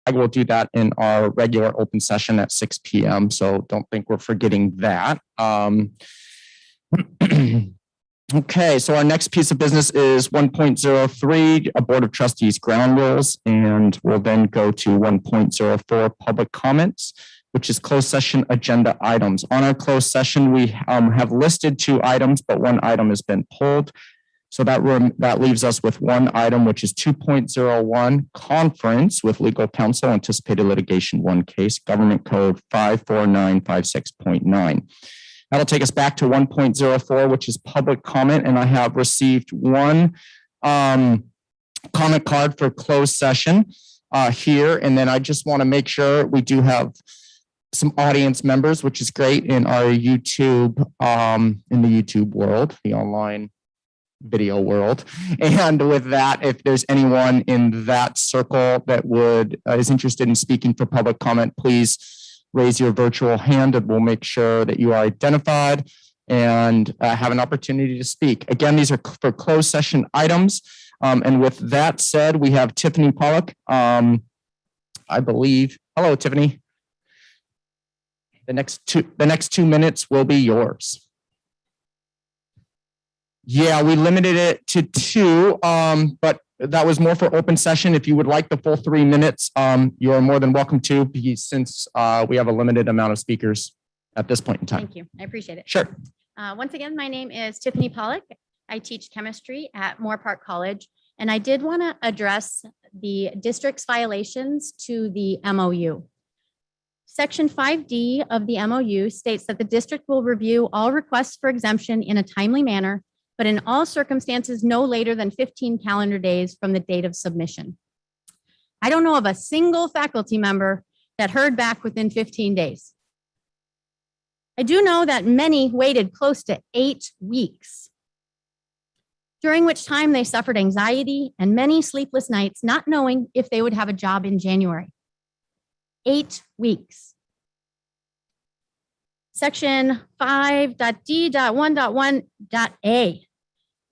I will do that in our regular open session at 6 p.m. So don't think we're forgetting that. Okay, so our next piece of business is 1.03, a Board of Trustees ground rules, and we'll then go to 1.04, public comments, which is closed session agenda items. On our closed session, we have listed 2 items, but 1 item has been pulled. So that leaves us with 1 item, which is 2.01, conference with legal counsel, anticipated litigation 1 case, Government Code 54956.9. That'll take us back to 1.04, which is public comment. And I have received 1 comment card for closed session here. And then I just want to make sure we do have some audience members, which is great in our YouTube, in the YouTube world, the online video world. And with that, if there's anyone in that circle that is interested in speaking for public comment, please raise your virtual hand and we'll make sure that you are identified and have an opportunity to speak. Again, these are for closed session items. And with that said, we have Tiffany Pollock, I believe. Hello, Tiffany. The next 2 minutes will be yours. Yeah, we limited it to 2, but that was more for open session. If you would like the full 3 minutes, you're more than welcome to, since we have a limited amount of speakers at this point in time. Thank you. I appreciate it. Sure. Once again, my name is Tiffany Pollock. I teach chemistry at Moore Park College, and I did want to address the district's violations to the MOU. Section 5D of the MOU states that the district will review all requests for exemption in a timely manner, but in all circumstances, no later than 15 calendar days from the date of submission. I don't know of a single faculty member that heard back within 15 days. I do know that many waited close to 8 weeks, during which time they suffered anxiety and many sleepless nights, not knowing if they would have a job in January. 8 weeks. Section 5.D.1.1.A.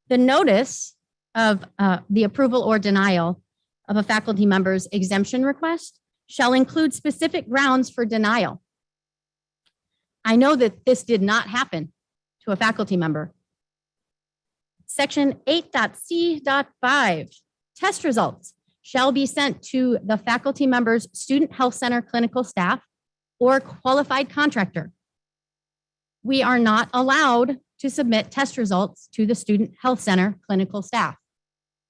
The notice of the approval or denial of a faculty member's exemption request shall include specific grounds for denial. I know that this did not happen to a faculty member. Section 8.C.5, test results shall be sent to the faculty member's student health center clinical staff or qualified contractor. We are not allowed to submit test results to the student health center clinical staff,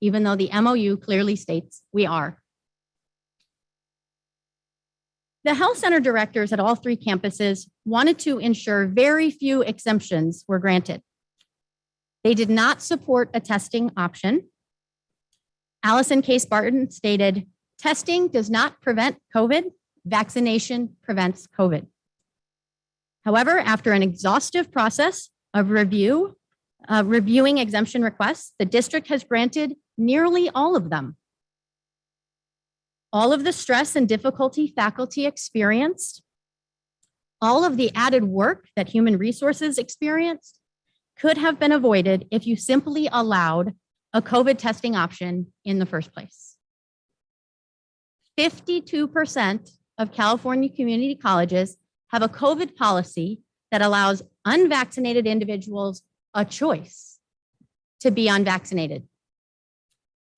even though the MOU clearly states we are. The health center directors at all 3 campuses wanted to ensure very few exemptions were granted. They did not support a testing option. Allison Case Barton stated, testing does not prevent COVID, vaccination prevents COVID. However, after an exhaustive process of reviewing exemption requests, the district has granted nearly all of them. All of the stress and difficulty faculty experienced, all of the added work that human resources experienced could have been avoided if you simply allowed a COVID testing option in the first place. 52% of California community colleges have a COVID policy that allows unvaccinated individuals a choice to be unvaccinated.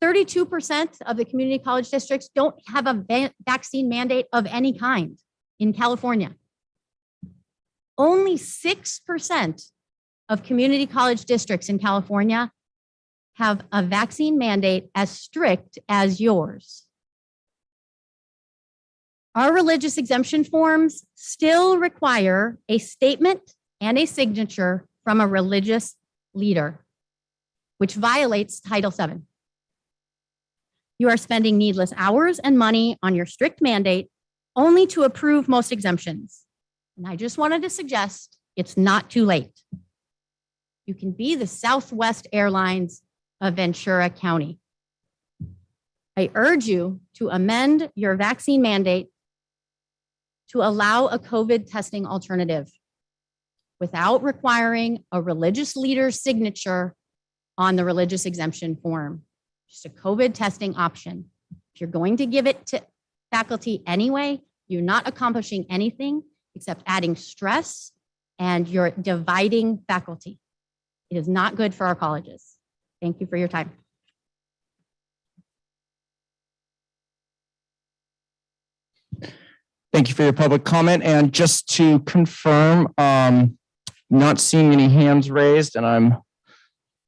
32% of the community college districts don't have a vaccine mandate of any kind in California. Only 6% of community college districts in California have a vaccine mandate as strict as yours. Our religious exemption forms still require a statement and a signature from a religious leader, which violates Title VII. You are spending needless hours and money on your strict mandate only to approve most exemptions. And I just wanted to suggest it's not too late. You can be the Southwest Airlines of Ventura County. I urge you to amend your vaccine mandate to allow a COVID testing alternative without requiring a religious leader's signature on the religious exemption form. Just a COVID testing option. If you're going to give it to faculty anyway. You're not accomplishing anything except adding stress, and you're dividing faculty. It is not good for our colleges. Thank you for your time. Thank you for your public comment. And just to confirm, not seeing any hands raised, and I'm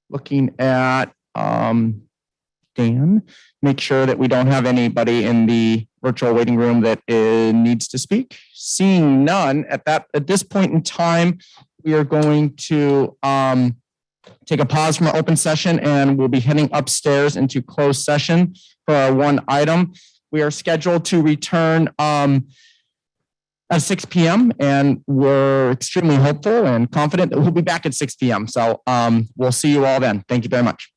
looking at Dan. Make sure that we don't have anybody in the virtual waiting room that needs to speak. Seeing none at this point in time, we are going to take a pause from our open session, and we'll be heading upstairs into closed session for our one item. We are scheduled to return at 6 p.m. and we're extremely hopeful and confident that we'll be back at 6 p.m. So we'll see you all then. Thank you very much.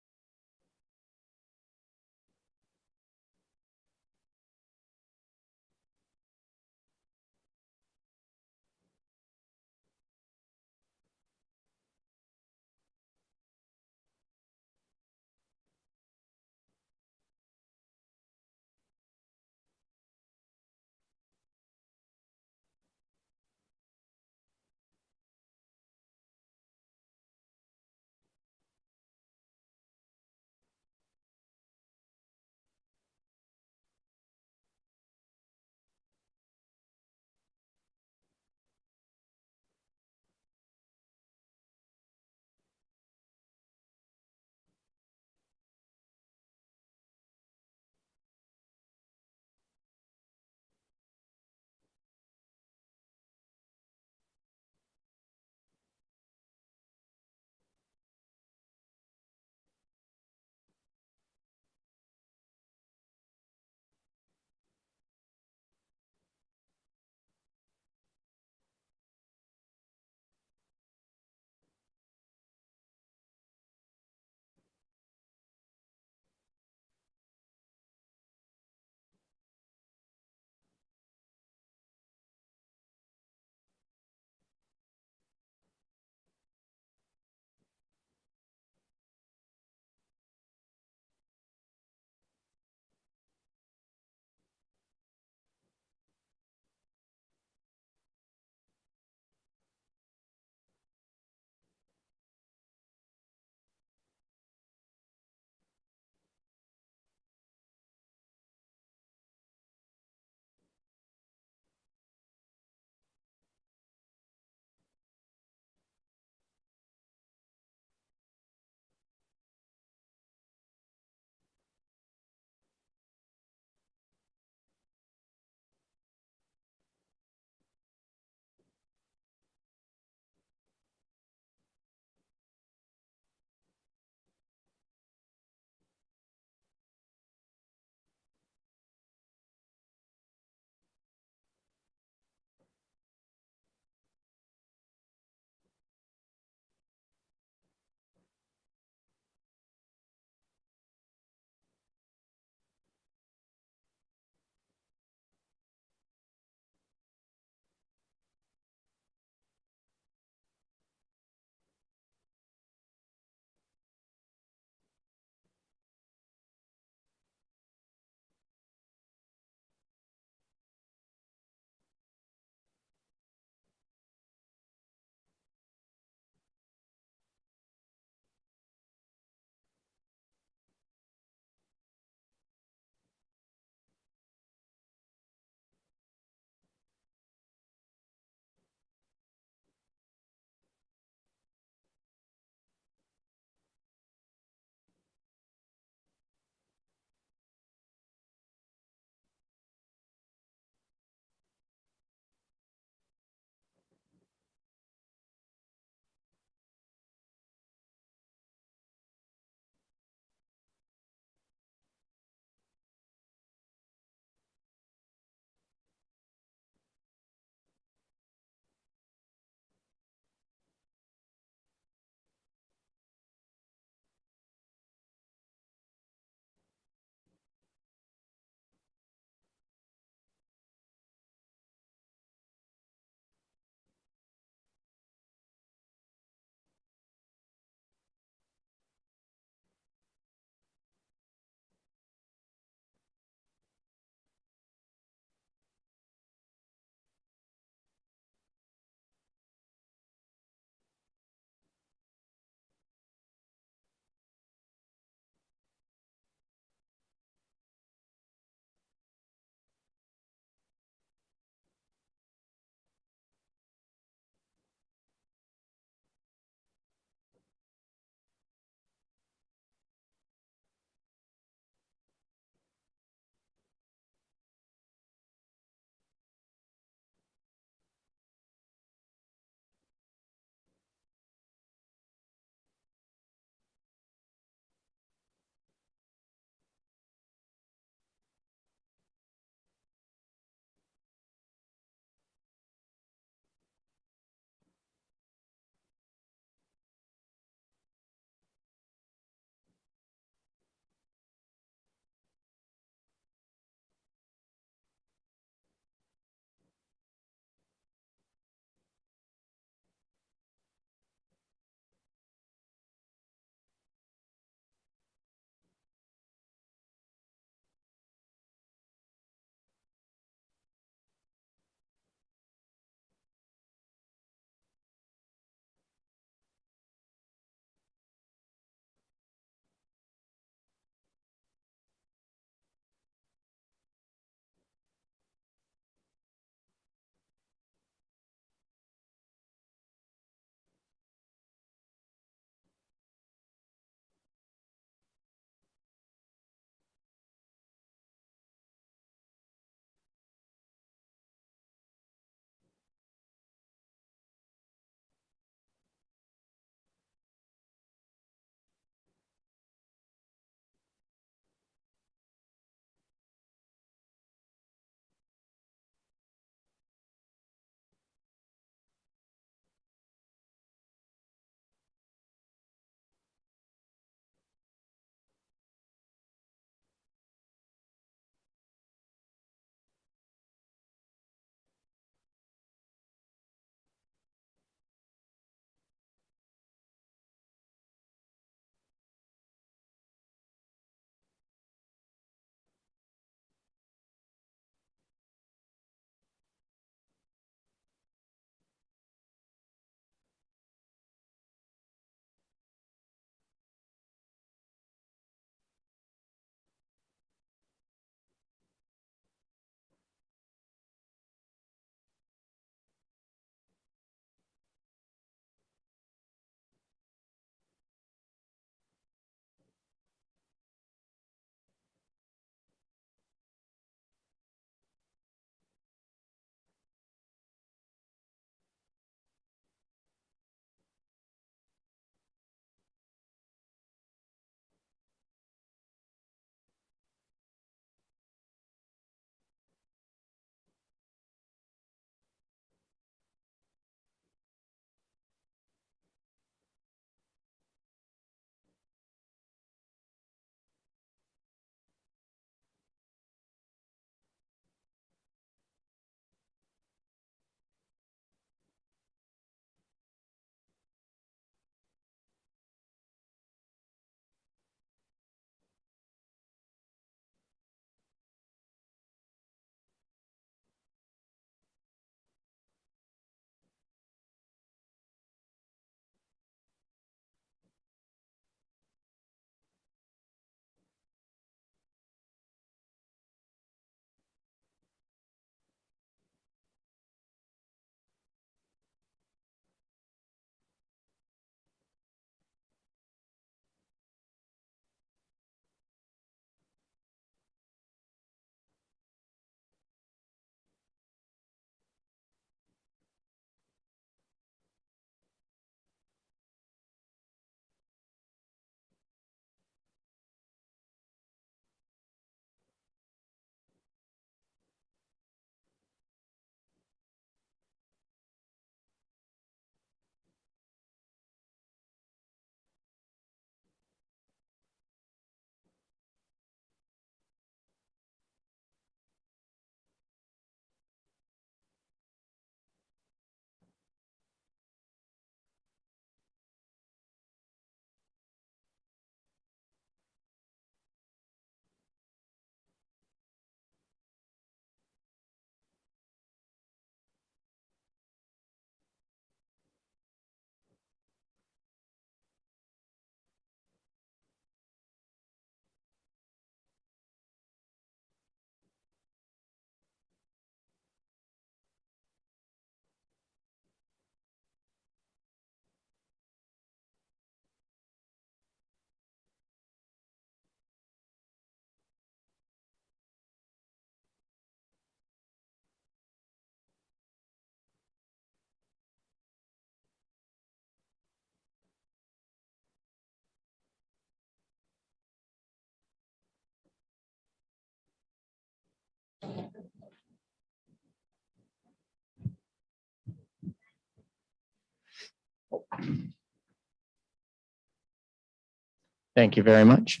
Thank you very much.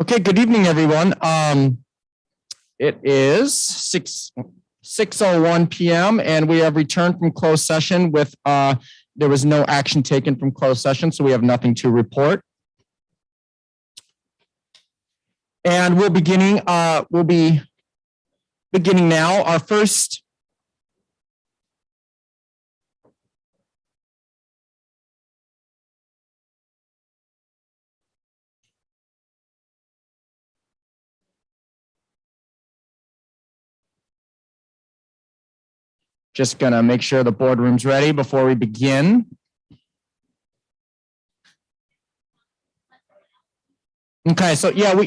Okay, good evening, everyone. It is 6:01 p.m. and we have returned from closed session with there was no action taken from closed session, so we have nothing to report. And we'll be beginning now. Our first just gonna make sure the boardroom's ready before we begin. Okay, so yeah,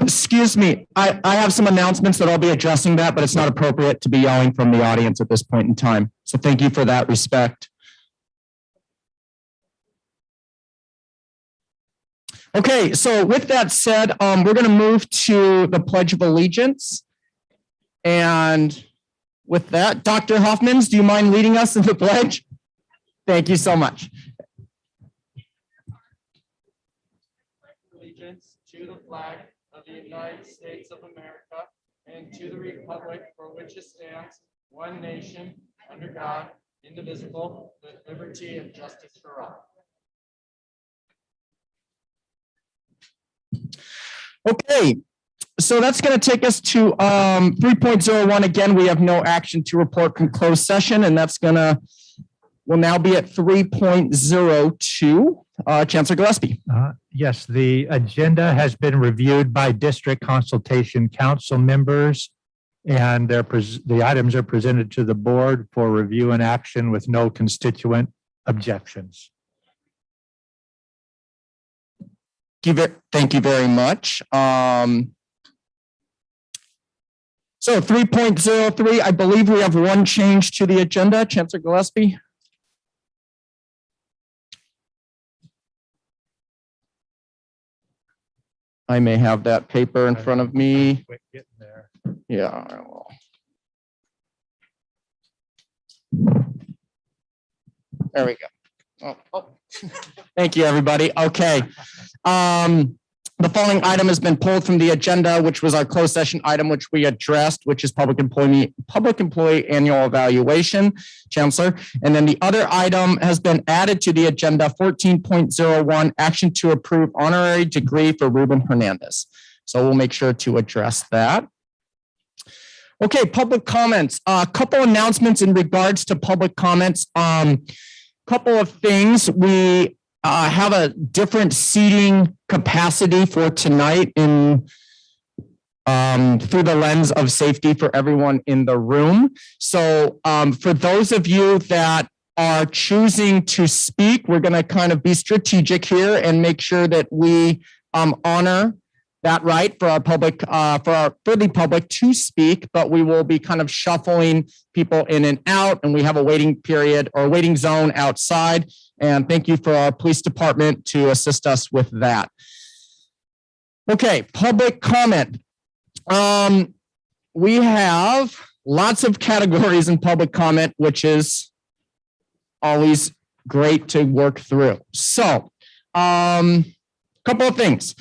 excuse me, I have some announcements that I'll be addressing that, but it's not appropriate to be yelling from the audience at this point in time. So thank you for that respect. Okay, so with that said, we're going to move to the Pledge of Allegiance. And with that, Dr. Hoffmans, do you mind leading us in the pledge? Thank you so much. Allegiance to the flag of the United States of America and to the republic for which it stands, one nation, under God, indivisible, with liberty and justice for all. Okay, so that's going to take us to 3.01. Again, we have no action to report from closed session, and that's we'll now be at 3.02. Chancellor Gillespie. Yes, the agenda has been reviewed by district consultation council members, and the items are presented to the board for review and action with no constituent objections. Thank you very much. So 3.03, I believe we have one change to the agenda. Chancellor Gillespie. I may have that paper in front of me. Yeah, I will. There we go. Oh. Thank you, everybody. Okay. The following item has been pulled from the agenda, which was our closed session item, which we addressed, which is public employee annual evaluation, Chancellor. And then the other item has been added to the agenda, 14.01, action to approve honorary degree for Ruben Hernandez. So we'll make sure to address that. Okay, public comments. A couple announcements in regards to public comments. Couple of things. We have a different seating capacity for tonight in through the lens of safety for everyone in the room. So for those of you that are choosing to speak, we're going to kind of be strategic here and make sure that we honor that right for our public, for the public to speak, but we will be kind of shuffling people in and out, and we have a waiting period or waiting zone outside. And thank you for our police department to assist us with that. Okay, public comment. We have lots of categories in public comment, which is always great to work through. So, couple of things.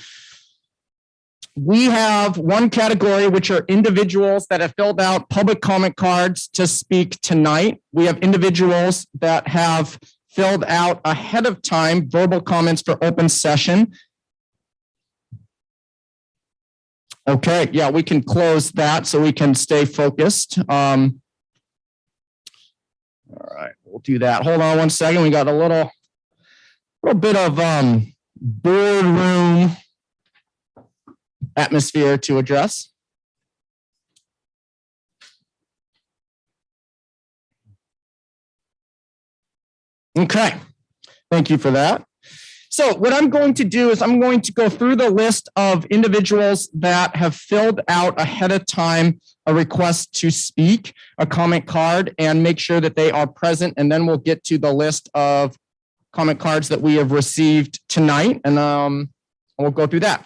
We have one category, which are individuals that have filled out public comment cards to speak tonight. We have individuals that have filled out ahead of time verbal comments for open session. Okay, yeah, we can close that so we can stay focused. All right, we'll do that. Hold on one second. We got a little bit of boardroom atmosphere to address. Okay, thank you for that. So what I'm going to do is I'm going to go through the list of individuals that have filled out ahead of time a request to speak, a comment card, and make sure that they are present. And then we'll get to the list of comment cards that we have received tonight, and we'll go through that.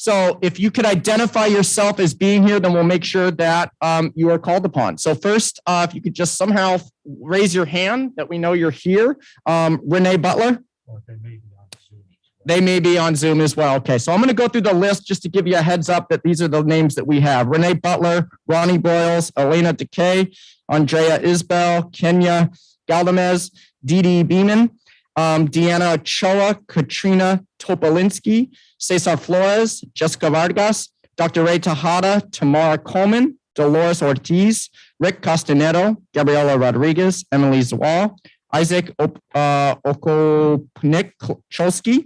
So if you could identify yourself as being here, then we'll make sure that you are called upon. So first, if you could just somehow raise your hand that we know you're here. Renee Butler. They may be on Zoom as well. Okay, so I'm going to go through the list just to give you a heads up that these are the names that we have. Renee Butler, Ronnie Broyles, Elena Decay, Andrea Isbell, Kenya Galdamez, Dee Dee Beeman, Deanna Ochoa, Katrina Topolinsky, Cesar Flores, Jessica Vargas, Dr. Ray Tejada, Tamara Coleman, Dolores Ortiz, Rick Castanero, Gabriela Rodriguez, Emily Zawal, Isaac Okopnik-Cholsky,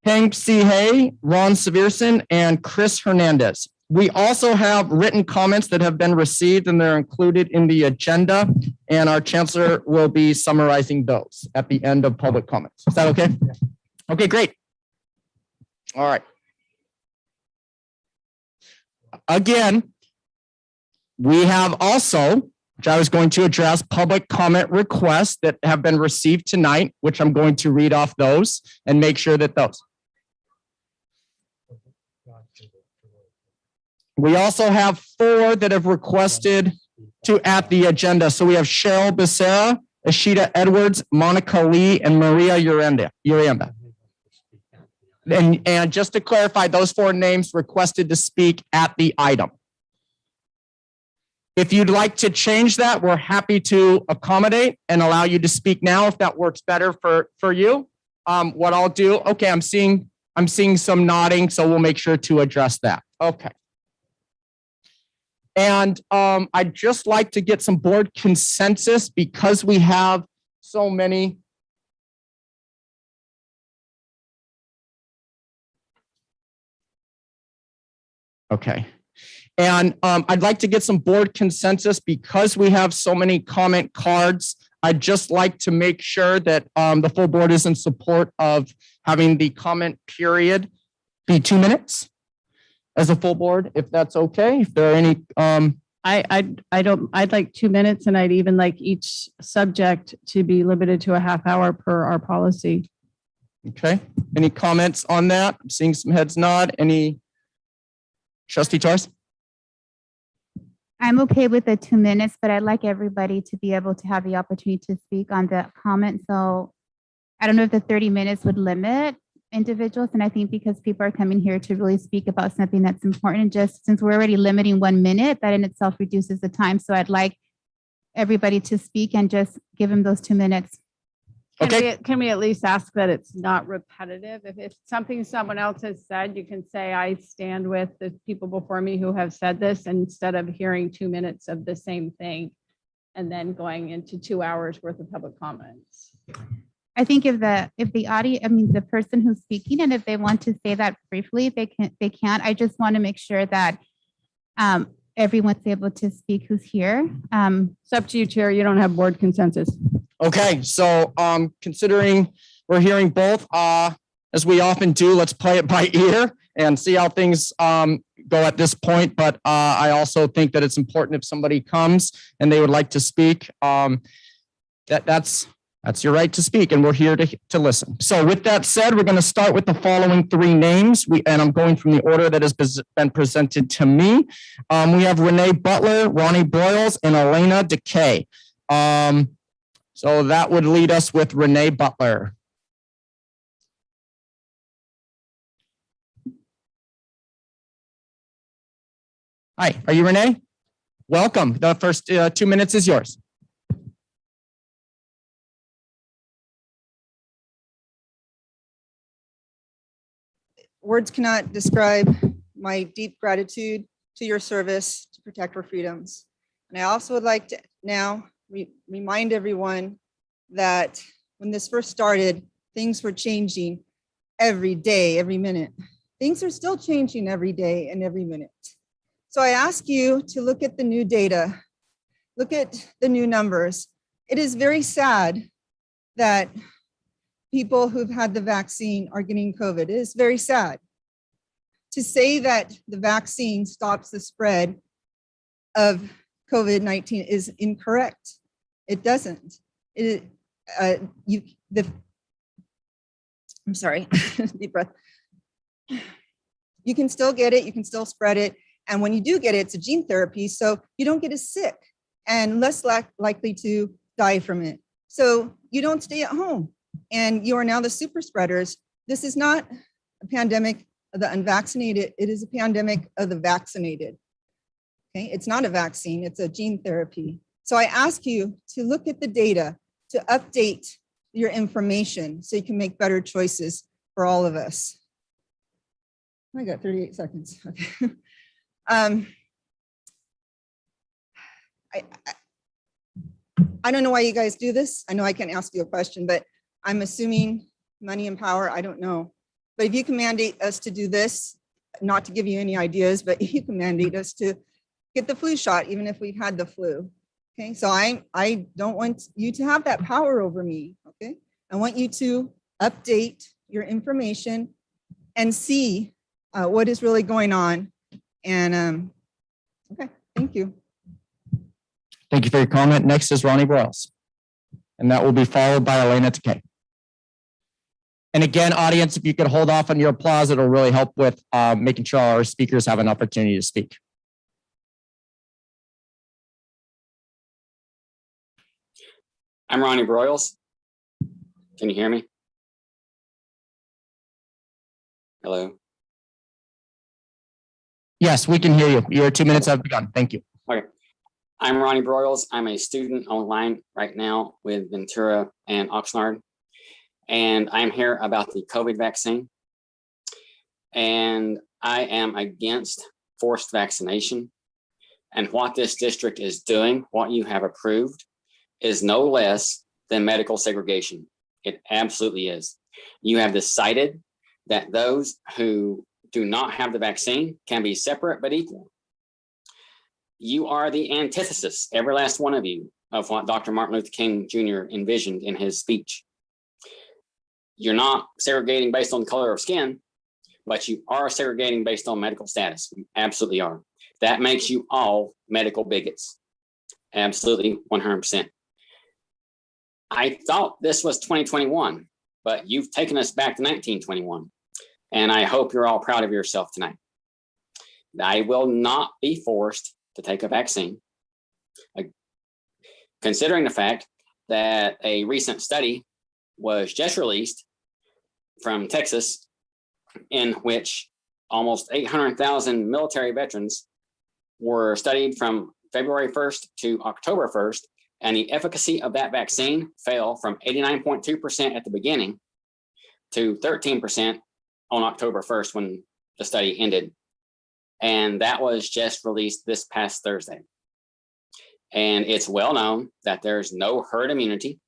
Heng Si Hay, Ron Severson, and Chris Hernandez. We also have written comments that have been received and they're included in the agenda, and our chancellor will be summarizing those at the end of public comments. Is that okay? Okay, great. All right. Again, we have also, which I was going to address, public comment requests that have been received tonight, which I'm going to read off those and make sure that those. We also have 4 that have requested to add the agenda. So we have Cheryl Becerra, Ashita Edwards, Monica Lee, and Maria Urenda. And just to clarify, those 4 names requested to speak at the item. If you'd like to change that, we're happy to accommodate and allow you to speak now if that works better for you. What I'll do, okay, I'm seeing some nodding, so we'll make sure to address that. Okay. And I'd just like to get some board consensus because we have so many. Okay. And I'd like to get some board consensus because we have so many comment cards. I'd just like to make sure that the full board is in support of having the comment period be 2 minutes as a full board, if that's okay. If there are any, I'd like 2 minutes, and I'd even like each subject to be limited to a half hour per our policy. Okay. Any comments on that? I'm seeing some heads nod. Any? Trustee Torres? I'm okay with the 2 minutes, but I'd like everybody to be able to have the opportunity to speak on the comment. So I don't know if the 30 minutes would limit individuals. And I think because people are coming here to really speak about something that's important, just since we're already limiting 1 minute, that in itself reduces the time. So I'd like everybody to speak and just give them those 2 minutes. Okay. Can we at least ask that it's not repetitive? If it's something someone else has said, you can say, I stand with the people before me who have said this, instead of hearing 2 minutes of the same thing and then going into 2 hours worth of public comments. I think if the audience, I mean, the person who's speaking, and if they want to say that briefly, they can. I just want to make sure that everyone's able to speak who's here. It's up to you, Chair. You don't have board consensus. Okay, so considering we're hearing both, as we often do, let's play it by ear and see how things go at this point. But I also think that it's important if somebody comes and they would like to speak, that's your right to speak, and we're here to listen. So with that said, we're going to start with the following 3 names, and I'm going from the order that has been presented to me. We have Renee Butler, Ronnie Broyles, and Elena Decay. So that would lead us with Renee Butler. Hi, are you Renee? Welcome. The first 2 minutes is yours. Words cannot describe my deep gratitude to your service to protect our freedoms. And I also would like to now remind everyone that when this first started, things were changing every day, every minute. Things are still changing every day and every minute. So I ask you to look at the new data, look at the new numbers. It is very sad that people who've had the vaccine are getting COVID. It is very sad. To say that the vaccine stops the spread of COVID-19 is incorrect. It doesn't. I'm sorry, deep breath. You can still get it, you can still spread it. And when you do get it, it's a gene therapy, so you don't get as sick and less likely to die from it. So you don't stay at home and you are now the super spreaders. This is not a pandemic of the unvaccinated, it is a pandemic of the vaccinated. Okay, it's not a vaccine, it's a gene therapy. So I ask you to look at the data, to update your information so you can make better choices for all of us. I got 38 seconds. Okay. I don't know why you guys do this. I know I can ask you a question, but I'm assuming money and power, I don't know. But if you can mandate us to do this, not to give you any ideas, but you can mandate us to get the flu shot, even if we've had the flu. Okay, so I don't want you to have that power over me. Okay, I want you to update your information and see what is really going on. And okay, thank you. Thank you for your comment. Next is Ronnie Broyles. And that will be followed by Elena Takei. And again, audience, if you could hold off on your applause, it'll really help with making sure our speakers have an opportunity to speak. I'm Ronnie Broyles. Can you hear me? Hello. Yes, we can hear you. Your 2 minutes have begun. Thank you. Okay. I'm Ronnie Broyles. I'm a student online right now with Ventura and Oxnard. And I'm here about the COVID vaccine. And I am against forced vaccination. And what this district is doing, what you have approved, is no less than medical segregation. It absolutely is. You have decided that those who do not have the vaccine can be separate but equal. You are the antithesis, every last one of you, of what Dr. Martin Luther King Jr. envisioned in his speech. You're not segregating based on the color of skin, but you are segregating based on medical status. You absolutely are. That makes you all medical bigots. Absolutely, 100%. I thought this was 2021, but you've taken us back to 1921. And I hope you're all proud of yourself tonight. I will not be forced to take a vaccine, considering the fact that a recent study was just released from Texas, in which almost 800,000 military veterans were studied from February 1st to October 1st, and the efficacy of that vaccine fell from 89.2% at the beginning to 13% on October 1st when the study ended. And that was just released this past Thursday. And it's well known that there's no herd immunity.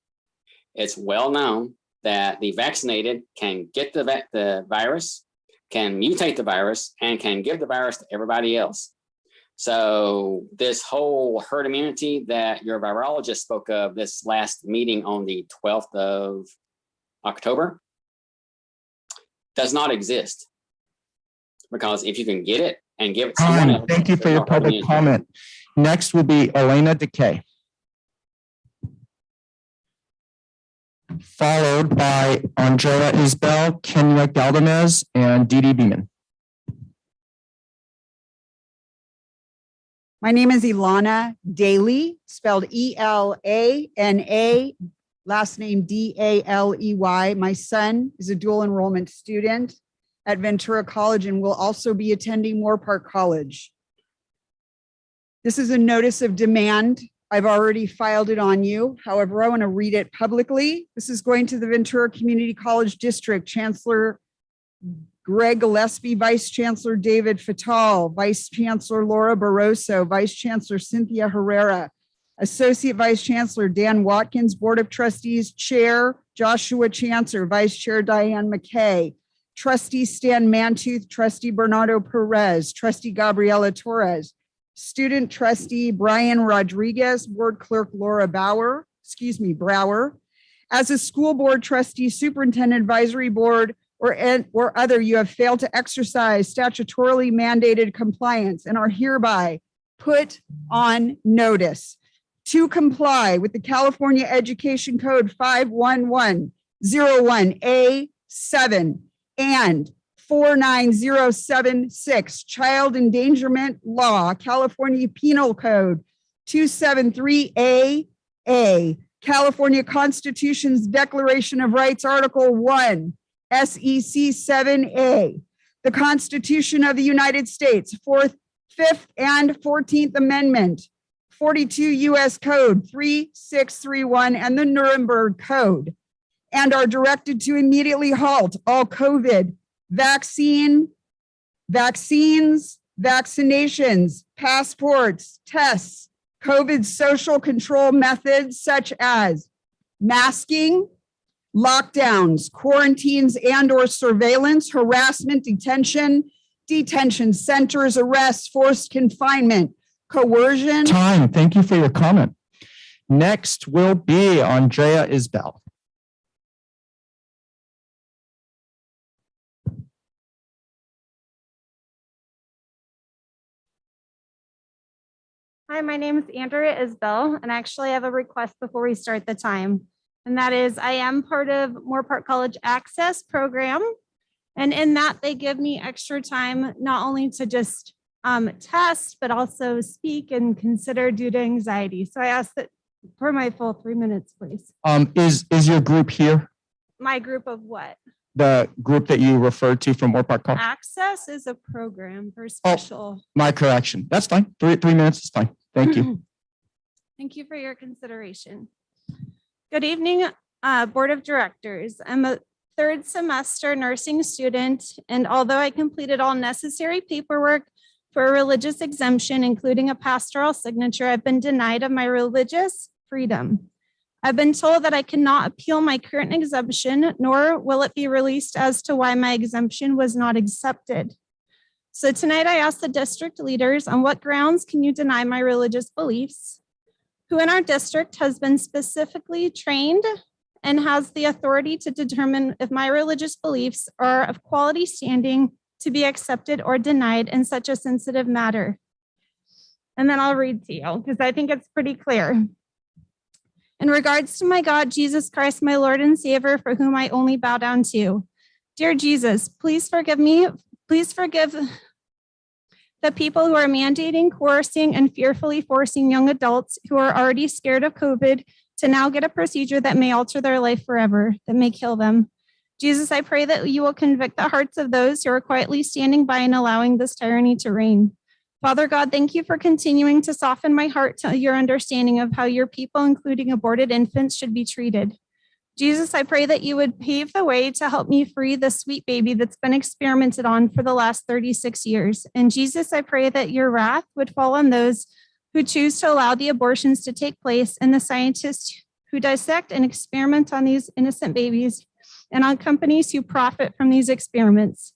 It's well known that the vaccinated can get the virus, can mutate the virus, and can give the virus to everybody else. So this whole herd immunity that your virologist spoke of this last meeting on the 12th of October does not exist. Because if you can get it and give it to someone else. Thank you for your public comment. Next will be Elena Takei, followed by Andrea Isbell, Kenya Galdamez, and Dee Dee Beeman. My name is Ilana Daly, spelled E-L-A-N-A, last name D-A-L-E-Y. My son is a dual enrollment student at Ventura College and will also be attending Moore Park College. This is a notice of demand. I've already filed it on you. However, I want to read it publicly. This is going to the Ventura Community College District, Chancellor Greg Gillespie, Vice Chancellor David Fatal, Vice Chancellor Laura Barroso, Vice Chancellor Cynthia Herrera, Associate Vice Chancellor Dan Watkins, Board of Trustees Chair Joshua Chancer, Vice Chair Diane McKay, Trustee Stan Mantooth, Trustee Bernardo Perez, Trustee Gabriela Torres, Student Trustee Brian Rodriguez, Board Clerk Laura Brower. As a school board trustee, superintendent advisory board, or other, you have failed to exercise statutorily mandated compliance and are hereby put on notice to comply with the California Education Code 51101A7 and 49076, Child Endangerment Law, California Penal Code 273AA, California Constitution's Declaration of Rights, Article 1, SEC 7A, the Constitution of the United States, 4th, 5th, and 14th Amendment, 42 U.S. Code 3631, and the Nuremberg Code, and are directed to immediately halt all COVID vaccines, vaccinations, passports, tests, COVID social control methods such as masking, lockdowns, quarantines and/or surveillance, harassment, detention centers, arrests, forced confinement, coercion. Time. Thank you for your comment. Next will be Andrea Isbell. Hi, my name is Andrea Isbell, and actually I have a request before we start the time. And that is I am part of Moore Park College Access Program. And in that, they give me extra time, not only to just test, but also speak and consider due to anxiety. So I ask that for my full 3 minutes, please. Is your group here? My group of what? The group that you referred to from Moore Park College? Access is a program for special. My correction. That's fine. Three minutes is fine. Thank you. Thank you for your consideration. Good evening, Board of Directors. I'm a third semester nursing student, and although I completed all necessary paperwork for a religious exemption, including a pastoral signature, I've been denied of my religious freedom. I've been told that I cannot appeal my current exemption, nor will it be released as to why my exemption was not accepted. So tonight I ask the district leaders, on what grounds can you deny my religious beliefs? Who in our district has been specifically trained and has the authority to determine if my religious beliefs are of quality standing to be accepted or denied in such a sensitive matter? And then I'll read to you because I think it's pretty clear. In regards to my God, Jesus Christ, my Lord and Savior, for whom I only bow down to. Dear Jesus, please forgive me. Please forgive the people who are mandating, coercing, and fearfully forcing young adults who are already scared of COVID to now get a procedure that may alter their life forever, that may kill them. Jesus, I pray that you will convict the hearts of those who are quietly standing by and allowing this tyranny to reign. Father God, thank you for continuing to soften my heart to your understanding of how your people, including aborted infants, should be treated. Jesus, I pray that you would pave the way to help me free the sweet baby that's been experimented on for the last 36 years. And Jesus, I pray that your wrath would fall on those who choose to allow the abortions to take place and the scientists who dissect and experiment on these innocent babies and on companies who profit from these experiments.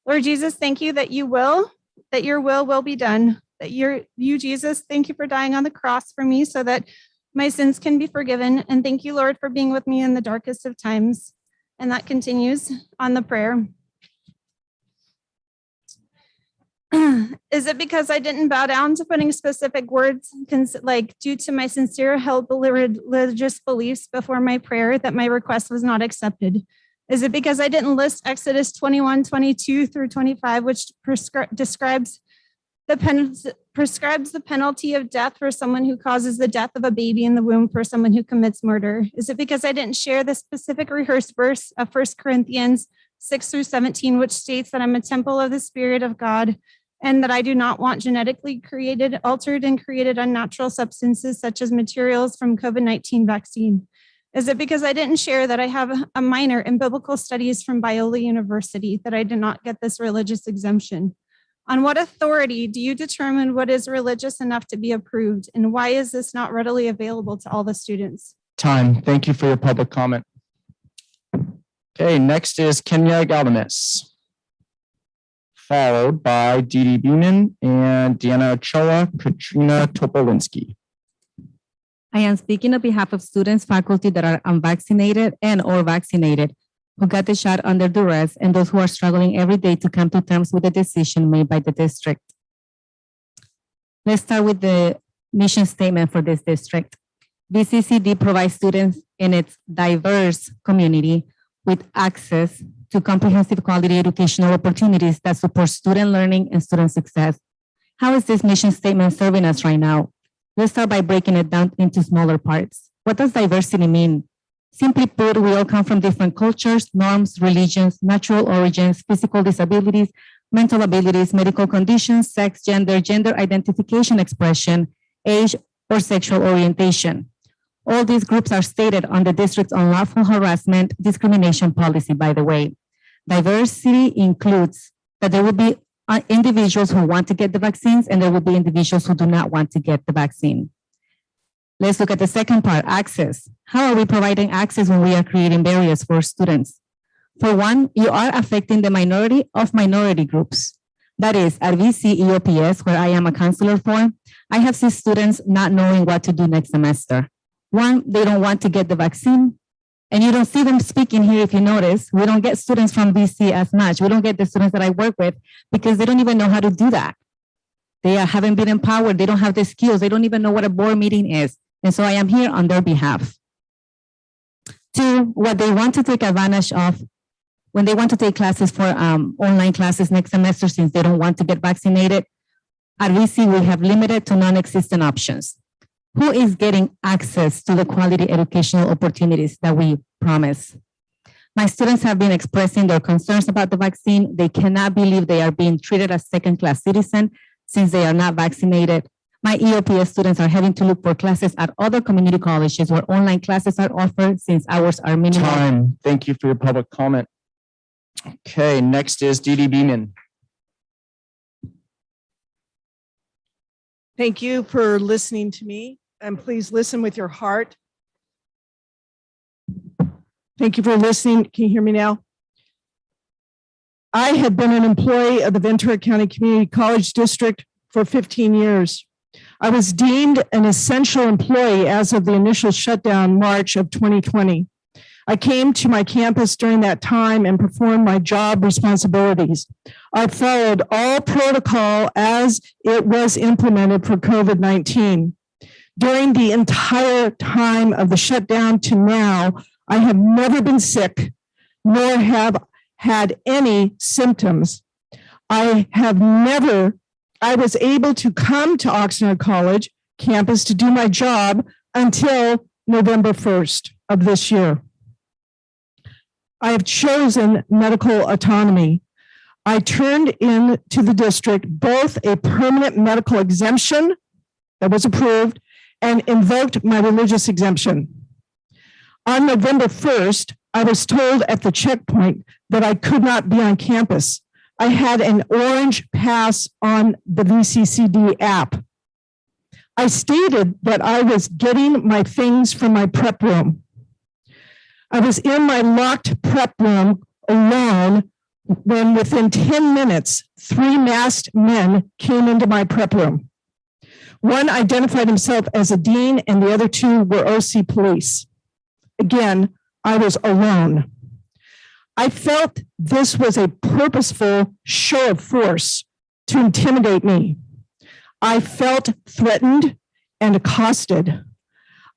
Lord Jesus, thank you that your will be done. That you, Jesus, thank you for dying on the cross for me so that my sins can be forgiven. And thank you, Lord, for being with me in the darkest of times. And that continues on the prayer. Is it because I didn't bow down to putting specific words, like due to my sincere held religious beliefs before my prayer, that my request was not accepted? Is it because I didn't list Exodus 21:22 through 25, which describes the penalty of death for someone who causes the death of a baby in the womb for someone who commits murder? Is it because I didn't share the specific rehearsed verse of 1 Corinthians 6 through 17, which states that I'm a temple of the Spirit of God and that I do not want genetically created, altered, and created unnatural substances such as materials from COVID-19 vaccine? Is it because I didn't share that I have a minor in biblical studies from Biola University that I did not get this religious exemption? On what authority do you determine what is religious enough to be approved? And why is this not readily available to all the students? Time. Thank you for your public comment. Okay, next is Kenya Galdames, followed by Dee Dee Bunin and Deanna Ochoa, Katrina Topolinski. I am speaking on behalf of students, faculty that are unvaccinated and or vaccinated, who got the shot under duress, and those who are struggling every day to come to terms with the decision made by the district. Let's start with the mission statement for this district. VCCCD provides students in its diverse community with access to comprehensive quality educational opportunities that support student learning and student success. How is this mission statement serving us right now? Let's start by breaking it down into smaller parts. What does diversity mean? Simply put, we all come from different cultures, norms, religions, natural origins, physical disabilities, mental abilities, medical conditions, sex, gender identification expression, age, or sexual orientation. All these groups are stated on the district's unlawful harassment discrimination policy, by the way. Diversity includes that there will be individuals who want to get the vaccines and there will be individuals who do not want to get the vaccine. Let's look at the second part, access. How are we providing access when we are creating barriers for students? For one, you are affecting the minority of minority groups. That is, at VCEOPS, where I am a counselor for, I have seen students not knowing what to do next semester. One, they don't want to get the vaccine. And you don't see them speaking here if you notice. We don't get students from VC as much. We don't get the students that I work with because they don't even know how to do that. They haven't been empowered. They don't have the skills. They don't even know what a board meeting is. And so I am here on their behalf. Two, what they want to take advantage of when they want to take classes for online classes next semester, since they don't want to get vaccinated, at VC, we have limited to non-existent options. Who is getting access to the quality educational opportunities that we promise? My students have been expressing their concerns about the vaccine. They cannot believe they are being treated as second-class citizens since they are not vaccinated. My EOPS students are having to look for classes at other community colleges where online classes are offered since hours are minimal. Time. Thank you for your public comment. Okay, next is Dee Dee Beeman. Thank you for listening to me, and please listen with your heart. Thank you for listening. Can you hear me now? I have been an employee of the Ventura County Community College District for 15 years. I was deemed an essential employee as of the initial shutdown March of 2020. I came to my campus during that time and performed my job responsibilities. I followed all protocol as it was implemented for COVID-19. During the entire time of the shutdown to now, I have never been sick, nor have had any symptoms. I was able to come to Oxnard College campus to do my job until November 1st of this year. I have chosen medical autonomy. I turned in to the district both a permanent medical exemption that was approved and invoked my religious exemption. On November 1st, I was told at the checkpoint that I could not be on campus. I had an orange pass on the VCCCD app. I stated that I was getting my things from my prep room. I was in my locked prep room alone when within 10 minutes, 3 masked men came into my prep room. One identified himself as a dean and the other 2 were OC police. Again, I was alone. I felt this was a purposeful show of force to intimidate me. I felt threatened and accosted.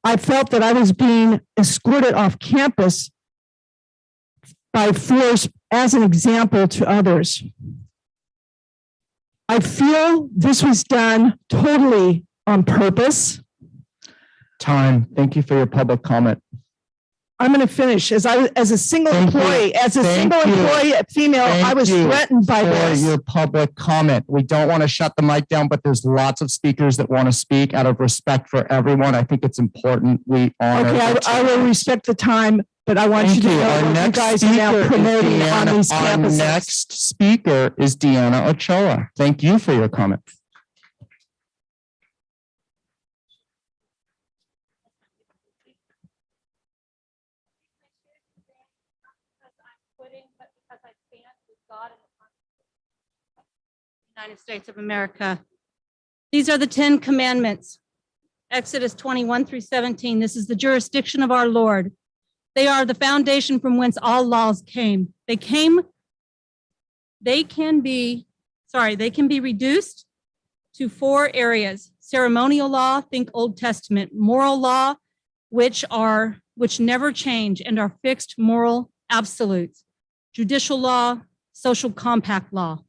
I felt that I was being escorted off campus by force as an example to others. I feel this was done totally on purpose. Time. Thank you for your public comment. I'm going to finish. As a single Thank you. employee, as a Thank single you. employee female, Thank I was you threatened by for this. your public comment. We don't want to shut the mic down, but there's lots of speakers that want to speak out of respect for everyone. I think it's important we honor. Okay, I will respect the time, but I want Thank you to you. know Our what you next guys are now speaker is promoting on these Our campuses. next speaker is Deanna Ochoa. Thank you for your comment. United States of America. These are the 10 commandments. Exodus 21 through 17. This is the jurisdiction of our Lord. They are the foundation from whence all laws came. They can be reduced to 4 areas. Ceremonial law, think Old Testament. Moral law, which never change and are fixed moral absolutes, judicial law, social compact law.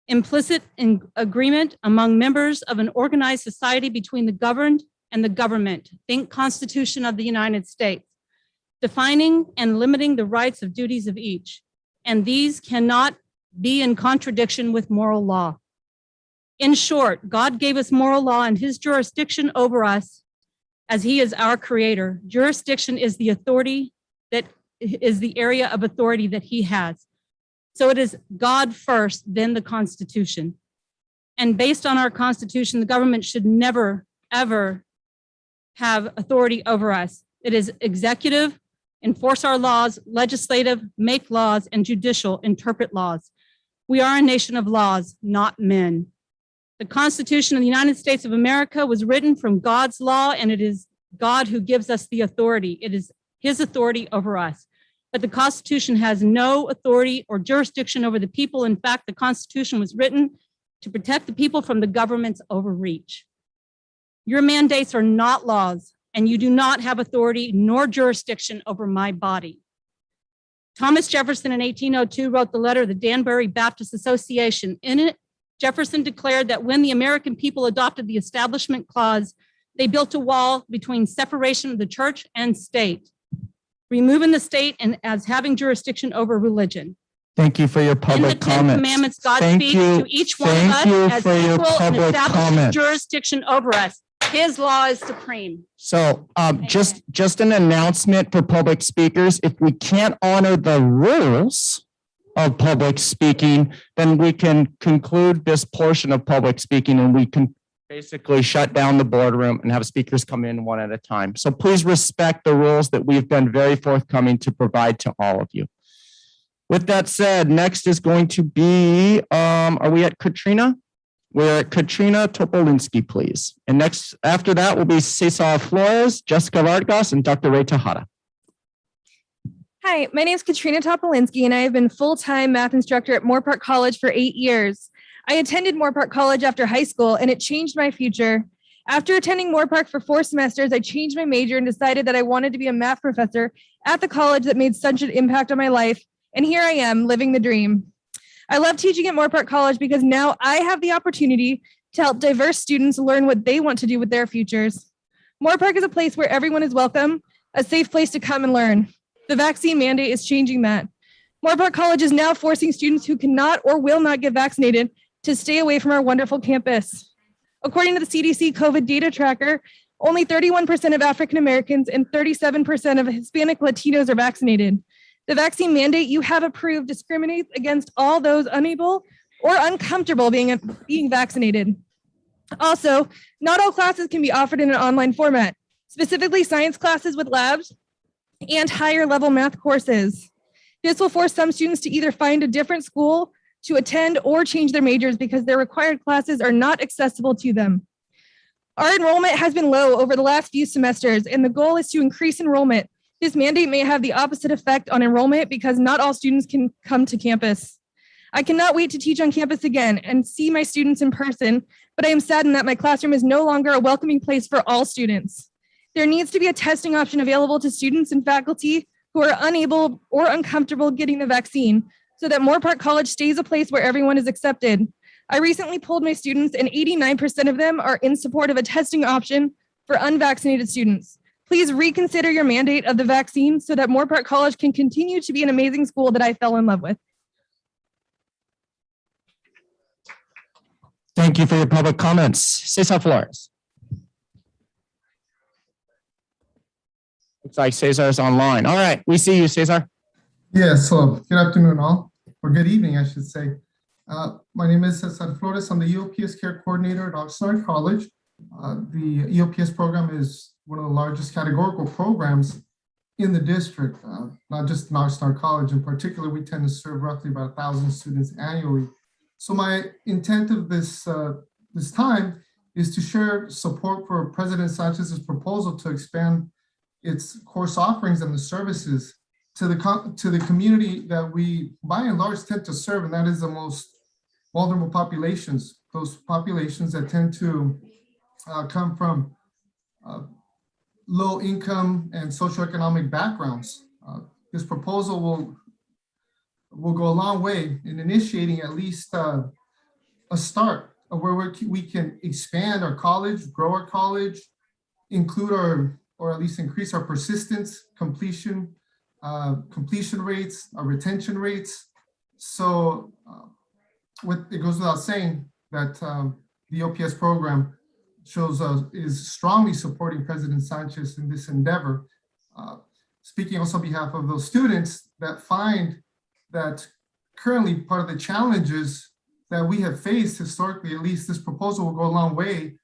Implicit in agreement among members of an organized society between the governed and the government. Think Constitution of the United States, defining and limiting the rights of duties of each. And these cannot be in contradiction with moral law. In short, God gave us moral law and his jurisdiction over us as he is our creator. Jurisdiction is the authority that is the area of authority that he has. So it is God first, then the Constitution. And based on our Constitution, the government should never, ever have authority over us. It is executive, enforce our laws, legislative, make laws, and judicial, interpret laws. We are a nation of laws, not men. The Constitution of the United States of America was written from God's law, and it is God who gives us the authority. It is his authority over us. But the Constitution has no authority or jurisdiction over the people. In fact, the Constitution was written to protect the people from the government's overreach. Your mandates are not laws, and you do not have authority nor jurisdiction over my body. Thomas Jefferson in 1802 wrote the letter to the Danbury Baptist Association. In it, Jefferson declared that when the American people adopted the Establishment Clause, they built a wall between separation of the church and state, removing the state and as having jurisdiction over religion. Thank you for your In the public Ten comments. Commandments, God Thank speaks you. to each one of Thank you us as for your equal and public establishes comments. jurisdiction over us. His law is supreme. So just an announcement for public speakers. If we can't honor the rules of public speaking, then we can conclude this portion of public speaking and we can basically shut down the boardroom and have speakers come in one at a time. So please respect the rules that we've been very forthcoming to provide to all of you. With that said, next is going to be, are we at Katrina? We're at Katrina Topolinsky, please. And next, after that will be Cesar Flores, Jessica Vargas, and Dr. Ray Tejada. Hi, my name is Katrina Topolinsky, and I have been full-time math instructor at Moore Park College for 8 years. I attended Moore Park College after high school, and it changed my future. After attending Moore Park for 4 semesters, I changed my major and decided that I wanted to be a math professor at the college that made such an impact on my life. And here I am, living the dream. I love teaching at Moore Park College because now I have the opportunity to help diverse students learn what they want to do with their futures. Moore Park is a place where everyone is welcome, a safe place to come and learn. The vaccine mandate is changing that. Moore Park College is now forcing students who cannot or will not get vaccinated to stay away from our wonderful campus. According to the CDC COVID data tracker, only 31% of African Americans and 37% of Hispanic Latinos are vaccinated. The vaccine mandate you have approved discriminates against all those unable or uncomfortable being vaccinated. Also, not all classes can be offered in an online format, specifically science classes with labs and higher level math courses. This will force some students to either find a different school to attend or change their majors because their required classes are not accessible to them. Our enrollment has been low over the last few semesters, and the goal is to increase enrollment. This mandate may have the opposite effect on enrollment because not all students can come to campus. I cannot wait to teach on campus again and see my students in person, but I am saddened that my classroom is no longer a welcoming place for all students. There needs to be a testing option available to students and faculty who are unable or uncomfortable getting the vaccine so that Moore Park College stays a place where everyone is accepted. I recently polled my students and 89% of them are in support of a testing option for unvaccinated students. Please reconsider your mandate of the vaccine so that Moore Park College can continue to be an amazing school that I fell in love with. Thank you for your public comments. Cesar Flores. Looks like Cesar's online. All right, we see you, Cesar. Yeah, so good afternoon all, or good evening, I should say. My name is Cesar Flores. I'm the EOPS Care Coordinator at Oxnard College. The EOPS program is one of the largest categorical programs in the district, not just in Oxnard College. In particular, we tend to serve roughly about 1,000 students annually. So my intent of this time is to share support for President Sanchez's proposal to expand its course offerings and the services to the community that we, by and large, tend to serve, and that is the most vulnerable populations, those populations that tend to come from low income and socioeconomic backgrounds. this proposal will go a long way in initiating at least a start of where we can expand our college, grow our college, include or at least increase our persistence, completion rates, our retention rates. So it goes without saying that the OPS program is strongly supporting President Sanchez in this endeavor. Speaking also on behalf of those students that find that currently part of the challenges that we have faced historically, at least this proposal will go a long way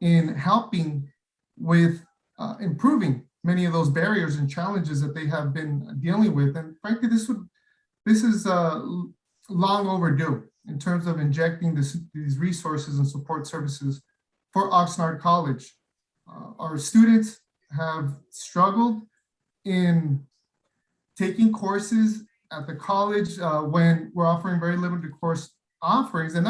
in helping with improving many of those barriers and challenges that they have been dealing with. And frankly, this is long overdue in terms of injecting these resources and support services for Oxnard College. Our students have struggled in taking courses at the college when we're offering very limited course offerings. And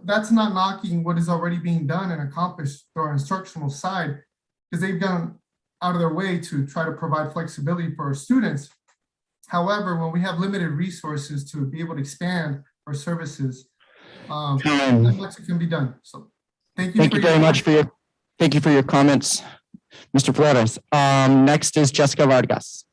that's not knocking what is already being done and accomplished through our instructional side, because they've gone out of their way to try to provide flexibility for our students. However, when we have limited resources to be able to expand our services, not much can be done. So thank you very much for your comments, Mr. Flores. Next is Jessica Vargas.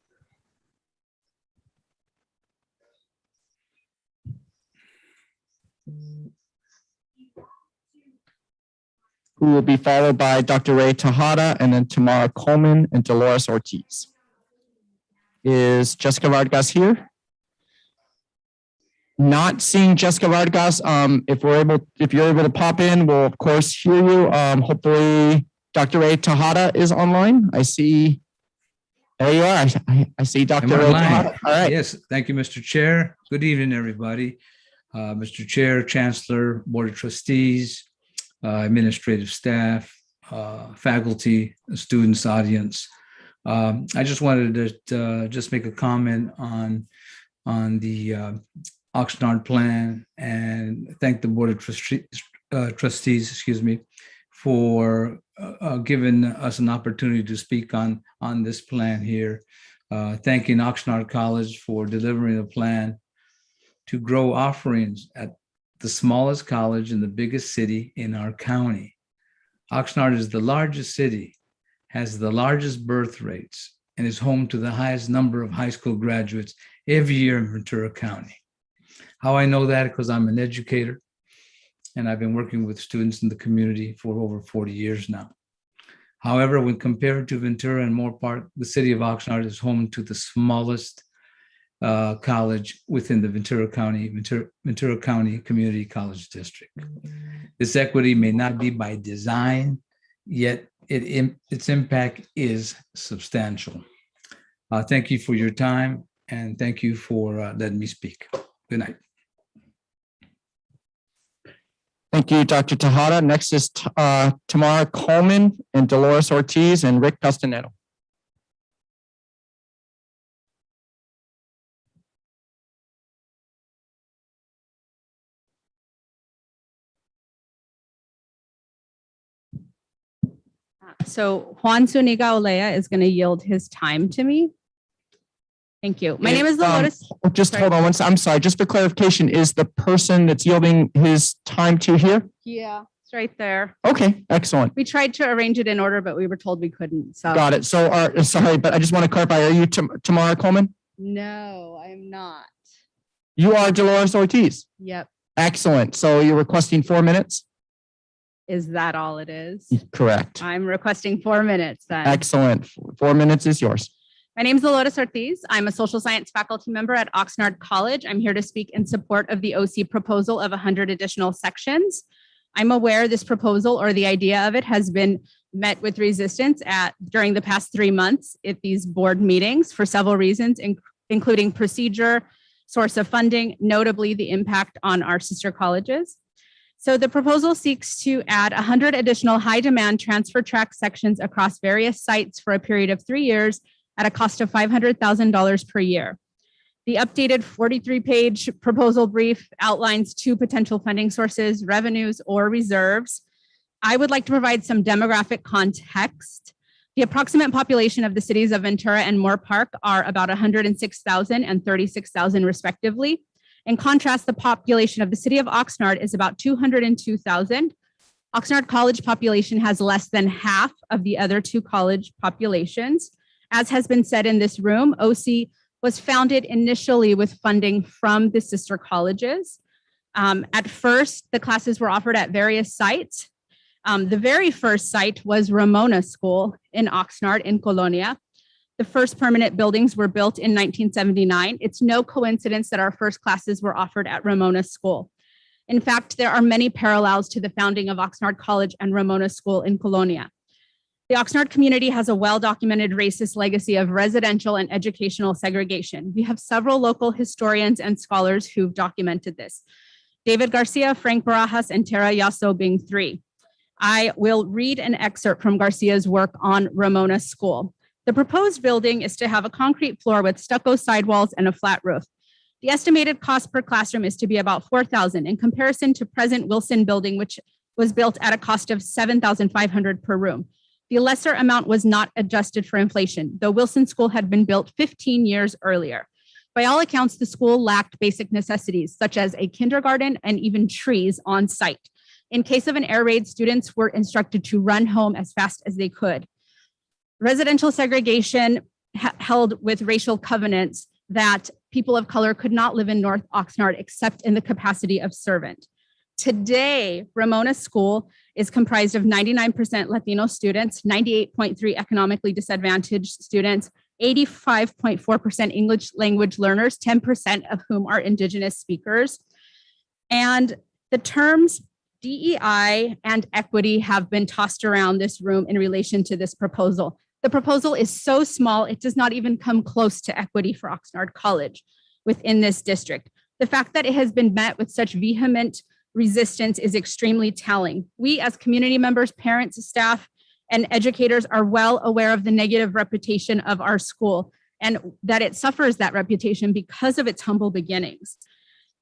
Who will be followed by Dr. Ray Tejada, and then Tamara Coleman and Dolores Ortiz. Is Jessica Vargas here? Not seeing Jessica Vargas. If you're able to pop in, we'll of course hear you. Hopefully Dr. Ray Tejada is online. I see. There you are. I see Dr. Ray Tejada. All right. Yes, thank you, Mr. Chair. Good evening, everybody. Mr. Chair, Chancellor, Board of Trustees, administrative staff, faculty, students, audience. I just wanted to just make a comment on the Oxnard plan and thank the Board of Trustees, for giving us an opportunity to speak on this plan here. Thanking Oxnard College for delivering a plan to grow offerings at the smallest college in the biggest city in our county. Oxnard is the largest city, has the largest birth rates, and is home to the highest number of high school graduates every year in Ventura County. How I know that? Because I'm an educator and I've been working with students in the community for over 40 years now. However, when compared to Ventura and Moore Park, the city of Oxnard is home to the smallest college within the Ventura County Community College District. This equity may not be by design, yet its impact is substantial. Thank you for your time, and thank you for letting me speak. Good night. Thank you, Dr. Tejada. Next is Tamara Coleman and Dolores Ortiz and Rick Castanero. So Juan Zuniga Olea is going to yield his time to me. Thank you. My name is Dolores. Just hold on one second. I'm sorry. Just for clarification, is the person that's yielding his time to here? Yeah, it's right there. Okay, excellent. We tried to arrange it in order, but we were told we couldn't. So Got it. So, sorry, but I just want to clarify. Are you Tamara Coleman? no, I'm not. You are Dolores Ortiz. Yep. Excellent. So you're requesting 4 minutes? Is that all it is? Correct. I'm requesting 4 minutes then. Excellent. 4 minutes is yours. My name is Dolores Ortiz. I'm a social science faculty member at Oxnard College. I'm here to speak in support of the OC proposal of 100 additional sections. I'm aware this proposal, or the idea of it, has been met with resistance during the past 3 months at these board meetings for several reasons, including procedure, source of funding, notably the impact on our sister colleges. So the proposal seeks to add 100 additional high-demand transfer track sections across various sites for a period of 3 years at a cost of $500,000 per year. The updated 43-page proposal brief outlines 2 potential funding sources, revenues or reserves. I would like to provide some demographic context. The approximate population of the cities of Ventura and Moore Park are about 106,000 and 36,000 respectively. In contrast, the population of the city of Oxnard is about 202,000. Oxnard College population has less than half of the other two college populations. As has been said in this room, OC was founded initially with funding from the sister colleges. At first, the classes were offered at various sites. The very first site was Ramona School in Oxnard in Colonia. The first permanent buildings were built in 1979. It's no coincidence that our first classes were offered at Ramona School. In fact, there are many parallels to the founding of Oxnard College and Ramona School in Colonia. The Oxnard community has a well-documented racist legacy of residential and educational segregation. We have several local historians and scholars who've documented this. David Garcia, Frank Barajas, and Tara Yasso being three. I will read an excerpt from Garcia's work on Ramona School. The proposed building is to have a concrete floor with stucco sidewalls and a flat roof. The estimated cost per classroom is to be about $4,000 in comparison to present Wilson building, which was built at a cost of $7,500 per room. The lesser amount was not adjusted for inflation, though Wilson School had been built 15 years earlier. By all accounts, the school lacked basic necessities, such as a kindergarten and even trees on site. In case of an air raid, students were instructed to run home as fast as they could. Residential segregation held with racial covenants that people of color could not live in North Oxnard except in the capacity of servant. Today, Ramona School is comprised of 99% Latino students, 98.3% economically disadvantaged students, 85.4% English language learners, 10% of whom are Indigenous speakers. And the terms DEI and equity have been tossed around this room in relation to this proposal. The proposal is so small, it does not even come close to equity for Oxnard College within this district. The fact that it has been met with such vehement resistance is extremely telling. We as community members, parents, staff, and educators are well aware of the negative reputation of our school and that it suffers that reputation because of its humble beginnings.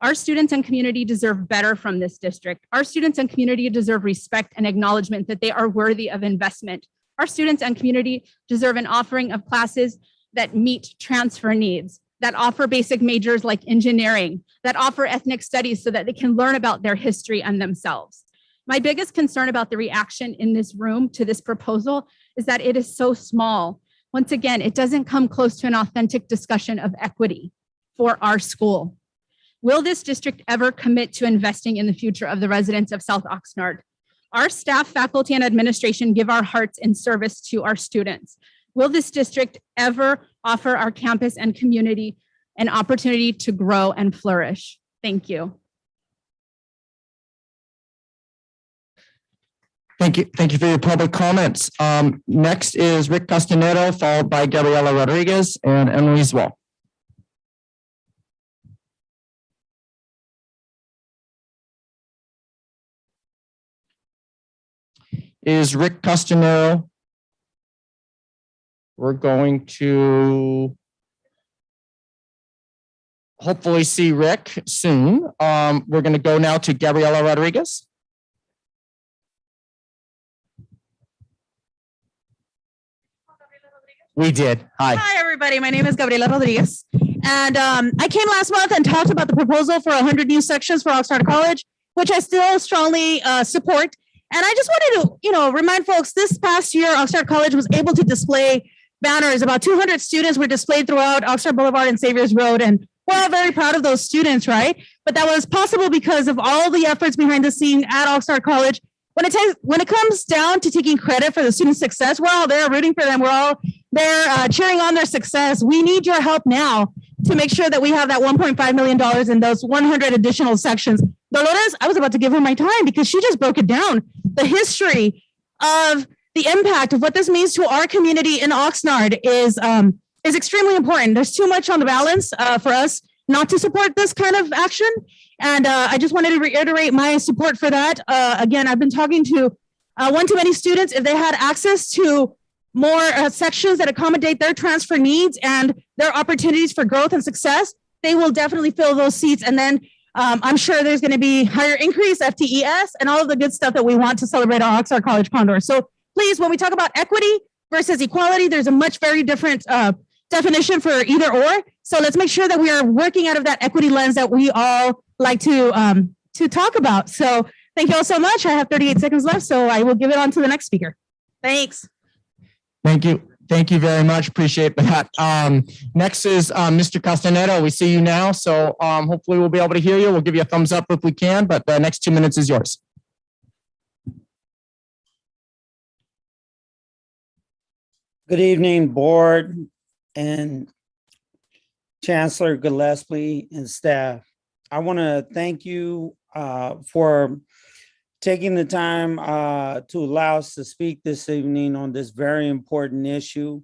Our students and community deserve better from this district. Our students and community deserve respect and acknowledgement that they are worthy of investment. Our students and community deserve an offering of classes that meet transfer needs, that offer basic majors like engineering, that offer ethnic studies so that they can learn about their history and themselves. My biggest concern about the reaction in this room to this proposal is that it is so small. Once again, it doesn't come close to an authentic discussion of equity for our school. Will this district ever commit to investing in the future of the residents of South Oxnard? Our staff, faculty, and administration give our hearts in service to our students. Will this district ever offer our campus and community an opportunity to grow and flourish? Thank you. Thank you. Thank you for your public comments. Next is Rick Castanero, followed by Gabriela Rodriguez and Emily Zwell. Is Rick Castanero? We're going to hopefully see Rick soon. We're going to go now to Gabriela Rodriguez. We did. Hi. Hi, everybody. My name is Gabriela Rodriguez. And I came last month and talked about the proposal for 100 new sections for Oxnard College, which I still strongly support. And I just wanted to, remind folks, this past year, Oxnard College was able to display banners. About 200 students were displayed throughout Oxnard Boulevard and Saviors Road. And we're all very proud of those students, right? But that was possible because of all the efforts behind the scene at Oxnard College. When it comes down to taking credit for the students' success, we're all there rooting for them. We're all there cheering on their success. We need your help now to make sure that we have that $1.5 million in those 100 additional sections. Dolores, I was about to give her my time because she just broke it down. The history of the impact of what this means to our community in Oxnard is extremely important. There's too much on the balance for us not to support this kind of action. And I just wanted to reiterate my support for that. Again, I've been talking to one-to-many students. If they had access to more sections that accommodate their transfer needs and their opportunities for growth and success, they will definitely fill those seats. And then I'm sure there's going to be higher increase, FTES, and all of the good stuff that we want to celebrate our Oxnard College Condor. So please, when we talk about equity, versus equality. There's a much very different definition for either or. So let's make sure that we are working out of that equity lens that we all like to talk about. So thank you all so much. I have 38 seconds left, so I will give it on to the next speaker. Thanks. Thank you. Thank you very much. Appreciate that. Next is Mr. Castaneda. We see you now. So hopefully we'll be able to hear you. We'll give you a thumbs up if we can, but the next 2 minutes is yours. Good evening, board and Chancellor Gillespie and staff. I want to thank you for taking the time to allow us to speak this evening on this very important issue.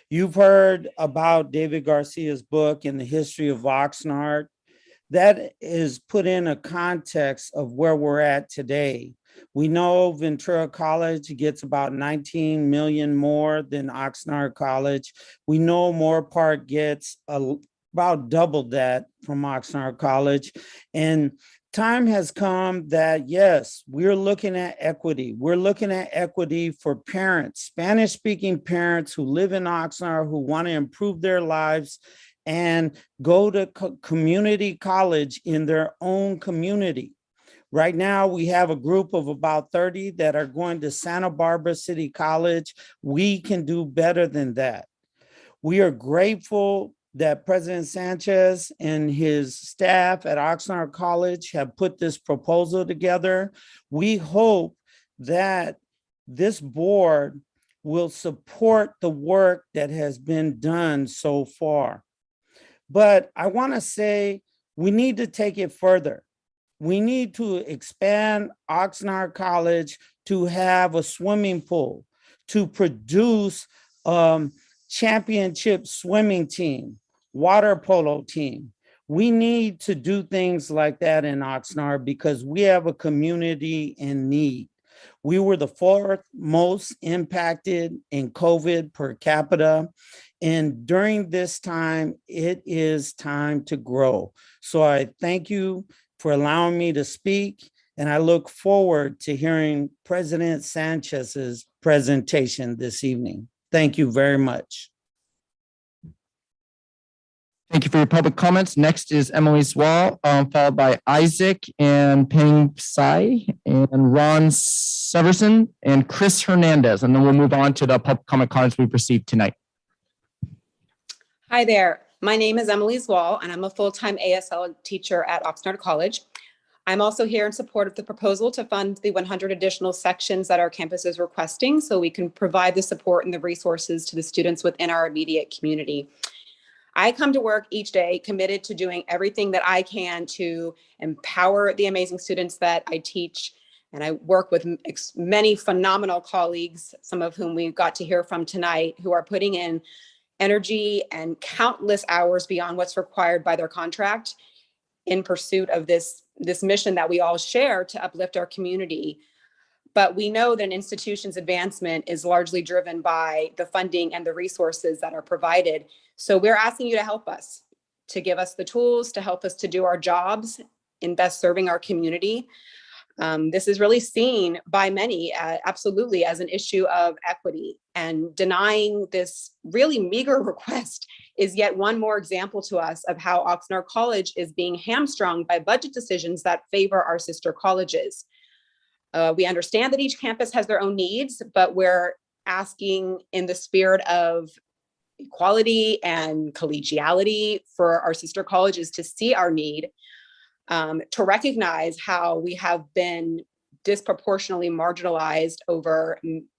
You've heard about David Garcia's book in the history of Oxnard. That is put in a context of where we're at today. We know Ventura College gets about 19 million more than Oxnard College. We know Moore Park gets about double that from Oxnard College. And time has come that, yes, we're looking at equity. We're looking at equity for parents, Spanish-speaking parents who live in Oxnard, who want to improve their lives and go to community college in their own community. Right now, we have a group of about 30 that are going to Santa Barbara City College. We can do better than that. We are grateful that President Sanchez and his staff at Oxnard College have put this proposal together. We hope that this board will support the work that has been done so far. But I want to say we need to take it further. We need to expand Oxnard College to have a swimming pool, to produce championship swimming team, water polo team. We need to do things like that in Oxnard because we have a community in need. We were the fourth most impacted in COVID per capita. And during this time, it is time to grow. So I thank you for allowing me to speak. And I look forward to hearing President Sanchez's presentation this evening. Thank you very much. Thank you for your public comments. Next is Emily Swall, followed by Isaac and Peng Sai and Ron Severson and Chris Hernandez. And then we'll move on to the public comment cards we've received tonight. Hi there. My name is Emily Zwall, and I'm a full-time ASL teacher at Oxnard College. I'm also here in support of the proposal to fund the 100 additional sections that our campus is requesting so we can provide the support and the resources to the students within our immediate community. I come to work each day committed to doing everything that I can to empower the amazing students that I teach. And I work with many phenomenal colleagues, some of whom we got to hear from tonight, who are putting in energy and countless hours beyond what's required by their contract in pursuit of this mission that we all share to uplift our community. But we know that an institution's advancement is largely driven by the funding and the resources that are provided. So we're asking you to help us, to give us the tools, to help us to do our jobs in best serving our community. This is really seen by many absolutely as an issue of equity, and denying this really meager request is yet one more example to us of how Oxnard College is being hamstrung by budget decisions that favor our sister colleges. We understand that each campus has their own needs, but we're asking in the spirit of equality and collegiality for our sister colleges to see our need, to recognize how we have been disproportionately marginalized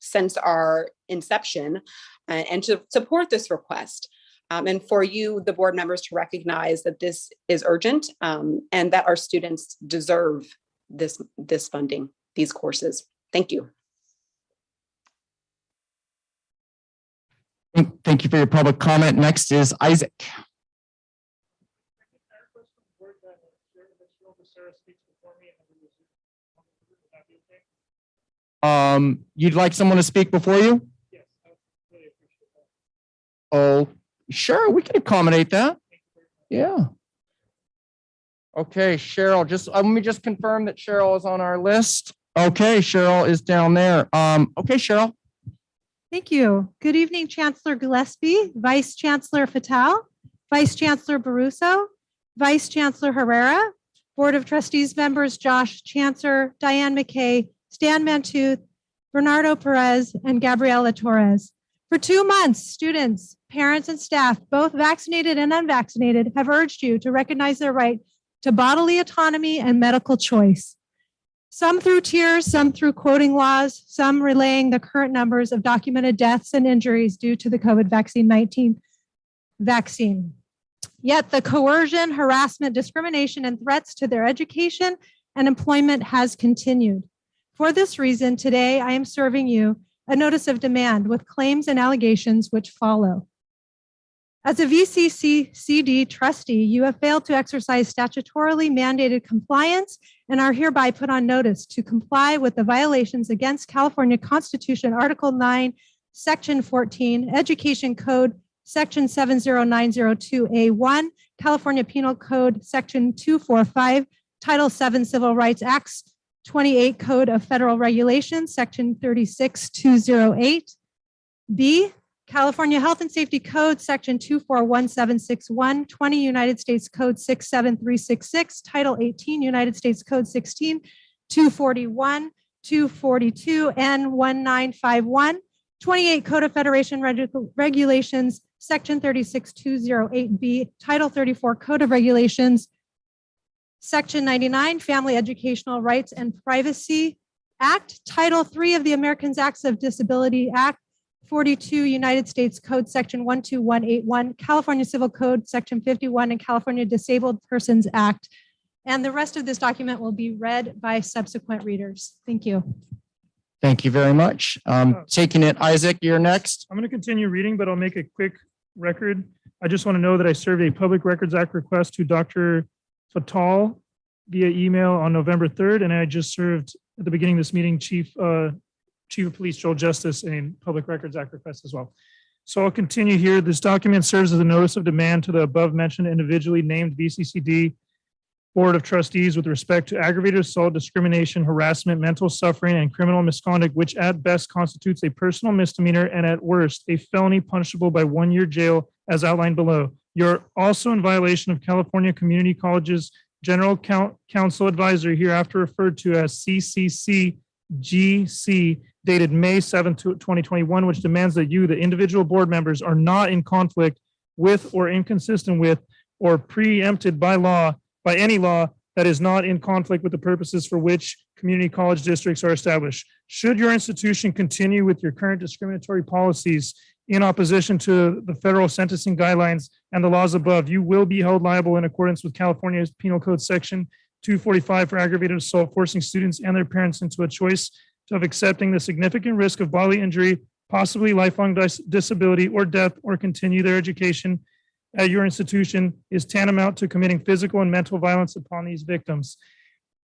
since our inception, and to support this request. And for you, the board members, to recognize that this is urgent, and that our students deserve this funding, these courses. Thank you. Thank you for your public comment. Next is Isaac. You'd like someone to speak before you? Yes, I really appreciate that. Oh, sure, we can accommodate that. Yeah. Okay, Cheryl, let me just confirm that Cheryl is on our list. Okay, Cheryl is down there. Okay, Cheryl. Thank you. Good evening, Chancellor Gillespie, Vice Chancellor Fatal, Vice Chancellor Baruso, Vice Chancellor Herrera, Board of Trustees members Josh Chancer, Diane McKay, Stan Mantooth, Bernardo Perez, and Gabriela Torres. For 2 months, students, parents, and staff, both vaccinated and unvaccinated, have urged you to recognize their right to bodily autonomy and medical choice. Some through tears, some through quoting laws, some relaying the current numbers of documented deaths and injuries due to the COVID-19 vaccine. Yet the coercion, harassment, discrimination, and threats to their education and employment has continued. For this reason, today I am serving you a notice of demand with claims and allegations which follow. As a VCCCD trustee, you have failed to exercise statutorily mandated compliance and are hereby put on notice to comply with the violations against California Constitution, Article 9, Section 14, Education Code, Section 70902A1, California Penal Code, Section 245, Title 7 Civil Rights Acts, 28 Code of Federal Regulations, Section 36208. B, California Health and Safety Code, Section 241761, 20 United States Code 67366, Title 18 United States Code 16, 241, 242, and 1951, 28 Code of Federation Regulations, Section 36208B, Title 34 Code of Regulations, Section 99 Family Educational Rights and Privacy Act, Title 3 of the Americans Acts of Disability Act, 42 United States Code Section 12181, California Civil Code Section 51, and California Disabled Persons Act. And the rest of this document will be read by subsequent readers. Thank you. Thank you very much. Taking it, Isaac, you're next. I'm going to continue reading, but I'll make a quick record. I just want to know that I served a Public Records Act request to Dr. Fatal via email on November 3rd, and I just served at the beginning of this meeting Chief of Police Joel Justice a Public Records Act request as well. So I'll continue here. This document serves as a notice of demand to the above mentioned individually named VCCD Board of Trustees with respect to aggravated assault, discrimination, harassment, mental suffering, and criminal misconduct, which at best constitutes a personal misdemeanor and at worst a felony punishable by 1 year jail as outlined below. You're also in violation of California Community College's General Counsel Advisory, hereafter referred to as CCCGC, dated May 7th, 2021, which demands that you, the individual board members, are not in conflict with or inconsistent with or preempted by any law that is not in conflict with the purposes for which community college districts are established. Should your institution continue with your current discriminatory policies in opposition to the federal sentencing guidelines and the laws above, you will be held liable in accordance with California's Penal Code Section 245 for aggravated assault, forcing students and their parents into a choice of accepting the significant risk of bodily injury, possibly lifelong disability or death, or continue their education at your institution is tantamount to committing physical and mental violence upon these victims.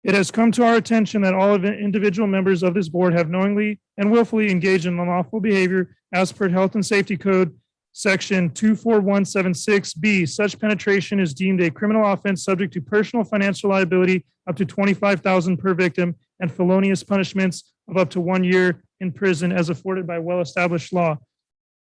It has come to our attention that all of the individual members of this board have knowingly and willfully engaged in unlawful behavior as per Health and Safety Code, Section 24176B. Such penetration is deemed a criminal offense subject to personal financial liability up to $25,000 per victim and felonious punishments of up to 1 year in prison as afforded by well-established law.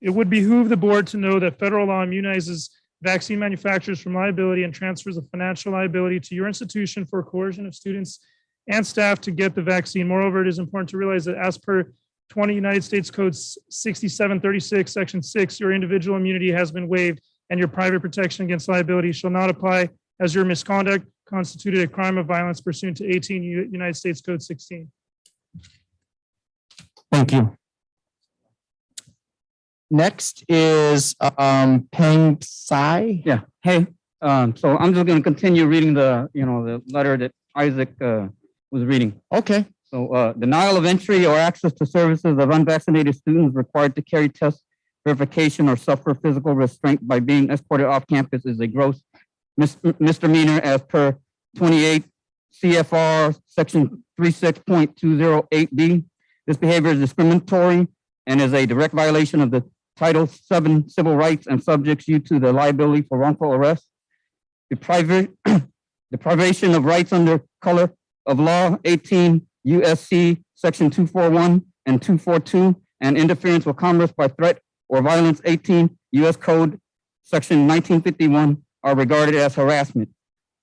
It would behoove the board to know that federal law immunizes vaccine manufacturers from liability and transfers of financial liability to your institution for coercion of students and staff to get the vaccine. Moreover, it is important to realize that as per 20 United States Code 6736, Section 6, your individual immunity has been waived and your private protection against liability shall not apply as your misconduct constituted a crime of violence pursuant to 18 United States Code 16. Thank you. Next is Peng Sai. Yeah. Hey, so I'm just going to continue reading the letter that Isaac was reading. Okay. So denial of entry or access to services of unvaccinated students required to carry test verification or suffer physical restraint by being escorted off campus is a gross misdemeanor as per 28 CFR Section 36.208B. This behavior is discriminatory and is a direct violation of the Title 7 Civil Rights and subjects you to the liability for wrongful arrest. Deprivation of rights under color of law 18 USC Section 241 and 242 and interference with commerce by threat or violence 18 U.S. Code Section 1951 are regarded as harassment.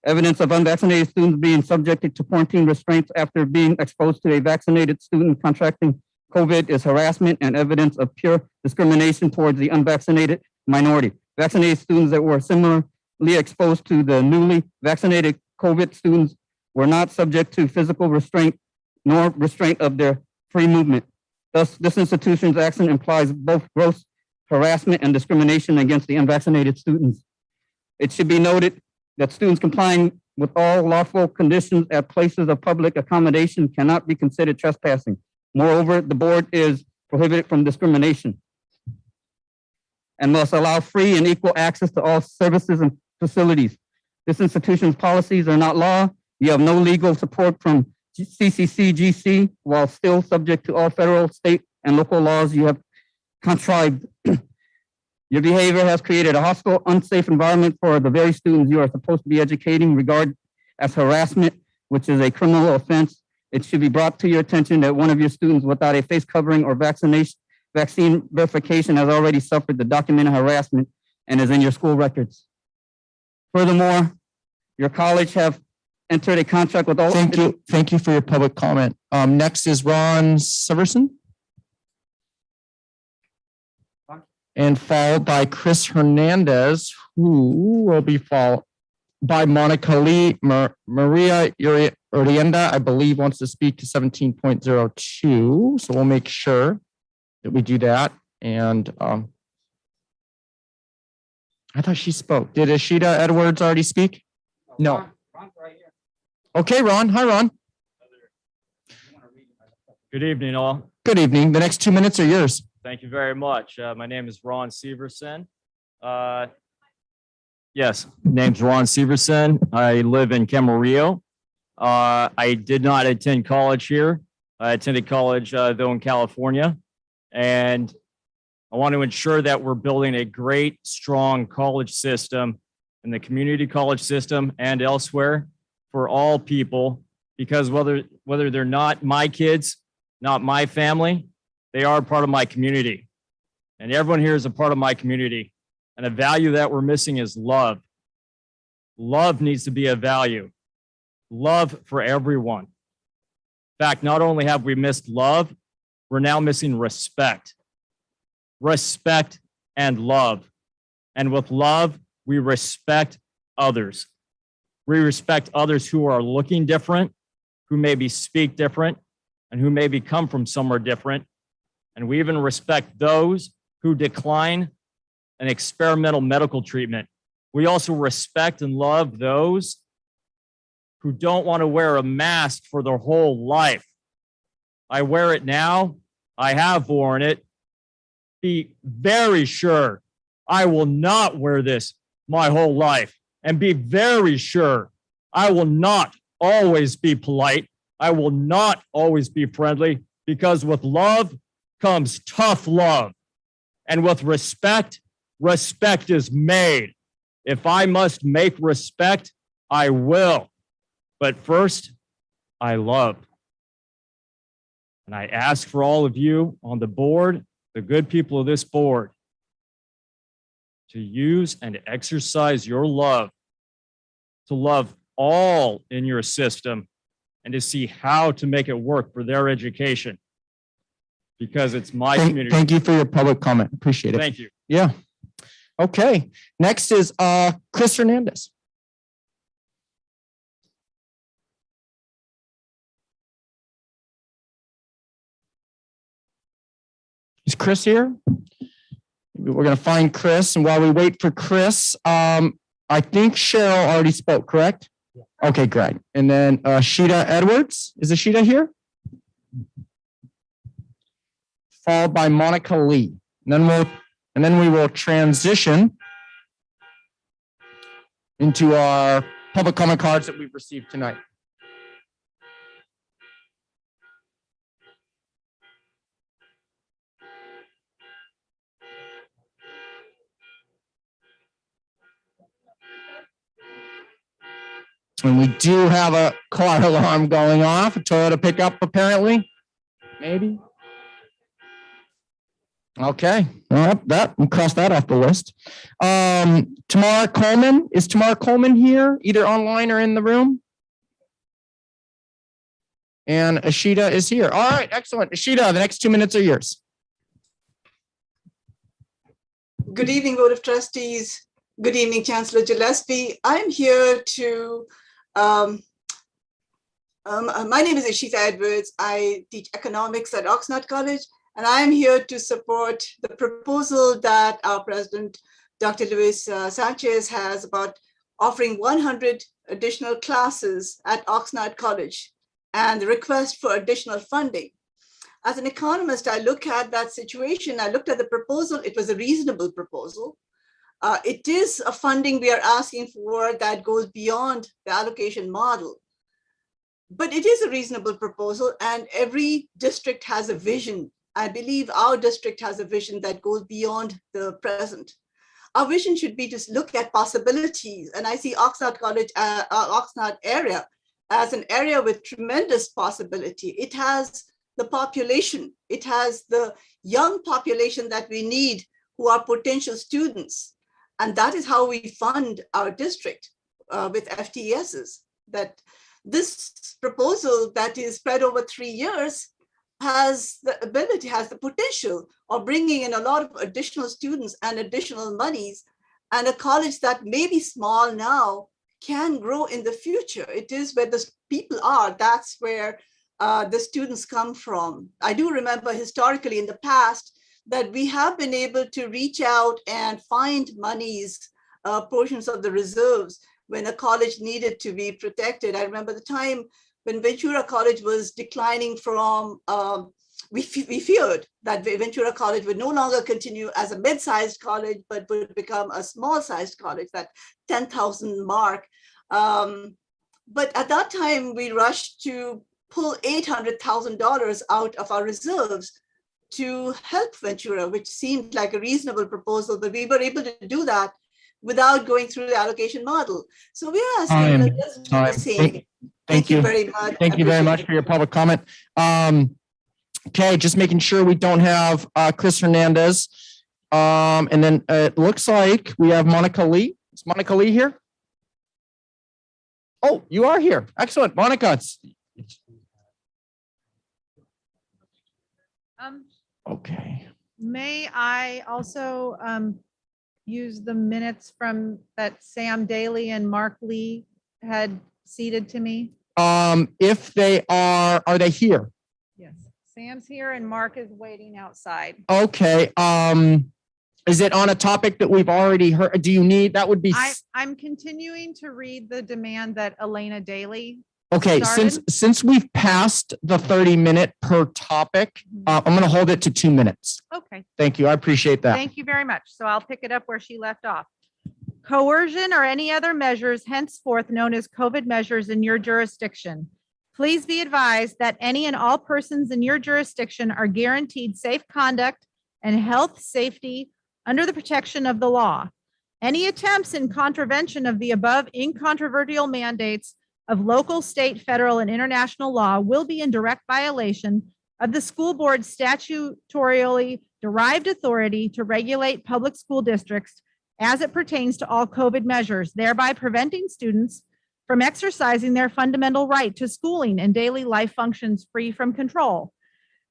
Evidence of unvaccinated students being subjected to quarantine restraints after being exposed to a vaccinated student contracting COVID is harassment, and evidence of pure discrimination towards the unvaccinated minority. Vaccinated students that were similarly exposed to the newly vaccinated COVID students were not subject to physical restraint nor restraint of their free movement. Thus, this institution's action implies both gross harassment and discrimination against the unvaccinated students. It should be noted that students complying with all lawful conditions at places of public accommodation cannot be considered trespassing. Moreover, the board is prohibited from discrimination and must allow free and equal access to all services and facilities. This institution's policies are not law. You have no legal support from CCCGC while still subject to all federal, state, and local laws you have contrived. Your behavior has created a hostile, unsafe environment for the very students you are supposed to be educating, regarded as harassment, which is a criminal offense. It should be brought to your attention that one of your students without a face covering or vaccine verification has already suffered the documented harassment and is in your school records. Furthermore, your college have entered a contract with all. Thank you for your public comment. Next is Ron Severson. And followed by Chris Hernandez, who will be followed by Monica Lee. Maria Urienda, I believe, wants to speak to 17.02. So we'll make sure that we do that. And I thought she spoke. Did Ashita Edwards already speak? No. Okay, Ron. Hi, Ron. Good evening, all. Good evening. The next 2 minutes are yours. Thank you very much. My name is Ron Severson. Yes, name's Ron Severson. I live in Camarillo. I did not attend college here. I attended college, though, in California. And I want to ensure that we're building a great, strong college system in the community college system and elsewhere for all people, because whether they're not my kids, not my family, they are part of my community. And everyone here is a part of my community. And a value that we're missing is love. Love needs to be a value. Love for everyone. In fact, not only have we missed love, we're now missing respect. Respect and love. And with love, we respect others. We respect others who are looking different, who maybe speak different, and who maybe come from somewhere different. And we even respect those who decline an experimental medical treatment. We also respect and love those who don't want to wear a mask for their whole life. I wear it now. I have worn it. Be very sure I will not wear this my whole life. And be very sure I will not always be polite. I will not always be friendly, because with love comes tough love. And with respect, respect is made. If I must make respect, I will. But first, I love. And I ask for all of you on the board, the good people of this board, to use and exercise your love, to love all in your system, and to see how to make it work for their education. Because it's my community. Thank you for your public comment. Appreciate it. Thank you. Yeah. Okay. Next is Chris Hernandez. Is Chris here? We're going to find Chris. And while we wait for Chris, I think Cheryl already spoke, correct? Okay, great. And then Ashita Edwards. Is Ashita here? Followed by Monica Lee. And then we will transition into our public comment cards that we've received tonight. And we do have a car alarm going off, a Toyota pickup apparently, maybe. Okay, well, we'll cross that off the list. Tamara Coleman, is Tamara Coleman here, either online or in the room? And Ashita is here. All right, excellent. Ashita, the next 2 minutes are yours. Good evening, Board of Trustees. Good evening, Chancellor Gillespie. I'm here to, my name is Ishita Edwards. I teach economics at Oxnard College, and I'm here to support the proposal that our president, Dr. Luis Sanchez, has about offering 100 additional classes at Oxnard College and the request for additional funding. As an economist, I look at that situation. I looked at the proposal. It was a reasonable proposal. It is a funding we are asking for that goes beyond the allocation model. But it is a reasonable proposal, and every district has a vision. I believe our district has a vision that goes beyond the present. Our vision should be to look at possibilities, and I see Oxnard College, Oxnard area as an area with tremendous possibility. It has the population, it has the young population that we need who are potential students. And that is how we fund our district with FTESs. That this proposal that is spread over 3 years has the ability, has the potential of bringing in a lot of additional students and additional monies, and a college that may be small now can grow in the future. It is where the people are, that's where the students come from. I do remember historically in the past that we have been able to reach out and find monies, portions of the reserves when a college needed to be protected. I remember the time when Ventura College was declining from, we feared that Ventura College would no longer continue as a mid-sized college, but would become a small-sized college, that 10,000 mark. But at that time, we rushed to pull $800,000 out of our reserves to help Ventura, which seemed like a reasonable proposal, but we were able to do that without going through the allocation model. So we are asking let's do the same. Thank you very much. Thank you very much for your public comment. Okay, just making sure we don't have Chris Hernandez. And then it looks like we have Monica Lee. Is Monica Lee here? Oh, you are here. Excellent. Monica. Okay. May I also use the minutes from that Sam Daly and Mark Lee had ceded to me? If they are they here? Yes. Sam's here and Mark is waiting outside. Okay. Is it on a topic that we've already heard? Do you need, that would be. I'm continuing to read the demand that Elena Daly. Okay, started. since we've passed the 30-minute per topic, I'm going to hold it to 2 minutes. Okay. Thank you. I appreciate that. Thank you very much. So I'll pick it up where she left off. Coercion or any other measures henceforth known as COVID measures in your jurisdiction. Please be advised that any and all persons in your jurisdiction are guaranteed safe conduct and health safety under the protection of the law. Any attempts in contravention of the above incontrovertible mandates of local, state, federal, and international law will be in direct violation of the school board's statutorily derived authority to regulate public school districts as it pertains to all COVID measures, thereby preventing students from exercising their fundamental right to schooling and daily life functions free from control.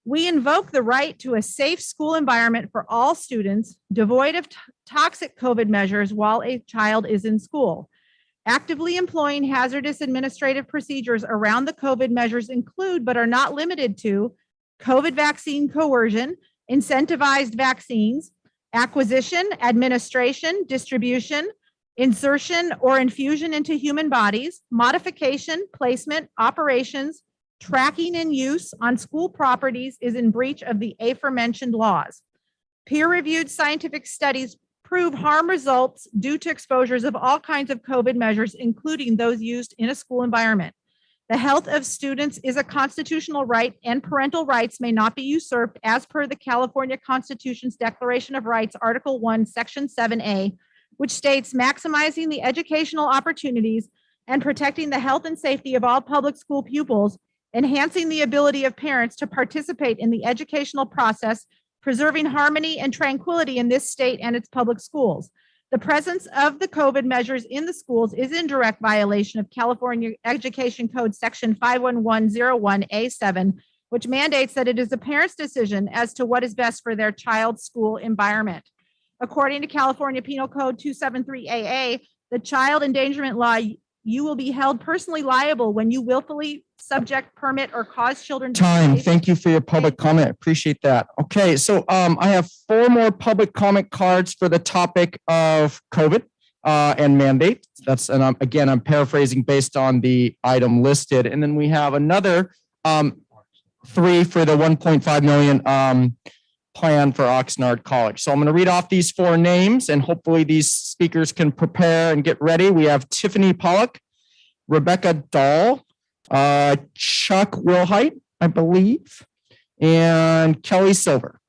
We invoke the right to a safe school environment for all students, devoid of toxic COVID measures while a child is in school. Actively employing hazardous administrative procedures around the COVID measures include, but are not limited to, COVID vaccine coercion, incentivized vaccines, acquisition, administration, distribution, insertion or infusion into human bodies, modification, placement, operations, tracking and use on school properties is in breach of the aforementioned laws. Peer-reviewed scientific studies prove harm results due to exposures of all kinds of COVID measures, including those used in a school environment. The health of students is a constitutional right, and parental rights may not be usurped as per the California Constitution's Declaration of Rights, Article 1, Section 7A, which states maximizing the educational opportunities and protecting the health and safety of all public school pupils, enhancing the ability of parents to participate in the educational process preserving harmony and tranquility in this state and its public schools. The presence of the COVID measures in the schools is in direct violation of California Education Code Section 51101A7, which mandates that it is the parent's decision as to what is best for their child's school environment. According to California Penal Code 273AA, the child endangerment law, you will be held personally liable when you willfully subject, permit, or cause children. Time. Thank you for your public comment. Appreciate that. Okay, so I have 4 more public comment cards for the topic of COVID and mandate. That's, and again, I'm paraphrasing based on the item listed. And then we have another 3 for the 1.5 million plan for Oxnard College. So I'm going to read off these 4 names and hopefully these speakers can prepare and get ready. We have Tiffany Pollock, Rebecca Dahl, Chuck Wilhite, I believe, and Kelly Silver,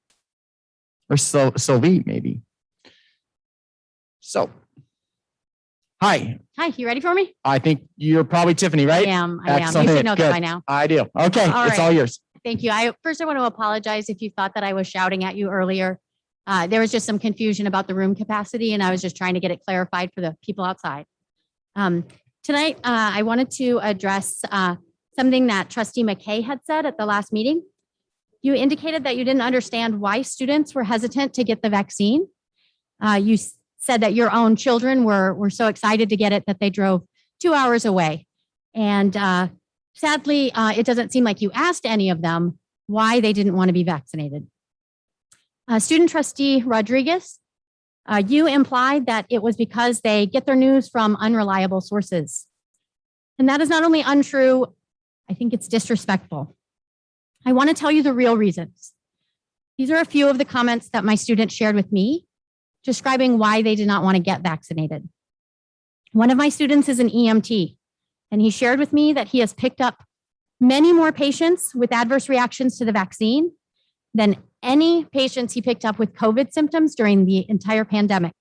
or Sylvie, maybe. So, hi. Hi, you ready for me? I think you're probably Tiffany, right? I am. Excellent. You should know that Good. by now. I do. Okay, it's all yours. Thank you. I want to apologize if you thought that I was shouting at you earlier. There was just some confusion about the room capacity, and I was just trying to get it clarified for the people outside. Tonight, I wanted to address something that Trustee McKay had said at the last meeting. You indicated that you didn't understand why students were hesitant to get the vaccine. You said that your own children were so excited to get it that they drove 2 hours away. And sadly, it doesn't seem like you asked any of them why they didn't want to be vaccinated. Student Trustee Rodriguez, you implied that it was because they get their news from unreliable sources. And that is not only untrue, I think it's disrespectful. I want to tell you the real reasons. These are a few of the comments that my students shared with me, describing why they did not want to get vaccinated. One of my students is an EMT, and he shared with me that he has picked up many more patients with adverse reactions to the vaccine than any patients he picked up with COVID symptoms during the entire pandemic.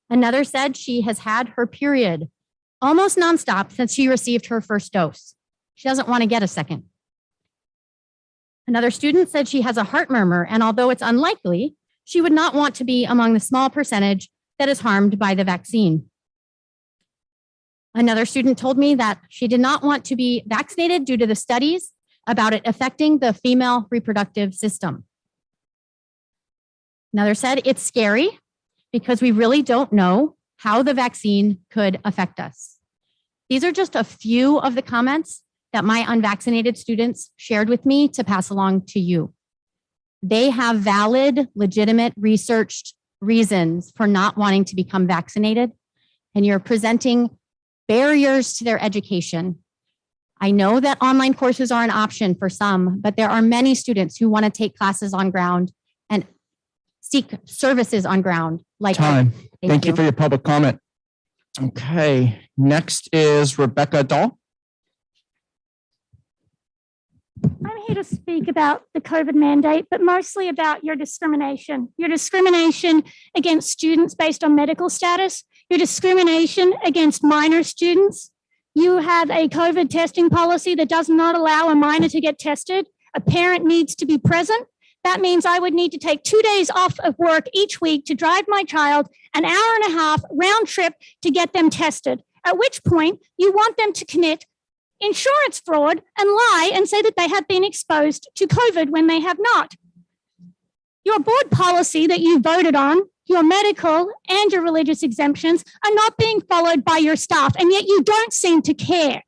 Another said she has had her period almost nonstop since she received her first dose. She doesn't want to get a second. Another student said she has a heart murmur, and although it's unlikely, she would not want to be among the small percentage that is harmed by the vaccine. Another student told me that she did not want to be vaccinated due to the studies about it affecting the female reproductive system. Another said it's scary because we really don't know how the vaccine could affect us. These are just a few of the comments that my unvaccinated students shared with me to pass along to you. They have valid, legitimate, researched reasons for not wanting to become vaccinated, and you're presenting barriers to their education. I know that online courses are an option for some, but there are many students who want to take classes on ground and seek services on ground. Like Time. Thank you for your public comment. Okay, next is Rebecca Dahl. I'm here to speak about the COVID mandate, but mostly about your discrimination. Your discrimination against students based on medical status, your discrimination against minor students. You have a COVID testing policy that does not allow a minor to get tested. A parent needs to be present. That means I would need to take 2 days off of work each week to drive my child an hour and a half round trip to get them tested, at which point you want them to commit insurance fraud and lie and say that they have been exposed to COVID when they have not. Your board policy that you voted on, your medical and your religious exemptions are not being followed by your staff, and yet you don't seem to care.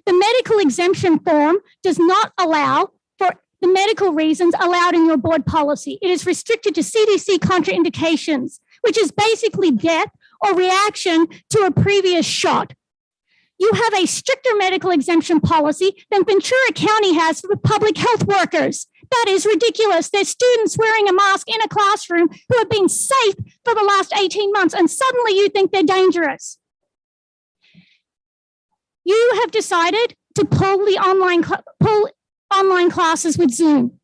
The medical exemption form does not allow for the medical reasons allowed in your board policy. It is restricted to CDC contraindications, which is basically death or reaction to a previous shot. You have a stricter medical exemption policy than Ventura County has for public health workers. That is ridiculous. There's students wearing a mask in a classroom who have been safe for the last 18 months, and suddenly you think they're dangerous. You have decided to pull online classes with Zoom.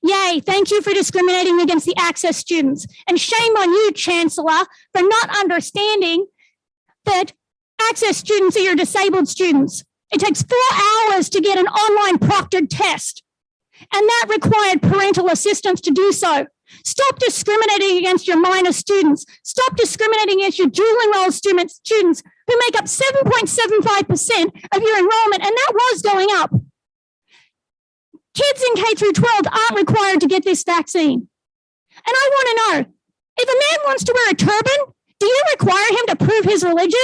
Yay, thank you for discriminating against the Access students. And shame on you, Chancellor, for not understanding that Access students are your disabled students. It takes 4 hours to get an online proctored test. and that required parental assistance to do so. Stop discriminating against your minor students. Stop discriminating against your dual enrolled students who make up 7.75% of your enrollment, and that was going up. Kids in K through 12 aren't required to get this vaccine. And I want to know, if a man wants to wear a turban, do you require him to prove his religion?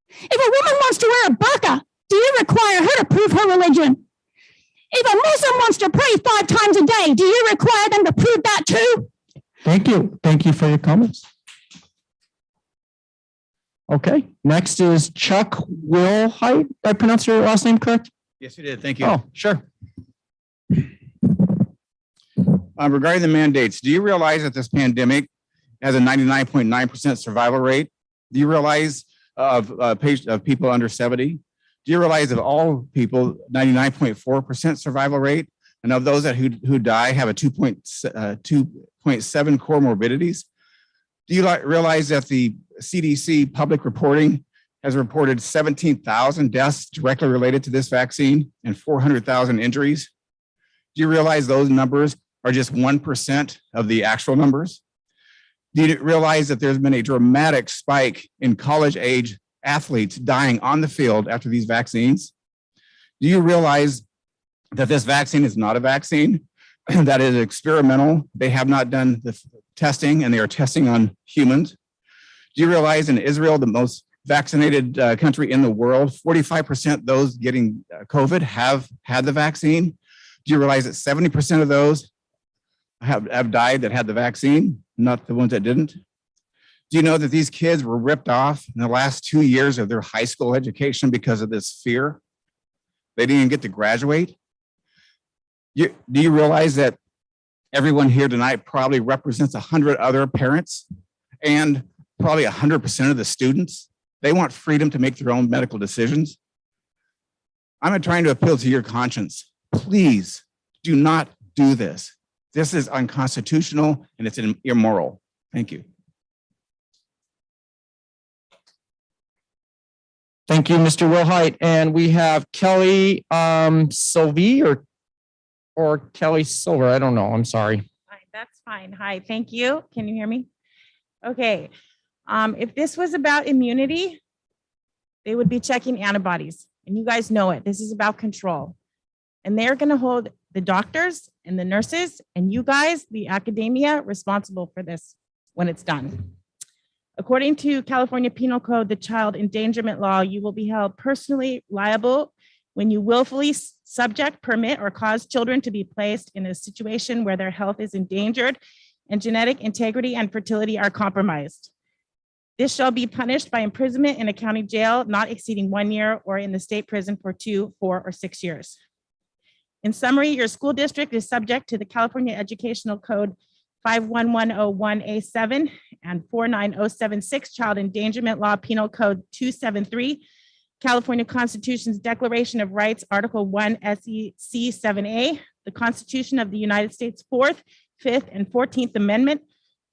If a woman wants to wear a burqa, do you require her to prove her religion? If a Muslim wants to pray 5 times a day, do you require them to prove that too? Thank you. Thank you for your comments. Okay, next is Chuck Wilhite. Did I pronounce your last name correct? Yes, you did. Thank you. Oh, sure. Regarding the mandates, do you realize that this pandemic has a 99.9% survival rate? Do you realize of people under 70? Do you realize of all people, 99.4% survival rate? And of those who die have a 2.7 comorbidities? Do you realize that the CDC public reporting has reported 17,000 deaths directly related to this vaccine and 400,000 injuries? Do you realize those numbers are just 1% of the actual numbers? Do you realize that there's been a dramatic spike in college age athletes dying on the field after these vaccines? Do you realize that this vaccine is not a vaccine, that it is experimental? They have not done the testing and they are testing on humans. Do you realize in Israel, the most vaccinated country in the world, 45% those getting COVID have had the vaccine? Do you realize that 70% of those have died that had the vaccine, not the ones that didn't? Do you know that these kids were ripped off in the last 2 years of their high school education because of this fear? They didn't even get to graduate. Do you realize that everyone here tonight probably represents 100 other parents and probably 100% of the students? They want freedom to make their own medical decisions. I'm trying to appeal to your conscience. Please do not do this. This is unconstitutional and it's immoral. Thank you. Thank you, Mr. Wilhite. And we have Kelly Sylvie or Kelly Silver. I don't know. I'm sorry. Hi, that's fine. Hi, thank you. Can you hear me? Okay. If this was about immunity, they would be checking antibodies. And you guys know it. This is about control. And they're going to hold the doctors and the nurses and you guys, the academia, responsible for this when it's done. According to California Penal Code, the Child Endangerment Law, you will be held personally liable when you willfully subject, permit, or cause children to be placed in a situation where their health is endangered and genetic integrity and fertility are compromised. This shall be punished by imprisonment in a county jail not exceeding 1 year or in the state prison for 2, 4, or 6 years. In summary, your school district is subject to the California Educational Code 51101A7 and 49076 Child Endangerment Law Penal Code 273, California Constitution's Declaration of Rights, Article 1 SEC 7A, the Constitution of the United States 4th, 5th, and 14th Amendment,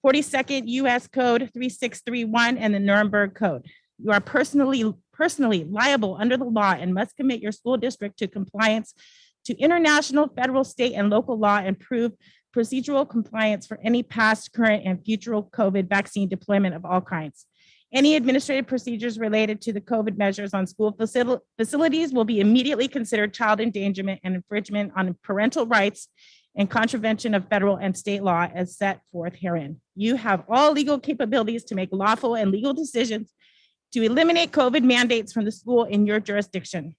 42nd U.S. Code 3631, and the Nuremberg Code. You are personally liable under the law and must commit your school district to compliance to international, federal, state, and local law and prove procedural compliance for any past, current, and future COVID vaccine deployment of all kinds. Any administrative procedures related to the COVID measures on school facilities will be immediately considered child endangerment and infringement on parental rights and contravention of federal and state law as set forth herein. You have all legal capabilities to make lawful and legal decisions to eliminate COVID mandates from the school in your jurisdiction.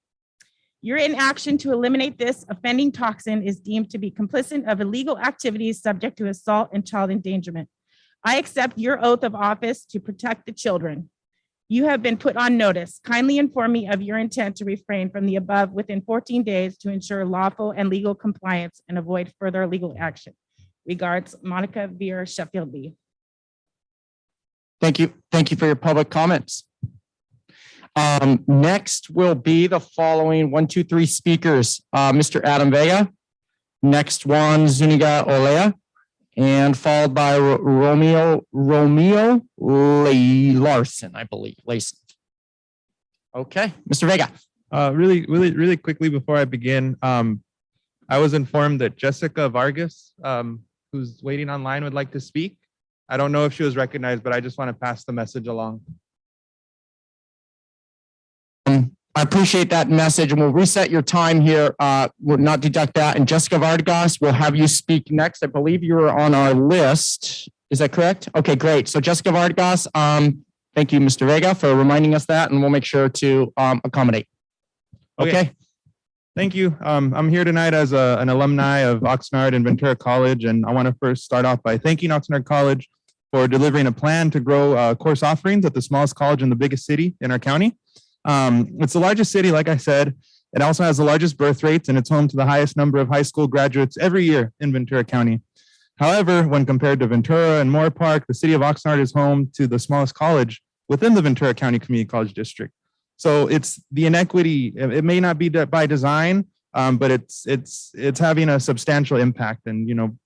Your inaction to eliminate this offending toxin is deemed to be complicit of illegal activities subject to assault and child endangerment. I accept your oath of office to protect the children. You have been put on notice. Kindly inform me of your intent to refrain from the above within 14 days to ensure lawful and legal compliance and avoid further legal action. Regards, Monica Veer Sheffield Lee. Thank you. Thank you for your public comments. Next will be the following 1, 2, 3 speakers. Mr. Adam Vega, next one, Zuniga Olea, and followed by Romeo Larson, I believe. Larson. Okay, Mr. Vega. Really quickly before I begin, I I was informed that Jessica Vargas, who's waiting online, would like to speak. I don't know if she was recognized, but I just want to pass the message along. I appreciate that message, and we'll reset your time here. We'll not deduct that. And Jessica Vargas, we'll have you speak next. I believe you were on our list. Is that correct? Okay, great. So Jessica Vargas, thank you, Mr. Vega, for reminding us that, and we'll make sure to accommodate. Okay. Thank you. I'm here tonight as an alumni of Oxnard and Ventura College, and I want to first start off by thanking Oxnard College for delivering a plan to grow course offerings at the smallest college in the biggest city in our county. It's the largest city, like I said. It also has the largest birth rates, and it's home to the highest number of high school graduates every year in Ventura County. However, when compared to Ventura and Moore Park, the city of Oxnard is home to the smallest college within the Ventura County Community College District. So it's the inequity. It may not be by design, but it's having a substantial impact, and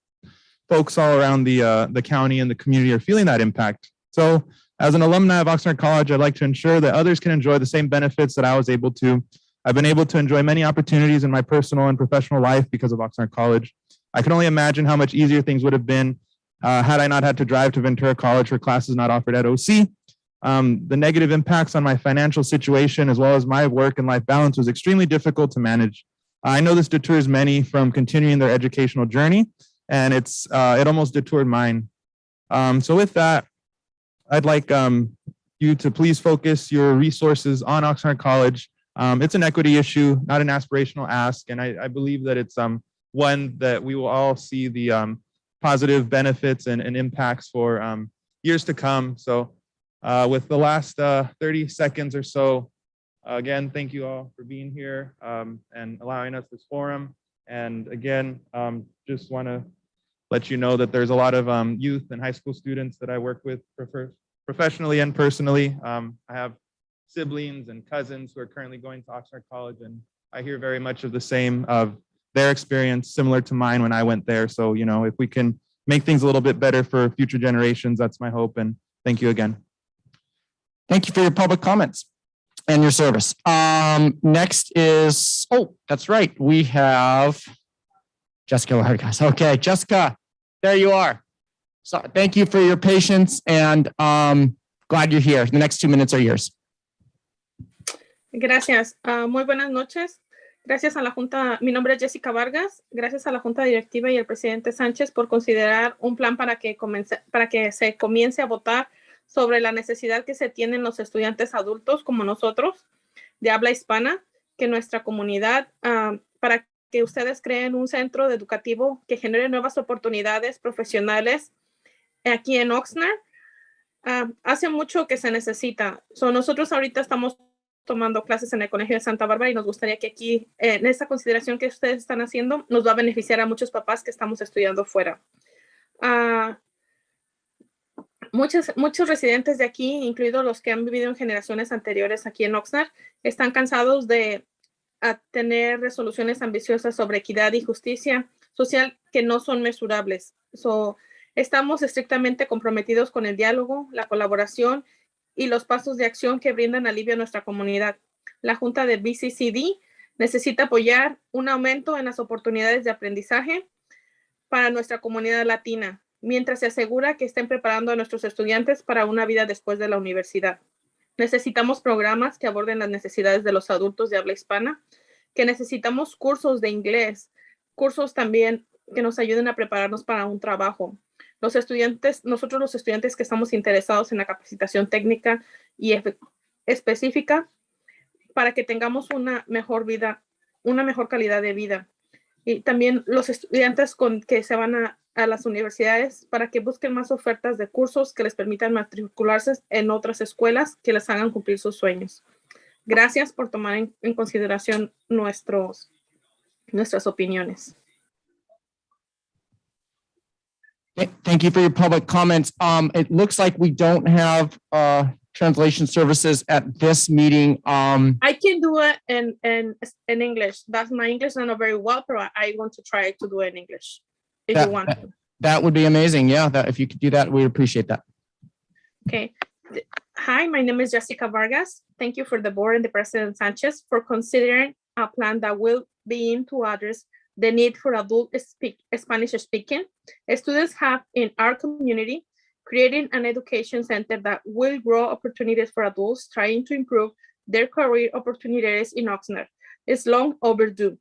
folks all around the county and the community are feeling that impact. So as an alumni of Oxnard College, I'd like to ensure that others can enjoy the same benefits that I was able to. I've been able to enjoy many opportunities in my personal and professional life because of Oxnard College. I can only imagine how much easier things would have been had I not had to drive to Ventura College for classes not offered at OC. The negative impacts on my financial situation, as well as my work and life balance, was extremely difficult to manage. I know this deters many from continuing their educational journey, and it almost detoured mine. So with that, I'd like you to please focus your resources on Oxnard College. It's an equity issue, not an aspirational ask, and I believe that it's one that we will all see the positive benefits and impacts for years to come. So with the last 30 seconds or so, again, thank you all for being here and allowing us this forum. And again, just want to let you know that there's a lot of youth and high school students that I work with professionally and personally. I have siblings and cousins who are currently going to Oxnard College, and I hear very much of the same of their experience similar to mine when I went there. So, if we can make things a little bit better for future generations, that's my hope. And thank you again. Thank you for your public comments and your service. Next is, that's right. We have Jessica Vargas. Okay, Jessica, there you are. So thank you for your patience, and glad you're here. The next 2 minutes are yours. Gracias. Muy buenas noches. Gracias a la Junta. Mi nombre es Jessica Vargas. Gracias a la Junta Directiva y al presidente Sánchez por considerar un plan para que se comience a votar sobre la necesidad que se tienen los estudiantes adultos como nosotros de habla hispana, que nuestra comunidad, para que ustedes creen un centro educativo que genere nuevas oportunidades profesionales aquí en Oxnard. Hace mucho que se necesita. Nosotros ahorita estamos tomando clases en el Colegio de Santa Bárbara y nos gustaría que aquí, en esta consideración que ustedes están haciendo, nos va a beneficiar a muchos papás que estamos estudiando fuera. Muchos residentes de aquí, incluidos los que han vivido en generaciones anteriores aquí en Oxnard, están cansados de tener resoluciones ambiciosas sobre equidad y justicia social que no son mesurables. Estamos estrictamente comprometidos con el diálogo, la colaboración y los pasos de acción que brindan alivio a nuestra comunidad. La Junta de VCCCD necesita apoyar un aumento en las oportunidades de aprendizaje para nuestra comunidad latina, mientras se asegura que estén preparando a nuestros estudiantes para una vida después de la universidad. Necesitamos programas que aborden las necesidades de los adultos de habla hispana, que necesitamos cursos de inglés, cursos también que nos ayuden a prepararnos para un trabajo. Nosotros los estudiantes que estamos interesados en la capacitación técnica y específica para que tengamos una mejor vida, una mejor calidad de vida. Y también los estudiantes que se van a las universidades para que busquen más ofertas de cursos que les permitan matricularse en otras escuelas que les hagan cumplir sus sueños. Gracias por tomar en consideración nuestras opiniones. Thank you for your public comments. It looks like we don't have translation services at this meeting. I can do it in English. My English is not very well, but I want to try to do it in English if you want. That would be amazing. Yeah, if you could do that, we'd appreciate that. Okay. Hi, my name is Jessica Vargas. Thank you for the board and the President Sanchez for considering a plan that will be aimed to address the need for adult Spanish speaking students have in our community, creating an education center that will grow opportunities for adults trying to improve their career opportunities in Oxnard is long overdue.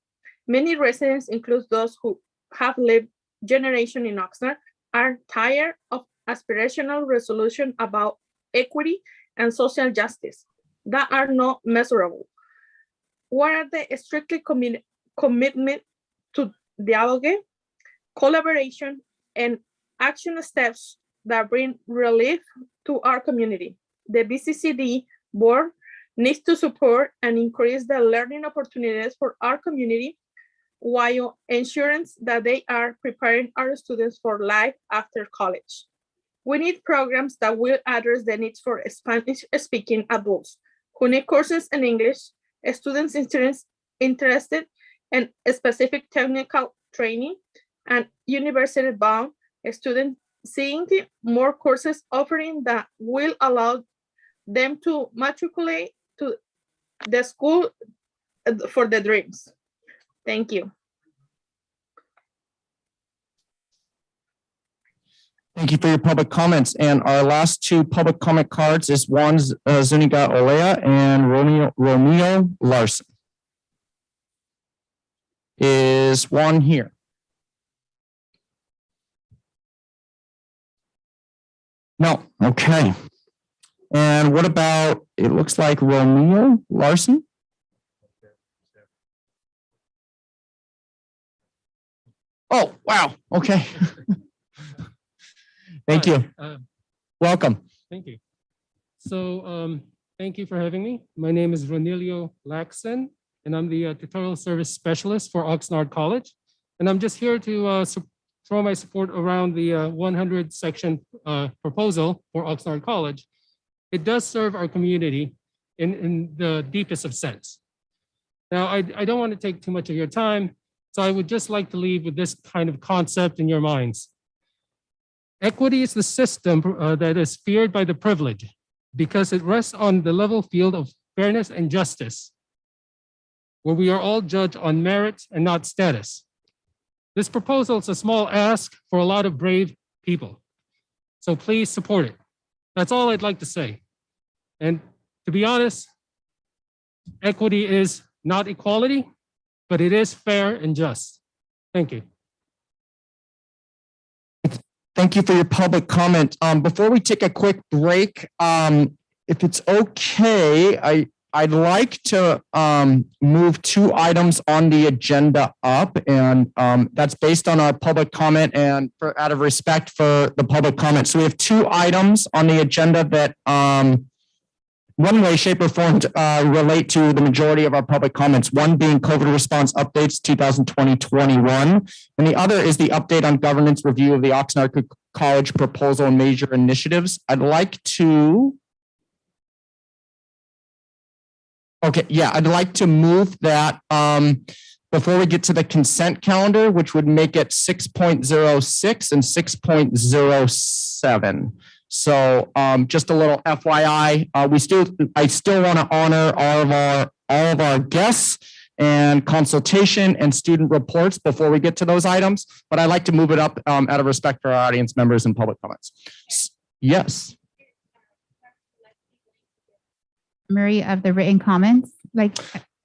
Many residents, include those who have lived generations in Oxnard, are tired of aspirational resolution about equity and social justice that are not measurable. What are the strictly commitment to dialogue, collaboration, and action steps that bring relief to our community? The VCCCD board needs to support and increase the learning opportunities for our community while ensuring that they are preparing our students for life after college. We need programs that will address the needs for Spanish-speaking adults who need courses in English, students interested in specific technical training, and university-bound students seeing more courses offering that will allow them to matriculate to the school for the dreams. Thank you. Thank you for your public comments. And our last two public comment cards is Juan Zuniga Olea and Romeo Larson. Is Juan here? No, okay. And what about, it looks like Romeo Larson? Oh, wow, okay. Thank you. Welcome. Thank you. So thank you for having me. My name is Ronilio Laxon, and I'm the tutorial service specialist for Oxnard College. And I'm just here to throw my support around the 100 section proposal for Oxnard College. It does serve our community in the deepest of sense. Now, I don't want to take too much of your time, so I would just like to leave with this kind of concept in your minds. Equity is the system that is feared by the privileged because it rests on the level field of fairness and justice, where we are all judged on merit and not status. This proposal is a small ask for a lot of brave people. So please support it. That's all I'd like to say. And to be honest, equity is not equality, but it is fair and just. Thank you. Thank you for your public comment. Before we take a quick break, if it's okay, I'd like to move two items on the agenda up, and that's based on our public comment and out of respect for the public comment. So we have two items on the agenda that one way, shape, or form relate to the majority of our public comments. One being COVID response updates 2020-21, and the other is the update on governance review of the Oxnard College proposal and major initiatives. I'd like to. Okay, yeah, I'd like to move that before we get to the consent calendar, which would make it 6.06 and 6.07. So just a little FYI, I still want to honor all of our guests and consultation and student reports before we get to those items, but I'd like to move it up out of respect for our audience members and public comments. Yes. Summary of the written comments,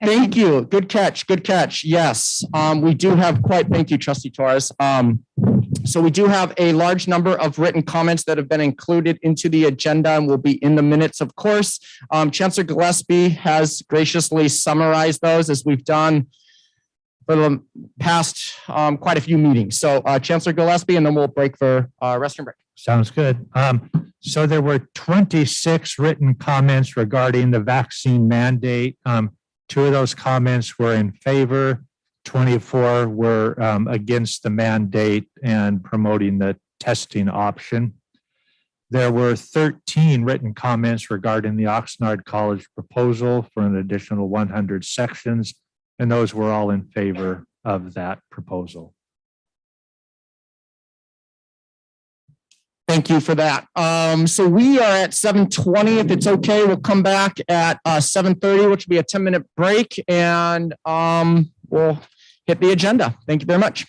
Thank you. Good catch. Good catch. Yes, we do have thank you, Trustee Torres. So we do have a large number of written comments that have been included into the agenda and will be in the minutes, of course. Chancellor Gillespie has graciously summarized those as we've done for the past quite a few meetings. So Chancellor Gillespie, and then we'll break for restroom break. Sounds good. So there were 26 written comments regarding the vaccine mandate. 2 of those comments were in favor, 24 were against the mandate and promoting the testing option. There were 13 written comments regarding the Oxnard College proposal for an additional 100 sections, and those were all in favor of that proposal. Thank you for that. So we are at 7:20. If it's okay, we'll come back at 7:30, which will be a 10-minute break, and we'll hit the agenda. Thank you very much.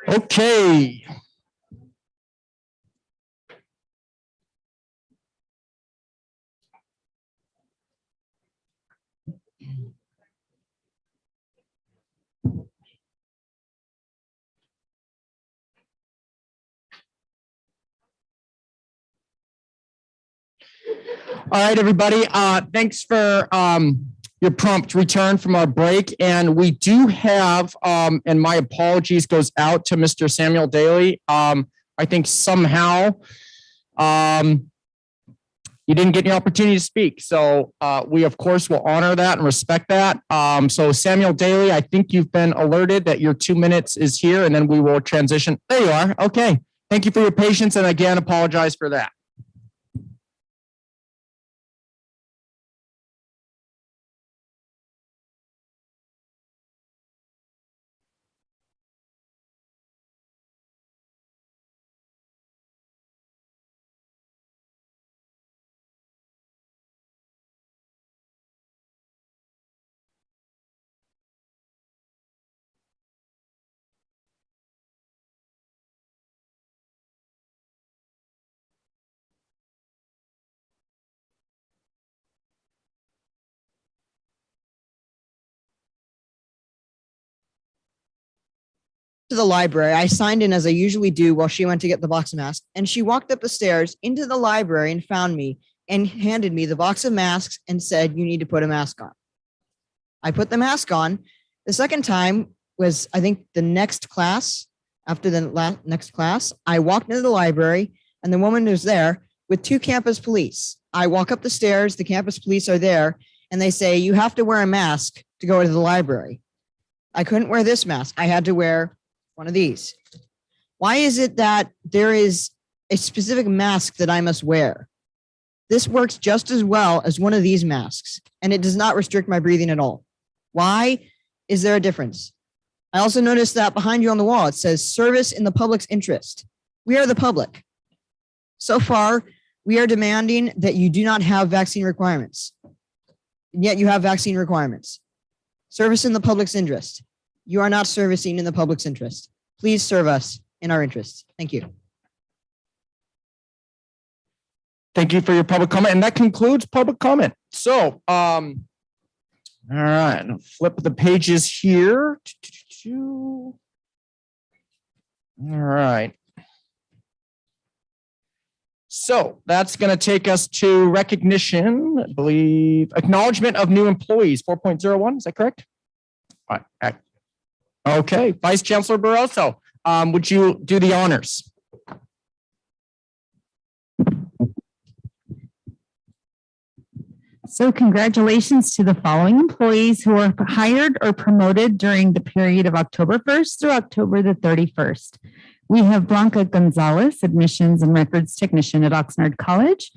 Okay. All right, everybody. Thanks for your prompt return from our break. And we do have, and my apologies goes out to Mr. Samuel Daly. I think somehow you didn't get the opportunity to speak. So we, of course, will honor that and respect that. So Samuel Daly, I think you've been alerted that your 2 minutes is here, and then we will transition. There you are. Okay. Thank you for your patience. And again, apologize for that. To the library. I signed in as I usually do while she went to get the box of masks. And she walked up the stairs into the library and found me and handed me the box of masks and said, "You need to put a mask on." I put the mask on. The second time was, I think, the next class. After the next class, I walked into the library and the woman was there with 2 campus police. I walk up the stairs, the campus police are there, and they say, "You have to wear a mask to go to the library." I couldn't wear this mask. I had to wear one of these. Why is it that there is a specific mask that I must wear? This works just as well as one of these masks, and it does not restrict my breathing at all. Why is there a difference? I also noticed that behind you on the wall, it says service in the public's interest. We are the public. So far, we are demanding that you do not have vaccine requirements, and yet you have vaccine requirements. Service in the public's interest. You are not servicing in the public's interest. Please serve us in our interests. Thank you. Thank you for your public comment. And that concludes public comment. So, all right, I'll flip the pages here. All right. So that's going to take us to recognition, I believe, acknowledgement of new employees, 4.01. Is that correct? All right. Okay, Vice Chancellor Barroso, would you do the honors? So congratulations to the following employees who were hired or promoted during the period of October 1st through October the 31st. We have Blanca Gonzalez, Admissions and Records Technician at Oxnard College,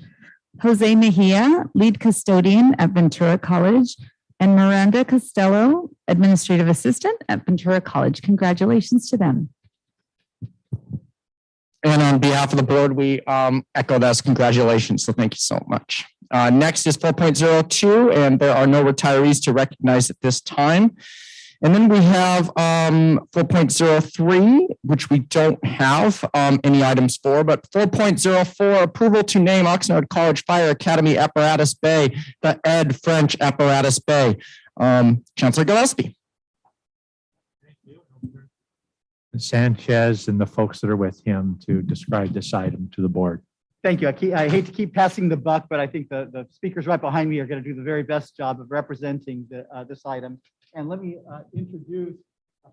Jose Mejia, Lead Custodian at Ventura College, and Miranda Costello, Administrative Assistant at Ventura College. Congratulations to them. And on behalf of the board, we echo those congratulations. So thank you so much. Next is 4.02, and there are no retirees to recognize at this time. And then we have 4.03, which we don't have any items for, but 4.04, approval to name Oxnard College Fire Academy Apparatus Bay, the Ed French Apparatus Bay. Chancellor Gillespie. Sanchez and the folks that are with him to describe this item to the board. Thank you. I hate to keep passing the buck, but I think the speakers right behind me are going to do the very best job of representing this item. And let me introduce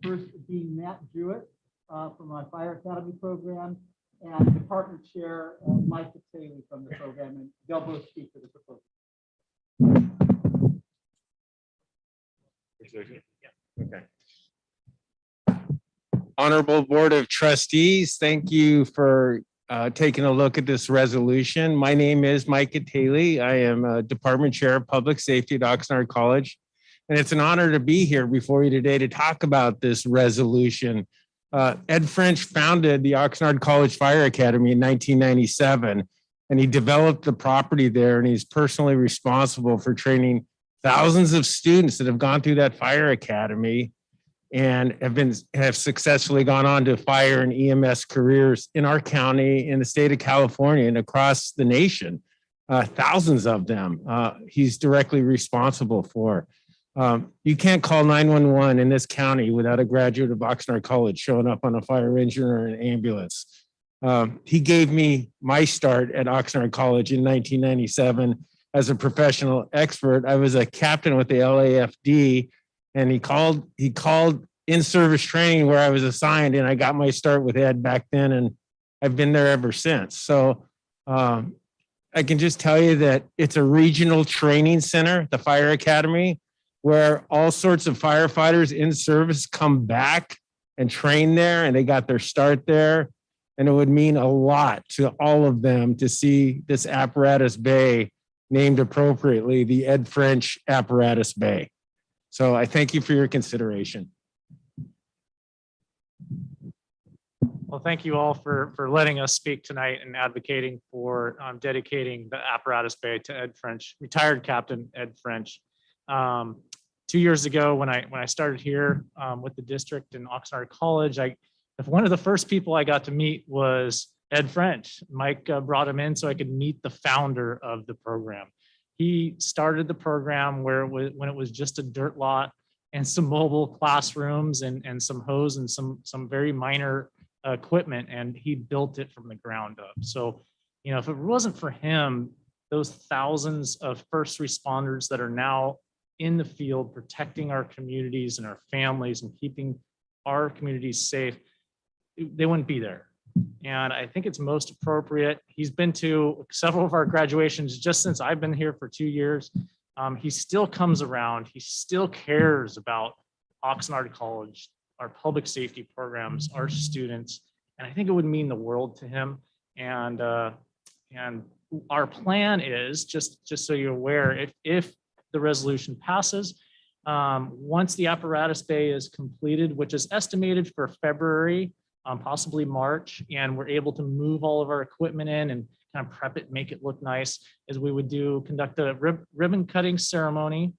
first Dean Matt Jewett from our Fire Academy program and Department Chair Mike Taylor from the program, and they'll both speak to the proposal. Okay. Honorable Board of Trustees, thank you for taking a look at this resolution. My name is Micah Taylor. I am a Department Chair of Public Safety at Oxnard College. And it's an honor to be here before you today to talk about this resolution. Ed French founded the Oxnard College Fire Academy in 1997, and he developed the property there, and he's personally responsible for training thousands of students that have gone through that fire academy and have successfully gone on to fire and EMS careers in our county, in the state of California, and across the nation. Thousands of them he's directly responsible for. You can't call 911 in this county without a graduate of Oxnard College showing up on a fire engine or an ambulance. He gave me my start at Oxnard College in 1997 as a professional expert. I was a captain with the LAFD, and he called in-service training where I was assigned, and I got my start with Ed back then, and I've been there ever since. So I can just tell you that it's a regional training center, the Fire Academy, where all sorts of firefighters in service come back and train there, and they got their start there. And it would mean a lot to all of them to see this apparatus bay named appropriately the Ed French Apparatus Bay. So I thank you for your consideration. Well, thank you all for letting us speak tonight and advocating for dedicating the apparatus bay to Ed French, retired Captain Ed French. 2 years ago, when I started here with the district in Oxnard College, one of the first people I got to meet was Ed French. Mike brought him in so I could meet the founder of the program. He started the program when it was just a dirt lot and some mobile classrooms and some hose and some very minor equipment, and he built it from the ground up. So, if it wasn't for him, those thousands of first responders that are now in the field protecting our communities and our families and keeping our communities safe, they wouldn't be there. And I think it's most appropriate. He's been to several of our graduations just since I've been here for 2 years. He still comes around. He still cares about Oxnard College, our public safety programs, our students, and I think it would mean the world to him. And our plan is, just so you're aware, if the resolution passes, once the apparatus bay is completed, which is estimated for February, possibly March, and we're able to move all of our equipment in and kind of prep it, make it look nice, is we would conduct a ribbon cutting ceremony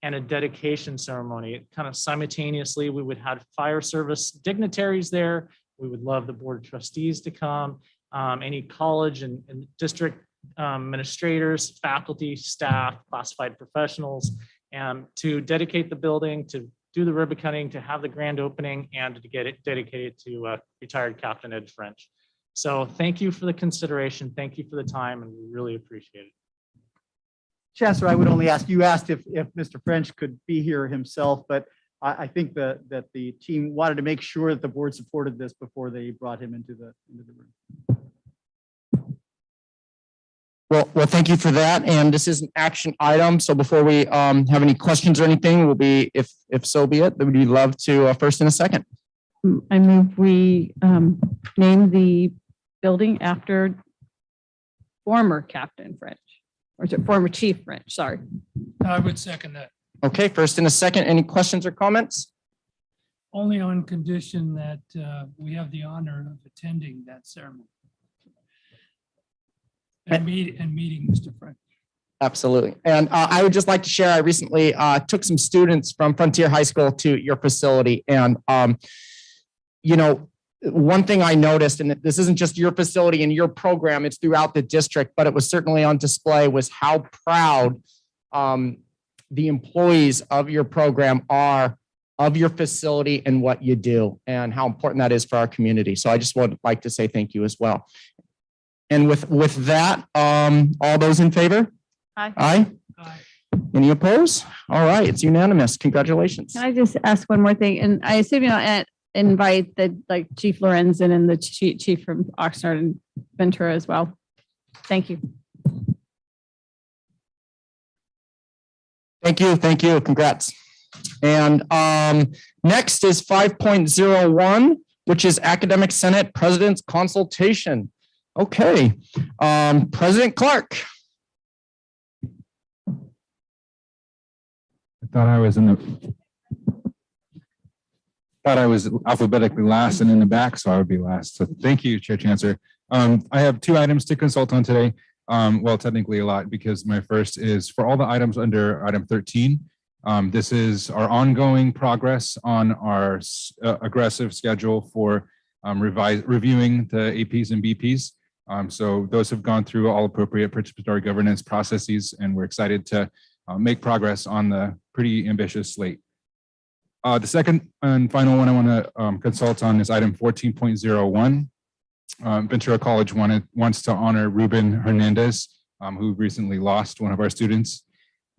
and a dedication ceremony. Kind of simultaneously, we would have fire service dignitaries there. We would love the board of trustees to come, any college and district administrators, faculty, staff, classified professionals, and to dedicate the building, to do the ribbon cutting, to have the grand opening, and to get it dedicated to retired Captain Ed French. So thank you for the consideration. Thank you for the time, and we really appreciate it. Chancellor, I would only ask, you asked if Mr. French could be here himself, but I think that the team wanted to make sure that the board supported this before they brought him into the room. Well, thank you for that. And this is an action item. So before we have any questions or anything, we'll be, if so be it, we'd love to first and a second. I move we name the building after former Captain French, or is it former Chief French? Sorry. I would second that. Okay, first and a second. Any questions or comments? Only on condition that we have the honor of attending that ceremony. And meeting Mr. French. Absolutely. And I would just like to share, I recently took some students from Frontier High School to your facility. And, one thing I noticed, and this isn't just your facility and your program, it's throughout the district, but it was certainly on display, was how proud the employees of your program are of your facility and what you do, and how important that is for our community. So I just would like to say thank you as well. And with that, all those in favor? Aye. Aye. Any opposed? All right, it's unanimous. Congratulations. Can I just ask one more thing? And I assume invite the Chief Lorenzen and the chief from Oxnard and Ventura as well. Thank you. Thank you. Thank you. Congrats. And next is 5.01, which is Academic Senate President's Consultation. Okay, President Clark. I thought I was alphabetically last and in the back, so I would be last. So thank you, Chair Chancellor. I have 2 items to consult on today. Well, technically a lot, because my first is for all the items under item 13. This is our ongoing progress on our aggressive schedule for reviewing the APs and BPs. So those have gone through all appropriate participatory governance processes, and we're excited to make progress on the pretty ambitious slate. The second and final one I want to consult on is item 14.01. Ventura College wants to honor Ruben Hernandez, who recently lost one of our students.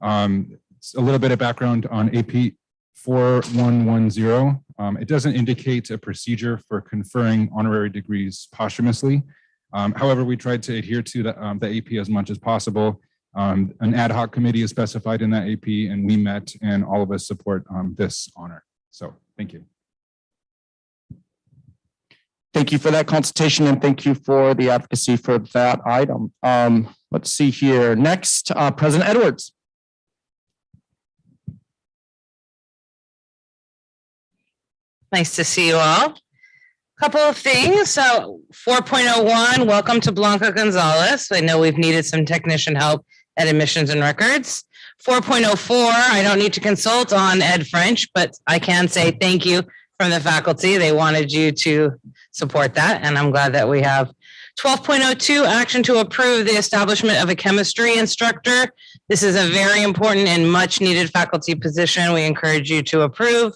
A little bit of background on AP 4110. It doesn't indicate a procedure for conferring honorary degrees posthumously. However, we tried to adhere to the AP as much as possible. An ad hoc committee is specified in that AP, and we met, and all of us support this honor. So thank you. Thank you for that consultation, and thank you for the advocacy for that item. Let's see here. Next, President Edwards. Nice to see you all. Couple of things. So 4.01, welcome to Blanca Gonzalez. I know we've needed some technician help at admissions and records. 4.04, I don't need to consult on Ed French, but I can say thank you from the faculty. They wanted you to support that, and I'm glad that we have. 12.02, action to approve the establishment of a chemistry instructor. This is a very important and much needed faculty position. We encourage you to approve.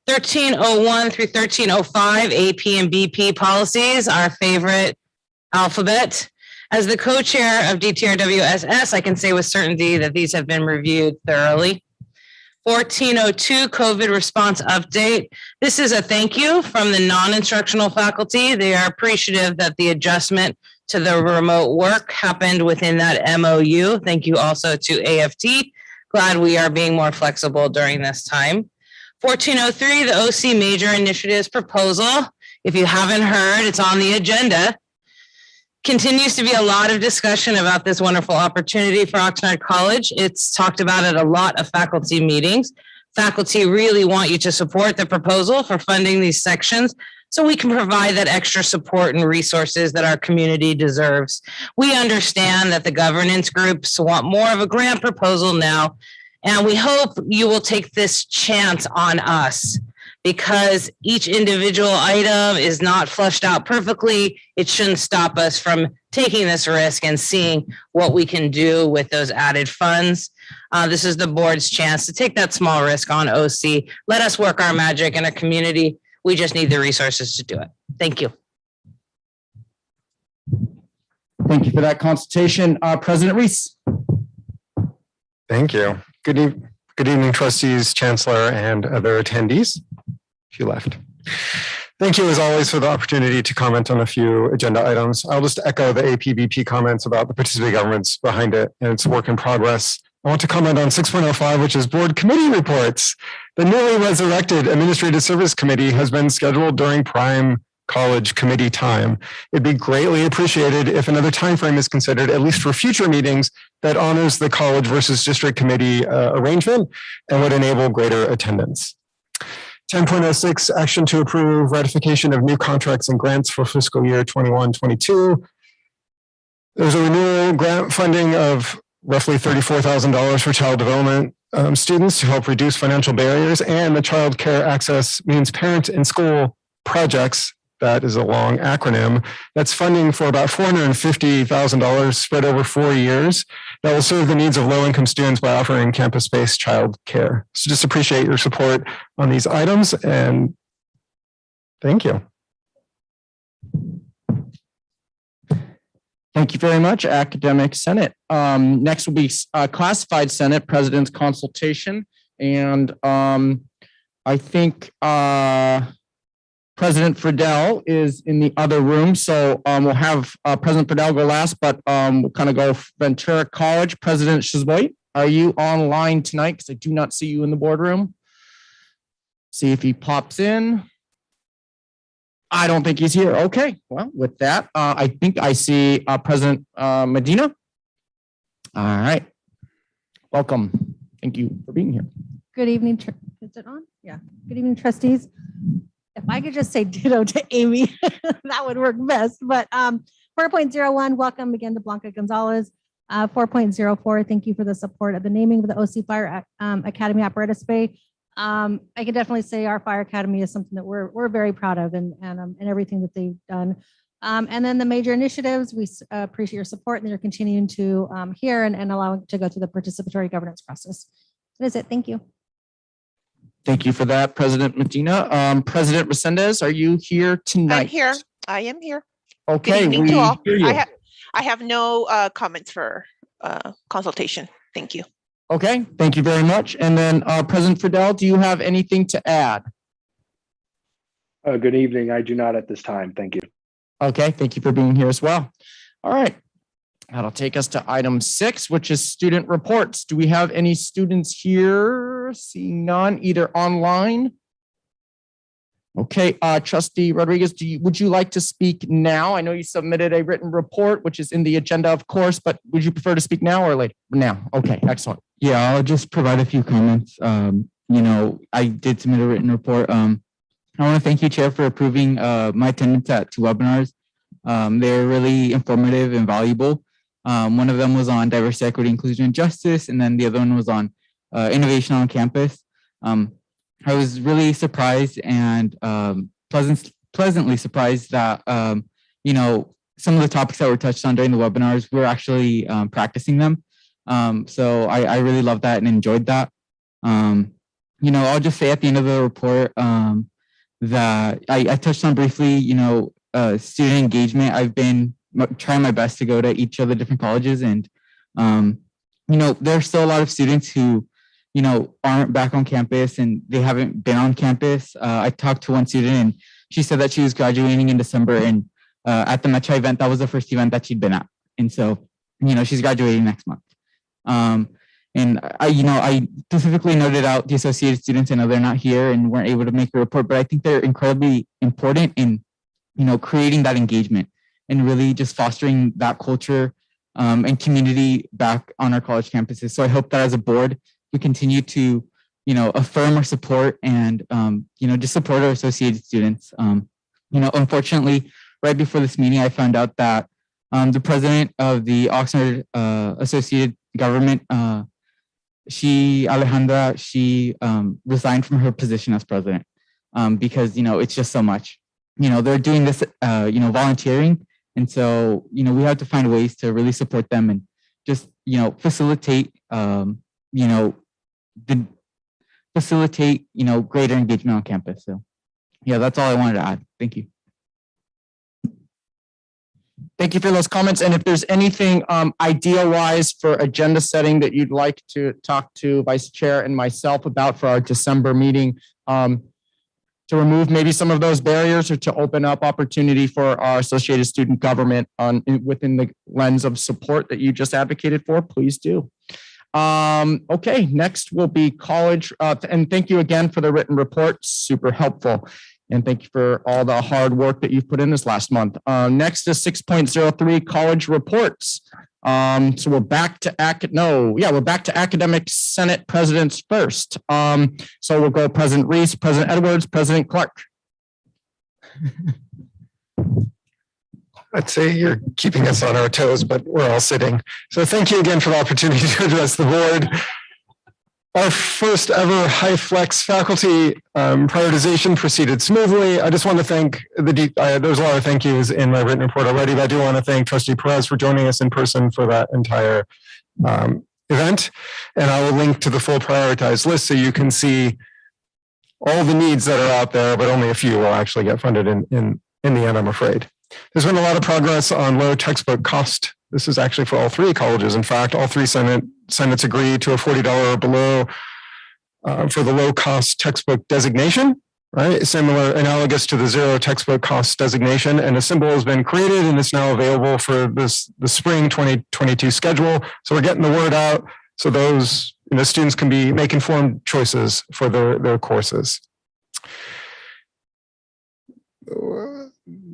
1301 through 1305, AP and BP policies, our favorite alphabet. As the co-chair of DTRWSS, I can say with certainty that these have been reviewed thoroughly. 1402, COVID response update. This is a thank you from the non-instructional faculty. They are appreciative that the adjustment to the remote work happened within that MOU. Thank you also to AFT. Glad we are being more flexible during this time. 1403, the OC major initiatives proposal. If you haven't heard, it's on the agenda. Continues to be a lot of discussion about this wonderful opportunity for Oxnard College. It's talked about at a lot of faculty meetings. Faculty really want you to support the proposal for funding these sections so we can provide that extra support and resources that our community deserves. We understand that the governance groups want more of a grant proposal now, and we hope you will take this chance on us because each individual item is not fleshed out perfectly. It shouldn't stop us from taking this risk and seeing what we can do with those added funds. This is the board's chance to take that small risk on OC. Let us work our magic in a community. We just need the resources to do it. Thank you. Thank you for that consultation. President Reese. Thank you. Good evening, trustees, chancellor, and other attendees. She left. Thank you, as always, for the opportunity to comment on a few agenda items. I'll just echo the APVP comments about the participating governments behind it and its work in progress. I want to comment on 6.05, which is board committee reports. The newly resurrected Administrative Service Committee has been scheduled during prime college committee time. It'd be greatly appreciated if another time frame is considered, at least for future meetings, that honors the college versus district committee arrangement and would enable greater attendance. 10.06, action to approve ratification of new contracts and grants for fiscal year 21-22. There's a renewal grant funding of roughly $34,000 for child development students to help reduce financial barriers, and the Child Care Access Means Parent in School projects. That is a long acronym. That's funding for about $450,000 spread over 4 years that will serve the needs of low-income students by offering campus-based child care. So just appreciate your support on these items, and thank you. Thank you very much, Academic Senate. Next will be Classified Senate President's consultation. And I think President Friedel is in the other room. So we'll have President Friedel go last, but we'll kind of go Ventura College. President Shazboit, are you online tonight? Because I do not see you in the boardroom. See if he pops in. I don't think he's here. Okay, well, with that, I think I see President Medina. All right, welcome. Thank you for being here. Good evening. Is it on? Yeah. Good evening, trustees. If I could just say ditto to Amy, that would work best. But 4.01, welcome again to Blanca Gonzalez. 4.04, thank you for the support of the naming of the OC Fire Academy Apparatus Bay. I can definitely say our Fire Academy is something that we're very proud of and everything that they've done. And then the major initiatives, we appreciate your support and you're continuing to hear and allowing to go through the participatory governance process. That is it. Thank you. Thank you for that, President Medina. President Resendez, are you here tonight? I'm here. I am here. Okay, Good evening we to all. hear you. I have no comments for consultation. Thank you. Okay, thank you very much. And then President Friedel, do you have anything to add? Good evening. I do not at this time. Thank you. Okay, thank you for being here as well. All right, that'll take us to item 6, which is student reports. Do we have any students here? Seeing none, either online. Okay, Trustee Rodriguez, would you like to speak now? I know you submitted a written report, which is in the agenda, of course, but would you prefer to speak now or later? Now. Okay, excellent. Yeah, I'll just provide a few comments. I did submit a written report. I want to thank you, Chair, for approving my attendance at 2 webinars. They're really informative and valuable. One of them was on diversity, equity, inclusion, and justice, and then the other one was on innovation on campus. I was really surprised and pleasantly surprised that some of the topics that were touched on during the webinars, we're actually practicing them. So I really loved that and enjoyed that. I'll just say at the end of the report that I touched on briefly, student engagement. I've been trying my best to go to each of the different colleges, and there's still a lot of students who aren't back on campus and they haven't been on campus. I talked to one student and she said that she was graduating in December, and at the Metro event, that was the first event that she'd been at. And so, she's graduating next month. And I specifically noted out the associated students. I know they're not here and weren't able to make a report, but I think they're incredibly important in, creating that engagement and really just fostering that culture and community back on our college campuses. So I hope that as a board, we continue to, affirm our support and, just support our associated students. Unfortunately, right before this meeting, I found out that the president of the Oxnard Associated Government, Alejandra, resigned from her position as president because, it's just so much. They're doing this, volunteering. And so, we have to find ways to really support them and just, facilitate, greater engagement on campus. So, yeah, that's all I wanted to add. Thank you. Thank you for those comments. And if there's anything idea-wise for agenda setting that you'd like to talk to Vice Chair and myself about for our December meeting, to remove maybe some of those barriers or to open up opportunity for our associated student government within the lens of support that you just advocated for, please do. Okay, next will be college. And thank you again for the written report, super helpful. And thank you for all the hard work that you've put in this last month. Next is 6.03 college reports. So we're back to academic Senate presidents first. So we'll go President Reese, President Edwards, President Clark. I'd say you're keeping us on our toes, but we're all sitting. So thank you again for the opportunity to address the board. Our first ever high flex faculty prioritization proceeded smoothly. I just want to thank there's a lot of thank yous in my written report already, but I do want to thank Trustee Perez for joining us in person for that entire event. And I will link to the full prioritized list so you can see all the needs that are out there, but only a few will actually get funded in the end, I'm afraid. There's been a lot of progress on low textbook cost. This is actually for all 3 colleges. In fact, all 3 Senates agreed to a $40 or below for the low cost textbook designation, right? Similar, analogous to the zero textbook cost designation. And a symbol has been created and it's now available for the spring 2022 schedule. So we're getting the word out so those students can make informed choices for their courses.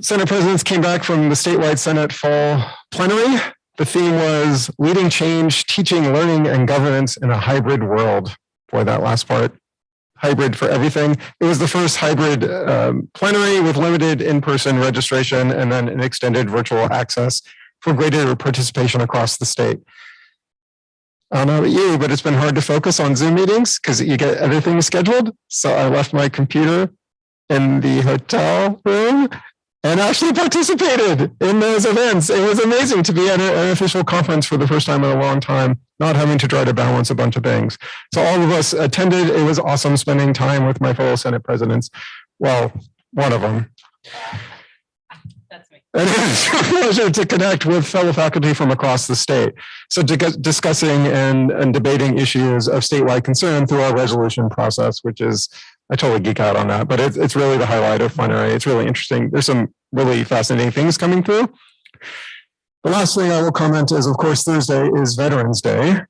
Senate presidents came back from the statewide Senate fall plenary. The theme was leading change, teaching, learning, and governance in a hybrid world. Boy, that last part, hybrid for everything. It was the first hybrid plenary with limited in-person registration and then an extended virtual access for greater participation across the state. I don't know about you, but it's been hard to focus on Zoom meetings because you get other things scheduled. So I left my computer in the hotel room and actually participated in those events. It was amazing to be at an official conference for the first time in a long time, not having to try to balance a bunch of things. So all of us attended. It was awesome spending time with my fellow Senate presidents. Well, one of them. And it was a pleasure to connect with fellow faculty from across the state. So discussing and debating issues of statewide concern through our resolution process, which is, I totally geek out on that, but it's really the highlight of plenary. It's really interesting. There's some really fascinating things coming through. The last thing I will comment is, of course, Thursday is Veterans Day.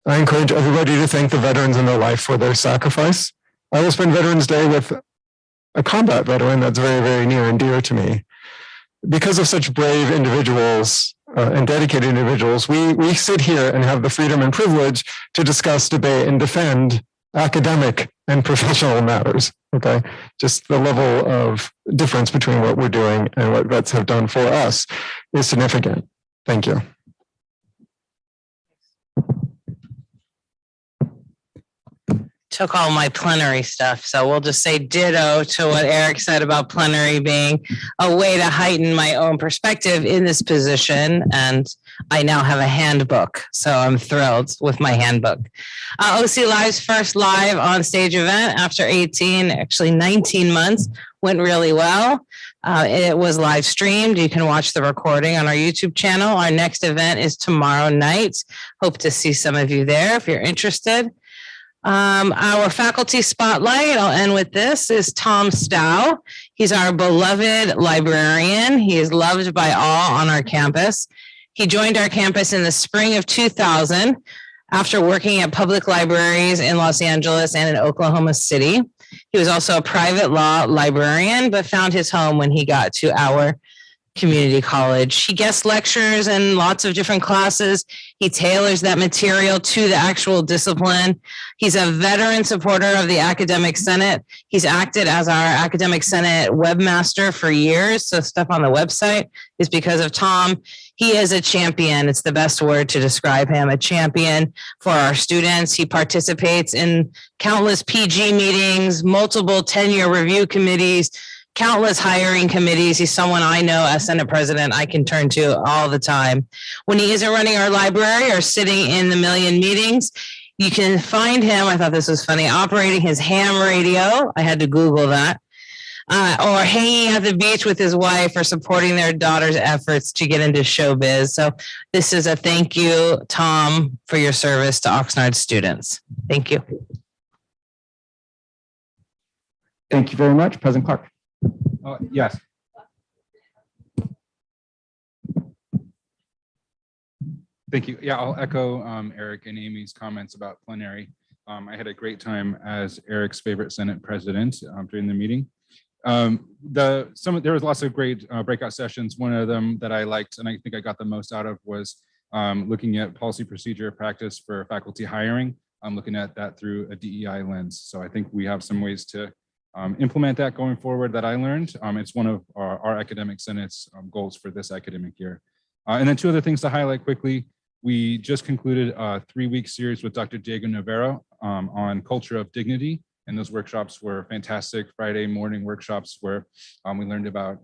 I encourage everybody to thank the veterans in their life for their sacrifice. I will spend Veterans Day with a combat veteran that's very, very near and dear to me. Because of such brave individuals and dedicated individuals, we sit here and have the freedom and privilege to discuss, debate, and defend academic and professional matters. Okay, just the level of difference between what we're doing and what vets have done for us is significant. Thank you. Took all my plenary stuff. So we'll just say ditto to what Eric said about plenary being a way to heighten my own perspective in this position. And I now have a handbook. So I'm thrilled with my handbook. OC Live's first live on stage event after 19 months went really well. It was live streamed. You can watch the recording on our YouTube channel. Our next event is tomorrow night. Hope to see some of you there if you're interested. Our faculty spotlight, I'll end with this, is Tom Stow. He's our beloved librarian. He is loved by all on our campus. He joined our campus in the spring of 2000 after working at public libraries in Los Angeles and in Oklahoma City. He was also a private law librarian, but found his home when he got to our community college. He guest lectures in lots of different classes. He tailors that material to the actual discipline. He's a veteran supporter of the Academic Senate. He's acted as our Academic Senate webmaster for years. So stuff on the website is because of Tom. He is a champion. It's the best word to describe him, a champion for our students. He participates in countless PG meetings, multiple tenure review committees, countless hiring committees. He's someone I know as Senate President I can turn to all the time. When he isn't running our library or sitting in the million meetings, you can find him, I thought this was funny, operating his ham radio. I had to Google that. Or hanging at the beach with his wife or supporting their daughter's efforts to get into showbiz. So this is a thank you, Tom, for your service to Oxnard students. Thank you. Thank you very much, President Clark. Yes. Thank you. Yeah, I'll echo Eric and Amy's comments about plenary. I had a great time as Eric's favorite Senate president during the meeting. There was lots of great breakout sessions. One of them that I liked, and I think I got the most out of, was looking at policy, procedure, practice for faculty hiring. I'm looking at that through a DEI lens. So I think we have some ways to implement that going forward that I learned. It's one of our Academic Senate's goals for this academic year. And then two other things to highlight quickly. We just concluded a 3-week series with Dr. Diego Navarro on culture of dignity. And those workshops were fantastic. Friday morning workshops where we learned about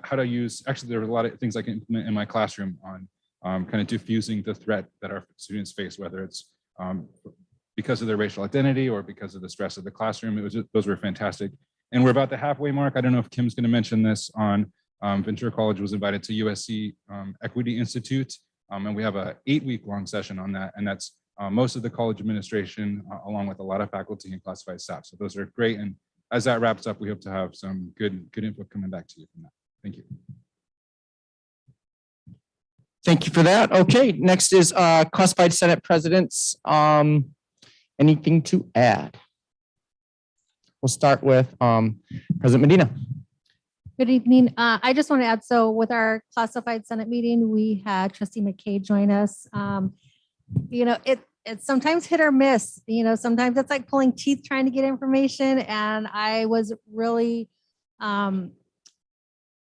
how to use, actually there were a lot of things I can implement in my classroom on kind of diffusing the threat that our students face, whether it's because of their racial identity or because of the stress of the classroom. Those were fantastic. And we're about the halfway mark. I don't know if Kim's going to mention this on Ventura College was invited to USC Equity Institute. And we have a 8-week long session on that. And that's most of the college administration, along with a lot of faculty and classified staff. So those are great. And as that wraps up, we hope to have some good input coming back to you from that. Thank you. Thank you for that. Okay, next is classified Senate presidents. Anything to add? We'll start with President Medina. Good evening. I just want to add, so with our classified Senate meeting, we had Trustee McKay join us. It's sometimes hit or miss. Sometimes it's like pulling teeth trying to get information. And I was really,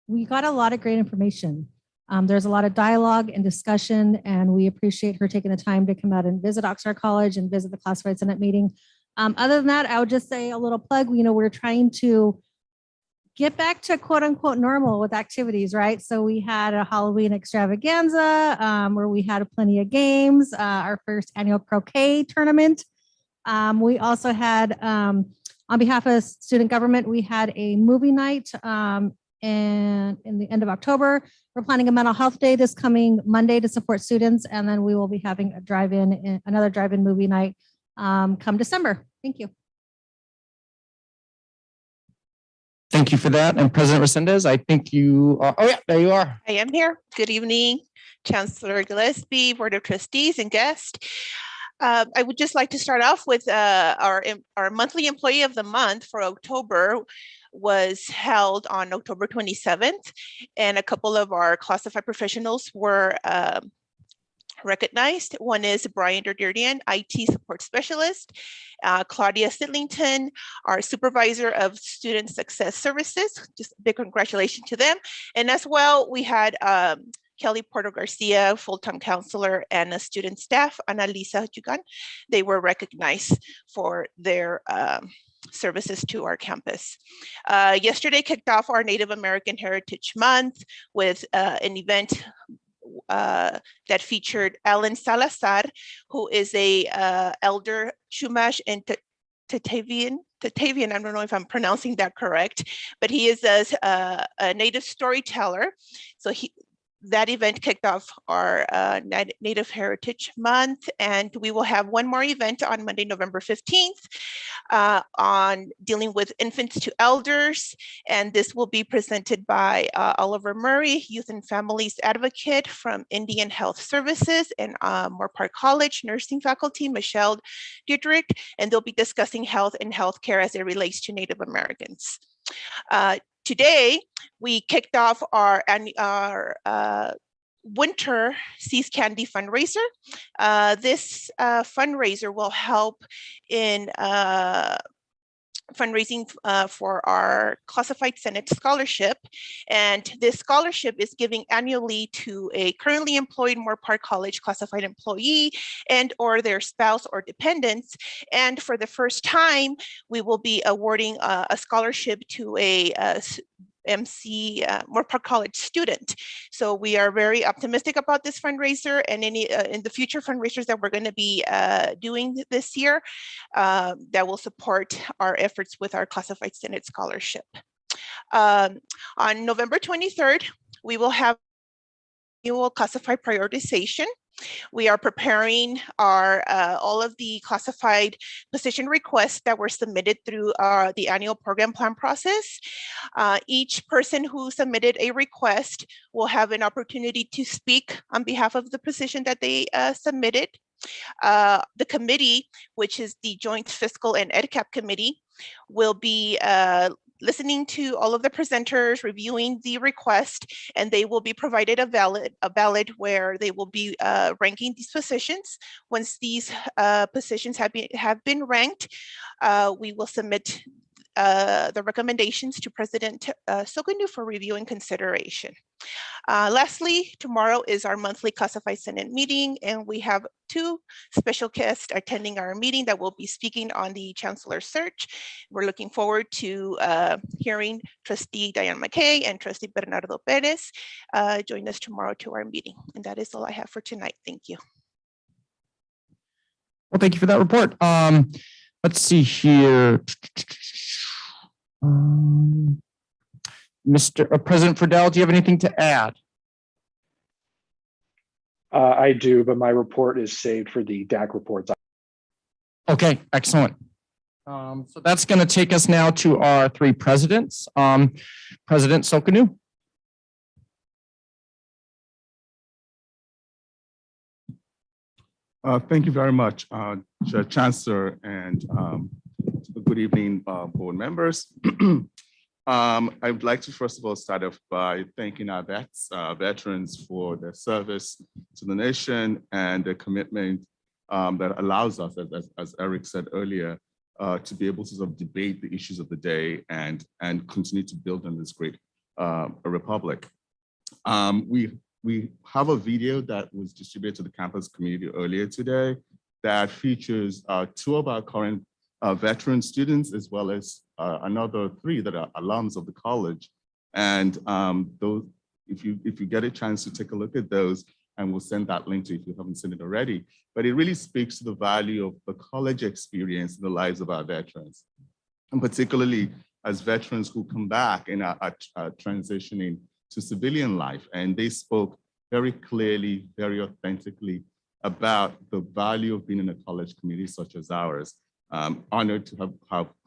we got a lot of great information. There's a lot of dialogue and discussion, and we appreciate her taking the time to come out and visit Oxnard College and visit the Classified Senate meeting. Other than that, I would just say a little plug. We're trying to get back to quote unquote normal with activities, right? So we had a Halloween extravaganza where we had plenty of games, our first annual croquet tournament. We also had, on behalf of student government, we had a movie night and in the end of October. We're planning a mental health day this coming Monday to support students, and then we will be having another drive-in movie night come December. Thank you. Thank you for that. And President Resendez, I think you are, oh yeah, there you are. I am here. Good evening, Chancellor Gillespie, Board of Trustees, and guests. I would just like to start off with our monthly employee of the month for October was held on October 27th, and a couple of our classified professionals were recognized. One is Brian Derderian, IT support specialist, Claudia Sitlington, our supervisor of student success services. Just a big congratulations to them. And as well, we had Kelly Porto Garcia, full-time counselor, and a student staff, Annalisa Jugan. They were recognized for their services to our campus. Yesterday kicked off our Native American Heritage Month with an event that featured Alan Salazar, who is a elder Chumash and Tatavian. I don't know if I'm pronouncing that correct, but he is a native storyteller. So that event kicked off our Native Heritage Month, and we will have one more event on Monday, November 15th on dealing with infants to elders, and this will be presented by Oliver Murray, Youth and Families Advocate from Indian Health Services, and Moore Park College nursing faculty, Michelle Dietrich, and they'll be discussing health and healthcare as it relates to Native Americans. Today, we kicked off our winter Seas Candy fundraiser. This fundraiser will help in fundraising for our Classified Senate Scholarship. And this scholarship is giving annually to a currently employed Moore Park College classified employee and or their spouse or dependents. And for the first time, we will be awarding a scholarship to a Moore Park College student. So we are very optimistic about this fundraiser and any in the future fundraisers that we're going to be doing this year that will support our efforts with our Classified Senate Scholarship. On November 23rd, we will have annual classified prioritization. We are preparing our all of the classified position requests that were submitted through the annual program plan process. Each person who submitted a request will have an opportunity to speak on behalf of the position that they submitted. The committee, which is the Joint Fiscal and EdCap Committee, will be listening to all of the presenters, reviewing the request, and they will be provided a ballot where they will be ranking these positions. Once these positions have been ranked, we will submit the recommendations to President Sogonu for review and consideration. Lastly, tomorrow is our monthly Classified Senate meeting, and we have two special guests attending our meeting that will be speaking on the Chancellor search. We're looking forward to hearing Trustee Diane McKay and Trustee Bernardo Perez join us tomorrow to our meeting. And that is all I have for tonight. Thank you. Well, thank you for that report. Let's see here. Mr. President Friedel, do you have anything to add? I do, but my report is saved for the DAC reports. Okay, excellent. So that's going to take us now to our three presidents. President Sogonu. Thank you very much, Chancellor, and good evening, board members. I would like to first of all start off by thanking our veterans for their service to the nation and their commitment that allows us, as Eric said earlier, to be able to sort of debate the issues of the day and continue to build on this great republic. We we have a video that was distributed to the campus community earlier today that features 2 of our current veteran students, as well as another 3 that are alums of the college. And those, if you get a chance to take a look at those, and we'll send that link to you if you haven't seen it already. But it really speaks to the value of the college experience in the lives of our veterans, and particularly as veterans who come back and are transitioning to civilian life. And they spoke very clearly, very authentically about the value of being in a college community such as ours. Honored to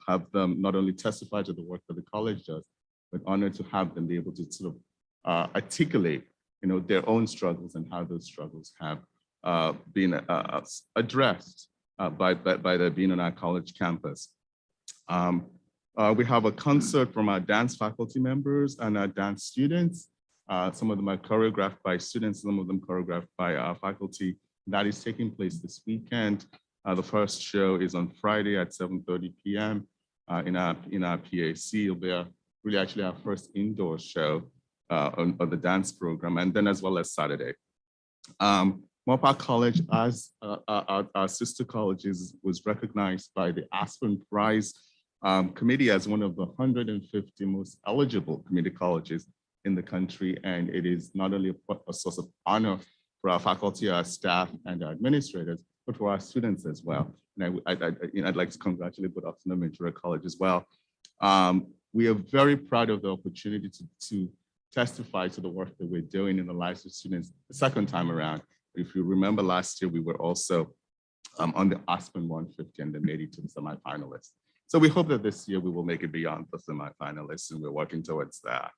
have them not only testify to the work that the college does, but honored to have them be able to sort of articulate, their own struggles and how those struggles have been addressed by their being on our college campus. We have a concert from our dance faculty members and our dance students. Some of them are choreographed by students, some of them choreographed by our faculty. That is taking place this weekend. The first show is on Friday at 7:30 p.m. In our PAC. It'll be really actually our first indoor show on the dance program, and then as well as Saturday. Moorpark College, as our sister colleges, was recognized by the Aspen Prize Committee as one of the 150 most eligible community colleges in the country. And it is not only a source of honor for our faculty, our staff, and our administrators, but for our students as well. And I'd like to congratulate both Oxnard and Ventura College as well. We are very proud of the opportunity to testify to the work that we're doing in the lives of students the second time around. If you remember last year, we were also on the Aspen 150 and then made it to the semifinalists. So we hope that this year we will make it beyond the semifinalists, and we're working towards that.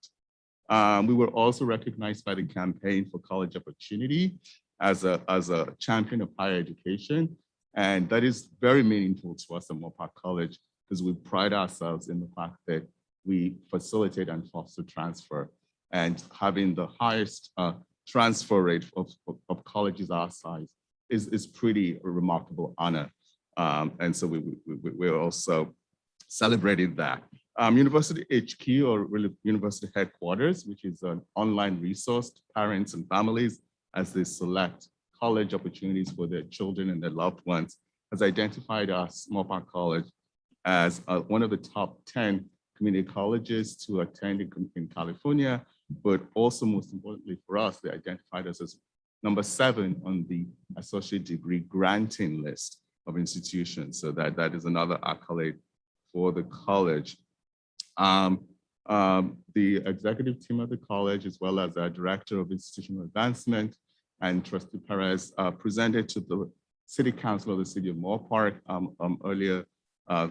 We were also recognized by the Campaign for College Opportunity as a champion of higher education. And that is very meaningful to us at Moorpark College, because we pride ourselves in the fact that we facilitate and foster transfer, and having the highest transfer rate of colleges our size is pretty a remarkable honor. And so we're also celebrating that. University HQ, or really university headquarters, which is an online resource to parents and families as they select college opportunities for their children and their loved ones, has identified us, Moorpark College, as one of the top 10 community colleges to attend in California, but also most importantly for us, they identified us as number 7 on the associate degree granting list of institutions. So that is another accolade for the college. The executive team of the college, as well as our director of institutional advancement and Trustee Perez, presented to the City Council of the City of Moorpark earlier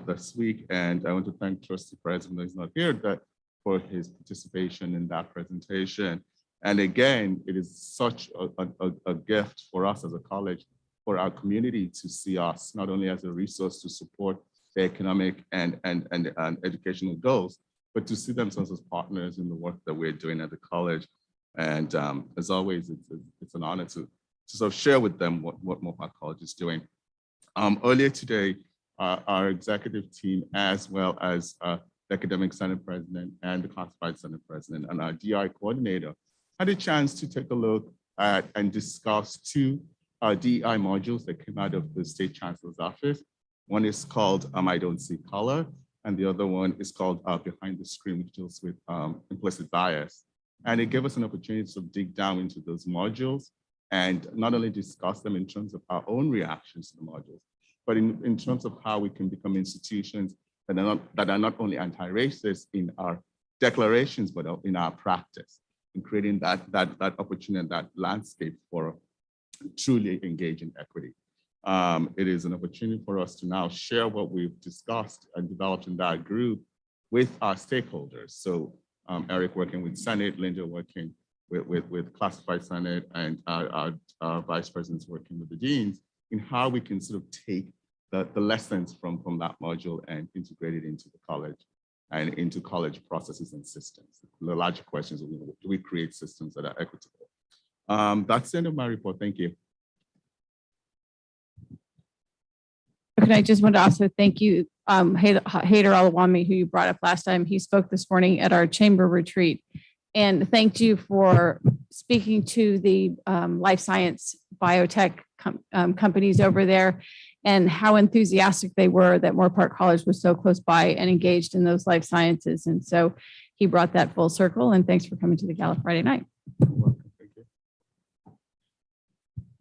this week. And I want to thank Trustee Perez, even though he's not here, for his participation in that presentation. And again, it is such a gift for us as a college, for our community to see us not only as a resource to support the economic and educational goals, but to see themselves as partners in the work that we're doing at the college. And as always, it's an honor to sort of share with them what Moorpark College is doing. Earlier today, our executive team, as well as the Academic Senate President and the Classified Senate President and our DI coordinator, had a chance to take a look at and discuss 2 DEI modules that came out of the State Chancellor's office. One is called I Don't See Color, and the other one is called Behind the Screen, which deals with implicit bias. And it gave us an opportunity to dig down into those modules and not only discuss them in terms of our own reactions to the modules, but in terms of how we can become institutions that are not only anti-racist in our declarations, but in our practice, in creating that opportunity and that landscape for truly engaging equity. It is an opportunity for us to now share what we've discussed and developed in that group with our stakeholders. So Eric working with Senate, Linda working with Classified Senate, and our vice presidents working with the deans, in how we can sort of take the lessons from that module and integrate it into the college and into college processes and systems. The larger questions, do we create systems that are equitable? That's the end of my report. Thank you. Okay, I just want to also thank you, Haider Alawami, who you brought up last time. He spoke this morning at our chamber retreat. and thanked you for speaking to the life science biotech companies over there and how enthusiastic they were that Moore Park College was so close by and engaged in those life sciences. And so he brought that full circle, and thanks for coming to the Gala Friday night.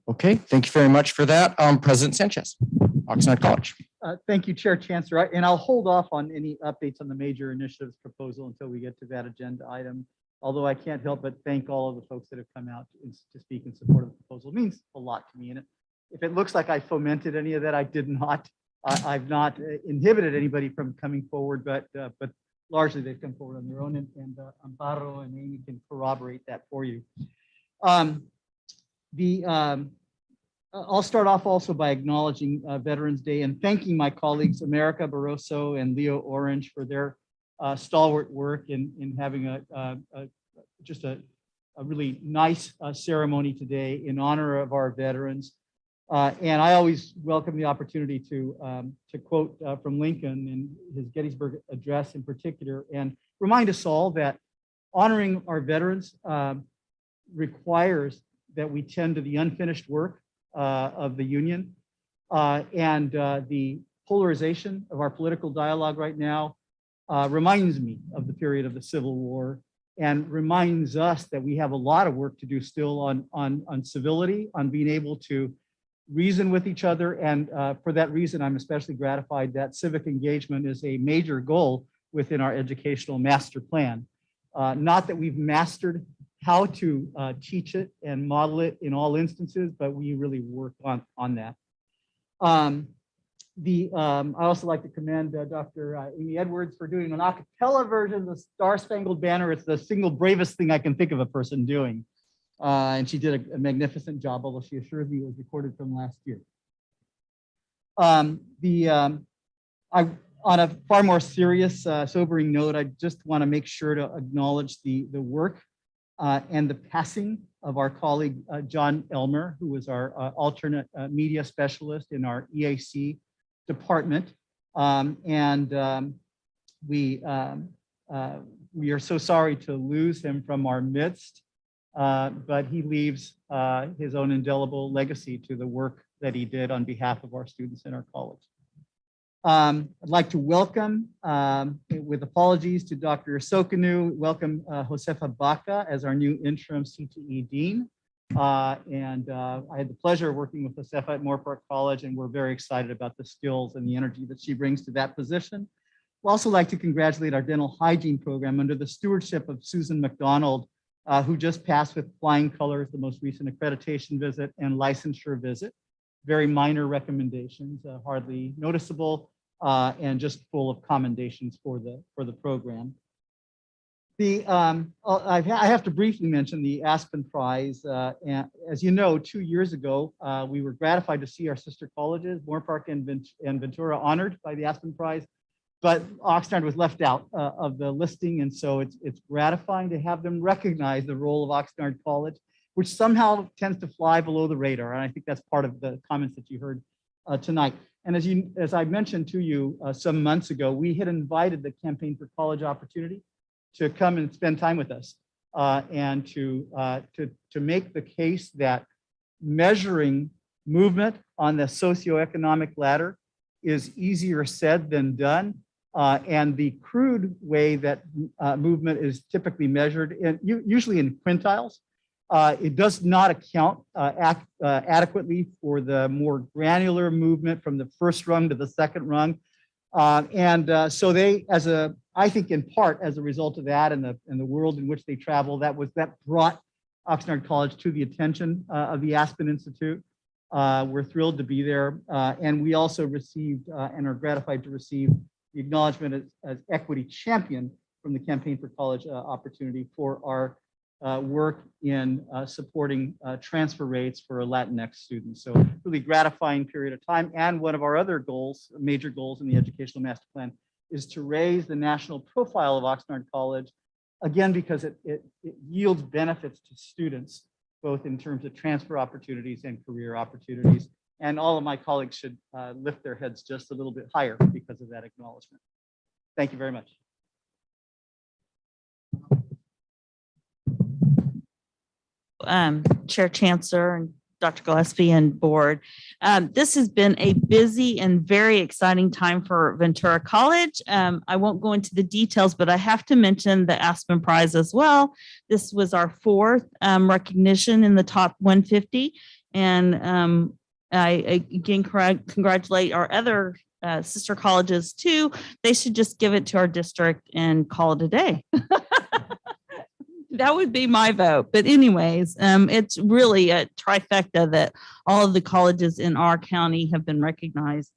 Okay, thank you very much for that. President Sanchez, Oxnard College. Thank you, Chair Chancellor. And I'll hold off on any updates on the major initiatives proposal until we get to that agenda item. Although I can't help but thank all of the folks that have come out to speak in support of the proposal. It means a lot to me. And if it looks like I fomented any of that, I did not. I've not inhibited anybody from coming forward, but largely they've come forward on their own. And Amparo and Amy can corroborate that for you. I'll start off also by acknowledging Veterans Day and thanking my colleagues, America Barroso and Leo Orange, for their stalwart work in having just a really nice ceremony today in honor of our veterans. And I always welcome the opportunity to quote from Lincoln in his Gettysburg Address in particular, and remind us all that honoring our veterans requires that we tend to the unfinished work of the Union, and the polarization of our political dialogue right now reminds me of the period of the Civil War, and reminds us that we have a lot of work to do still on civility, on being able to reason with each other. And for that reason, I'm especially gratified that civic engagement is a major goal within our educational master plan. Not that we've mastered how to teach it and model it in all instances, but we really work on that. I also like to commend Dr. Amy Edwards for doing an a cappella version of the Star Spangled Banner. It's the single bravest thing I can think of a person doing. And she did a magnificent job, although she assured me it was recorded from last year. On a far more serious, sobering note, I just want to make sure to acknowledge the work and the passing of our colleague, John Elmer, who was our alternate media specialist in our EAC department. We are so sorry to lose him from our midst, but he leaves his own indelible legacy to the work that he did on behalf of our students in our college. I'd like to welcome, with apologies to Dr. Sokanu, welcome Josefa Baca as our new interim CTE Dean. I had the pleasure of working with Josefa at Moore Park College, and we're very excited about the skills and the energy that she brings to that position. We'd also like to congratulate our dental hygiene program under the stewardship of Susan McDonald, who just passed with flying colors the most recent accreditation visit and licensure visit. Very minor recommendations, hardly noticeable, and just full of commendations for the program. I have to briefly mention the Aspen Prize. And as you know, 2 years ago, we were gratified to see our sister colleges, Moore Park and Ventura, honored by the Aspen Prize, but Oxnard was left out of the listing. And so it's gratifying to have them recognize the role of Oxnard College, which somehow tends to fly below the radar. And I think that's part of the comments that you heard tonight. And as I mentioned to you some months ago, we had invited the Campaign for College Opportunity to come and spend time with us and to make the case that measuring movement on the socioeconomic ladder is easier said than done. And the crude way that movement is typically measured, usually in quintiles, it does not account adequately for the more granular movement from the first rung to the second rung. So they, I think in part as a result of that and the world in which they travel, that brought Oxnard College to the attention of the Aspen Institute. We're thrilled to be there. And we also received and are gratified to receive the acknowledgement as Equity Champion from the Campaign for College Opportunity for our work in supporting transfer rates for Latinx students. So really gratifying period of time. And one of our other goals, major goals in the Educational Master Plan, is to raise the national profile of Oxnard College, again, because it yields benefits to students, both in terms of transfer opportunities and career opportunities. And all of my colleagues should lift their heads just a little bit higher because of that acknowledgement. Thank you very much. Chair Chancellor and Dr. Gillespie and board. This has been a busy and very exciting time for Ventura College. I won't go into the details, but I have to mention the Aspen Prize as well. This was our fourth recognition in the top 150. And I again congratulate our other sister colleges too. They should just give it to our district and call it a day. That would be my vote. But anyways, it's really a trifecta that all of the colleges in our county have been recognized.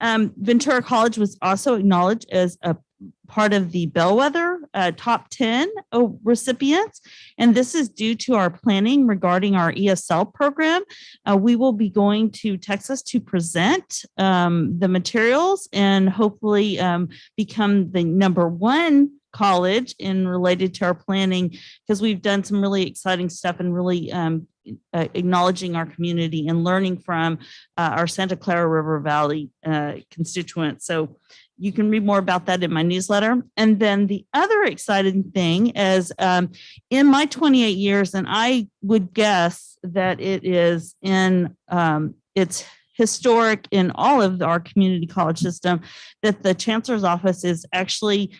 Ventura College was also acknowledged as a part of the Bellwether top 10 recipients. And this is due to our planning regarding our ESL program. We will be going to Texas to present the materials and hopefully become the #1 college in related to our planning, because we've done some really exciting stuff and really acknowledging our community and learning from our Santa Clara River Valley constituents. So you can read more about that in my newsletter. And then the other exciting thing is in my 28 years, and I would guess that it is in it's historic in all of our community college system, that the chancellor's office is actually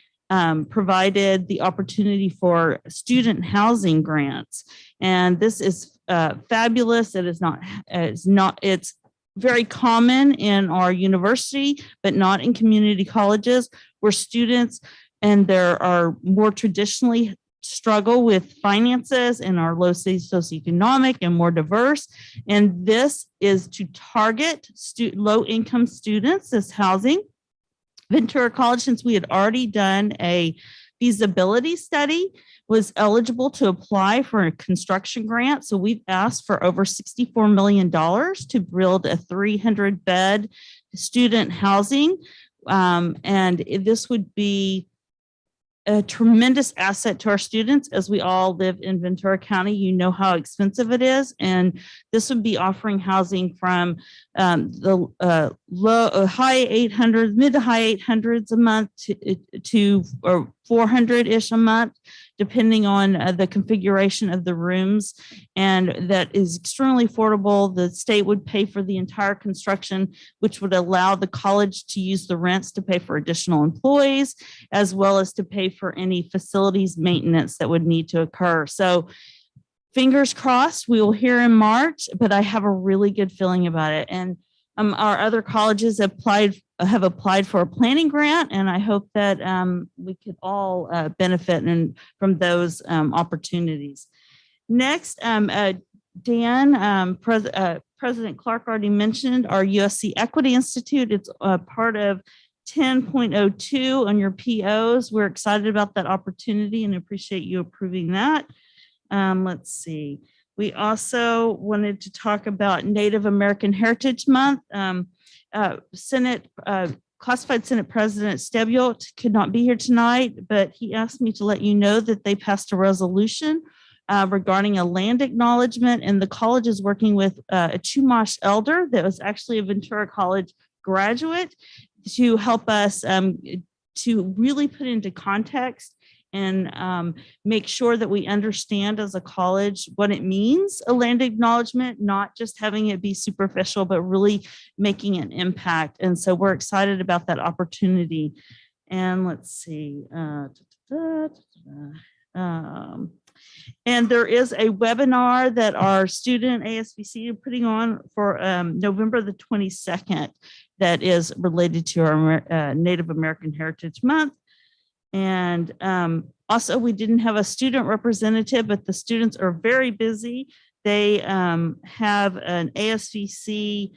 provided the opportunity for student housing grants. And this is fabulous. It's very common in our university, but not in community colleges, where students and there are more traditionally struggle with finances and are low socioeconomic and more diverse. And this is to target low income students as housing. Ventura College, since we had already done a feasibility study, was eligible to apply for a construction grant. So we've asked for over $64 million to build a 300-bed student housing. And this would be a tremendous asset to our students. As we all live in Ventura County, you know how expensive it is. And this would be offering housing from the high 800s, mid to high 800s a month to 400-ish a month, depending on the configuration of the rooms. And that is extremely affordable. The state would pay for the entire construction, which would allow the college to use the rents to pay for additional employees, as well as to pay for any facilities maintenance that would need to occur. So fingers crossed, we will hear in March, but I have a really good feeling about it. And our other colleges have applied for a planning grant, and I hope that we could all benefit from those opportunities. Next, Dan, President Clark already mentioned our USC Equity Institute. It's a part of 10.02 on your POs. We're excited about that opportunity and appreciate you approving that. Let's see. We also wanted to talk about Native American Heritage Month. Classified Senate President Stebiot could not be here tonight, but he asked me to let you know that they passed a resolution regarding a land acknowledgement, and the college is working with a Chumash elder that was actually a Ventura College graduate to help us to really put into context and make sure that we understand as a college what it means, a land acknowledgement, not just having it be superficial, but really making an impact. And so we're excited about that opportunity. And let's see. And there is a webinar that our student ASBC are putting on for November the 22nd that is related to our Native American Heritage Month. And also, we didn't have a student representative, but the students are very busy. They have an ASVC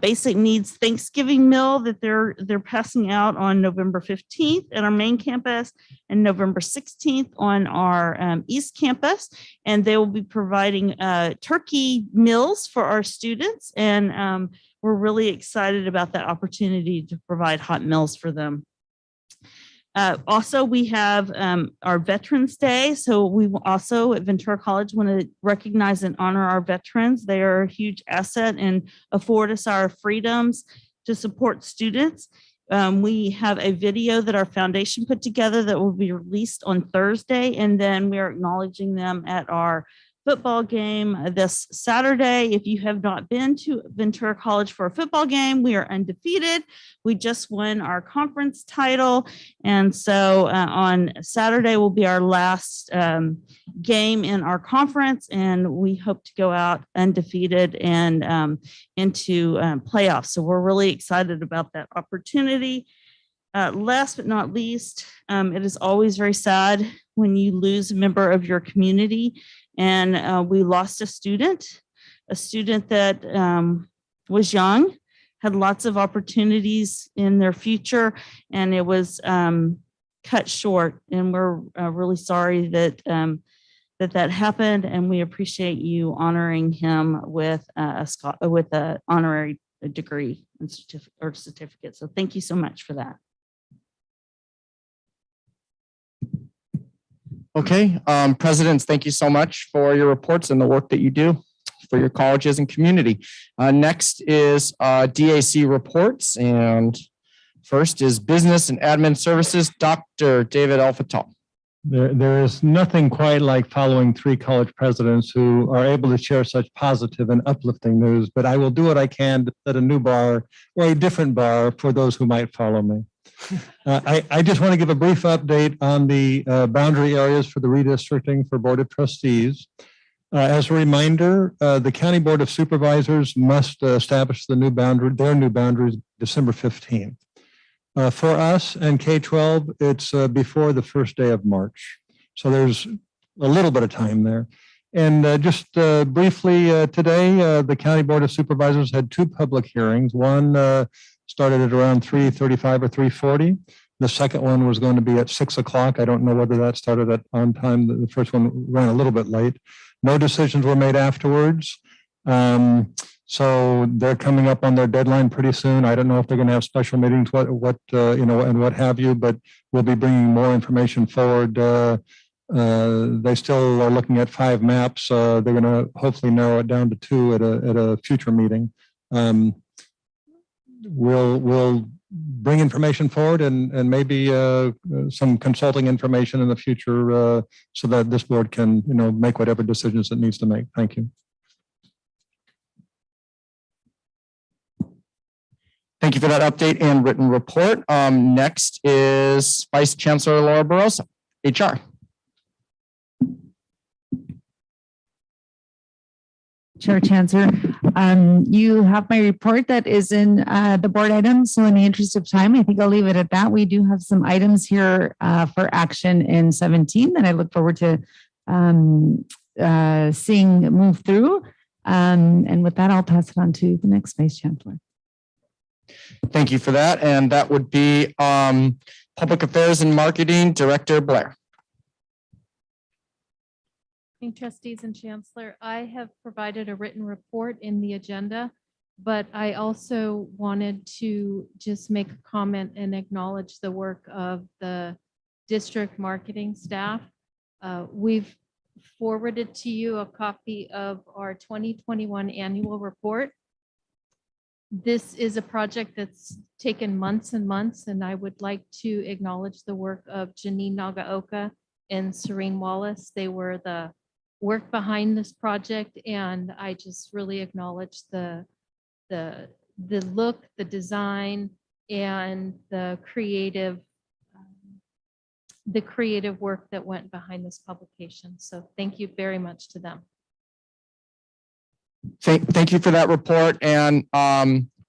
basic needs Thanksgiving meal that they're passing out on November 15th at our main campus and November 16th on our East Campus. And they will be providing turkey meals for our students. And we're really excited about that opportunity to provide hot meals for them. Also, we have our Veterans Day. So we also at Ventura College want to recognize and honor our veterans. They are a huge asset and afford us our freedoms to support students. We have a video that our foundation put together that will be released on Thursday, and then we are acknowledging them at our football game this Saturday. If you have not been to Ventura College for a football game, we are undefeated. We just won our conference title. And so on Saturday will be our last game in our conference, and we hope to go out undefeated and into playoffs. So we're really excited about that opportunity. Last but not least, it is always very sad when you lose a member of your community. And we lost a student that was young, had lots of opportunities in their future, and it was cut short. And we're really sorry that that happened. And we appreciate you honoring him with a honorary degree and certificate. So thank you so much for that. Okay, presidents, thank you so much for your reports and the work that you do for your colleges and community. Next is DAC reports, and first is Business and Admin Services, Dr. David Alfatal. There is nothing quite like following three college presidents who are able to share such positive and uplifting news, but I will do what I can to set a new bar or a different bar for those who might follow me. I just want to give a brief update on the boundary areas for the redistricting for Board of Trustees. As a reminder, the County Board of Supervisors must establish their new boundaries December 15th. For us and K-12, it's before the first day of March. So there's a little bit of time there. And just briefly today, the County Board of Supervisors had two public hearings. One started at around 3:35 or 3:40. The second one was going to be at 6 o'clock. I don't know whether that started on time. The first one ran a little bit late. No decisions were made afterwards. So they're coming up on their deadline pretty soon. I don't know if they're going to have special meetings, what and what have you, but we'll be bringing more information forward. They still are looking at 5 maps. They're going to hopefully narrow it down to 2 at a future meeting. We'll bring information forward and maybe some consulting information in the future so that this board can make whatever decisions it needs to make. Thank you. Thank you for that update and written report. Next is Vice Chancellor Laura Barosa, HR. Chair Chancellor, you have my report that is in the board items. So in the interest of time, I think I'll leave it at that. We do have some items here for action in 17 that I look forward to seeing move through. And with that, I'll pass it on to the next Vice Chancellor. Thank you for that. And that would be Public Affairs and Marketing Director Blair. Trustees and Chancellor, I have provided a written report in the agenda, but I also wanted to just make a comment and acknowledge the work of the district marketing staff. We've forwarded to you a copy of our 2021 annual report. This is a project that's taken months and months, and I would like to acknowledge the work of Janine Nagaoka and Serene Wallace. They were the work behind this project, and I just really acknowledge the look, the design, and the creative work that went behind this publication. So thank you very much to them. Thank you for that report, and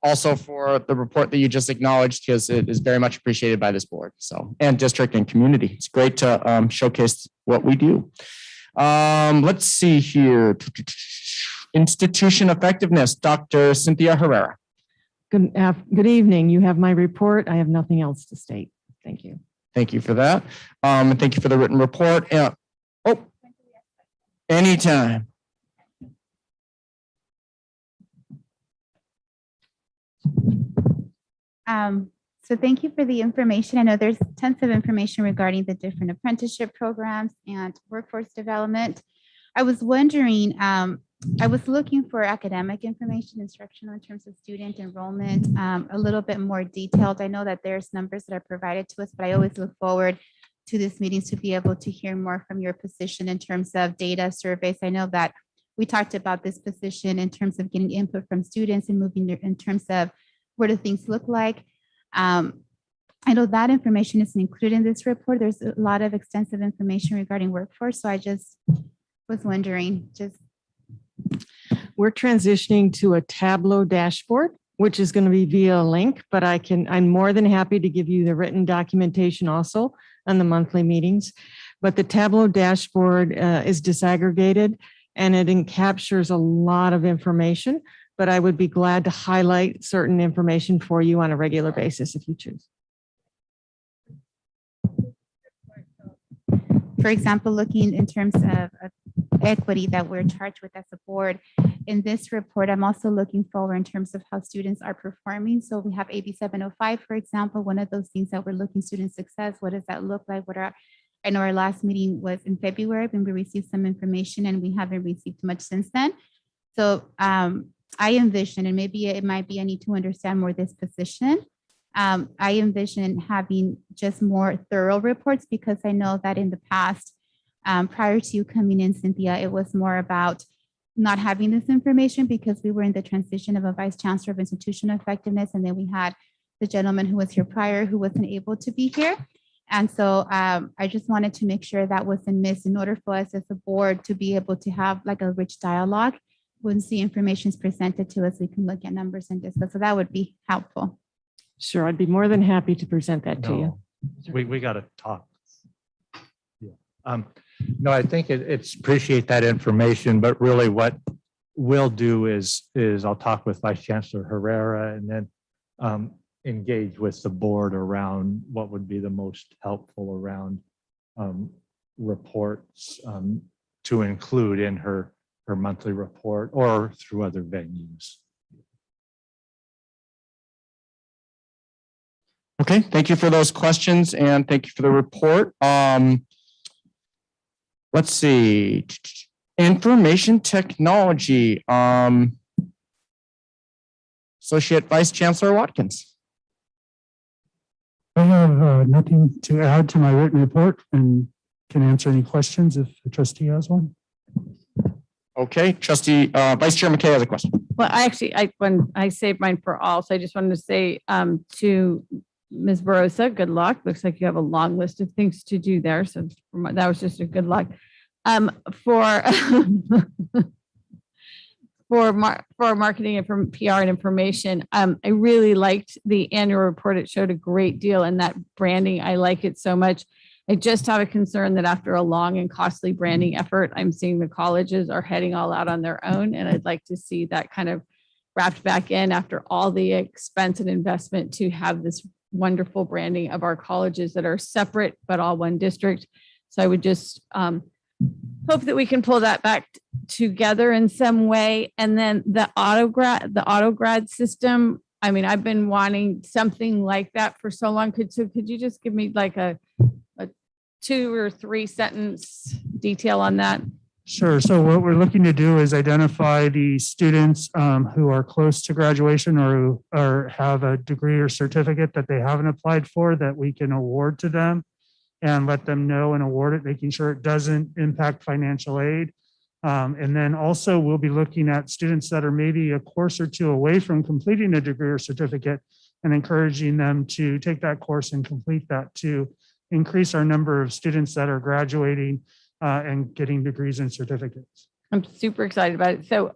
also for the report that you just acknowledged, because it is very much appreciated by this board, so, and district and community. It's great to showcase what we do. Let's see here. Institution effectiveness, Dr. Cynthia Herrera. Good evening. You have my report. I have nothing else to state. Thank you. Thank you for that. And thank you for the written report. Anytime. So thank you for the information. I know there's tons of information regarding the different apprenticeship programs and workforce development. I was wondering, I was looking for academic information, instructional in terms of student enrollment, a little bit more detailed. I know that there's numbers that are provided to us, but I always look forward to these meetings to be able to hear more from your position in terms of data surveys. I know that we talked about this position in terms of getting input from students and moving in terms of what do things look like. I know that information isn't included in this report. There's a lot of extensive information regarding workforce. So I just was wondering, We're transitioning to a Tableau dashboard, which is going to be via a link, but I'm more than happy to give you the written documentation also on the monthly meetings. But the Tableau dashboard is disaggregated and it captures a lot of information, but I would be glad to highlight certain information for you on a regular basis if you choose. for example, looking in terms of equity that we're charged with as a board, in this report, I'm also looking forward in terms of how students are performing. So we have AB 705, for example, one of those things that we're looking student success. What does that look like? I know our last meeting was in February when we received some information and we haven't received much since then. So I envision, and maybe it might be I need to understand more this position. I envision having just more thorough reports because I know that in the past, prior to you coming in, Cynthia, it was more about not having this information because we were in the transition of a vice chancellor of institutional effectiveness. And then we had the gentleman who was here prior who wasn't able to be here. And so I just wanted to make sure that wasn't missed in order for us as a board to be able to have like a rich dialogue. Once the information is presented to us, we can look at numbers and discuss. So that would be helpful. Sure, I'd be more than happy to present that to you. We got to talk. Yeah. No, I think it's appreciate that information, but really what we'll do is I'll talk with Vice Chancellor Herrera and then engage with the board around what would be the most helpful around reports to include in her monthly report or through other venues. Okay, thank you for those questions and thank you for the report. Let's see, information technology. Associate Vice Chancellor Watkins. I have nothing to add to my written report and can answer any questions if the trustee has one. Okay, Trustee Vice Chair McKay has a question. Well, when I saved mine for all, so I just wanted to say to Ms. Barosa, good luck. Looks like you have a long list of things to do there. So that was just a good luck. For marketing and from PR and information, I really liked the annual report. It showed a great deal in that branding. I like it so much. I just have a concern that after a long and costly branding effort, I'm seeing the colleges are heading all out on their own. And I'd like to see that kind of wrapped back in after all the expense and investment to have this wonderful branding of our colleges that are separate, but all one district. So I would just hope that we can pull that back together in some way. And then the auto grad system. I mean, I've been wanting something like that for so long. Could you just give me like a 2 or 3 sentence detail on that? Sure. So what we're looking to do is identify the students who are close to graduation or have a degree or certificate that they haven't applied for that we can award to them and let them know and award it, making sure it doesn't impact financial aid. And then also we'll be looking at students that are maybe a course or two away from completing a degree or certificate and encouraging them to take that course and complete that to increase our number of students that are graduating and getting degrees and certificates. I'm super excited about it. So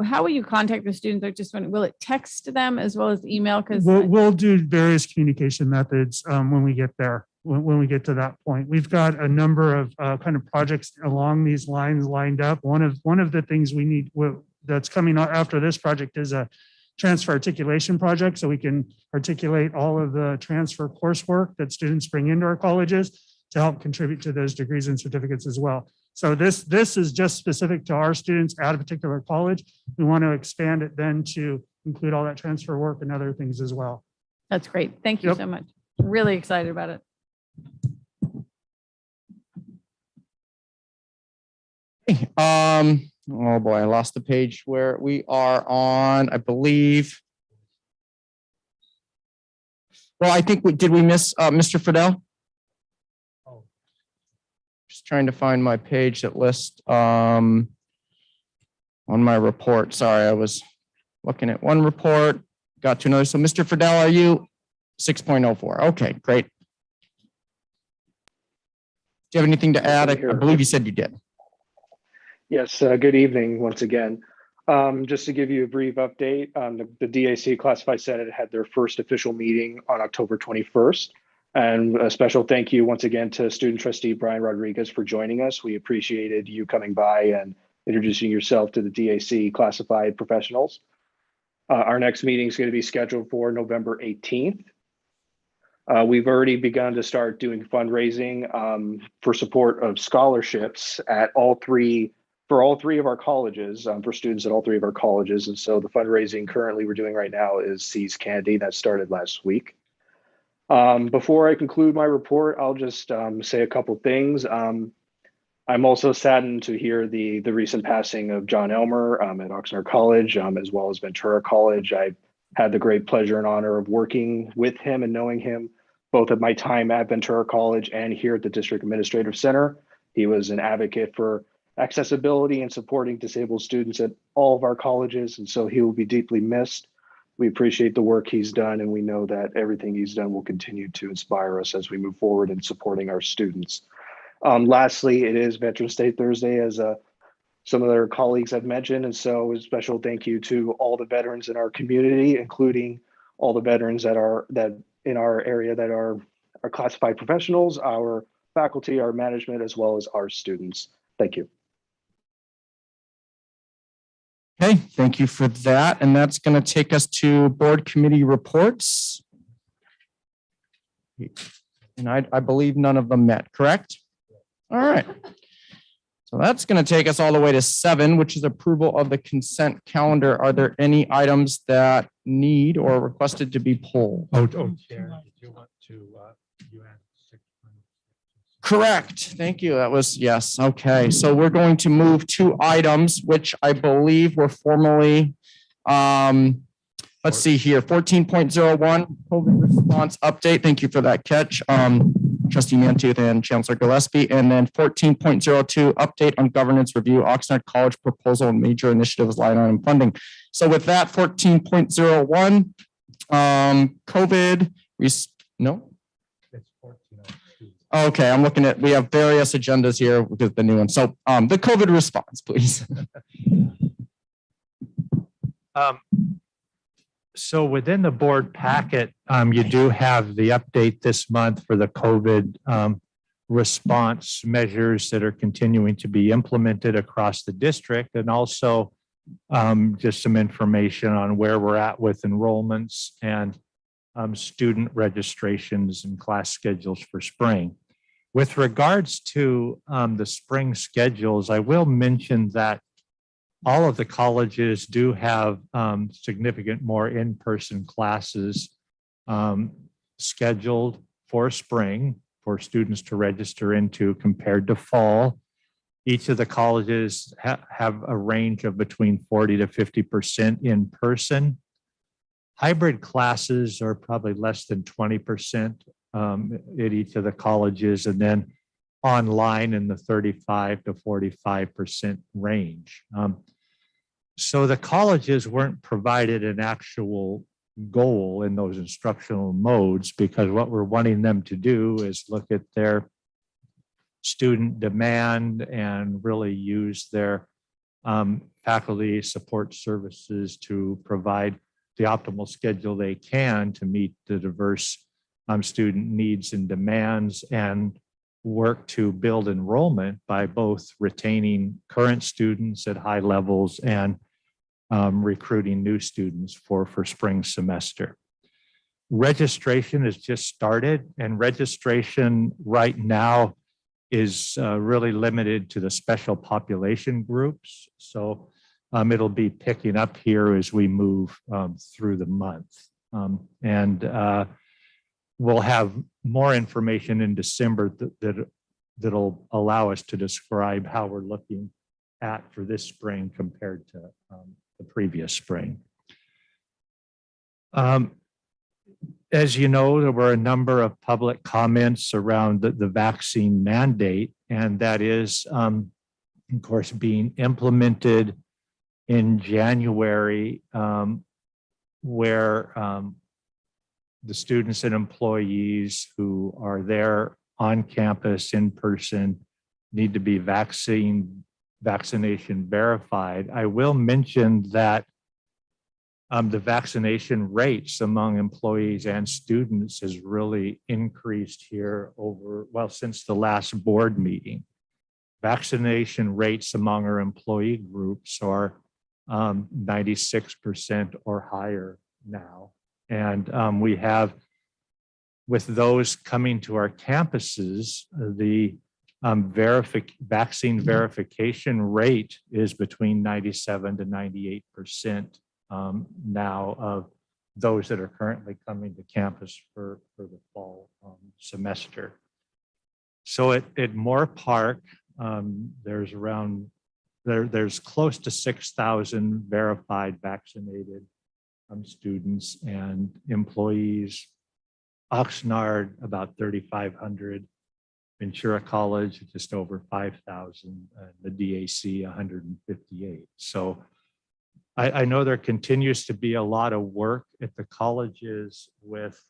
how will you contact the students? I just want, will it text them as well as email? Because we'll do various communication methods when we get there, when we get to that point. We've got a number of kind of projects along these lines lined up. One of the things we need that's coming out after this project is a transfer articulation project, so we can articulate all of the transfer coursework that students bring into our colleges to help contribute to those degrees and certificates as well. So this is just specific to our students at a particular college. We want to expand it then to include all that transfer work and other things as well. That's great. Thank you so much. Really excited about it. Oh boy, I lost the page where we are on, I believe. Well, I think did we miss Mr. Fidel? trying to find my page that lists on my report. Sorry, I was looking at one report, got to another. So Mr. Friedel, are you 6.04? Okay, great. Do you have anything to add? I believe you said you did. Yes, good evening once again. Just to give you a brief update, the DAC Classified Senate had their first official meeting on October 21st. And a special thank you once again to student trustee Brian Rodriguez for joining us. We appreciated you coming by and introducing yourself to the DAC Classified professionals. Our next meeting is going to be scheduled for November 18th. We've already begun to start doing fundraising for support of scholarships at all three of our colleges, for students at all three of our colleges. And so the fundraising currently we're doing right now is Seas Candy that started last week. Before I conclude my report, I'll just say a couple things. I'm also saddened to hear the recent passing of John Elmer at Oxnard College, as well as Ventura College. I had the great pleasure and honor of working with him and knowing him both at my time at Ventura College and here at the District Administrative Center. He was an advocate for accessibility and supporting disabled students at all of our colleges, and so he will be deeply missed. We appreciate the work he's done, and we know that everything he's done will continue to inspire us as we move forward in supporting our students. Lastly, it is Veterans Day Thursday, as some of their colleagues have mentioned, and so a special thank you to all the veterans in our community, including all the veterans that in our area that are classified professionals, our faculty, our management, as well as our students. Thank you. Okay, thank you for that. And that's going to take us to board committee reports. And I believe none of them met, correct? All right. So that's going to take us all the way to 7, which is approval of the consent calendar. Are there any items that need or requested to be pulled? Oh, Chair, did you want to, you had 6. Correct. Thank you. That was, yes. Okay. So we're going to move 2 items, which I believe were formally, let's see here, 14.01 COVID response update. Thank you for that catch. Trustee Mantooth and Chancellor Gillespie. And then 14.02 update on governance review, Oxnard College proposal and major initiatives line item funding. So with that 14.01, COVID, no? It's 14.02. Okay, I'm looking at, we have various agendas here with the new one. So the COVID response, please. So within the board packet, you do have the update this month for the COVID response measures that are continuing to be implemented across the district, and also just some information on where we're at with enrollments and student registrations and class schedules for spring. With regards to the spring schedules, I will mention that all of the colleges do have significant more in-person classes scheduled for spring for students to register into compared to fall. Each of the colleges have a range of between 40 to 50% in person. Hybrid classes are probably less than 20% at each of the colleges, and then online in the 35 to 45% range. So the colleges weren't provided an actual goal in those instructional modes, because what we're wanting them to do is look at their student demand and really use their faculty support services to provide the optimal schedule they can to meet the diverse student needs and demands, and work to build enrollment by both retaining current students at high levels and recruiting new students for spring semester. Registration has just started, and registration right now is really limited to the special population groups. So it'll be picking up here as we move through the month. We'll have more information in December that'll allow us to describe how we're looking at for this spring compared to the previous spring. As you know, there were a number of public comments around the vaccine mandate, and that is, of course, being implemented in January, where the students and employees who are there on campus in person need to be vaccination verified. I will mention that the vaccination rates among employees and students has really increased here since the last board meeting. Vaccination rates among our employee groups are 96% or higher now. And we have, with those coming to our campuses, the vaccine verification rate is between 97 to 98% now of those that are currently coming to campus for the fall semester. So at Moore Park, there's close to 6,000 verified vaccinated students and employees. Oxnard, about 3,500. Ventura College, just over 5,000. The DAC, 158. So I know there continues to be a lot of work at the colleges with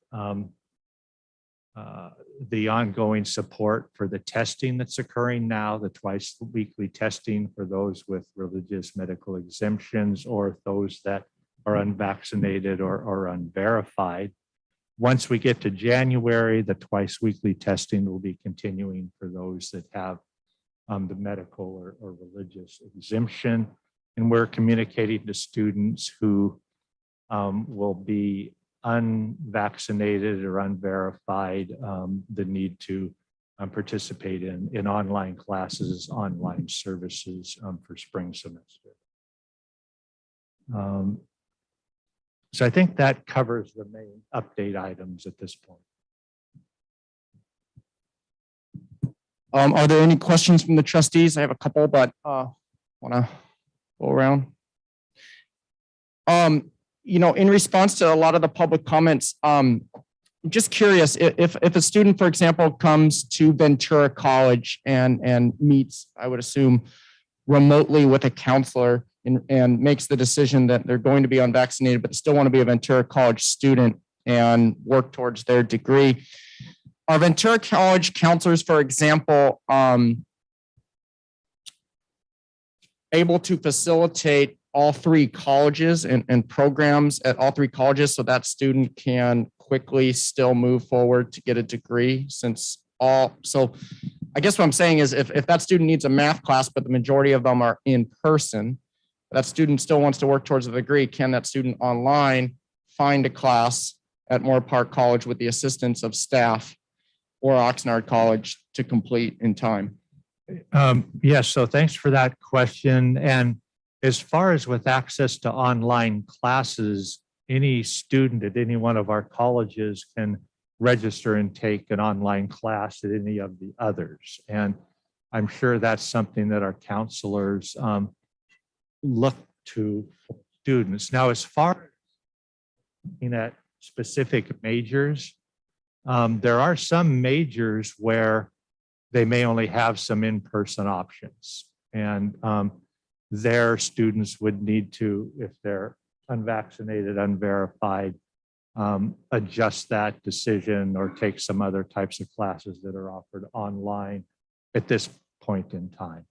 the ongoing support for the testing that's occurring now, the twice weekly testing for those with religious medical exemptions or those that are unvaccinated or unverified. Once we get to January, the twice weekly testing will be continuing for those that have the medical or religious exemption. And we're communicating to students who will be unvaccinated or unverified the need to participate in online classes, online services for spring semester. So I think that covers the main update items at this point. Are there any questions from the trustees? I have a couple, but want to go around. In response to a lot of the public comments, I'm just curious if a student, for example, comes to Ventura College and meets, I would assume, remotely with a counselor and makes the decision that they're going to be unvaccinated, but still want to be a Ventura College student and work towards their degree. Are Ventura College counselors, for example, able to facilitate all three colleges and programs at all three colleges so that student can quickly still move forward to get a degree so I guess what I'm saying is if that student needs a math class, but the majority of them are in person, that student still wants to work towards a degree, can that student online find a class at Moore Park College with the assistance of staff or Oxnard College to complete in time? Yes, so thanks for that question. And as far as with access to online classes, any student at any one of our colleges can register and take an online class at any of the others. And I'm sure that's something that our counselors look to students. Now, as far as looking at specific majors, there are some majors where they may only have some in-person options. And their students would need to, if they're unvaccinated, unverified, adjust that decision or take some other types of classes that are offered online at this point in time.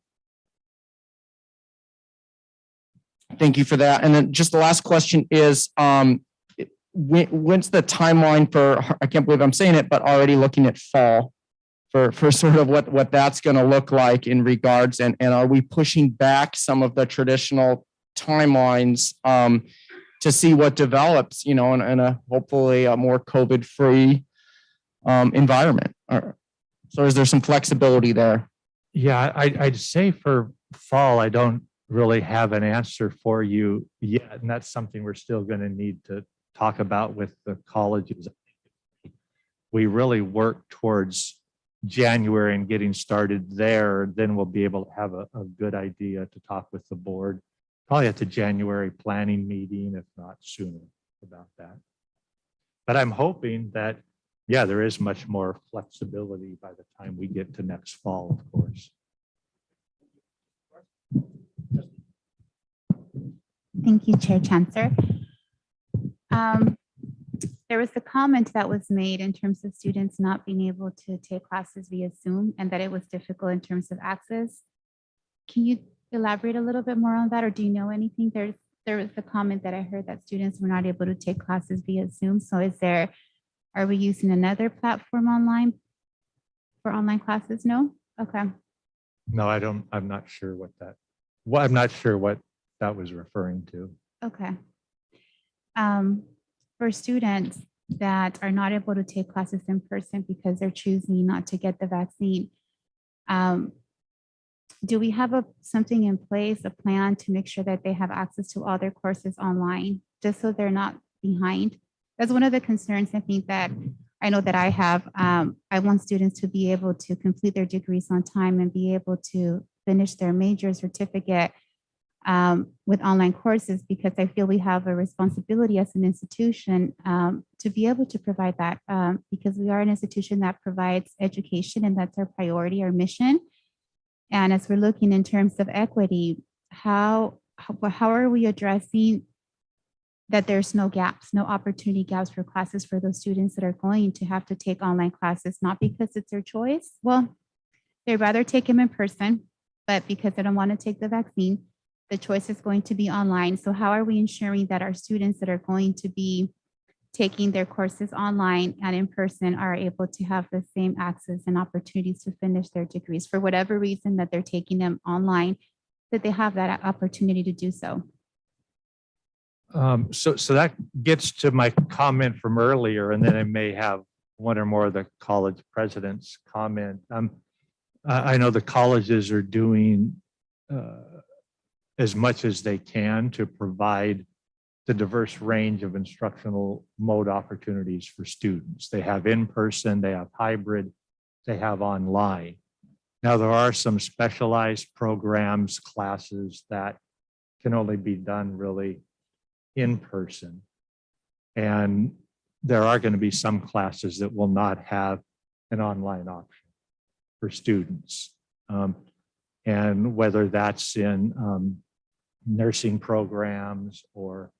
Thank you for that. And then just the last question is, when's the timeline for, I can't believe I'm saying it, but already looking at fall for sort of what that's going to look like in regards, and are we pushing back some of the traditional timelines to see what develops, in a hopefully a more COVID-free environment? So is there some flexibility there? Yeah, I'd say for fall, I don't really have an answer for you yet. And that's something we're still going to need to talk about with the colleges. We really work towards January and getting started there, then we'll be able to have a good idea to talk with the board, probably at the January planning meeting, if not sooner, about that. But I'm hoping that, yeah, there is much more flexibility by the time we get to next fall, of course. Thank you, Chair Chancellor. There was a comment that was made in terms of students not being able to take classes via Zoom and that it was difficult in terms of access. Can you elaborate a little bit more on that, or do you know anything? There was a comment that I heard that students were not able to take classes via Zoom. So are we using another platform online for online classes? No? Okay. No, I'm not sure I'm not sure what that was referring to. Okay. For students that are not able to take classes in person because they're choosing not to get the vaccine, do we have something in place, a plan to make sure that they have access to all their courses online, just so they're not behind? That's one of the concerns I think that I know that I have. I want students to be able to complete their degrees on time and be able to finish their major certificate with online courses, because I feel we have a responsibility as an institution to be able to provide that, because we are an institution that provides education, and that's our priority, our mission. And as we're looking in terms of equity, how are we addressing that there's no gaps, no opportunity gaps for classes for those students that are going to have to take online classes, not because it's their choice. Well, they'd rather take them in person, but because they don't want to take the vaccine, the choice is going to be online. So how are we ensuring that our students that are going to be taking their courses online and in person are able to have the same access and opportunities to finish their degrees for whatever reason that they're taking them online, that they have that opportunity to do so? So that gets to my comment from earlier, and then I may have one or more of the college presidents comment. I know the colleges are doing as much as they can to provide the diverse range of instructional mode opportunities for students. They have in-person, they have hybrid, they have online. Now, there are some specialized programs, classes that can only be done really in person. And there are going to be some classes that will not have an online option for students. And whether that's in nursing programs or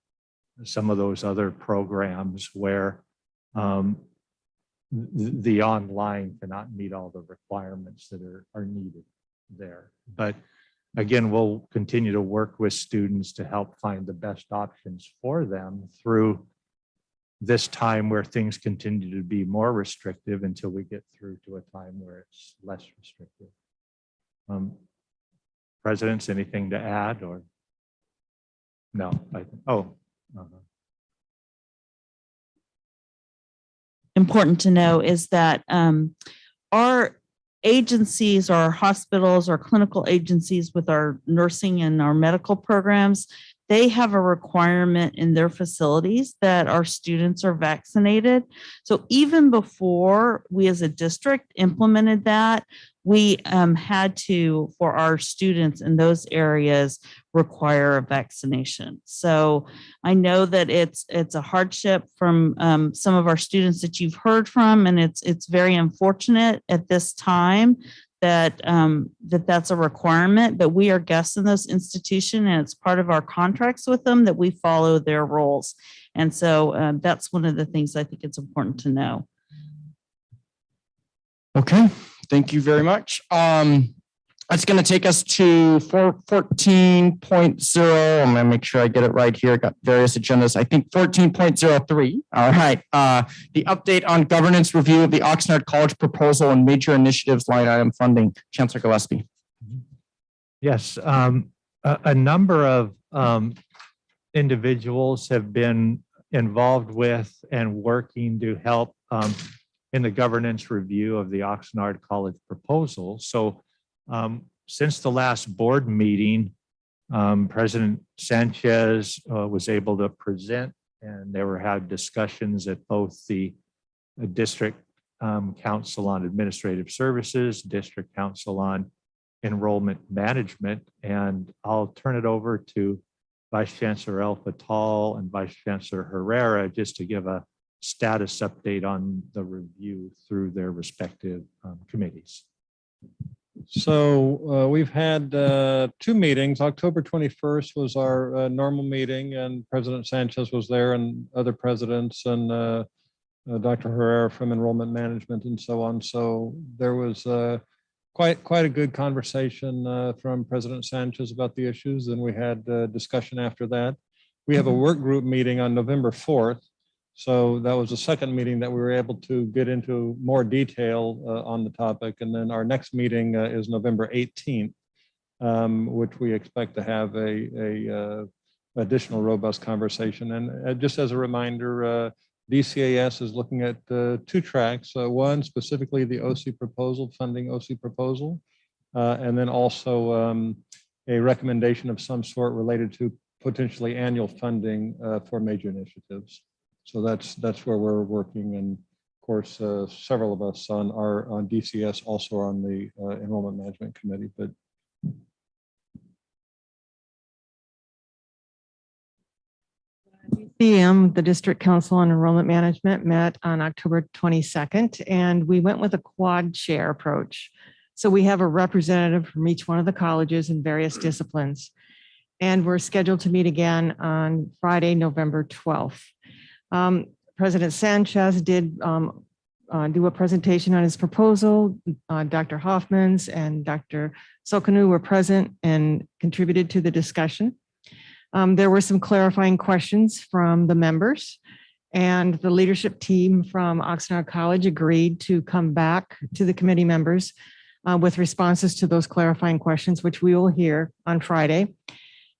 some of those other programs where the online cannot meet all the requirements that are needed there. But again, we'll continue to work with students to help find the best options for them through this time where things continue to be more restrictive until we get through to a time where it's less restrictive. Presidents, anything to add or? No, Important to know is that our agencies, our hospitals, our clinical agencies with our nursing and our medical programs, they have a requirement in their facilities that our students are vaccinated. So even before we as a district implemented that, we had to, for our students in those areas, require a vaccination. So I know that it's a hardship from some of our students that you've heard from, and it's very unfortunate at this time that that's a requirement, but we are guests in those institutions, and it's part of our contracts with them that we follow their rules. And so that's one of the things I think it's important to know. Okay, thank you very much. That's going to take us to 14.0. I'm going to make sure I get it right here. Got various agendas. I think 14.03. All right. The update on governance review of the Oxnard College proposal and major initiatives line item funding. Chancellor Gillespie. Yes, a number of individuals have been involved with and working to help in the governance review of the Oxnard College proposal. So since the last board meeting, President Sanchez was able to present, and they had discussions at both the District Council on Administrative Services, District Council on Enrollment Management. And I'll turn it over to Vice Chancellor El Fatal and Vice Chancellor Herrera just to give a status update on the review through their respective committees. So we've had two meetings. October 21st was our normal meeting, and President Sanchez was there, and other presidents, and Dr. Herrera from Enrollment Management, and so on. So there was quite a good conversation from President Sanchez about the issues, and we had discussion after that. We have a work group meeting on November 4th. So that was the second meeting that we were able to get into more detail on the topic. And then our next meeting is November 18th, which we expect to have a additional robust conversation. And just as a reminder, DCAS is looking at two tracks. One, specifically the OC proposal, funding OC proposal, and then also a recommendation of some sort related to potentially annual funding for major initiatives. So that's where we're working, and of course, several of us on DCS also on the Enrollment Management Committee. But DCM, the District Council on Enrollment Management, met on October 22nd, and we went with a quad chair approach. So we have a representative from each one of the colleges in various disciplines, and we're scheduled to meet again on Friday, November 12th. President Sanchez did do a presentation on his proposal. Dr. Hoffmans and Dr. Sokanu were present and contributed to the discussion. There were some clarifying questions from the members, and the leadership team from Oxnard College agreed to come back to the committee members with responses to those clarifying questions, which we will hear on Friday,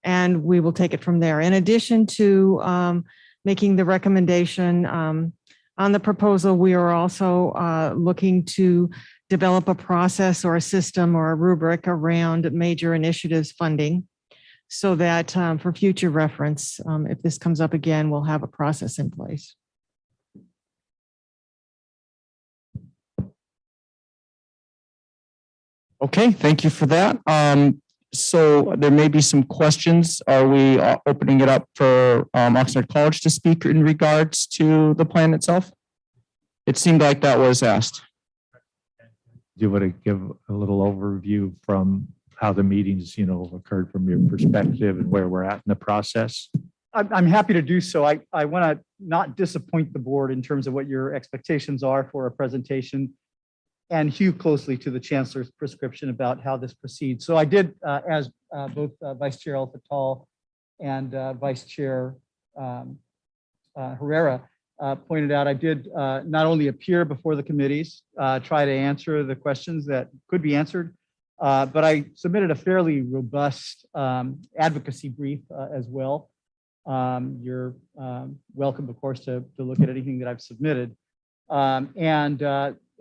and we will take it from there. In addition to making the recommendation on the proposal, we are also looking to develop a process or a system or a rubric around major initiatives funding, so that for future reference, if this comes up again, we'll have a process in place. Okay, thank you for that. So there may be some questions. Are we opening it up for Oxnard College to speak in regards to the plan itself? It seemed like that was asked. Do you want to give a little overview from how the meetings, occurred from your perspective and where we're at in the process? I'm happy to do so. I want to not disappoint the board in terms of what your expectations are for a presentation, and hew closely to the chancellor's prescription about how this proceeds. So I did, as both Vice Chair El-Fattal and Vice Chair Herrera pointed out, I did not only appear before the committees, try to answer the questions that could be answered, but I submitted a fairly robust advocacy brief as well. You're welcome, of course, to look at anything that I've submitted.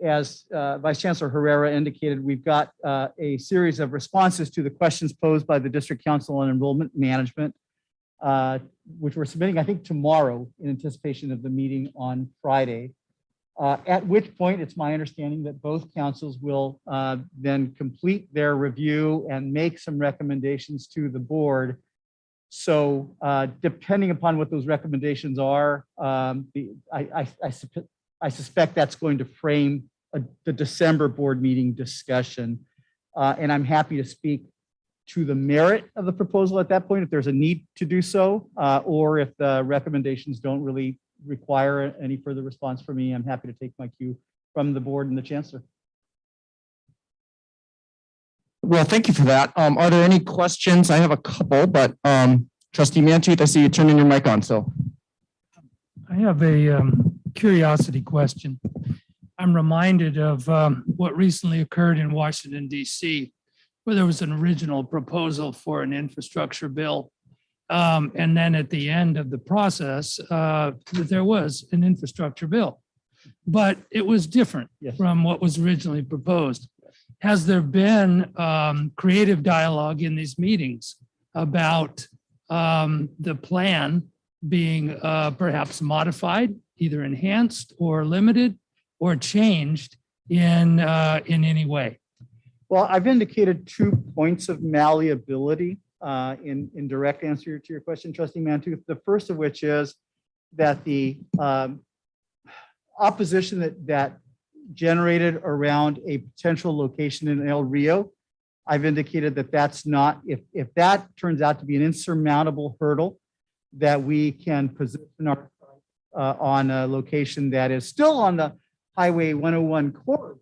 As Vice Chancellor Herrera indicated, we've got a series of responses to the questions posed by the District Council on Enrollment Management, which we're submitting, I think, tomorrow in anticipation of the meeting on Friday. At which point, it's my understanding that both councils will then complete their review and make some recommendations to the board. So depending upon what those recommendations are, I suspect that's going to frame the December board meeting discussion. And I'm happy to speak to the merit of the proposal at that point, if there's a need to do so, or if the recommendations don't really require any further response from me, I'm happy to take my cue from the board and the chancellor. Well, thank you for that. Are there any questions? I have a couple, but Trustee Mantooth, I see you turning your mic on, so. I have a curiosity question. I'm reminded of what recently occurred in Washington, D.C., where there was an original proposal for an infrastructure bill. And then at the end of the process, there was an infrastructure bill, but it was different from what was originally proposed. Has there been creative dialogue in these meetings about the plan being perhaps modified, either enhanced or limited or changed in any way? Well, I've indicated 2 points of malleability in direct answer to your question, Trustee Mantooth. The first of which is that the opposition that generated around a potential location in El Rio, I've indicated that that's not, if that turns out to be an insurmountable hurdle, that we can position our on a location that is still on the Highway 101 corridor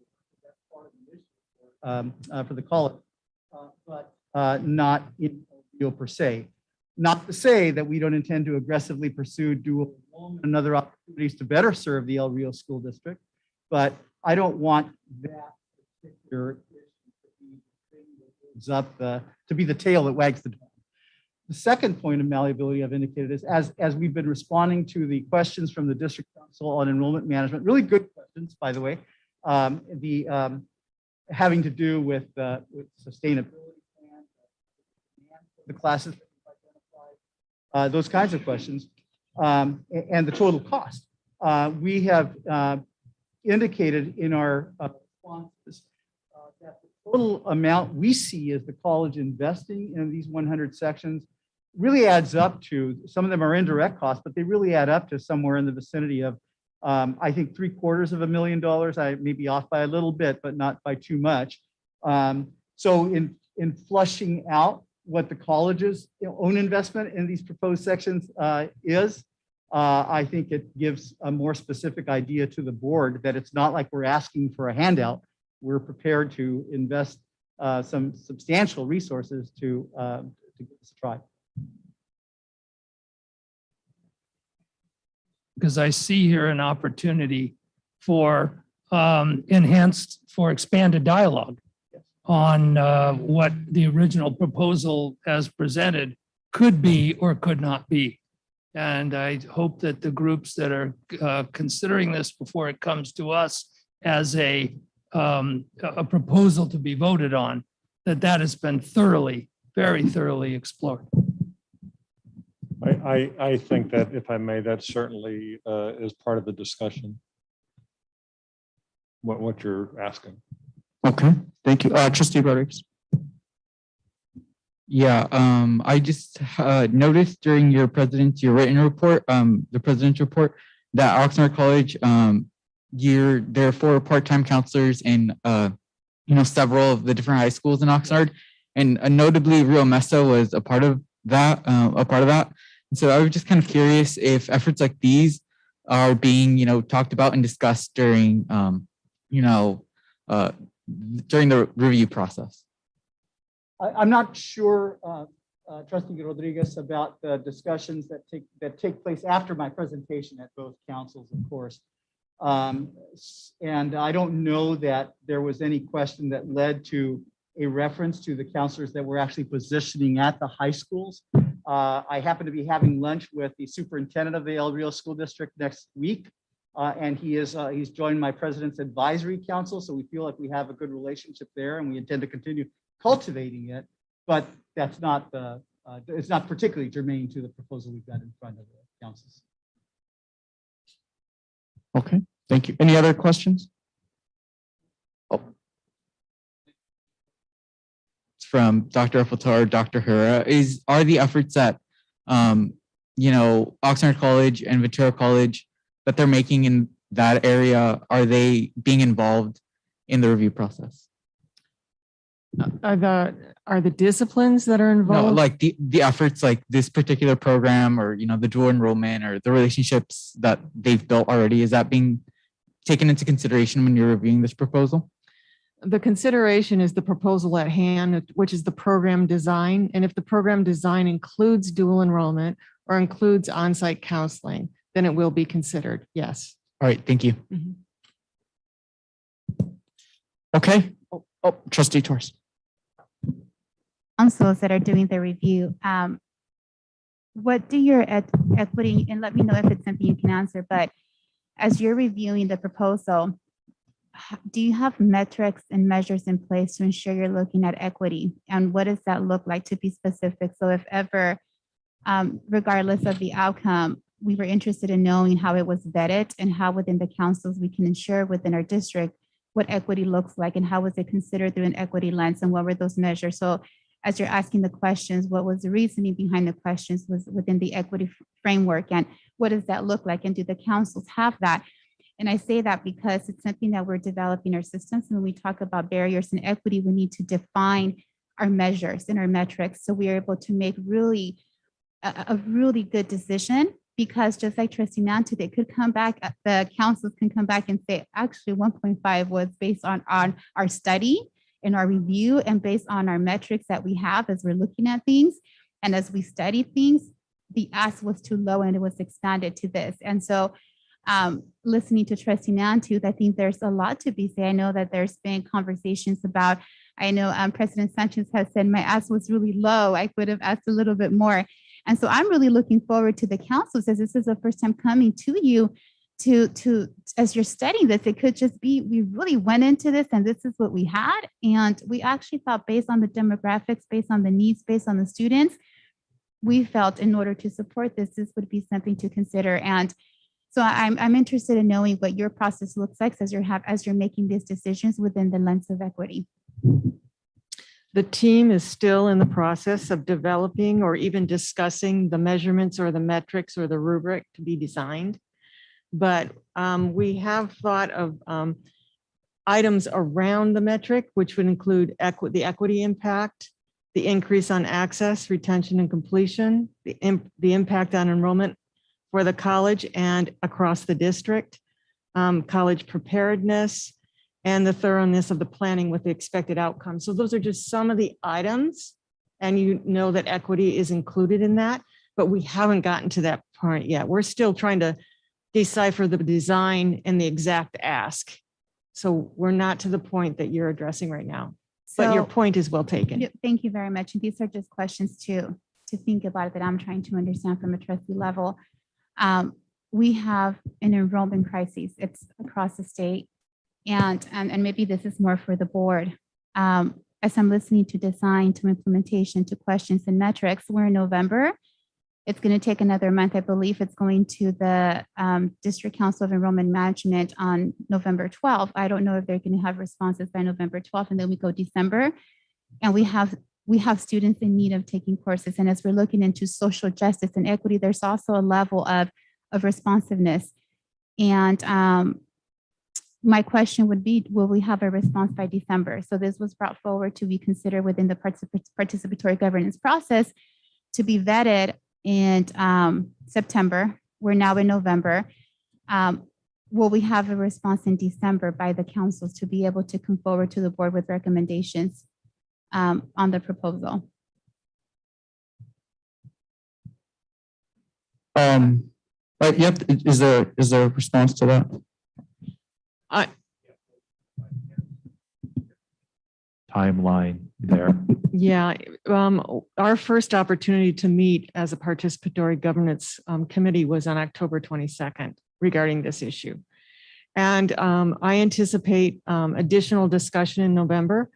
for the college, but not in El Rio per se. Not to say that we don't intend to aggressively pursue dual enrollment and other opportunities to better serve the El Rio School District, but I don't want that particular to be the tail that wags the dog. The second point of malleability I've indicated is as we've been responding to the questions from the District Council on enrollment management, really good questions, by the way, having to do with sustainability plan, the classes, those kinds of questions, and the total cost. We have indicated in our responses that the total amount we see as the college investing in these 100 sections really adds up to, some of them are indirect costs, but they really add up to somewhere in the vicinity of, I think, $750,000. I may be off by a little bit, but not by too much. So in flushing out what the college's own investment in these proposed sections is, I think it gives a more specific idea to the board that it's not like we're asking for a handout. We're prepared to invest some substantial resources to give this a try. Because I see here an opportunity for expanded dialogue on what the original proposal as presented could be or could not be. And I hope that the groups that are considering this before it comes to us as a proposal to be voted on, that has been thoroughly, very thoroughly explored. I think that, if I may, that certainly is part of the discussion. What you're asking. Okay, thank you. Trustee Rodriguez. Yeah, I just noticed during your written report, the president's report, that Oxnard College, there are 4 part-time counselors in several of the different high schools in Oxnard, and notably Rio Mesa was a part of that. And so I was just kind of curious if efforts like these are being talked about and discussed during during the review process. I'm not sure, Trustee Rodriguez, about the discussions that take place after my presentation at both councils, of course. And I don't know that there was any question that led to a reference to the counselors that were actually positioning at the high schools. I happen to be having lunch with the superintendent of the El Rio School District next week. And he's joined my president's advisory council. So we feel like we have a good relationship there and we intend to continue cultivating it, but that's not it's not particularly germane to the proposal we've got in front of the councils. Okay, thank you. Any other questions? Oh. It's from Dr. Alfatar, Dr. Herrera. Are the efforts that Oxnard College and Ventura College that they're making in that area, are they being involved in the review process? Are the disciplines that are involved? No, like the efforts, like this particular program, or the dual enrollment, or the relationships that they've built already. Is that being taken into consideration when you're reviewing this proposal? The consideration is the proposal at hand, which is the program design. And if the program design includes dual enrollment or includes on-site counseling, then it will be considered. Yes. All right. Thank you. Okay. Trustee Torres. Councils that are doing the review, what do your equity, and let me know if it's something you can answer, but as you're reviewing the proposal, do you have metrics and measures in place to ensure you're looking at equity? And what does that look like, to be specific? So if ever, regardless of the outcome, we were interested in knowing how it was vetted and how within the councils we can ensure within our district what equity looks like and how was it considered through an equity lens and what were those measures? So as you're asking the questions, what was the reasoning behind the questions was within the equity framework, and what does that look like? And do the councils have that? And I say that because it's something that we're developing our systems. When we talk about barriers and equity, we need to define our measures and our metrics so we are able to make really a really good decision. Because just like Trustee Nantu, they could come back, the councils can come back and say, actually 1.5 was based on our study and our review and based on our metrics that we have as we're looking at things. And as we study things, the ask was too low and it was expanded to this. And so listening to Trustee Nantu, I think there's a lot to be said. I know that there's been conversations about, I know President Sanchez has said my ask was really low. I could have asked a little bit more. And so I'm really looking forward to the council, since this is the first time coming to you to as you're studying this, it could just be, we really went into this and this is what we had. And we actually thought based on the demographics, based on the needs, based on the students, we felt in order to support this, this would be something to consider. And so I'm interested in knowing what your process looks like as you're making these decisions within the lens of equity. The team is still in the process of developing or even discussing the measurements or the metrics or the rubric to be designed. But we have thought of items around the metric, which would include the equity impact, the increase on access, retention, and completion, the impact on enrollment for the college and across the district, college preparedness, and the thoroughness of the planning with the expected outcome. So those are just some of the items. And you know that equity is included in that, but we haven't gotten to that point yet. We're still trying to decipher the design and the exact ask. So we're not to the point that you're addressing right now, but your point is well taken. Thank you very much. And these are just questions to think about that I'm trying to understand from a trustee level. We have an enrollment crisis. It's across the state. And maybe this is more for the board. As I'm listening to design, to implementation, to questions and metrics, we're in November. It's going to take another month. I believe it's going to the District Council of Enrollment Management on November 12th. I don't know if they're going to have responses by November 12th, and then we go December. And we have students in need of taking courses. And as we're looking into social justice and equity, there's also a level of responsiveness. And my question would be, will we have a response by December? So this was brought forward to be considered within the participatory governance process to be vetted in September. We're now in November. Will we have a response in December by the councils to be able to come forward to the board with recommendations on the proposal? Yep. Is there a response to that? Timeline there. Yeah, our first opportunity to meet as a participatory governance committee was on October 22nd regarding this issue. And I anticipate additional discussion in November,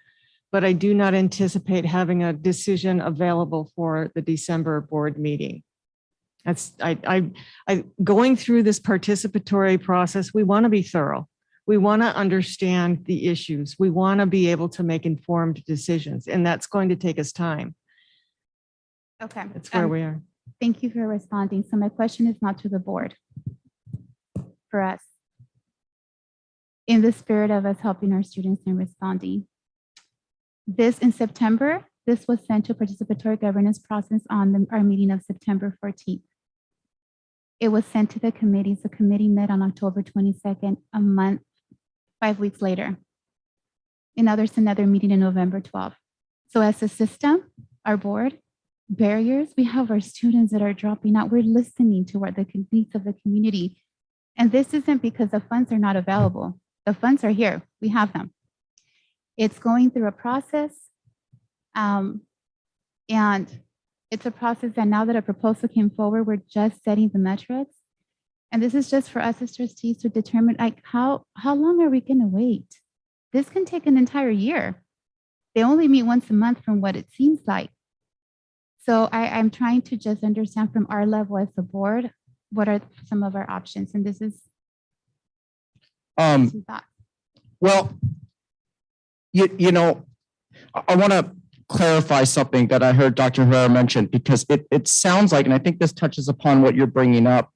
but I do not anticipate having a decision available for the December board meeting. That's going through this participatory process. We want to be thorough. We want to understand the issues. We want to be able to make informed decisions, and that's going to take us time. Okay. That's where we are. Thank you for responding. So my question is not to the board, for us. In the spirit of us helping our students and responding. This in September, this was sent to participatory governance process on our meeting of September 14th. It was sent to the committees. The committee met on October 22nd, a month, 5 weeks later. And now there's another meeting in November 12th. So as a system, our board, barriers, we have our students that are dropping out. We're listening to what the needs of the community. And this isn't because the funds are not available. The funds are here. We have them. It's going through a process. And it's a process that now that a proposal came forward, we're just setting the metrics. And this is just for us as trustees to determine like how long are we going to wait? This can take an entire year. They only meet once a month from what it seems like. So I'm trying to just understand from our level as a board, what are some of our options? And this is some thoughts. Well, you know, I want to clarify something that I heard Dr. Herrera mention, because it sounds like, and I think this touches upon what you're bringing up.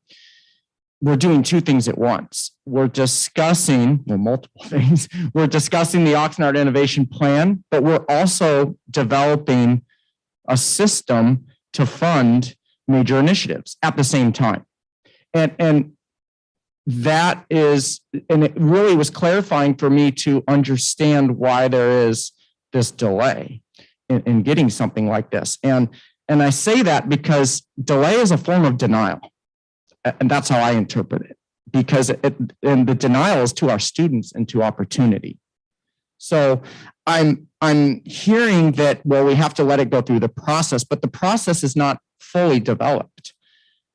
we're doing two things at once. We're discussing, well, multiple things. We're discussing the Oxnard Innovation Plan, but we're also developing a system to fund major initiatives at the same time. And that is, and it really was clarifying for me to understand why there is this delay in getting something like this. And I say that because delay is a form of denial. And that's how I interpret it, because and the denial is to our students and to opportunity. So I'm hearing that, well, we have to let it go through the process, but the process is not fully developed.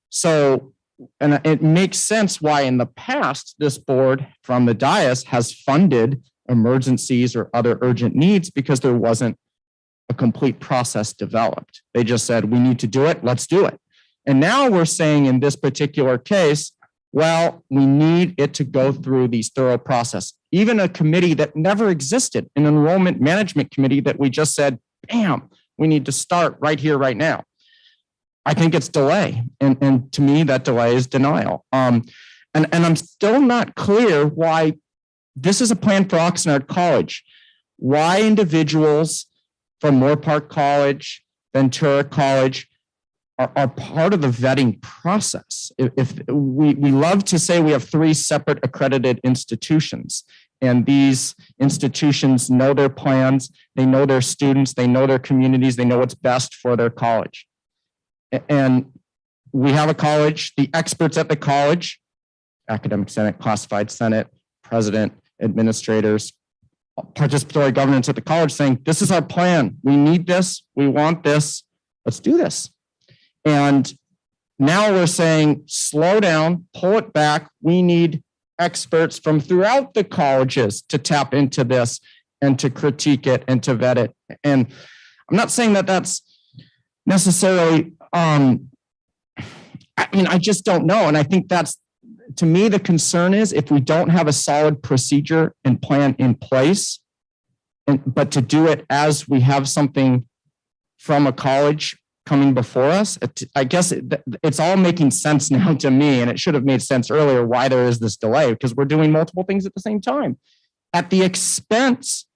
So, and it makes sense why in the past, this board from the dais has funded emergencies or other urgent needs, because there wasn't a complete process developed. They just said, we need to do it, let's do it. And now we're saying in this particular case, well, we need it to go through these thorough process. Even a committee that never existed, an enrollment management committee that we just said, bam, we need to start right here, right now. I think it's delay. And to me, that delay is denial. And I'm still not clear why this is a plan for Oxnard College. Why individuals from Moore Park College, Ventura College, are part of the vetting process. If we love to say we have 3 separate accredited institutions, and these institutions know their plans, they know their students, they know their communities, they know what's best for their college. And we have a college, the experts at the college, academic senate, classified senate, president, administrators, participatory governance at the college saying, this is our plan. We need this. We want this. Let's do this. And now we're saying, slow down, pull it back. We need experts from throughout the colleges to tap into this and to critique it and to vet it. And I'm not saying that that's necessarily, I just don't know. And I think that's, to me, the concern is if we don't have a solid procedure and plan in place, but to do it as we have something from a college coming before us, I guess it's all making sense now to me, and it should have made sense earlier why there is this delay, because we're doing multiple things at the same time at the expense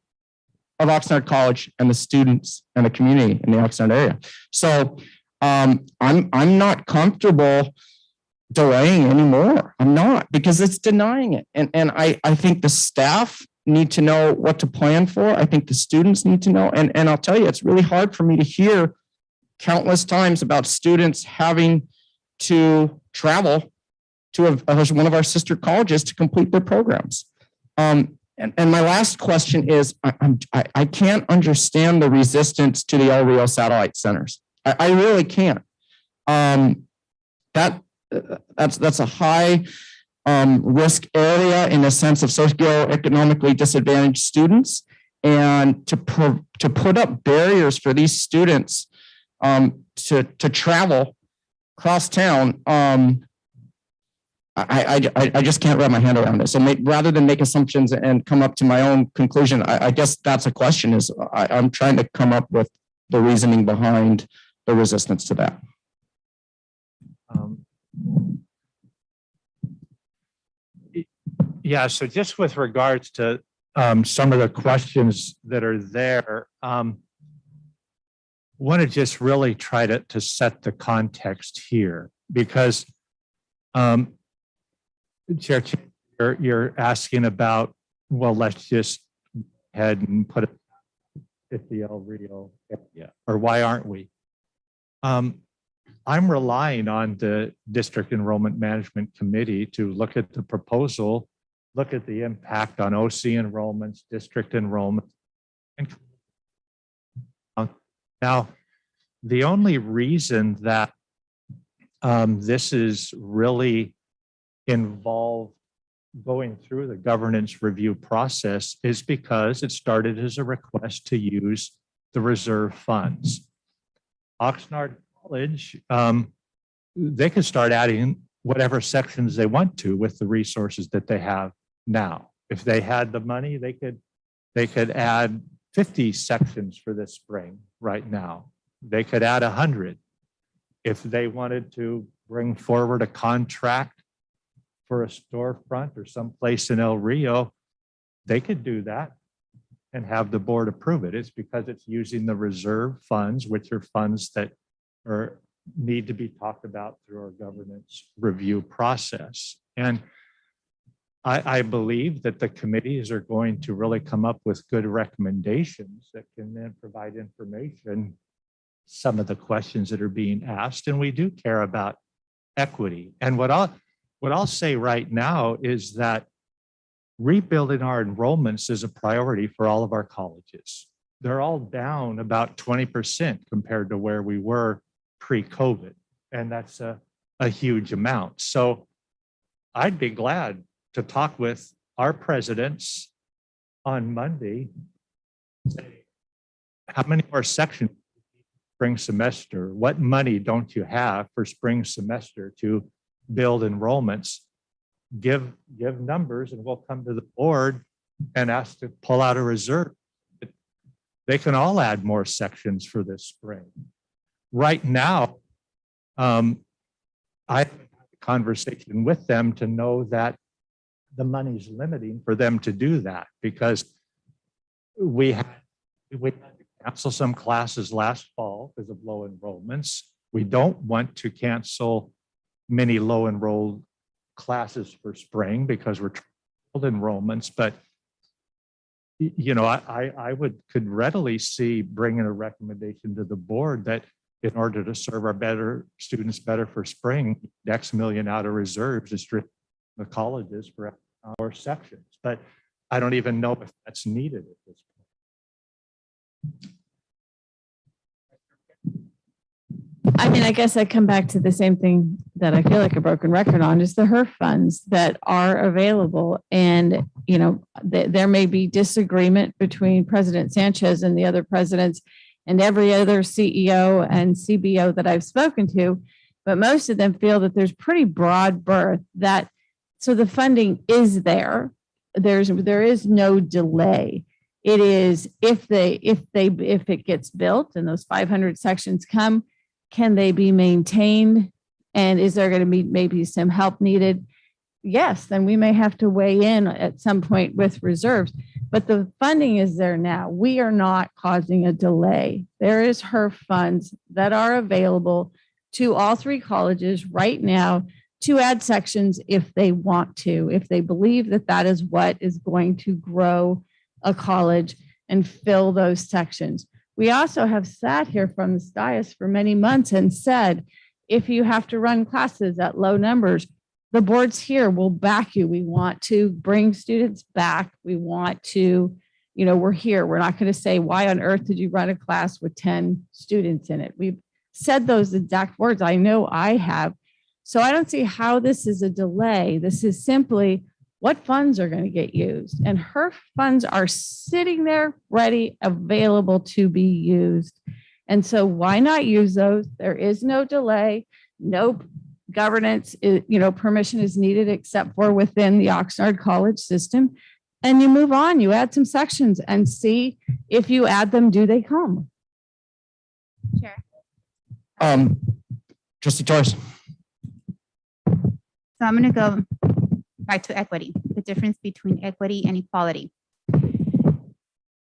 of Oxnard College and the students and the community in the Oxnard area. So I'm not comfortable delaying anymore. I'm not, because it's denying it. And I think the staff need to know what to plan for. I think the students need to know. And I'll tell you, it's really hard for me to hear countless times about students having to travel to one of our sister colleges to complete their programs. And my last question is, I can't understand the resistance to the El Rio satellite centers. I really can't. That's a high risk area in a sense of socioeconomically disadvantaged students, and to put up barriers for these students to travel across town. I just can't wrap my hand around it. So rather than make assumptions and come up to my own conclusion, I guess that's a question. Is I'm trying to come up with the reasoning behind the resistance to that. Yeah, so just with regards to some of the questions that are there, want to just really try to set the context here, because Chair, you're asking about, well, let's just head and put it at the El Rio area, or why aren't we? I'm relying on the District Enrollment Management Committee to look at the proposal, look at the impact on OC enrollments, district enrollment. Now, the only reason that this is really involved going through the governance review process is because it started as a request to use the reserve funds. Oxnard College, they could start adding whatever sections they want to with the resources that they have now. If they had the money, they could add 50 sections for this spring right now. They could add 100. If they wanted to bring forward a contract for a storefront or someplace in El Rio, they could do that and have the board approve it. It's because it's using the reserve funds, which are funds that need to be talked about through our governance review process. And I believe that the committees are going to really come up with good recommendations that can then provide information, some of the questions that are being asked. And we do care about equity. And what I'll say right now is that rebuilding our enrollments is a priority for all of our colleges. They're all down about 20% compared to where we were pre-COVID. And that's a huge amount. So I'd be glad to talk with our presidents on Monday. Say, how many more sections spring semester? What money don't you have for spring semester to build enrollments? Give numbers and we'll come to the board and ask to pull out a reserve. They can all add more sections for this spring. Right now, I have a conversation with them to know that the money's limiting for them to do that, because we had to cancel some classes last fall because of low enrollments. We don't want to cancel many low enrolled classes for spring because we're trying enrollments. But you know, I could readily see bringing a recommendation to the board that in order to serve our students better for spring, X million out of reserves is stripped the colleges for our sections. But I don't even know if that's needed at this point. I mean, I guess I come back to the same thing that I feel like a broken record on, is the HERF funds that are available. And, you know, there may be disagreement between President Sanchez and the other presidents and every other CEO and CBO that I've spoken to, but most of them feel that there's pretty broad berth that, so the funding is there. There is no delay. It is if it gets built and those 500 sections come, can they be maintained? And is there going to be maybe some help needed? Yes, then we may have to weigh in at some point with reserves, but the funding is there now. We are not causing a delay. There is HERF funds that are available to all three colleges right now to add sections if they want to, if they believe that that is what is going to grow a college and fill those sections. We also have sat here from the dais for many months and said, if you have to run classes at low numbers, the boards here will back you. We want to bring students back. We want to, you know, we're here. We're not going to say, why on earth did you run a class with 10 students in it? We've said those exact words. I know I have. So I don't see how this is a delay. This is simply what funds are going to get used. And HERF funds are sitting there ready, available to be used. And so why not use those? There is no delay, no governance, permission is needed except for within the Oxnard College system. And you move on, you add some sections and see if you add them, do they come? Chair. Trustee Torres. So I'm going to go back to equity, the difference between equity and equality.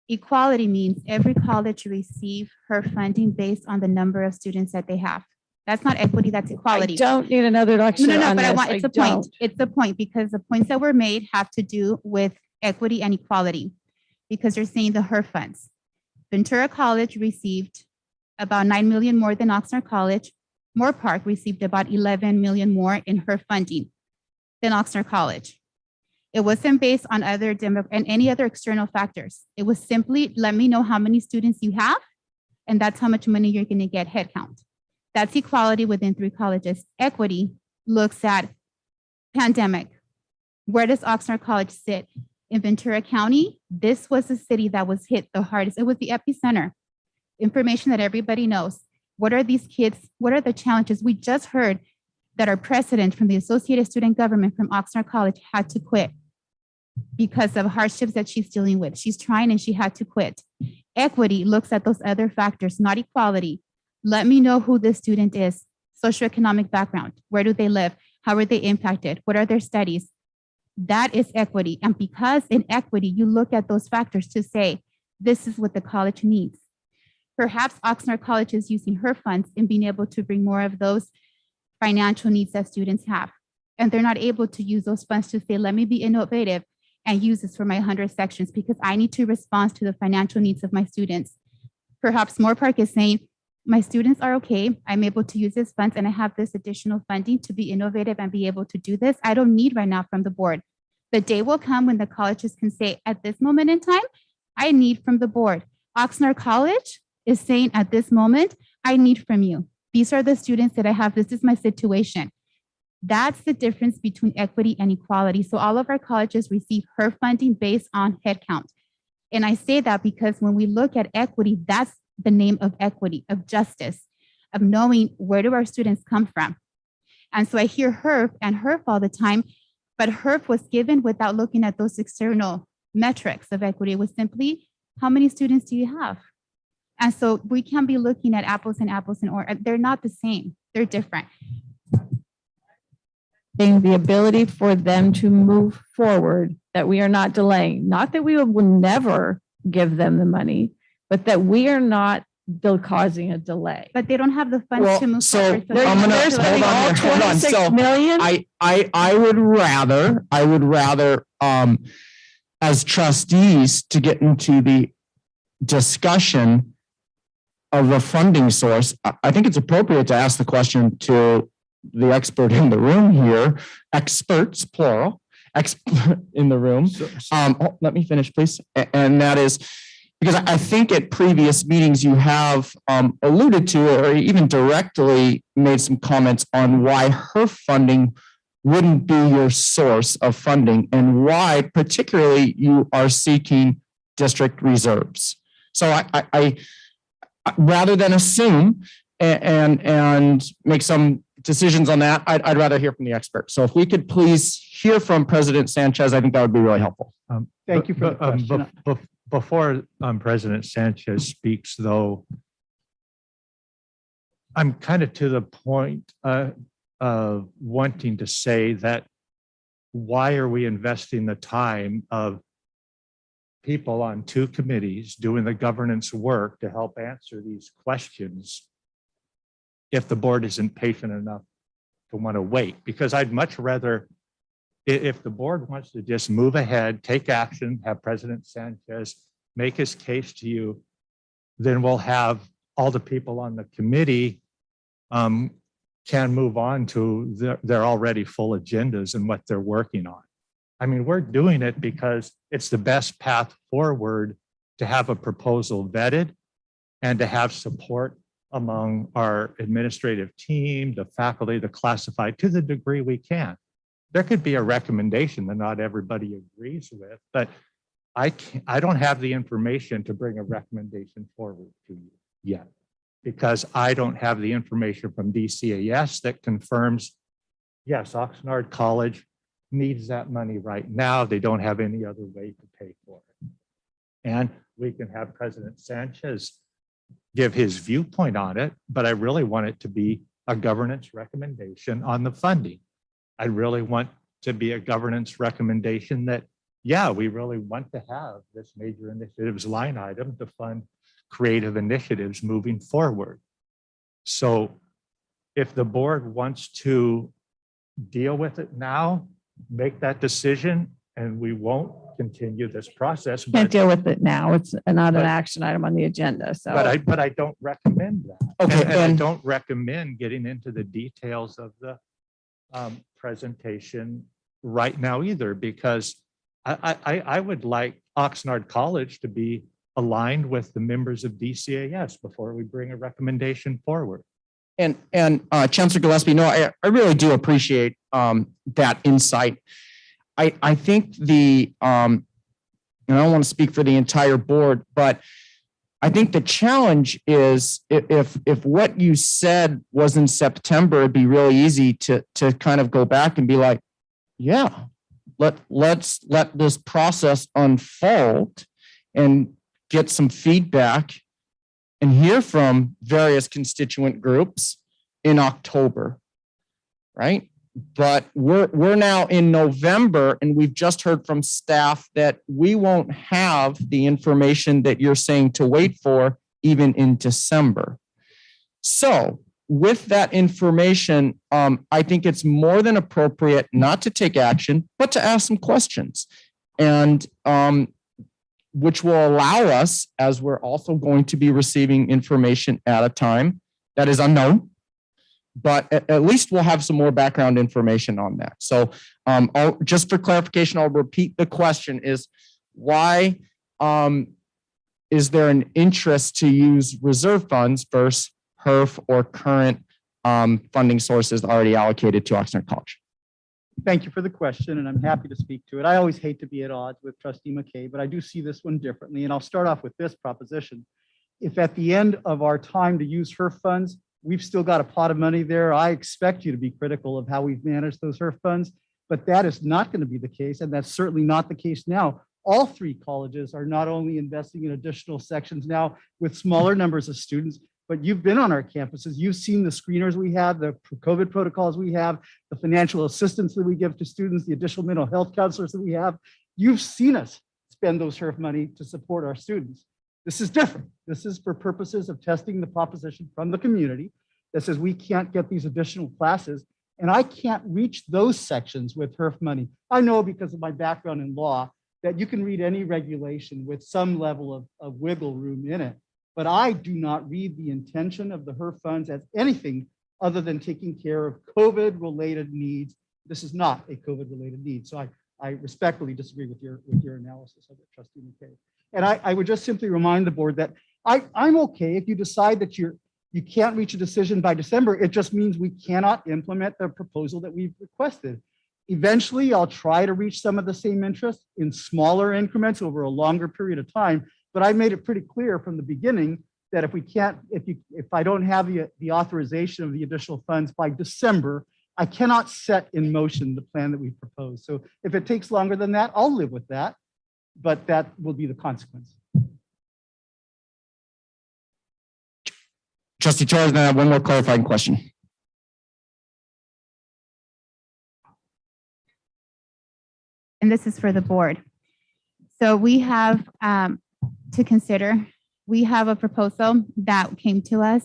Equality means every college receive her funding based on the number of students that they have. That's not equity, that's equality. I don't need another lecture No, on but this. it's a point. It's the point because the points that were made have to do with equity and equality because you're saying the HERF funds. Ventura College received about 9 million more than Oxnard College. Moore Park received about 11 million more in HERF funding than Oxnard College. It wasn't based on other and any other external factors. It was simply, let me know how many students you have, and that's how much money you're going to get head count. That's equality within three colleges. Equity looks at pandemic. Where does Oxnard College sit? In Ventura County, this was the city that was hit the hardest. It was the epicenter. Information that everybody knows. What are these kids? What are the challenges? We just heard that our president from the Associated Student Government from Oxnard College had to quit because of hardships that she's dealing with. She's trying and she had to quit. Equity looks at those other factors, not equality. Let me know who this student is, socioeconomic background, where do they live? How are they impacted? What are their studies? That is equity. And because in equity, you look at those factors to say, this is what the college needs. Perhaps Oxnard College is using her funds in being able to bring more of those financial needs that students have. And they're not able to use those funds to say, let me be innovative and use this for my 100 sections because I need to respond to the financial needs of my students. Perhaps Moorpark is saying, my students are okay. I'm able to use these funds and I have this additional funding to be innovative and be able to do this. I don't need right now from the board. The day will come when the colleges can say, at this moment in time, I need from the board. Oxnard College is saying at this moment, I need from you. These are the students that I have. This is my situation. That's the difference between equity and equality. So all of our colleges receive her funding based on headcount. And I say that because when we look at equity, that's the name of equity, of justice, of knowing where do our students come from. And so I hear HERF and HERF all the time, but HERF was given without looking at those external metrics of equity. It was simply, how many students do you have? And so we can't be looking at apples and oranges. They're not the same. They're different. The ability for them to move forward, that we are not delaying, not that we will never give them the money, but that we are not causing a delay. But they don't have the funds to move forward. I'm gonna hold on here. Hold on. So million? I would rather as trustees to get into the discussion of a funding source. I think it's appropriate to ask the question to the expert in the room here, experts, plural, expert in the room. Let me finish, please. And that is because I think at previous meetings you have alluded to or even directly made some comments on why her funding wouldn't be your source of funding and why particularly you are seeking district reserves. So I rather than assume and make some decisions on that, I'd rather hear from the expert. So if we could please hear from President Sanchez, I think that would be really helpful. Thank you for the question. Before President Sanchez speaks, though, I'm kind of to the point of wanting to say that why are we investing the time of people on two committees doing the governance work to help answer these questions if the board isn't patient enough to want to wait? Because I'd much rather, if the board wants to just move ahead, take action, have President Sanchez make his case to you, then we'll have all the people on the committee can move on to their already full agendas and what they're working on. I mean, we're doing it because it's the best path forward to have a proposal vetted and to have support among our administrative team, the faculty, the classified, to the degree we can. There could be a recommendation that not everybody agrees with, but I don't have the information to bring a recommendation forward to you yet, because I don't have the information from DCAS that confirms, yes, Oxnard College needs that money right now. They don't have any other way to pay for it. And we can have President Sanchez give his viewpoint on it, but I really want it to be a governance recommendation on the funding. I really want to be a governance recommendation that, yeah, we really want to have this major initiatives line item to fund creative initiatives moving forward. So if the board wants to deal with it now, make that decision, and we won't continue this process. Can't deal with it now. It's not an action item on the agenda. So, but I don't recommend that. Okay, and I don't recommend getting into the details of the presentation right now either, because I would like Oxnard College to be aligned with the members of DCAS before we bring a recommendation forward. And Chancellor Gillespie, no, I really do appreciate that insight. I think and I don't want to speak for the entire board, but I think the challenge is if what you said was in September, it'd be really easy to kind of go back and be like, yeah, let's let this process unfold and get some feedback and hear from various constituent groups in October, right? But we're now in November, and we've just heard from staff that we won't have the information that you're saying to wait for even in December. So with that information, I think it's more than appropriate not to take action, but to ask some questions. And which will allow us, as we're also going to be receiving information at a time that is unknown, but at least we'll have some more background information on that. So just for clarification, I'll repeat the question is why is there an interest to use reserve funds versus HERF or current funding sources already allocated to Oxnard College? Thank you for the question, and I'm happy to speak to it. I always hate to be at odds with Trustee McKay, but I do see this one differently, and I'll start off with this proposition. If at the end of our time to use HERF funds, we've still got a pot of money there, I expect you to be critical of how we've managed those HERF funds, but that is not going to be the case, and that's certainly not the case now. All three colleges are not only investing in additional sections now with smaller numbers of students, but you've been on our campuses. You've seen the screeners we have, the COVID protocols we have, the financial assistance that we give to students, the additional mental health counselors that we have. You've seen us spend those HERF money to support our students. This is different. This is for purposes of testing the proposition from the community that says we can't get these additional classes, and I can't reach those sections with HERF money. I know because of my background in law that you can read any regulation with some level of wiggle room in it. But I do not read the intention of the HERF funds as anything other than taking care of COVID-related needs. This is not a COVID-related need. So I respectfully disagree with your analysis of it, Trustee McKay. And I would just simply remind the board that I'm okay if you decide that you can't reach a decision by December. It just means we cannot implement the proposal that we've requested. Eventually, I'll try to reach some of the same interests in smaller increments over a longer period of time. But I made it pretty clear from the beginning that if I don't have the authorization of the additional funds by December, I cannot set in motion the plan that we propose. So if it takes longer than that, I'll live with that, but that will be the consequence. Trustee Torres, then I have one more clarifying question. And this is for the board. So we have to consider, we have a proposal that came to us,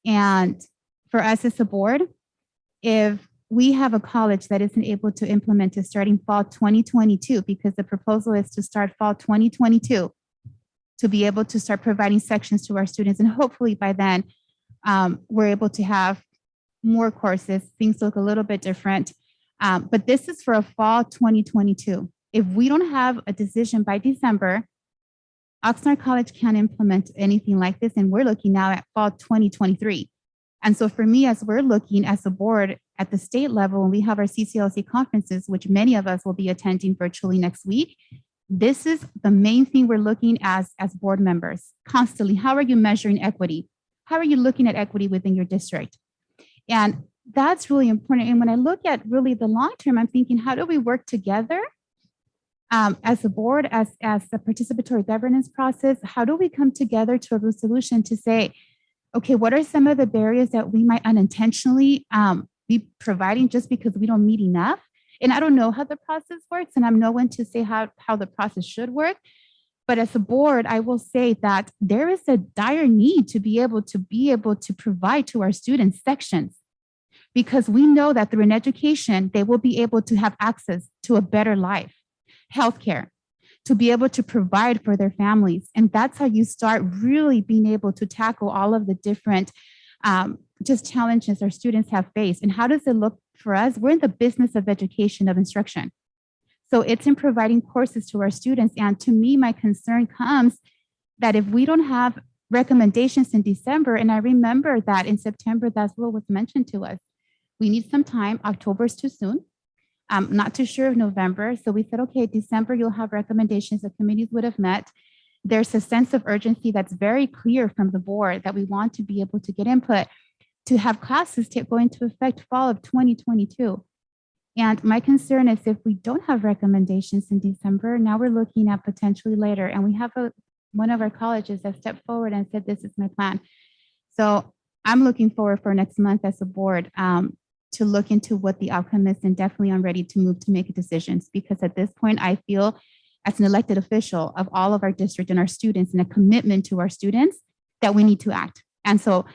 and for us as a board, if we have a college that isn't able to implement it starting fall 2022, because the proposal is to start fall 2022, to be able to start providing sections to our students, and hopefully by then we're able to have more courses. Things look a little bit different, but this is for a fall 2022. If we don't have a decision by December, Oxnard College can't implement anything like this, and we're looking now at fall 2023. And so for me, as we're looking as a board at the state level, and we have our CCLC conferences, which many of us will be attending virtually next week, this is the main thing we're looking as board members constantly. How are you measuring equity? How are you looking at equity within your district? And that's really important. And when I look at really the long term, I'm thinking, how do we work together as a board, as the participatory governance process? How do we come together to a resolution to say, okay, what are some of the barriers that we might unintentionally be providing just because we don't meet enough? And I don't know how the process works, and I'm no one to say how the process should work. But as a board, I will say that there is a dire need to be able to provide to our students sections, because we know that through an education, they will be able to have access to a better life, healthcare, to be able to provide for their families. And that's how you start really being able to tackle all of the different just challenges our students have faced. And how does it look for us? We're in the business of education, of instruction. So it's in providing courses to our students. And to me, my concern comes that if we don't have recommendations in December, and I remember that in September, that's what was mentioned to us. We need some time. October is too soon. I'm not too sure of November. So we said, okay, December, you'll have recommendations. The committees would have met. There's a sense of urgency that's very clear from the board that we want to be able to get input to have classes go into effect fall of 2022. And my concern is if we don't have recommendations in December, now we're looking at potentially later. And we have one of our colleges that stepped forward and said, this is my plan. So I'm looking forward for next month as a board to look into what the outcome is, and definitely I'm ready to move to make decisions, because at this point I feel as an elected official of all of our district and our students and a commitment to our students that we need to act. And so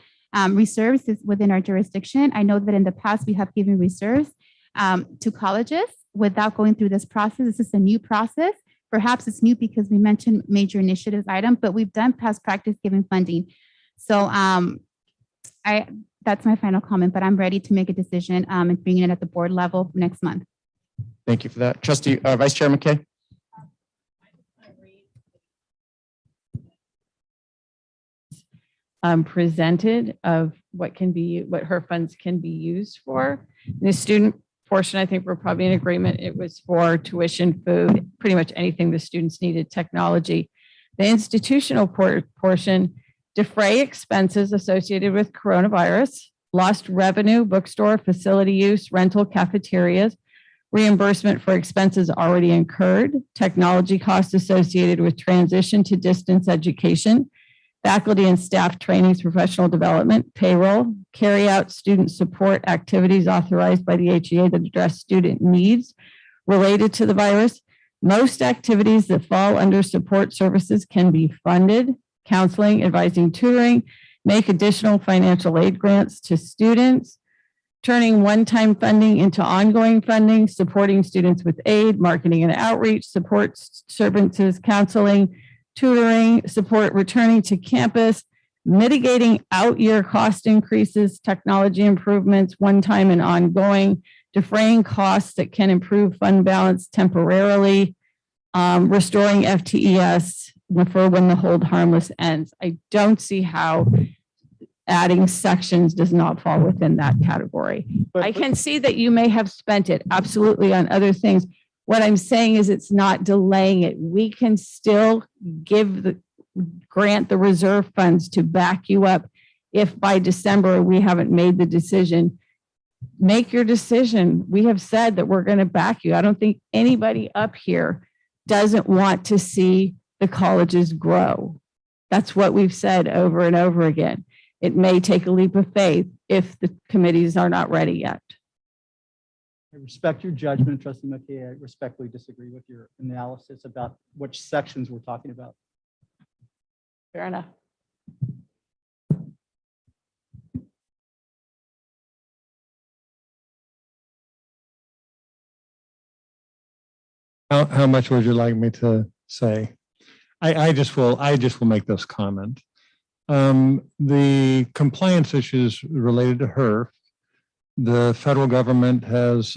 reserves is within our jurisdiction. I know that in the past we have given reserves to colleges without going through this process. This is a new process. Perhaps it's new because we mentioned major initiatives item, but we've done past practice giving funding. So that's my final comment, but I'm ready to make a decision and bring it at the board level next month. Thank you for that. Trustee, Vice Chair McKay. Presented of what her funds can be used for. The student portion, I think we're probably in agreement. It was for tuition, food, pretty much anything the students needed, technology. The institutional portion, defray expenses associated with coronavirus, lost revenue, bookstore, facility use, rental, cafeterias, reimbursement for expenses already incurred, technology costs associated with transition to distance education, faculty and staff trainings, professional development, payroll, carry out student support activities authorized by the HEA that address student needs related to the virus. Most activities that fall under support services can be funded, counseling, advising, tutoring, make additional financial aid grants to students, turning one-time funding into ongoing funding, supporting students with aid, marketing and outreach, support services, counseling, tutoring, support returning to campus, mitigating out-year cost increases, technology improvements, one-time and ongoing, defraying costs that can improve fund balance temporarily, restoring FTES for when the hold harmless ends. I don't see how adding sections does not fall within that category. I can see that you may have spent it absolutely on other things. What I'm saying is it's not delaying it. We can still grant the reserve funds to back you up if by December we haven't made the decision. Make your decision. We have said that we're going to back you. I don't think anybody up here doesn't want to see the colleges grow. That's what we've said over and over again. It may take a leap of faith if the committees are not ready yet. I respect your judgment, Trustee McKay. I respectfully disagree with your analysis about which sections we're talking about. Fair enough. How much would you like me to say? I just will make this comment. The compliance issues related to HERF, the federal government has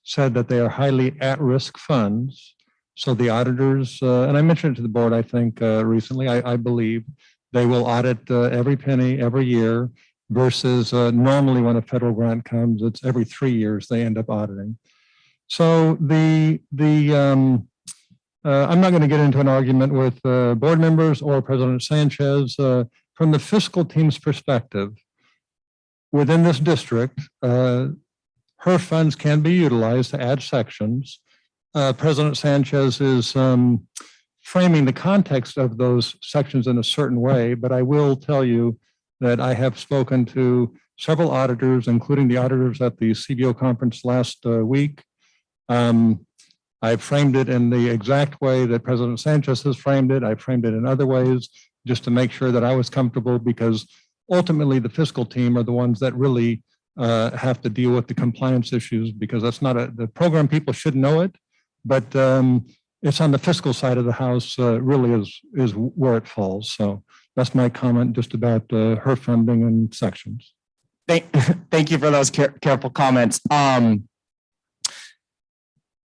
said that they are highly at-risk funds. So the auditors, and I mentioned it to the board, I think recently, I believe they will audit every penny every year versus normally when a federal grant comes, it's every 3 years they end up auditing. So I'm not going to get into an argument with board members or President Sanchez. From the fiscal team's perspective, within this district, her funds can be utilized to add sections. President Sanchez is framing the context of those sections in a certain way, but I will tell you that I have spoken to several auditors, including the auditors at the CBO conference last week. I framed it in the exact way that President Sanchez has framed it. I framed it in other ways just to make sure that I was comfortable, because ultimately the fiscal team are the ones that really have to deal with the compliance issues, because that's not the program people should know it, but it's on the fiscal side of the house really is where it falls. So that's my comment just about her funding and sections. Thank you for those careful comments.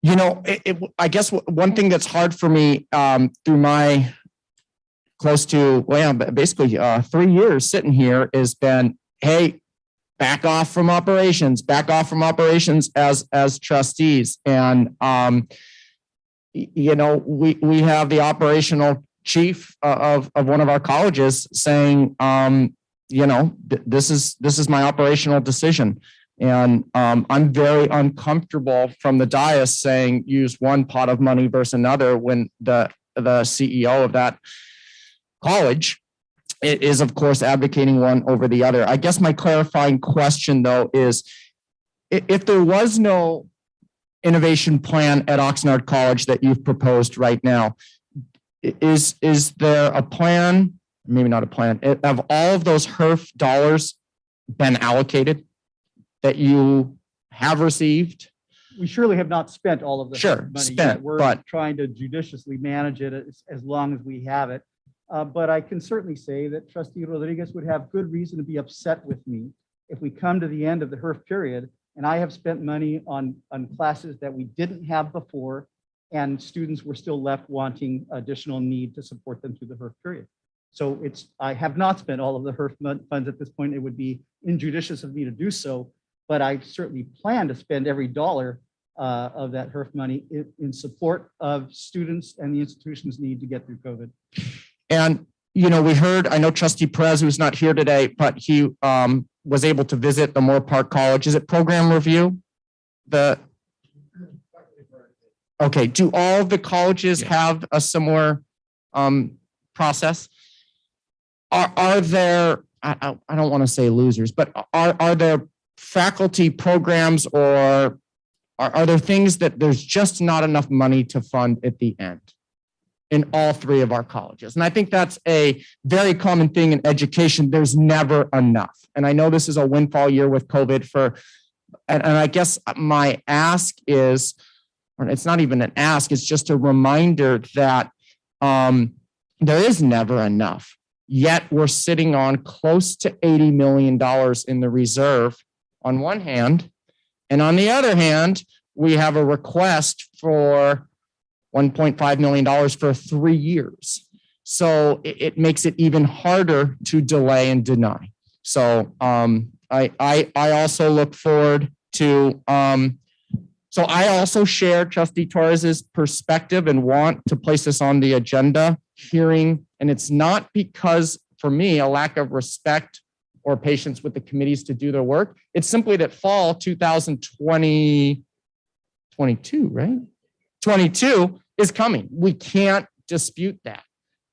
You know, I guess one thing that's hard for me through my close to, basically 3 years sitting here has been, hey, back off from operations as trustees. And, you know, we have the operational chief of one of our colleges saying, you know, this is my operational decision. And I'm very uncomfortable from the dais saying use one pot of money versus another when the CEO of that college is, of course, advocating one over the other. I guess my clarifying question, though, is if there was no innovation plan at Oxnard College that you've proposed right now, is there a plan, maybe not a plan, have all of those HERF dollars been allocated that you have received? We surely have not spent all of the Sure, money yet. spent, We're but- trying to judiciously manage it as long as we have it. But I can certainly say that Trustee Rodriguez would have good reason to be upset with me if we come to the end of the HERF period and I have spent money on classes that we didn't have before, and students were still left wanting additional need to support them through the HERF period. So I have not spent all of the HERF funds at this point. It would be injudicious of me to do so, but I certainly plan to spend every dollar of that HERF money in support of students and the institution's need to get through COVID. And, we heard, I know Trustee Perez, who's not here today, but he was able to visit the Moore Park College. Is it program review? Okay, do all the colleges have a similar process? Are there, I don't want to say losers, but are there faculty programs or are there things that there's just not enough money to fund at the end in all three of our colleges? And I think that's a very common thing in education. There's never enough. And I know this is a windfall year with COVID and I guess my ask is, or it's not even an ask, it's just a reminder that there is never enough. Yet we're sitting on close to $80 million in the reserve on one hand. And on the other hand, we have a request for $1.5 million for 3 years. So it makes it even harder to delay and deny. So I also look forward to, so I also share Trustee Torres's perspective and want to place this on the agenda hearing. And it's not because, for me, a lack of respect or patience with the committees to do their work. It's simply that fall 2022, right? 22 is coming. We can't dispute that.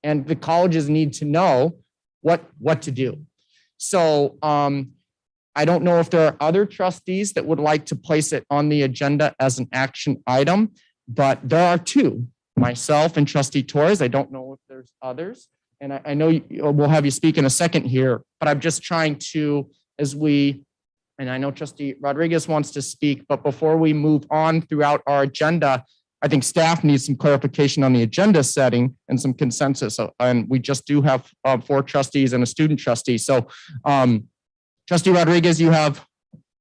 And the colleges need to know what to do. So I don't know if there are other trustees that would like to place it on the agenda as an action item, but there are two, myself and Trustee Torres. I don't know if there's others. And I know we'll have you speak in a second here, but I'm just trying to, and I know Trustee Rodriguez wants to speak, but before we move on throughout our agenda, I think staff needs some clarification on the agenda setting and some consensus. And we just do have 4 trustees and a student trustee. So Trustee Rodriguez, you have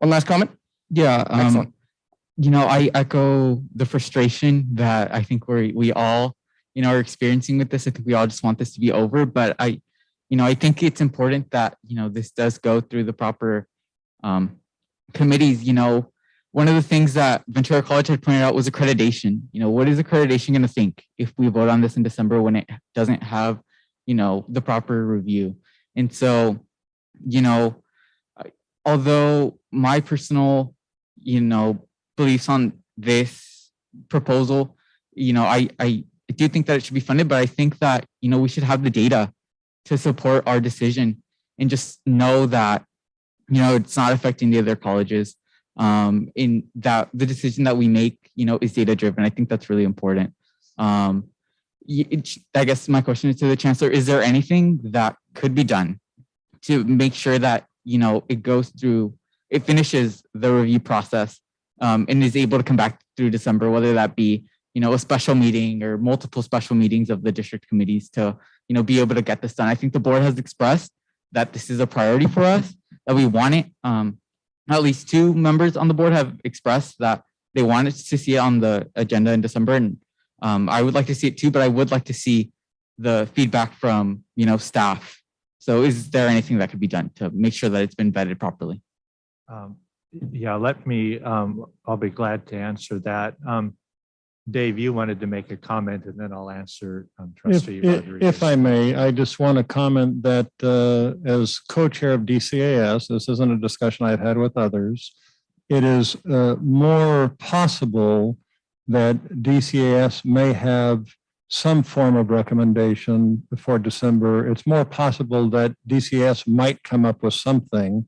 one last comment? Yeah. Excellent. I echo the frustration that I think we all, are experiencing with this. I think we all just want this to be over, but I think it's important that, this does go through the proper committees. One of the things that Ventura College had pointed out was accreditation. What is accreditation going to think if we vote on this in December when it doesn't have, the proper review? And so, although my personal, beliefs on this proposal, I do think that it should be funded, but I think that, we should have the data to support our decision and just know that, it's not affecting the other colleges. In that the decision that we make, is data driven. I think that's really important. I guess my question is to the Chancellor, is there anything that could be done to make sure that, it goes through, it finishes the review process and is able to come back through December, whether that be, a special meeting or multiple special meetings of the district committees to, be able to get this done. I think the board has expressed that this is a priority for us, that we want it. At least 2 members on the board have expressed that they wanted to see it on the agenda in December. And I would like to see it too, but I would like to see the feedback from, staff. So is there anything that could be done to make sure that it's been vetted properly? Yeah, I'll be glad to answer that. Dave, you wanted to make a comment and then I'll answer Trustee Rodriguez. If I may, I just want to comment that as co-chair of DCAS, this isn't a discussion I've had with others. It is more possible that DCAS may have some form of recommendation before December. It's more possible that DCAS might come up with something.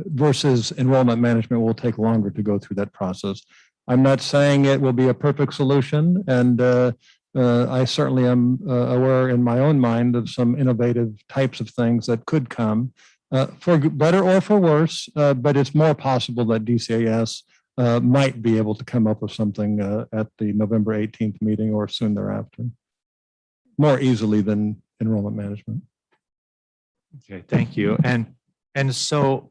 versus enrollment management will take longer to go through that process. I'm not saying it will be a perfect solution, and I certainly am aware in my own mind of some innovative types of things that could come for better or for worse, but it's more possible that DCAS might be able to come up with something at the November 18th meeting or soon thereafter, more easily than enrollment management. Okay, thank you. And so,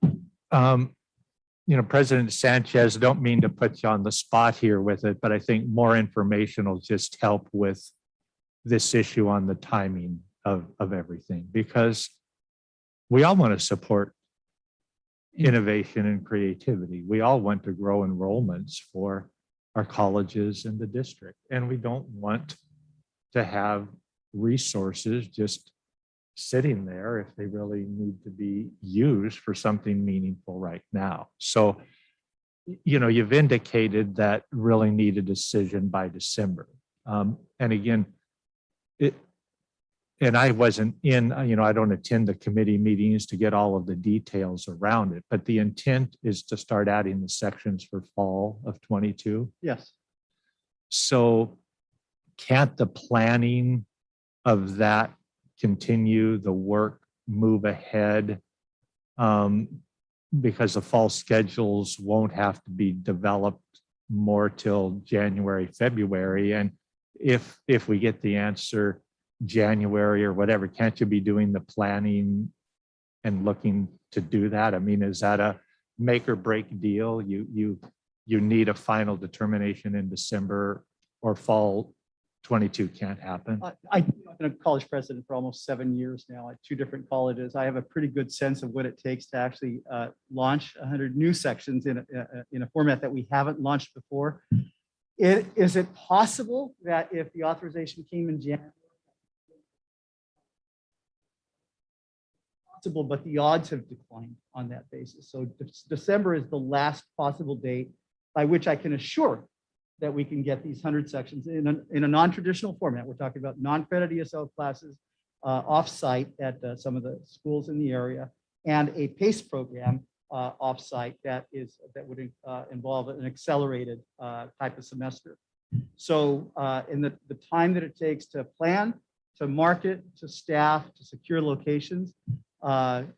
President Sanchez, I don't mean to put you on the spot here with it, but I think more information will just help with this issue on the timing of everything, because we all want to support innovation and creativity. We all want to grow enrollments for our colleges and the district, and we don't want to have resources just sitting there if they really need to be used for something meaningful right now. So, you've indicated that really need a decision by December. And again, and I wasn't in, I don't attend the committee meetings to get all of the details around it, but the intent is to start adding the sections for fall of 22. Yes. So can't the planning of that continue, the work move ahead, because the fall schedules won't have to be developed more till January, February. And if we get the answer January or whatever, can't you be doing the planning and looking to do that? I mean, is that a make or break deal? You need a final determination in December, or fall 22 can't happen? I've been a college president for almost 7 years now at 2 different colleges. I have a pretty good sense of what it takes to actually launch 100 new sections in a format that we haven't launched before. Is it possible that if the authorization came in January, possible, but the odds have declined on that basis. So December is the last possible date by which I can assure that we can get these 100 sections in a non-traditional format. We're talking about non-credit ESL classes off-site at some of the schools in the area, and a PACE program off-site that would involve an accelerated type of semester. So in the time that it takes to plan, to market, to staff, to secure locations,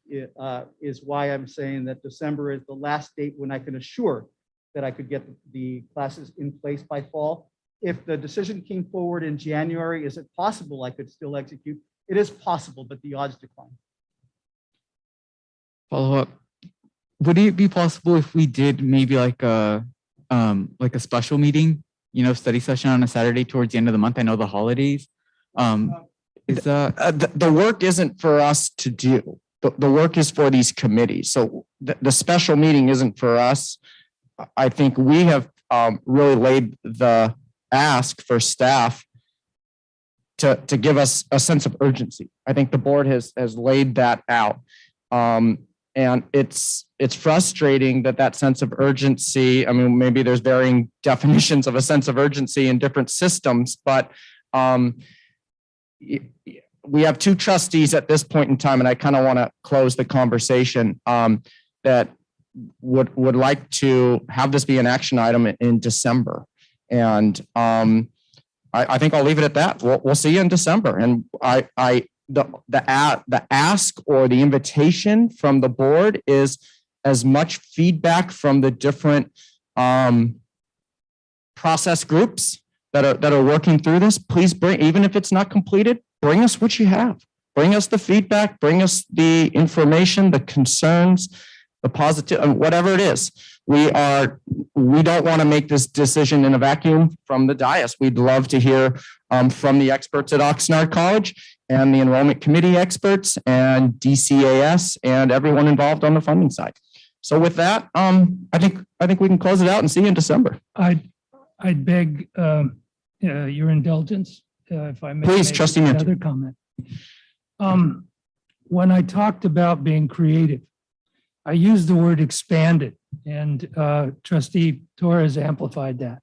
is why I'm saying that December is the last date when I can assure that I could get the classes in place by fall. If the decision came forward in January, is it possible I could still execute? It is possible, but the odds decline. Follow up. Would it be possible if we did maybe like a special meeting, study session on a Saturday towards the end of the month? I know the holidays. Is the work isn't for us to do. The work is for these committees. So the special meeting isn't for us. I think we have really laid the ask for staff to give us a sense of urgency. I think the board has laid that out. And it's frustrating that sense of urgency. I mean, maybe there's varying definitions of a sense of urgency in different systems, but we have 2 trustees at this point in time, and I kind of want to close the conversation that would like to have this be an action item in December. And I think I'll leave it at that. We'll see you in December. And the ask or the invitation from the board is as much feedback from the different process groups that are working through this. Please bring, even if it's not completed, bring us what you have. Bring us the feedback, bring us the information, the concerns, the positive, whatever it is. We don't want to make this decision in a vacuum from the dais. We'd love to hear from the experts at Oxnard College and the enrollment committee experts and DCAS and everyone involved on the funding side. So with that, I think we can close it out and see you in December. I'd beg your indulgence if I may. Please, make Trustee another Minter. comment. When I talked about being creative, I used the word expanded, and Trustee Torres amplified that.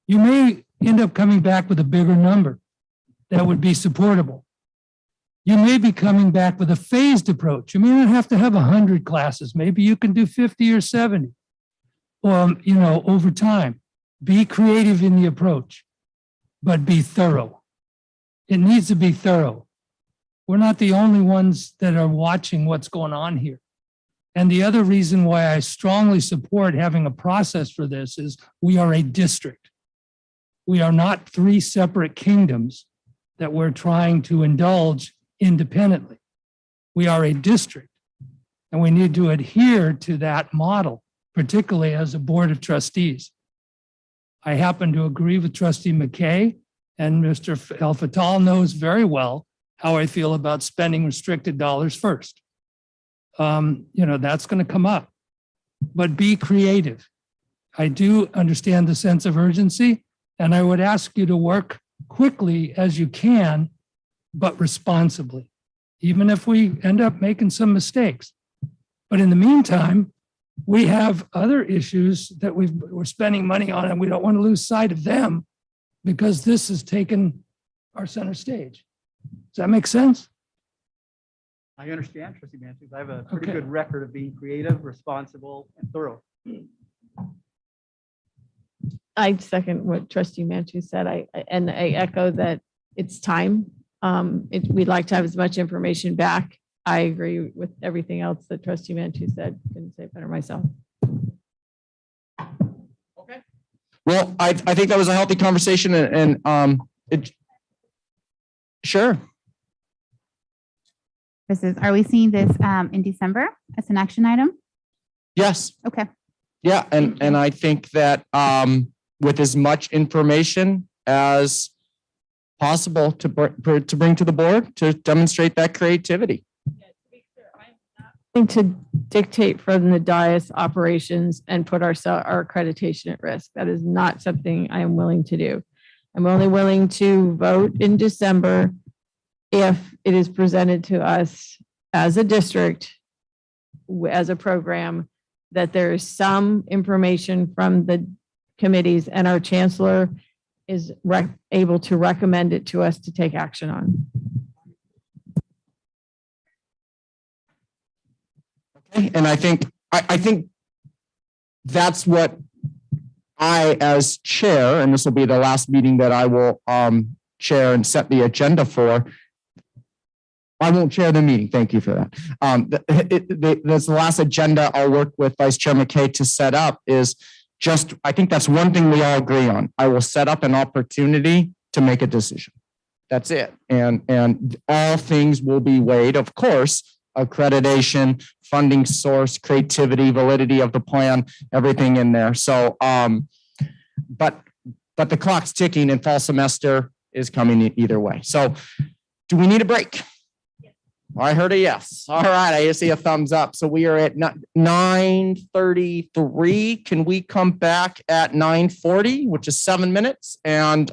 You may end up coming back with a bigger number that would be supportable. You may be coming back with a phased approach. You may not have to have 100 classes. Maybe you can do 50 or 70, over time. Be creative in the approach, but be thorough. It needs to be thorough. We're not the only ones that are watching what's going on here. And the other reason why I strongly support having a process for this is we are a district. We are not three separate kingdoms that we're trying to indulge independently. We are a district, and we need to adhere to that model, particularly as a board of trustees. I happen to agree with Trustee McKay, and Mr. El Fattal knows very well how I feel about spending restricted dollars first. That's going to come up, but be creative. I do understand the sense of urgency, and I would ask you to work quickly as you can, but responsibly, even if we end up making some mistakes. But in the meantime, we have other issues that we're spending money on, and we don't want to lose sight of them because this has taken our center stage. Does that make sense? I understand, Trustee Mansions. I have a pretty good record of being creative, responsible, and thorough. I second what Trustee Manchu said. I echo that it's time. We'd like to have as much information back. I agree with everything else that Trustee Manchu said. Couldn't say it better myself. Well, I think that was a healthy conversation sure. Are we seeing this in December as an action item? Yes. Okay. Yeah, and I think that with as much information as possible to bring to the board to demonstrate that creativity. To dictate from the dais operations and put our accreditation at risk. That is not something I am willing to do. I'm only willing to vote in December if it is presented to us as a district, as a program, that there is some information from the committees and our chancellor is able to recommend it to us to take action on. Okay, and I think that's what I, as chair, and this will be the last meeting that I will chair and set the agenda for. I won't chair the meeting. Thank you for that. That's the last agenda I'll work with Vice Chair McKay to set up is just, I think that's one thing we all agree on. I will set up an opportunity to make a decision. That's it. And all things will be weighed, of course, accreditation, funding source, creativity, validity of the plan, everything in there. So, but the clock's ticking and fall semester is coming either way. So do we need a break? I heard a yes. All right, I see a thumbs up. So we are at 9:33. Can we come back at 9:40, which is 7 minutes? And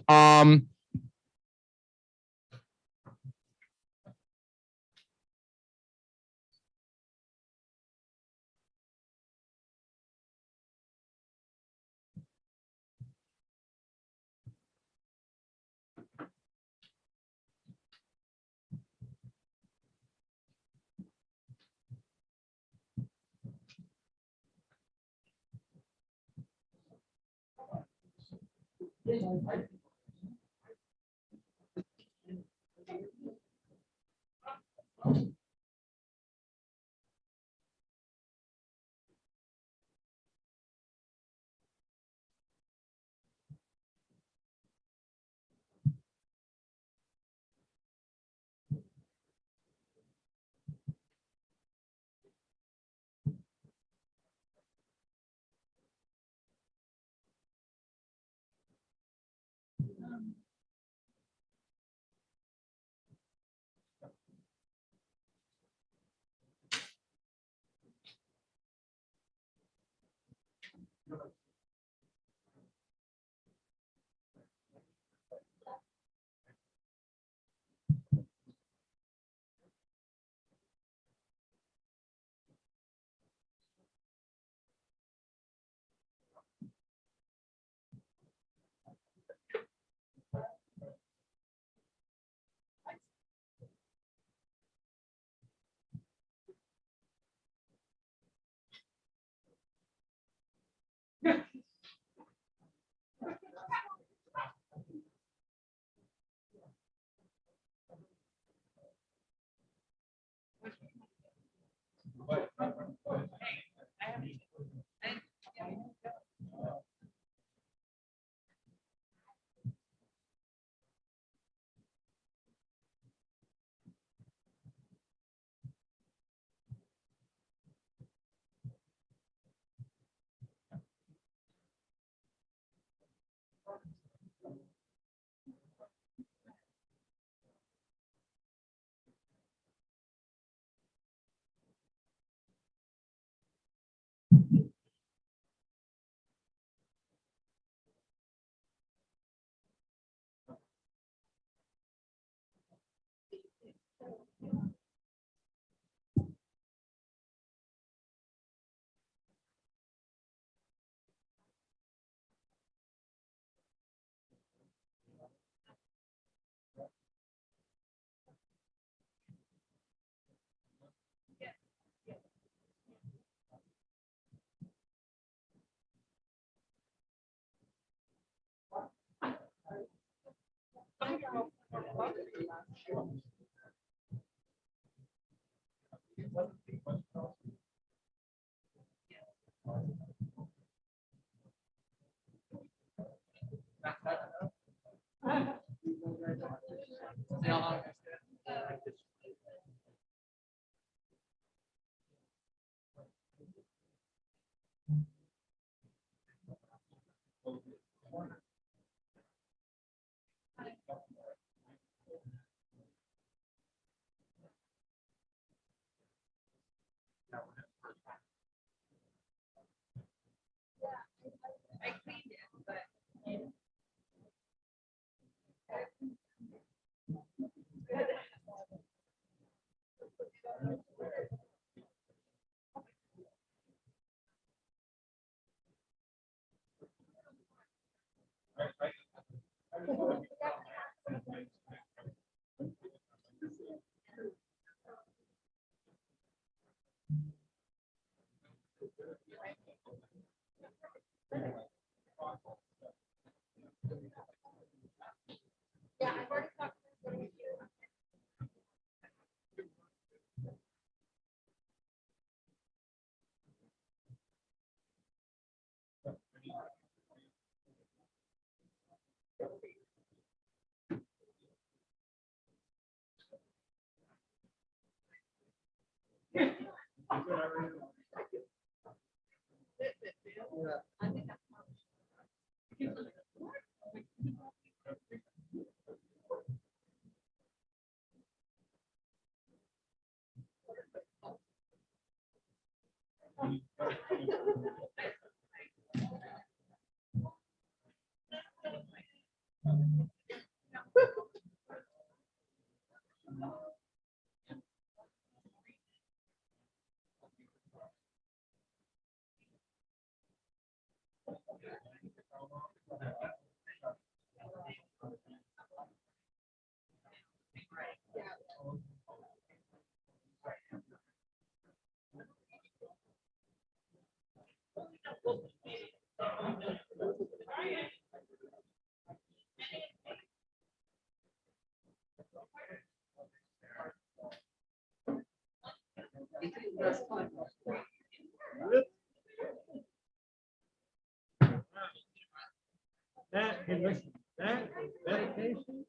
That, hey, listen, that dedication,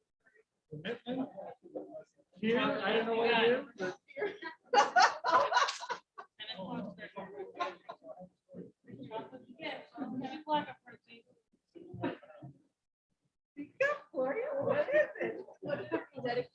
commitment, here, I don't know what it is, but. What is it? Dedication.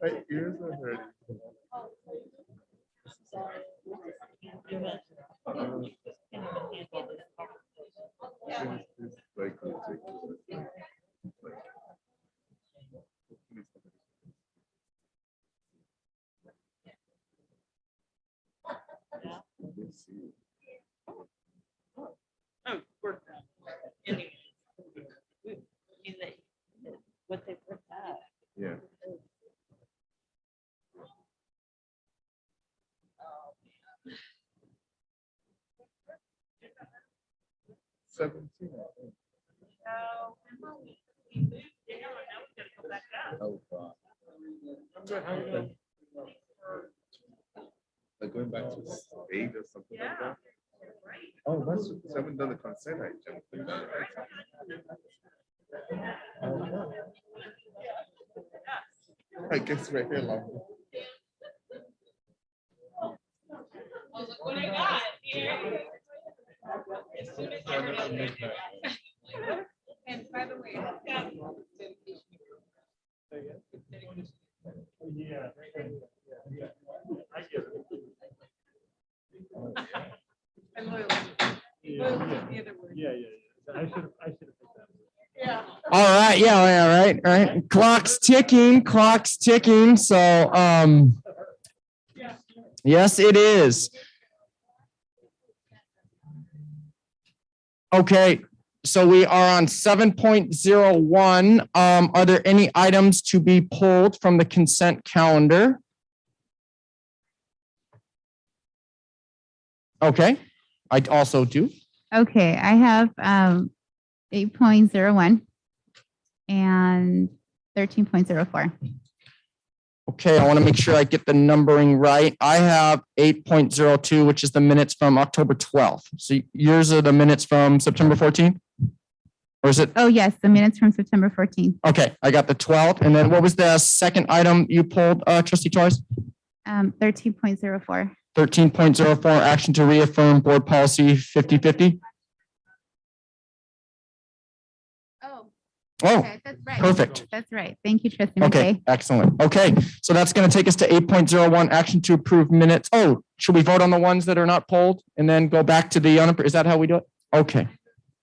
My ears are hurting. This is like ridiculous. Let's see. Oh, we're anyway. What they put that. Yeah. Seventeen. I think. Oh, God. I'm good. How are you doing? Like going back to 8 or something like that. Oh, that's because I haven't done the consent agenda. I guess right here, long. What I got here. And by the way, Yeah. I get it. and loyalty. Loyalty is the other word. Yeah. I should have picked that. Yeah. All right, yeah, all right. Clock's ticking. So, yes, it is. Okay, so we are on 7.01. Are there any items to be pulled from the consent calendar? Okay, I also do. Okay, I have 8.01 and 13.04. Okay, I want to make sure I get the numbering right. I have 8.02, which is the minutes from October 12th. So yours are the minutes from September 14th? Or is it? Oh, yes, the minutes from September 14th. Okay, I got the 12th. And then what was the second item you pulled, trustee Torres? 13.04. 13.04, action to reaffirm board policy 50/50. Oh, Okay, that's right. perfect. That's right. Thank you, trustee Okay, McKay. excellent. Okay, so that's going to take us to 8.01, action to approve minutes. Oh, should we vote on the ones that are not pulled and then go back to the, is that how we do it? Okay.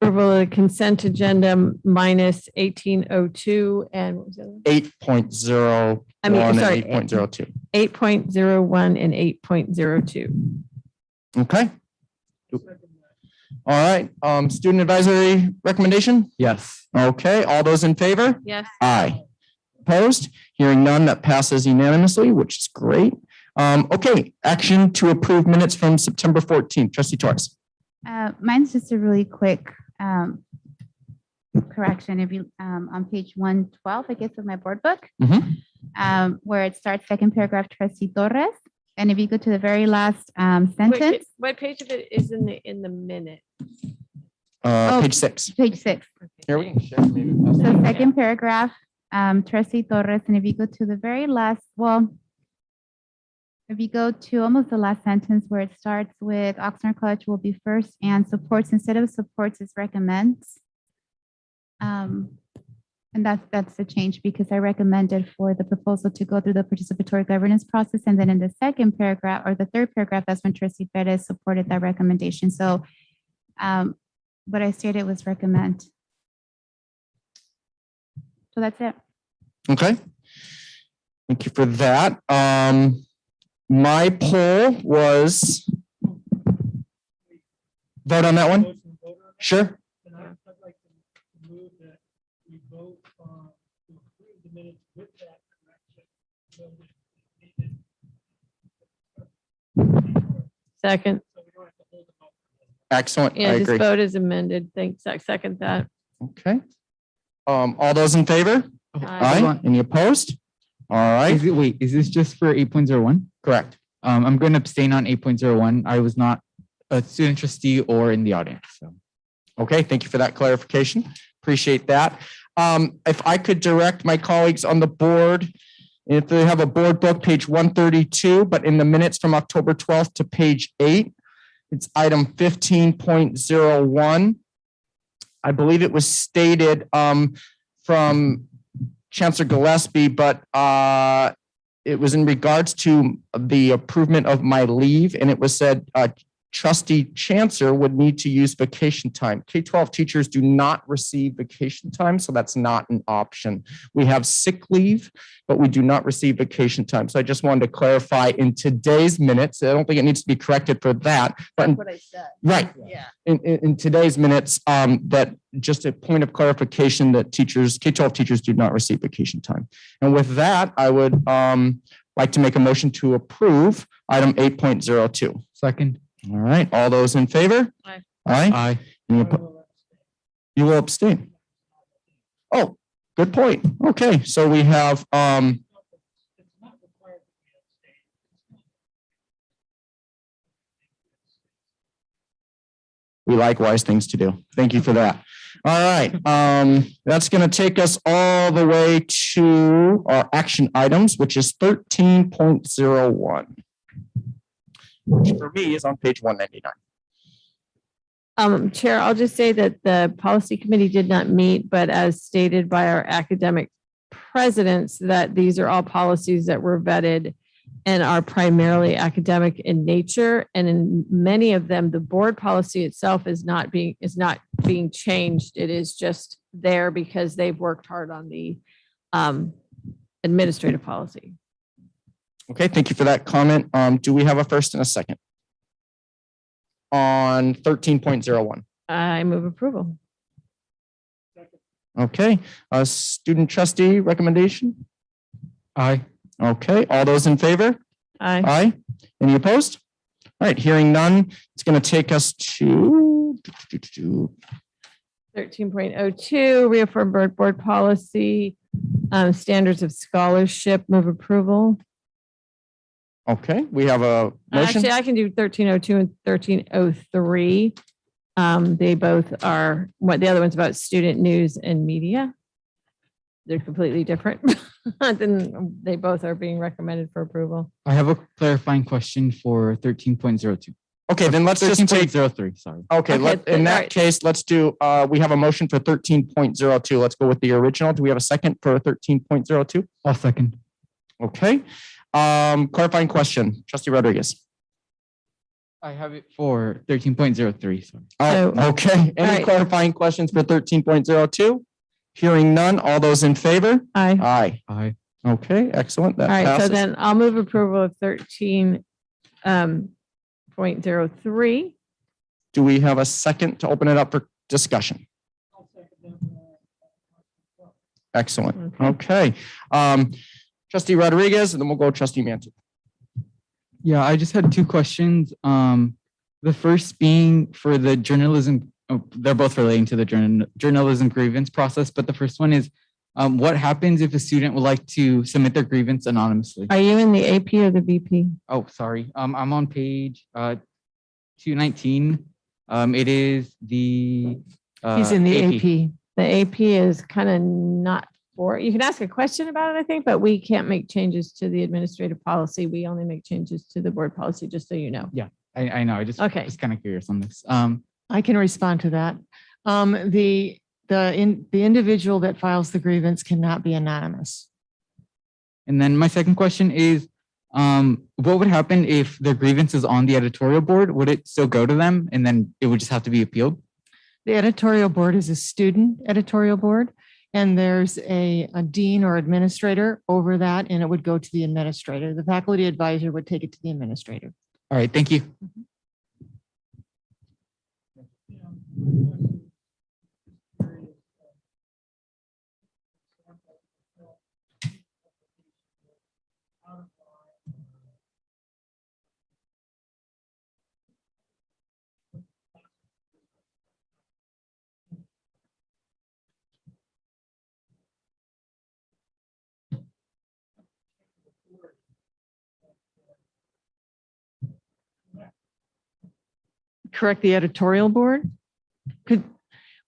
Approval of the consent agenda minus 1802 and what was the other? 8.01 I mean, and sorry, 8.02. 8.01 and 8.02. Okay. All right, student advisory recommendation? Yes. Okay, all those in favor? Yes. Aye. Opposed? Hearing none, that passes unanimously, which is great. Okay, action to approve minutes from September 14th. Trustee Torres. Mine's just a really quick correction. If you on page 112, I guess, of my board book, where it starts second paragraph, trustee Torres. And if you go to the very last sentence. What page of it is in the minute? Page 6. Page 6. Here we can share. Maybe pass So it. second paragraph, trustee Torres, and if you go to the very last, well, if you go to almost the last sentence where it starts with Oxnard College will be first and supports, instead of supports, it recommends. And that's the change because I recommended for the proposal to go through the participatory governance process. And then in the second paragraph or the third paragraph, that's when Trustee Perez supported that recommendation. So what I stated was recommend. So that's it. Okay. Thank you for that. My poll was vote on that one. Sure. Second. Excellent. I Yeah, just agree. vote as amended. Thanks. I second that. Okay. All those in favor? Aye. Any opposed? All right. Wait, is this just for 8.01? Correct. I'm going to abstain on 8.01. I was not a student trustee or in the audience. So. Okay, thank you for that clarification. Appreciate that. If I could direct my colleagues on the board, if they have a board book, page 132, but in the minutes from October 12th to page 8, it's item 15.01. I believe it was stated from Chancellor Gillespie, but it was in regards to the improvement of my leave, and it was said Trustee Chancellor would need to use vacation time. K-12 teachers do not receive vacation time, so that's not an option. We have sick leave, but we do not receive vacation time. So I just wanted to clarify in today's minutes, I don't think it needs to be corrected for that. But That's what I said. right. Yeah. In today's minutes, that just a point of clarification that teachers, K-12 teachers do not receive vacation time. And with that, I would like to make a motion to approve item 8.02. Second. All right, all those in favor? Aye. Aye. Any You will abstain. Oh, good point. Okay, so we have we like wise things to do. Thank you for that. All right, that's going to take us all the way to our action items, which is 13.01. Which for me is on page 199. Chair, I'll just say that the policy committee did not meet, but as stated by our academic presidents, that these are all policies that were vetted and are primarily academic in nature. And in many of them, the board policy itself is not being changed. It is just there because they've worked hard on the administrative policy. Okay, thank you for that comment. Do we have a first and a second? On 13.01. I move approval. Okay, student trustee recommendation? Aye. Okay, all those in favor? Aye. Aye. Any opposed? All right, hearing none, it's going to take us to 13.02, reaffirm board policy, standards of scholarship, move approval. okay, we have a motion. Actually, I can do 1302 and 1303. They both are, the other one's about student news and media. They're completely different. Then they both are being recommended for approval. I have a clarifying question for 13.02. Okay, then let's just take 13.03, sorry. Okay, in all that right. case, let's do, we have a motion for 13.02. Let's go with the original. Do we have a second for 13.02? I'll second. Okay. Clarifying question, Trustee Rodriguez. I have it for 13.03. Sorry. Oh, okay. Any right. clarifying questions for 13.02? Hearing none, all those in favor? Aye. Aye. Aye. Okay, excellent. That All right, so passes. then I'll move approval of 13.03. Do we have a second to open it up for discussion? Excellent. Okay. Trustee Rodriguez, and then we'll go Trustee Manton. Yeah, I just had two questions. The first being for the journalism, they're both relating to the journalism grievance process, but the first one is what happens if a student would like to submit their grievance anonymously? Are you in the AP or the BP? Oh, sorry. I'm on page 219. It is the He's in the AP. The AP is kind of not for, you can ask a question about it, I think, but we can't make changes to the administrative policy. We only make changes to the board policy, just so you know. Yeah, I know. I just Okay. just kind of curious on this. I can respond to that. The the individual that files the grievance cannot be anonymous. And then my second question is, what would happen if the grievance is on the editorial board? Would it still go to them and then it would just have to be appealed? The editorial board is a student editorial board, and there's a dean or administrator over that, and it would go to the administrator. The faculty advisor would take it to the administrator. All right, thank you. Correct, the editorial board?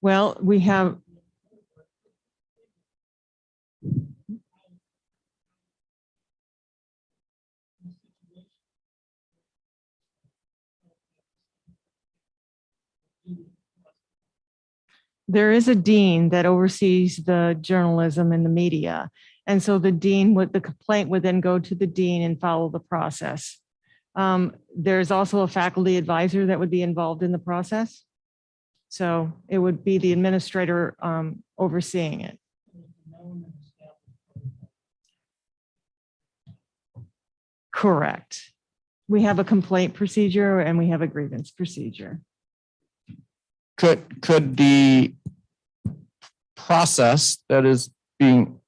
Well, we have. There is a dean that oversees the journalism and the media. And so the complaint would then go to the dean and follow the process. There's also a faculty advisor that would be involved in the process. So it would be the administrator overseeing it. Correct. We have a complaint procedure and we have a grievance procedure. Could the process that is being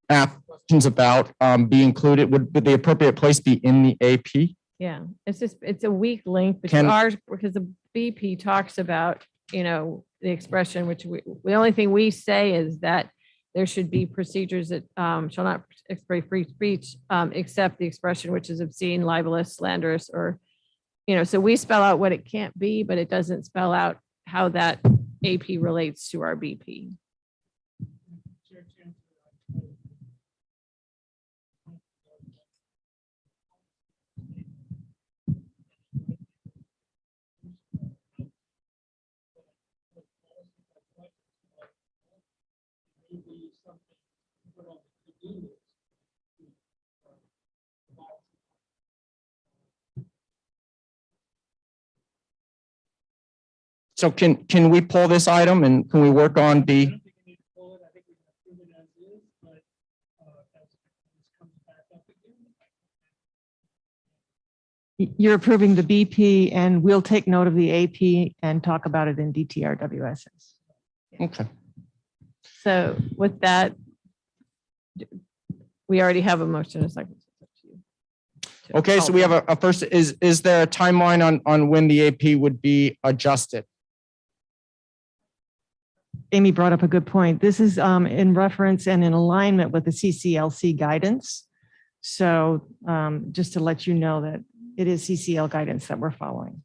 asked questions about be included? Would the appropriate place be in the AP? Yeah, it's a weak link between ours because the BP talks about, the expression, which the only thing we say is that there should be procedures that shall not express free speech except the expression which is obscene, libelous, slanderous, or, so we spell out what it can't be, but it doesn't spell out how that AP relates to our BP. So can we pull this item and can we work on the? You're approving the BP and we'll take note of the AP and talk about it in DTR-WSS. Okay. So with that, we already have a motion. It's like. Okay, so we have a first, is there a timeline on when the AP would be adjusted? Amy brought up a good point. This is in reference and in alignment with the CCLC guidance. So just to let you know that it is CCL guidance that we're following.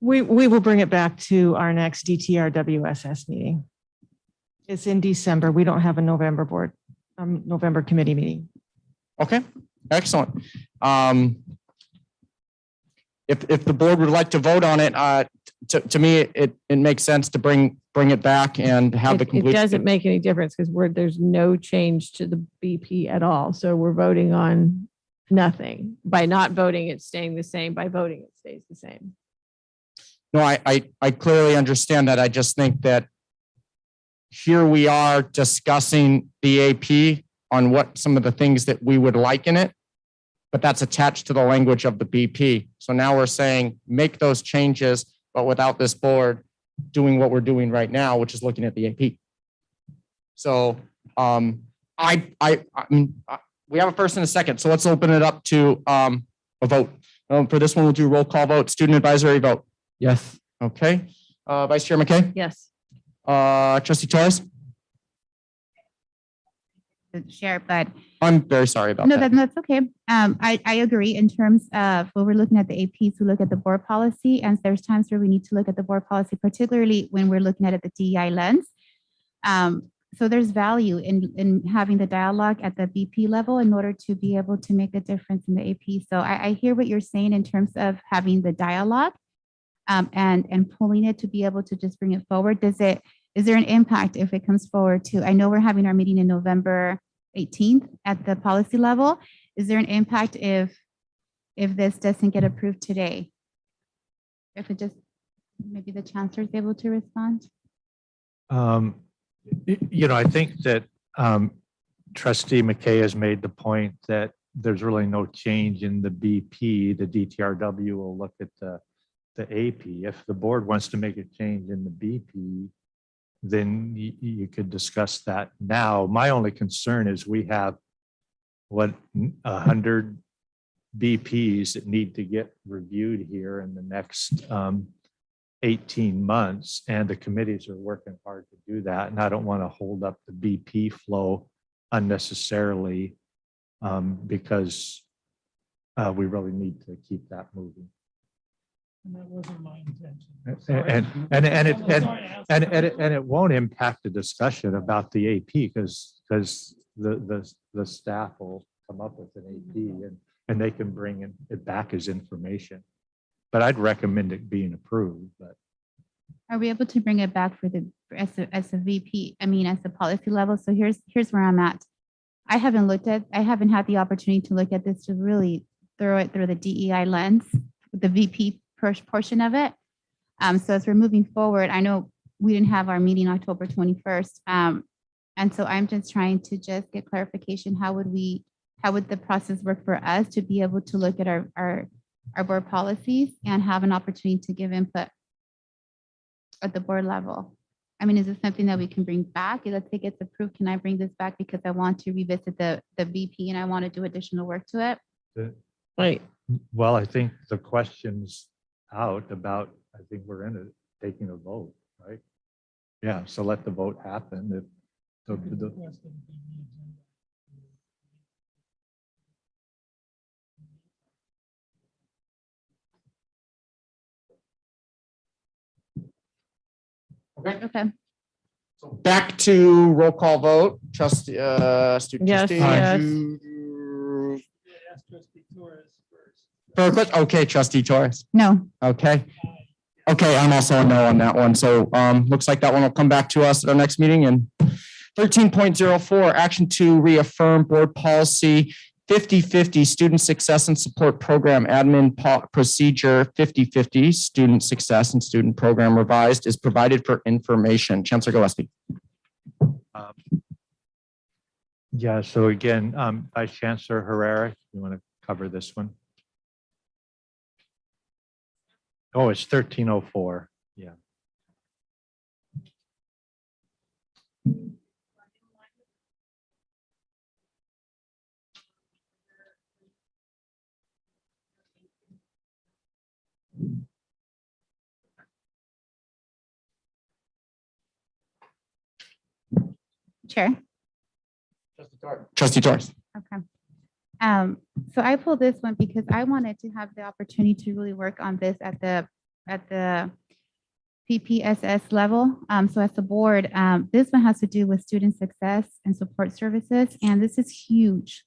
We will bring it back to our next DTR-WSS meeting. It's in December. We don't have a November November committee meeting. Okay, excellent. If the board would like to vote on it, to me, it makes sense to bring it back and have the complete. It doesn't make any difference because there's no change to the BP at all. So we're voting on nothing. By not voting, it's staying the same. By voting, it stays the same. No, I clearly understand that. I just think that here we are discussing the AP on what some of the things that we would like in it, but that's attached to the language of the BP. So now we're saying make those changes, but without this board doing what we're doing right now, which is looking at the AP. So I mean, we have a first and a second, so let's open it up to a vote. For this one, we'll do roll call vote, student advisory vote. Yes. Okay. Vice Chair McKay? Yes. Trustee Torres? Share, but I'm very sorry about no, that. that's okay. I agree in terms of when we're looking at the APs, we look at the board policy, and there's times where we need to look at the board policy, particularly when we're looking at it the DEI lens. So there's value in having the dialogue at the BP level in order to be able to make a difference in the AP. So I hear what you're saying in terms of having the dialogue. and pulling it to be able to just bring it forward? Is there an impact if it comes forward to, I know we're having our meeting in November 18th at the policy level. Is there an impact if this doesn't get approved today? If it just, maybe the chancellor is able to respond? I think that Trustee McKay has made the point that there's really no change in the BP. The DTRW will look at the AP. If the board wants to make a change in the BP, then you could discuss that now. My only concern is we have 100 BPs that need to get reviewed here in the next 18 months, and the committees are working hard to do that. And I don't want to hold up the BP flow unnecessarily because we really need to keep that moving. And that wasn't my intention. And it won't impact the discussion about the AP because the staff will come up with an AP and they can bring it back as information. But I'd recommend it being approved. But Are we able to bring it back as a VP? I mean, as a policy level. So here's where I'm at. I haven't had the opportunity to look at this to really throw it through the DEI lens, the VP portion of it. So as we're moving forward, I know we didn't have our meeting October 21st. And so I'm just trying to just get clarification. How would the process work for us to be able to look at our board policies and have an opportunity to give input at the board level? I mean, is this something that we can bring back? Let's say it gets approved. Can I bring this back because I want to revisit the VP and I want to do additional work to it? Right. well, I think the question's out about, I think we're in it, taking a vote, right? Yeah, so let the vote happen. If the Okay. Back to roll call vote. Trustee, student Yes, trustee. yes. Okay, trustee Torres. No. Okay. Okay, I'm also a no on that one. So looks like that one will come back to us at our next meeting. And 13.04, action to reaffirm board policy 50/50 student success and support program admin procedure 50/50 student success and student program revised is provided for information. Chancellor Gillespie. Yeah, so again, Vice Chancellor Herrera, you want to cover this one? Oh, it's 1304. Yeah. Chair. Trustee Torres. Okay. So I pulled this one because I wanted to have the opportunity to really work on this at the PPSS level. So as a board, this one has to do with student success and support services, and this is huge.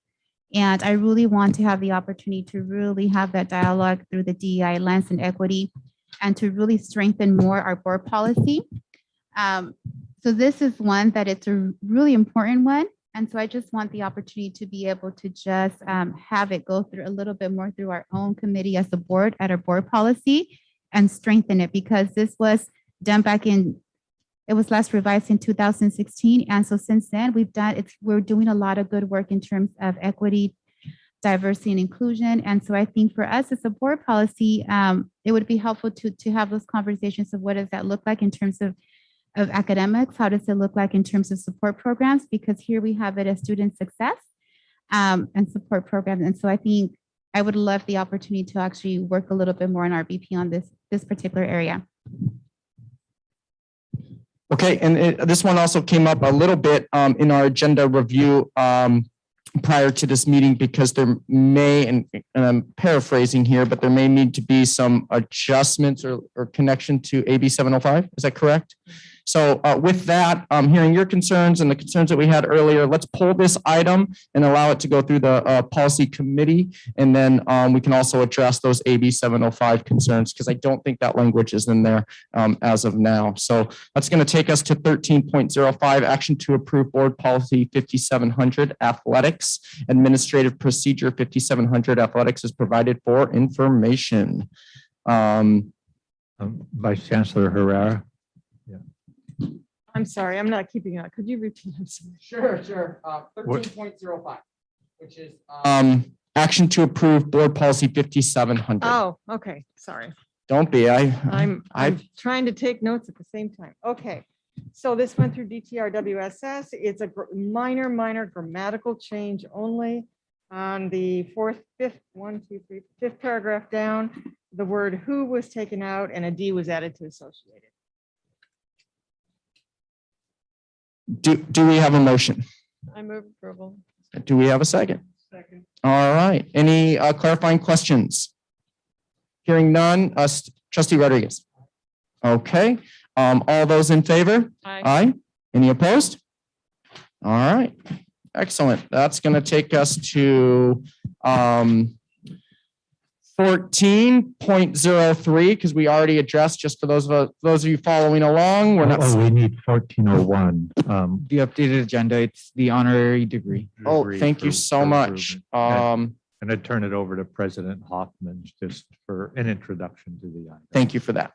And I really want to have the opportunity to really have that dialogue through the DEI lens and equity, and to really strengthen more our board policy. So this is one that it's a really important one. And so I just want the opportunity to be able to just have it go through a little bit more through our own committee as a board at our board policy and strengthen it, because this was done back in, it was last revised in 2016. And so since then we're doing a lot of good work in terms of equity, diversity and inclusion. And so I think for us as a board policy, it would be helpful to have those conversations of what does that look like in terms of academics, how does it look like in terms of support programs? Because here we have it as student success and support programs. And so I think I would love the opportunity to actually work a little bit more in our BP on this particular area. Okay, and this one also came up a little bit in our agenda review prior to this meeting, because there may, and I'm paraphrasing here, but there may need to be some adjustments or connection to AB 705. Is that correct? So with that, hearing your concerns and the concerns that we had earlier, let's pull this item and allow it to go through the policy committee. And then we can also address those AB 705 concerns because I don't think that language is in there as of now. So that's going to take us to 13.05, action to approve board policy 5700 athletics. Administrative procedure 5700 athletics is provided for information. Vice Chancellor Herrera. I'm sorry, I'm not keeping up. Could you repeat? I'm sorry. Sure. 13.05, which is action to approve board policy 5700. Oh, okay, sorry. Don't be. I'm trying to take notes at the same time. Okay. So this went through DTRWSS. It's a minor grammatical change only on the fifth paragraph down. The word who was taken out and a D was added to associated. Do we have a motion? I move approval. Do we have a second? Second. All right. Any clarifying questions? Hearing none, Trustee Rodriguez. Okay. All those in favor? Aye. Any opposed? All right. Excellent. That's going to take us to 14.03 because we already addressed, just for those of you following along. We're not. We need 1401. The updated agenda, it's the honorary degree. Oh, thank you so much. And I turn it over to President Hoffman just for an introduction to the item. Thank you for that.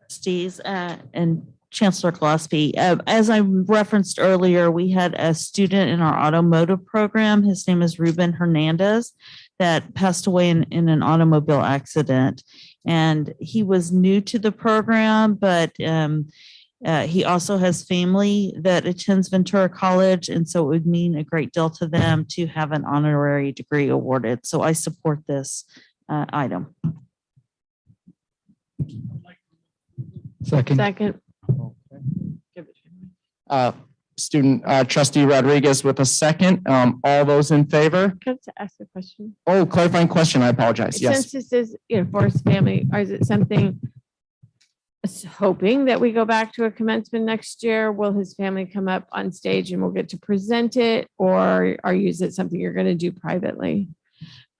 Trustees and Chancellor Gillespie, as I referenced earlier, we had a student in our automotive program. His name is Ruben Hernandez that passed away in an automobile accident. And he was new to the program, but he also has family that attends Ventura College. And so it would mean a great deal to them to have an honorary degree awarded. So I support this item. Second. Student Trustee Rodriguez with a second. All those in favor? Can I ask a question? Oh, clarifying question. I apologize. Yes. Since this is forced family, or is it something hoping that we go back to a commencement next year? Will his family come up on stage and we'll get to present it, or is it something you're going to do privately?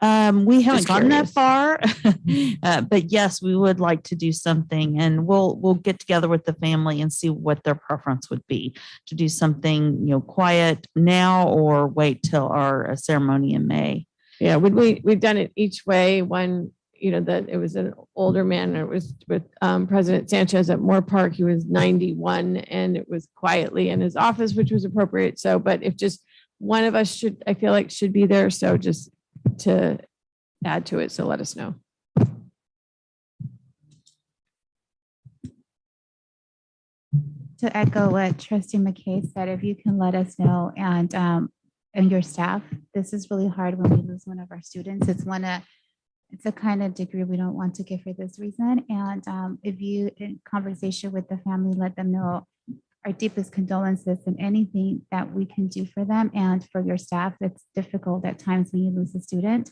We haven't Just gotten that curious. far, but yes, we would like to do something, and we'll get together with the family and see what their preference would be to do something, quiet now or wait till our ceremony in May. Yeah, we've done it each way. One, that it was an older man. It was with President Sanchez at Moore Park. He was 91, and it was quietly in his office, which was appropriate. So, but if just one of us should be there. So just to add to it. So let us know. To echo what Trustee McKay said, if you can let us know, and your staff, this is really hard when we lose one of our students. It's a kind of degree we don't want to give for this reason. And if you, in conversation with the family, let them know our deepest condolences and anything that we can do for them and for your staff. It's difficult at times when you lose a student.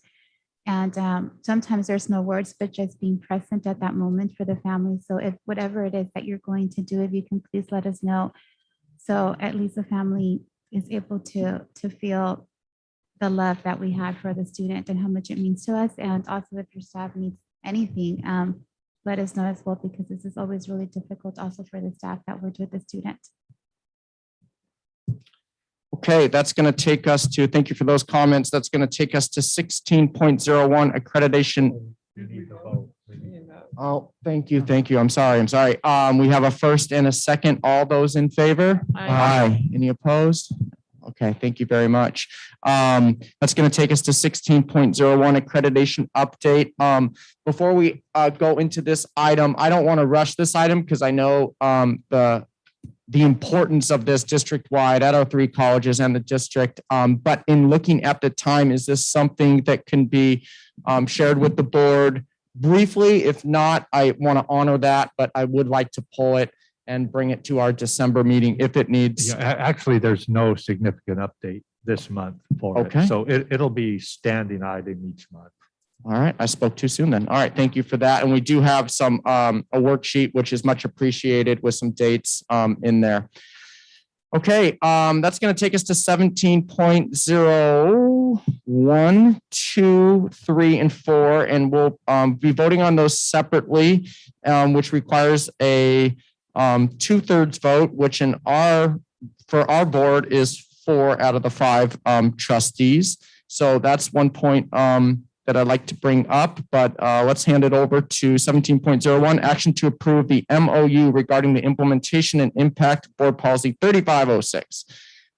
And sometimes there's no words, but just being present at that moment for the family. So if whatever it is that you're going to do, if you can please let us know. So at least the family is able to feel the love that we had for the student and how much it means to us. And also if your staff needs anything, let us know as well, because this is always really difficult also for the staff that worked with the student. Okay, that's going to take us to, thank you for those comments. That's going to take us to 16.01 accreditation. Oh, thank you. I'm sorry. We have a first and a second. All those in favor? Aye. Any opposed? Okay, thank you very much. That's going to take us to 16.01 accreditation update. Before we go into this item, I don't want to rush this item because I know the importance of this district-wide at our three colleges and the district. But in looking at the time, is this something that can be shared with the board briefly? If not, I want to honor that, but I would like to pull it and bring it to our December meeting if it needs. Yeah, actually, there's no significant update this month for Okay. it. So it'll be standing item each month. All right, I spoke too soon then. All right, thank you for that. And we do have some a worksheet, which is much appreciated with some dates in there. Okay, that's going to take us to 17.01, 2, 3, and 4, and we'll be voting on those separately, which requires a 2/3 vote, which for our board is 4 out of the 5 trustees. So that's one point that I'd like to bring up, but let's hand it over to 17.01, action to approve the MOU regarding the implementation and impact of Board Policy 3506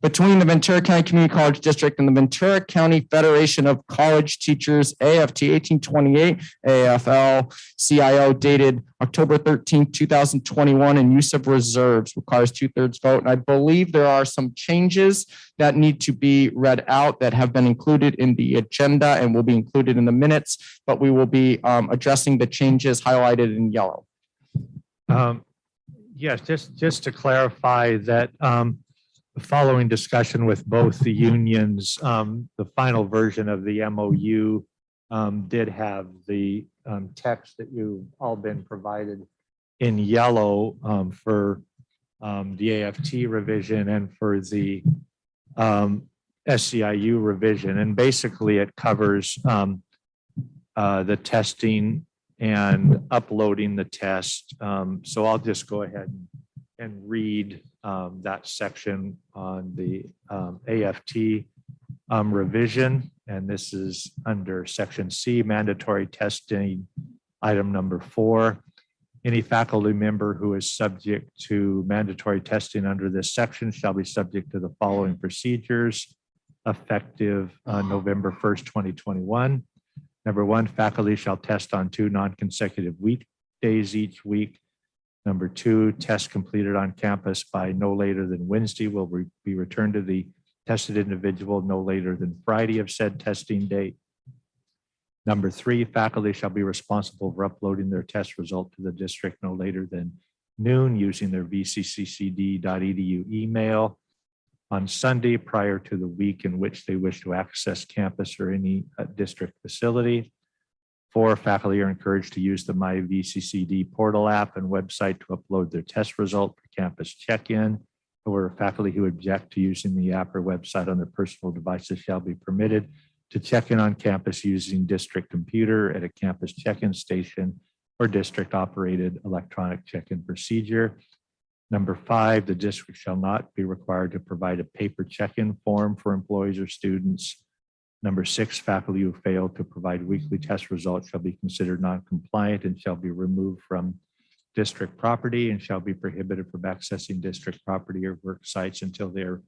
between the Ventura County Community College District and the Ventura County Federation of College Teachers, AFT 1828, AFL-CIO, dated October 13th, 2021, and use of reserves requires 2/3 vote. And I believe there are some changes that need to be read out that have been included in the agenda and will be included in the minutes, but we will be addressing the changes highlighted in yellow. Yes, just to clarify that following discussion with both the unions, the final version of the MOU did have the text that you've all been provided in yellow for the AFT revision and for the SCIU revision. And basically it covers the testing and uploading the test. So I'll just go ahead and read that section on the AFT revision. And this is under section C, mandatory testing, item number 4. Any faculty member who is subject to mandatory testing under this section shall be subject to the following procedures effective November 1st, 2021. Number 1, faculty shall test on 2 non-consecutive weekdays each week. Number 2, test completed on campus by no later than Wednesday will be returned to the tested individual no later than Friday of said testing date. Number 3, faculty shall be responsible for uploading their test result to the district no later than noon using their VCCCD.edu email on Sunday prior to the week in which they wish to access campus or any district facility. 4, faculty are encouraged to use the My VCCD portal app and website to upload their test result for campus check-in. However, faculty who object to using the app or website on their personal devices shall be permitted to check in on campus using district computer at a campus check-in station or district operated electronic check-in procedure. Number 5, the district shall not be required to provide a paper check-in form for employees or students. Number 6, faculty who fail to provide weekly test results shall be considered non-compliant and shall be removed from district property and shall be prohibited from accessing district property or work sites until they're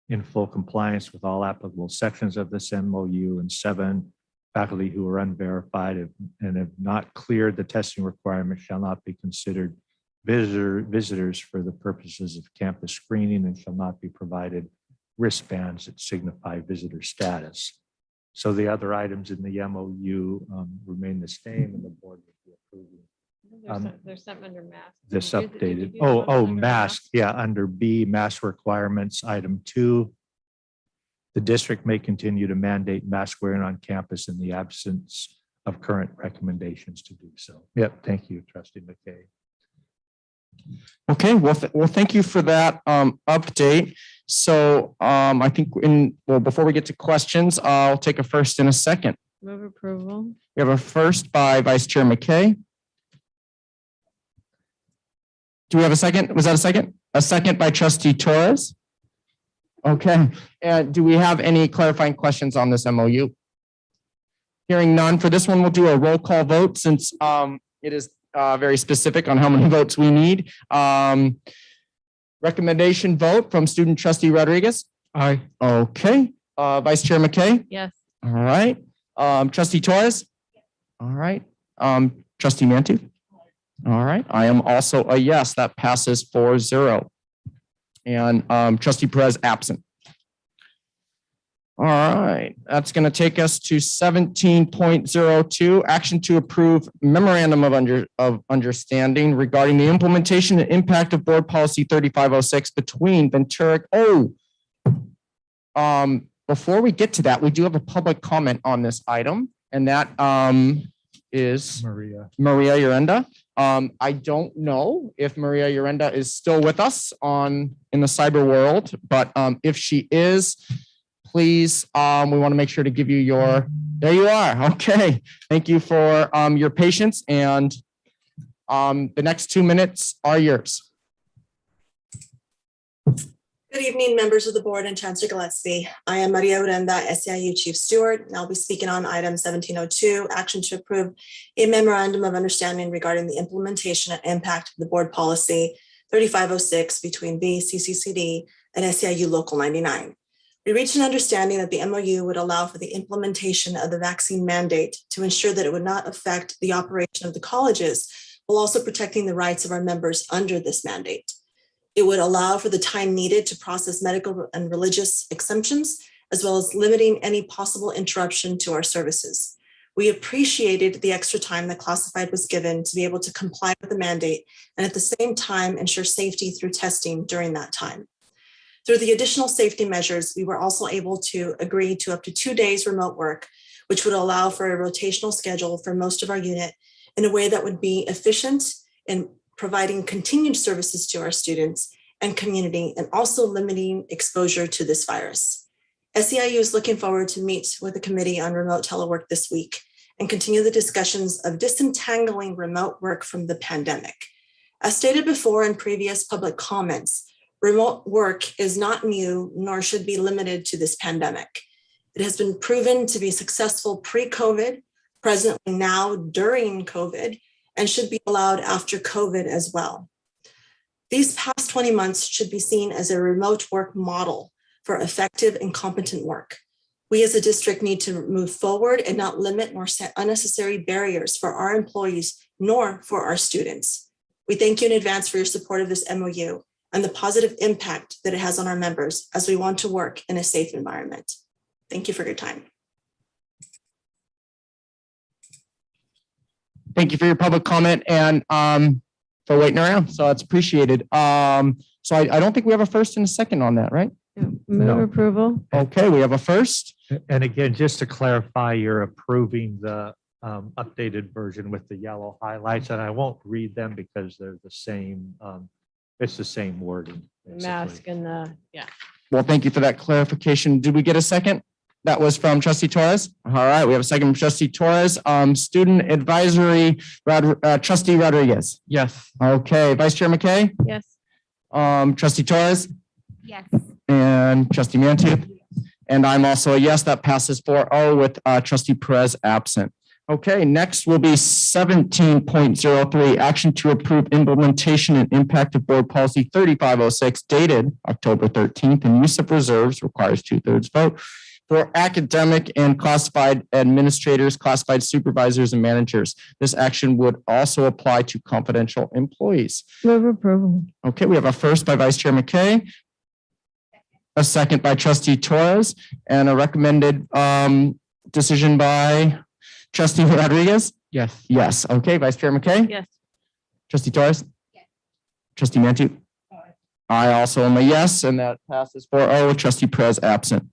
in full compliance with all applicable sections of this MOU. And 7, faculty who are unverified and have not cleared the testing requirements shall not be considered visitors for the purposes of campus screening and shall not be provided wristbands that signify visitor status. So the other items in the MOU remain the same and the board will be approving. There's something under mask. This Did you do updated. the ones Oh, under mask. Yeah, under B, mask requirements, item 2. The district may continue to mandate mask wearing on campus in the absence of current recommendations to do so. Yep, thank you, Trustee McKay. Okay, well, thank you for that update. So I think before we get to questions, I'll take a first and a second. Move approval. We have a first by Vice Chair McKay. Do we have a second? Was that a second? A second by Trustee Torres. Okay, and do we have any clarifying questions on this MOU? Hearing none, for this one, we'll do a roll call vote since it is very specific on how many votes we need. Recommendation vote from student trustee Rodriguez. Aye. Okay. Vice Chair McKay. Yes. All right. Trustee Torres. All right. Trustee Mantu. All right. I am also a yes. That passes 4-0. And Trustee Perez absent. All right, that's going to take us to 17.02, action to approve memorandum of understanding regarding the implementation and impact of board policy 3506 between Ventura. Before we get to that, we do have a public comment on this item. and that is Maria. Maria Urenda. I don't know if Maria Urenda is still with us in the cyber world, but if she is, please, we want to make sure to give you there you are. Okay. Thank you for your patience, and the next 2 minutes are yours. Good evening, members of the board and Chancellor Gillespie. I am Maria Urenda, SEIU Chief Steward, and I'll be speaking on item 1702, action to approve a memorandum of understanding regarding the implementation and impact of the board policy 3506 between VCCCD and SEIU Local 99. We reached an understanding that the MOU would allow for the implementation of the vaccine mandate to ensure that it would not affect the operation of the colleges, while also protecting the rights of our members under this mandate. It would allow for the time needed to process medical and religious exemptions, as well as limiting any possible interruption to our services. We appreciated the extra time that Classified was given to be able to comply with the mandate and at the same time ensure safety through testing during that time. Through the additional safety measures, we were also able to agree to up to 2 days remote work, which would allow for a rotational schedule for most of our unit in a way that would be efficient and providing continued services to our students and community, and also limiting exposure to this virus. SEIU is looking forward to meet with the committee on remote telework this week and continue the discussions of disentangling remote work from the pandemic. As stated before in previous public comments, remote work is not new nor should be limited to this pandemic. It has been proven to be successful pre-COVID, presently now during COVID, and should be allowed after COVID as well. These past 20 months should be seen as a remote work model for effective and competent work. We as a district need to move forward and not limit nor set unnecessary barriers for our employees nor for our students. We thank you in advance for your support of this MOU and the positive impact that it has on our members as we want to work in a safe environment. Thank you for your time. Thank you for your public comment and for waiting around. So it's appreciated. So I don't think we have a first and a second on that, right? Move No. approval. Okay, we have a first. And again, just to clarify, you're approving the updated version with the yellow highlights, and I won't read them because they're the same. It's the same wording. basically. Mask and yeah. Well, thank you for that clarification. Did we get a second? That was from Trustee Torres. All right, we have a second from Trustee Torres. Student Advisory, Trustee Rodriguez. Yes. Okay, Vice Chair McKay, Yes. Trustee Torres, Yes. and Trustee Mantu. And I'm also a yes, that passes 4-0 with Trustee Perez absent. Okay, next will be 17.03, action to approve implementation and impact of board policy 3506 dated October 13th, and use of reserves requires 2/3 vote for academic and classified administrators, classified supervisors, and managers. This action would also apply to confidential employees. Move approval. Okay, we have a first by Vice Chair McKay, a second by Trustee Torres, and a recommended decision by Trustee Rodriguez. Yes. Yes. Okay, Vice Chair McKay. Yes. Trustee Torres. Trustee Mantu. I also am a yes, and that passes 4-0 with Trustee Perez absent.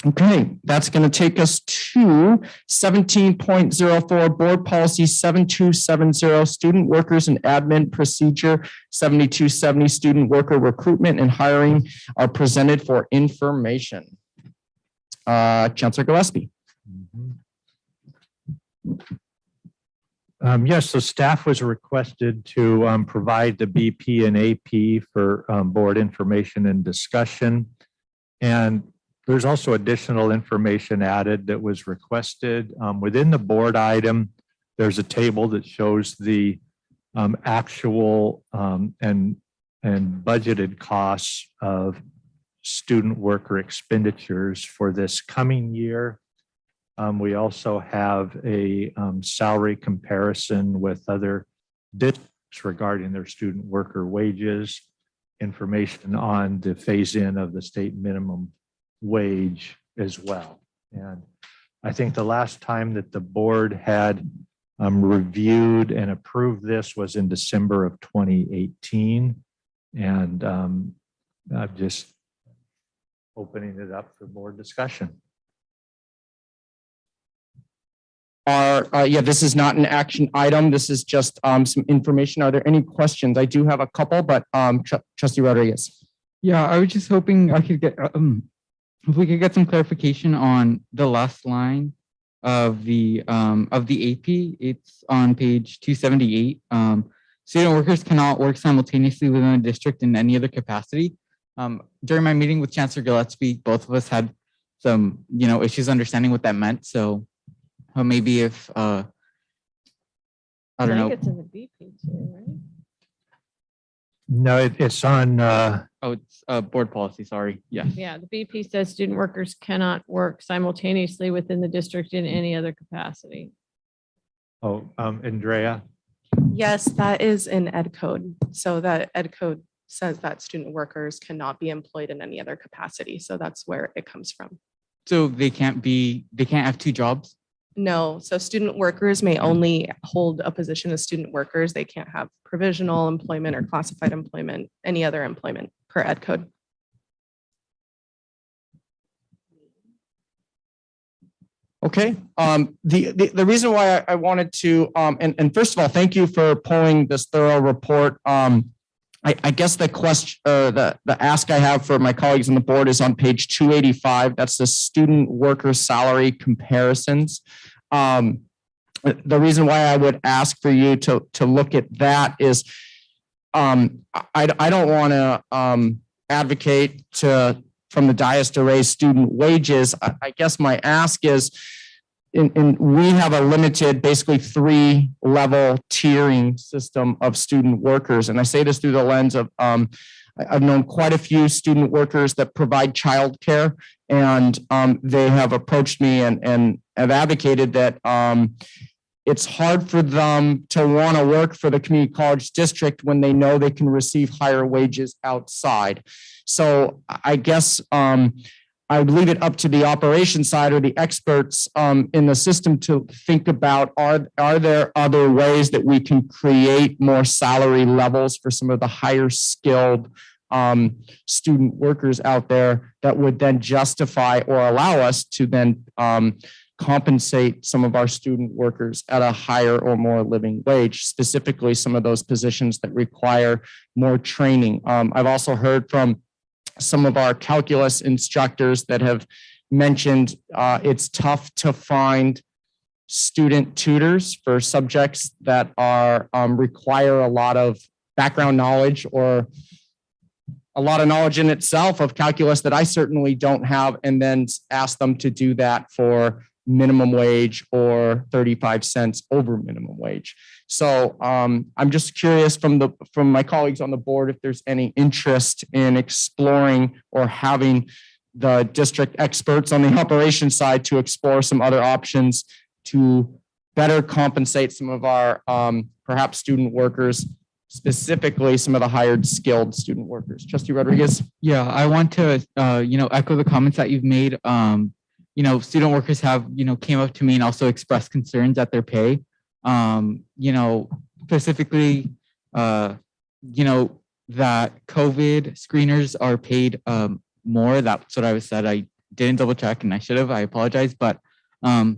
Okay, that's going to take us to 17.04, Board Policy 7270, Student Workers and Admin Procedure 7270, Student Worker Recruitment and Hiring are presented for information. Chancellor Gillespie. Yes, so staff was requested to provide the BP and AP for board information and discussion. And there's also additional information added that was requested. Within the board item, there's a table that shows the actual and budgeted costs of student worker expenditures for this coming year. We also have a salary comparison with other districts regarding their student worker wages, information on the phase-in of the state minimum wage as well. And I think the last time that the board had reviewed and approved this was in December of 2018. And I'm just opening it up for board discussion. yeah, this is not an action item. This is just some information. Are there any questions? I do have a couple, but Trustee Rodriguez. Yeah, I was just hoping I could get, if we could get some clarification on the last line of the AP. It's on page 278. Student workers cannot work simultaneously within a district in any other capacity. During my meeting with Chancellor Gillespie, both of us had some, issues understanding what that meant. So maybe if, I don't know. It's in the BP too, right? No, it's on, Oh, it's board policy, sorry. Yes. Yeah, the BP says student workers cannot work simultaneously within the district in any other capacity. Andrea. Yes, that is in Ed Code. So that Ed Code says that student workers cannot be employed in any other capacity. So that's where it comes from. So they can't have two jobs? No, so student workers may only hold a position as student workers. They can't have provisional employment or classified employment, any other employment per Ed Code. Okay. The reason why I wanted to, and first of all, thank you for pulling this thorough report. I guess the question, the ask I have for my colleagues on the board is on page 285. That's the student worker salary comparisons. The reason why I would ask for you to look at that is, I don't want to advocate from the dais to raise student wages. I guess my ask is, we have a limited, basically 3-level tiering system of student workers. And I say this through the lens of, I've known quite a few student workers that provide childcare, and they have approached me and have advocated that it's hard for them to want to work for the community college district when they know they can receive higher wages outside. So I guess I would leave it up to the operations side or the experts in the system to think about, are there other ways that we can create more salary levels for some of the higher skilled student workers out there that would then justify or allow us to then compensate some of our student workers at a higher or more living wage, specifically some of those positions that require more training. I've also heard from some of our calculus instructors that have mentioned it's tough to find student tutors for subjects that are require a lot of background knowledge or a lot of knowledge in itself of calculus that I certainly don't have, and then ask them to do that for minimum wage or 35 cents over minimum wage. So I'm just curious from my colleagues on the board if there's any interest in exploring or having the district experts on the operations side to explore some other options to better compensate some of our perhaps student workers, specifically some of the hired skilled student workers. Trustee Rodriguez. Yeah, I want to echo the comments that you've made. Student workers have, came up to me and also expressed concerns at their pay. Specifically, that COVID screeners are paid more. That's what I was said. I didn't double check and I should have, I apologize, but they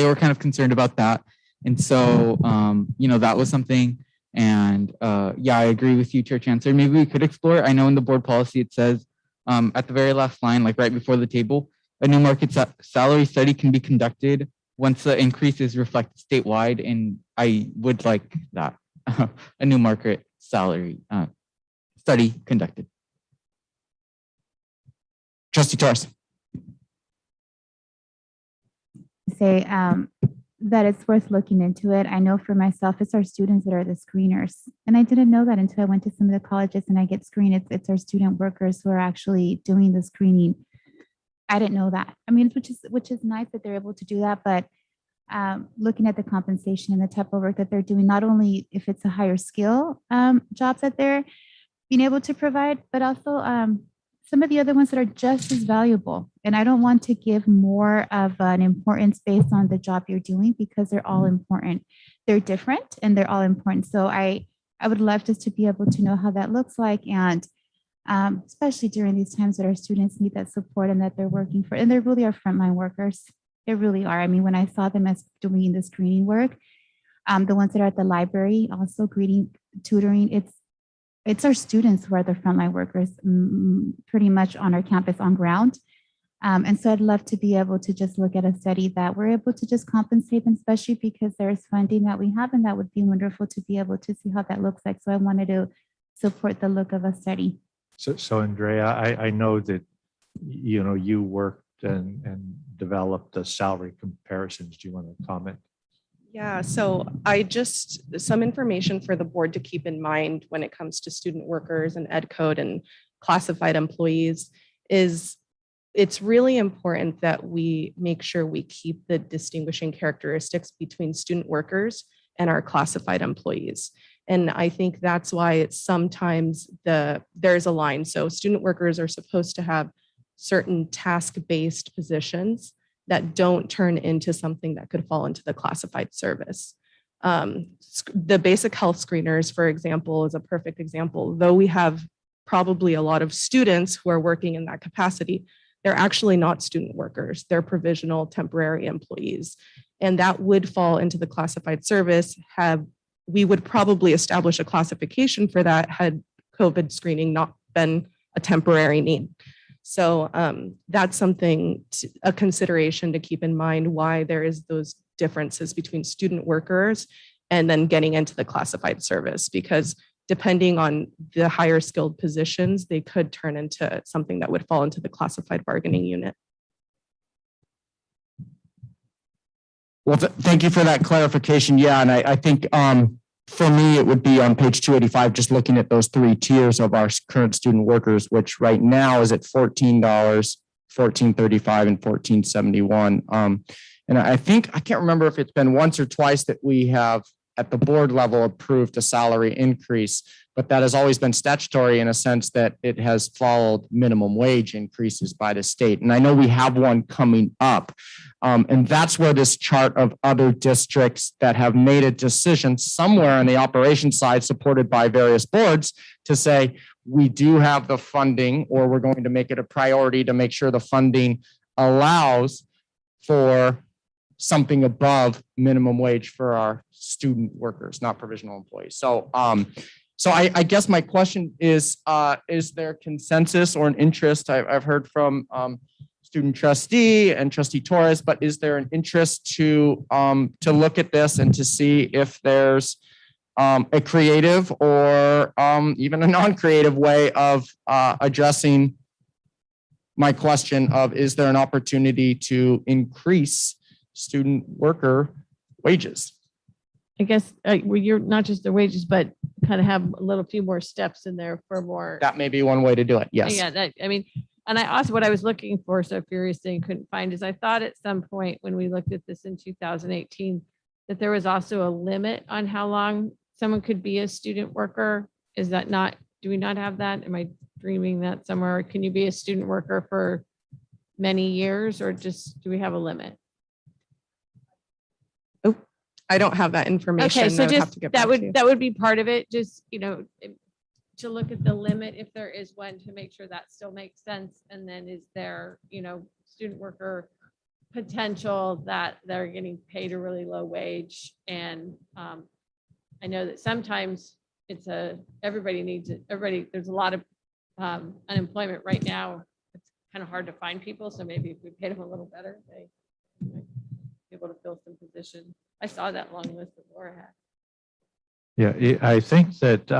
were kind of concerned about that. And so, that was something. And yeah, I agree with you, Chair Chancellor. Maybe we could explore. I know in the board policy, it says at the very last line, like right before the table, a new market salary study can be conducted once the increase is reflected statewide. And I would like that, a new market salary study conducted. Trustee Torres. Say that it's worth looking into it. I know for myself, it's our students that are the screeners. And I didn't know that until I went to some of the colleges and I get screened. It's our student workers who are actually doing the screening. I didn't know that. I mean, which is nice that they're able to do that, but looking at the compensation and the type of work that they're doing, not only if it's a higher skill jobs that they're being able to provide, but also some of the other ones that are just as valuable. And I don't want to give more of an importance based on the job you're doing because they're all important. They're different and they're all important. So I would love just to be able to know how that looks like, and especially during these times that our students need that support and that they're working for, and they really are frontline workers. They really are. I mean, when I saw them as doing the screening work, the ones that are at the library, also greeting, tutoring, it's our students who are the frontline workers, pretty much on our campus on ground. And so I'd love to be able to just look at a study that we're able to just compensate them, especially because there's funding that we have, and that would be wonderful to be able to see how that looks like. So I wanted to support the look of a study. So Andrea, I know that, you know, you worked and developed the salary comparisons. Do you want to comment? Yeah, so some information for the board to keep in mind when it comes to student workers and ed code and classified employees is it's really important that we make sure we keep the distinguishing characteristics between student workers and our classified employees. And I think that's why it's sometimes there's a line. So student workers are supposed to have certain task-based positions that don't turn into something that could fall into the classified service. The basic health screeners, for example, is a perfect example. Though we have probably a lot of students who are working in that capacity, they're actually not student workers. They're provisional temporary employees. And that would fall into the classified service. We would probably establish a classification for that had COVID screening not been a temporary need. So that's something, a consideration to keep in mind why there is those differences between student workers and then getting into the classified service, because depending on the higher skilled positions, they could turn into something that would fall into the classified bargaining unit. Well, thank you for that clarification. Yeah, and I think for me, it would be on page 285, just looking at those three tiers of our current student workers, which right now is at $14, $14.35, and $14.71. And I think, I can't remember if it's been once or twice that we have at the board level approved a salary increase, but that has always been statutory in a sense that it has followed minimum wage increases by the state. And I know we have one coming up. And that's where this chart of other districts that have made a decision somewhere on the operations side supported by various boards to say, we do have the funding, or we're going to make it a priority to make sure the funding allows for something above minimum wage for our student workers, not provisional employees. So, I guess my question is there consensus or an interest? I've heard from student trustee and trustee Torres, but is there an interest to look at this and to see if there's a creative or even a non-creative way of addressing my question of, is there an opportunity to increase student worker wages? I guess you're not just the wages, but kind of have a little few more steps in there for more. That may be one way to do it. Yes. Yeah, I mean, and I also, what I was looking for, so curious thing couldn't find, is I thought at some point when we looked at this in 2018, that there was also a limit on how long someone could be a student worker. Is that not, do we not have that? Am I dreaming that somewhere? Can you be a student worker for many years, or just, do we have a limit? I don't have that information. Okay, so I would have just to get that back to you. would be part of it. Just, you know, to look at the limit, if there is one, to make sure that still makes sense. And then is there, you know, student worker potential that they're getting paid a really low wage? And I know that sometimes it's everybody needs it. Everybody, there's a lot of unemployment right now. It's kind of hard to find people. So maybe if we paid them a little better, they might be able to fill some position. I saw that long list that Laura had. Yeah, I think that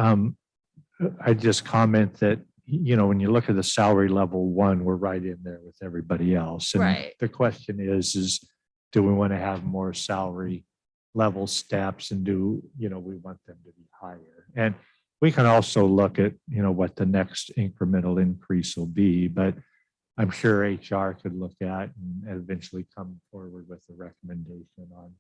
I just comment that, you know, when you look at the salary level one, we're right in there with everybody else. And right. The question is do we want to have more salary level steps, and do, you know, we want them to be higher? And we can also look at, you know, what the next incremental increase will be, but I'm sure HR could look at and eventually come forward with a recommendation on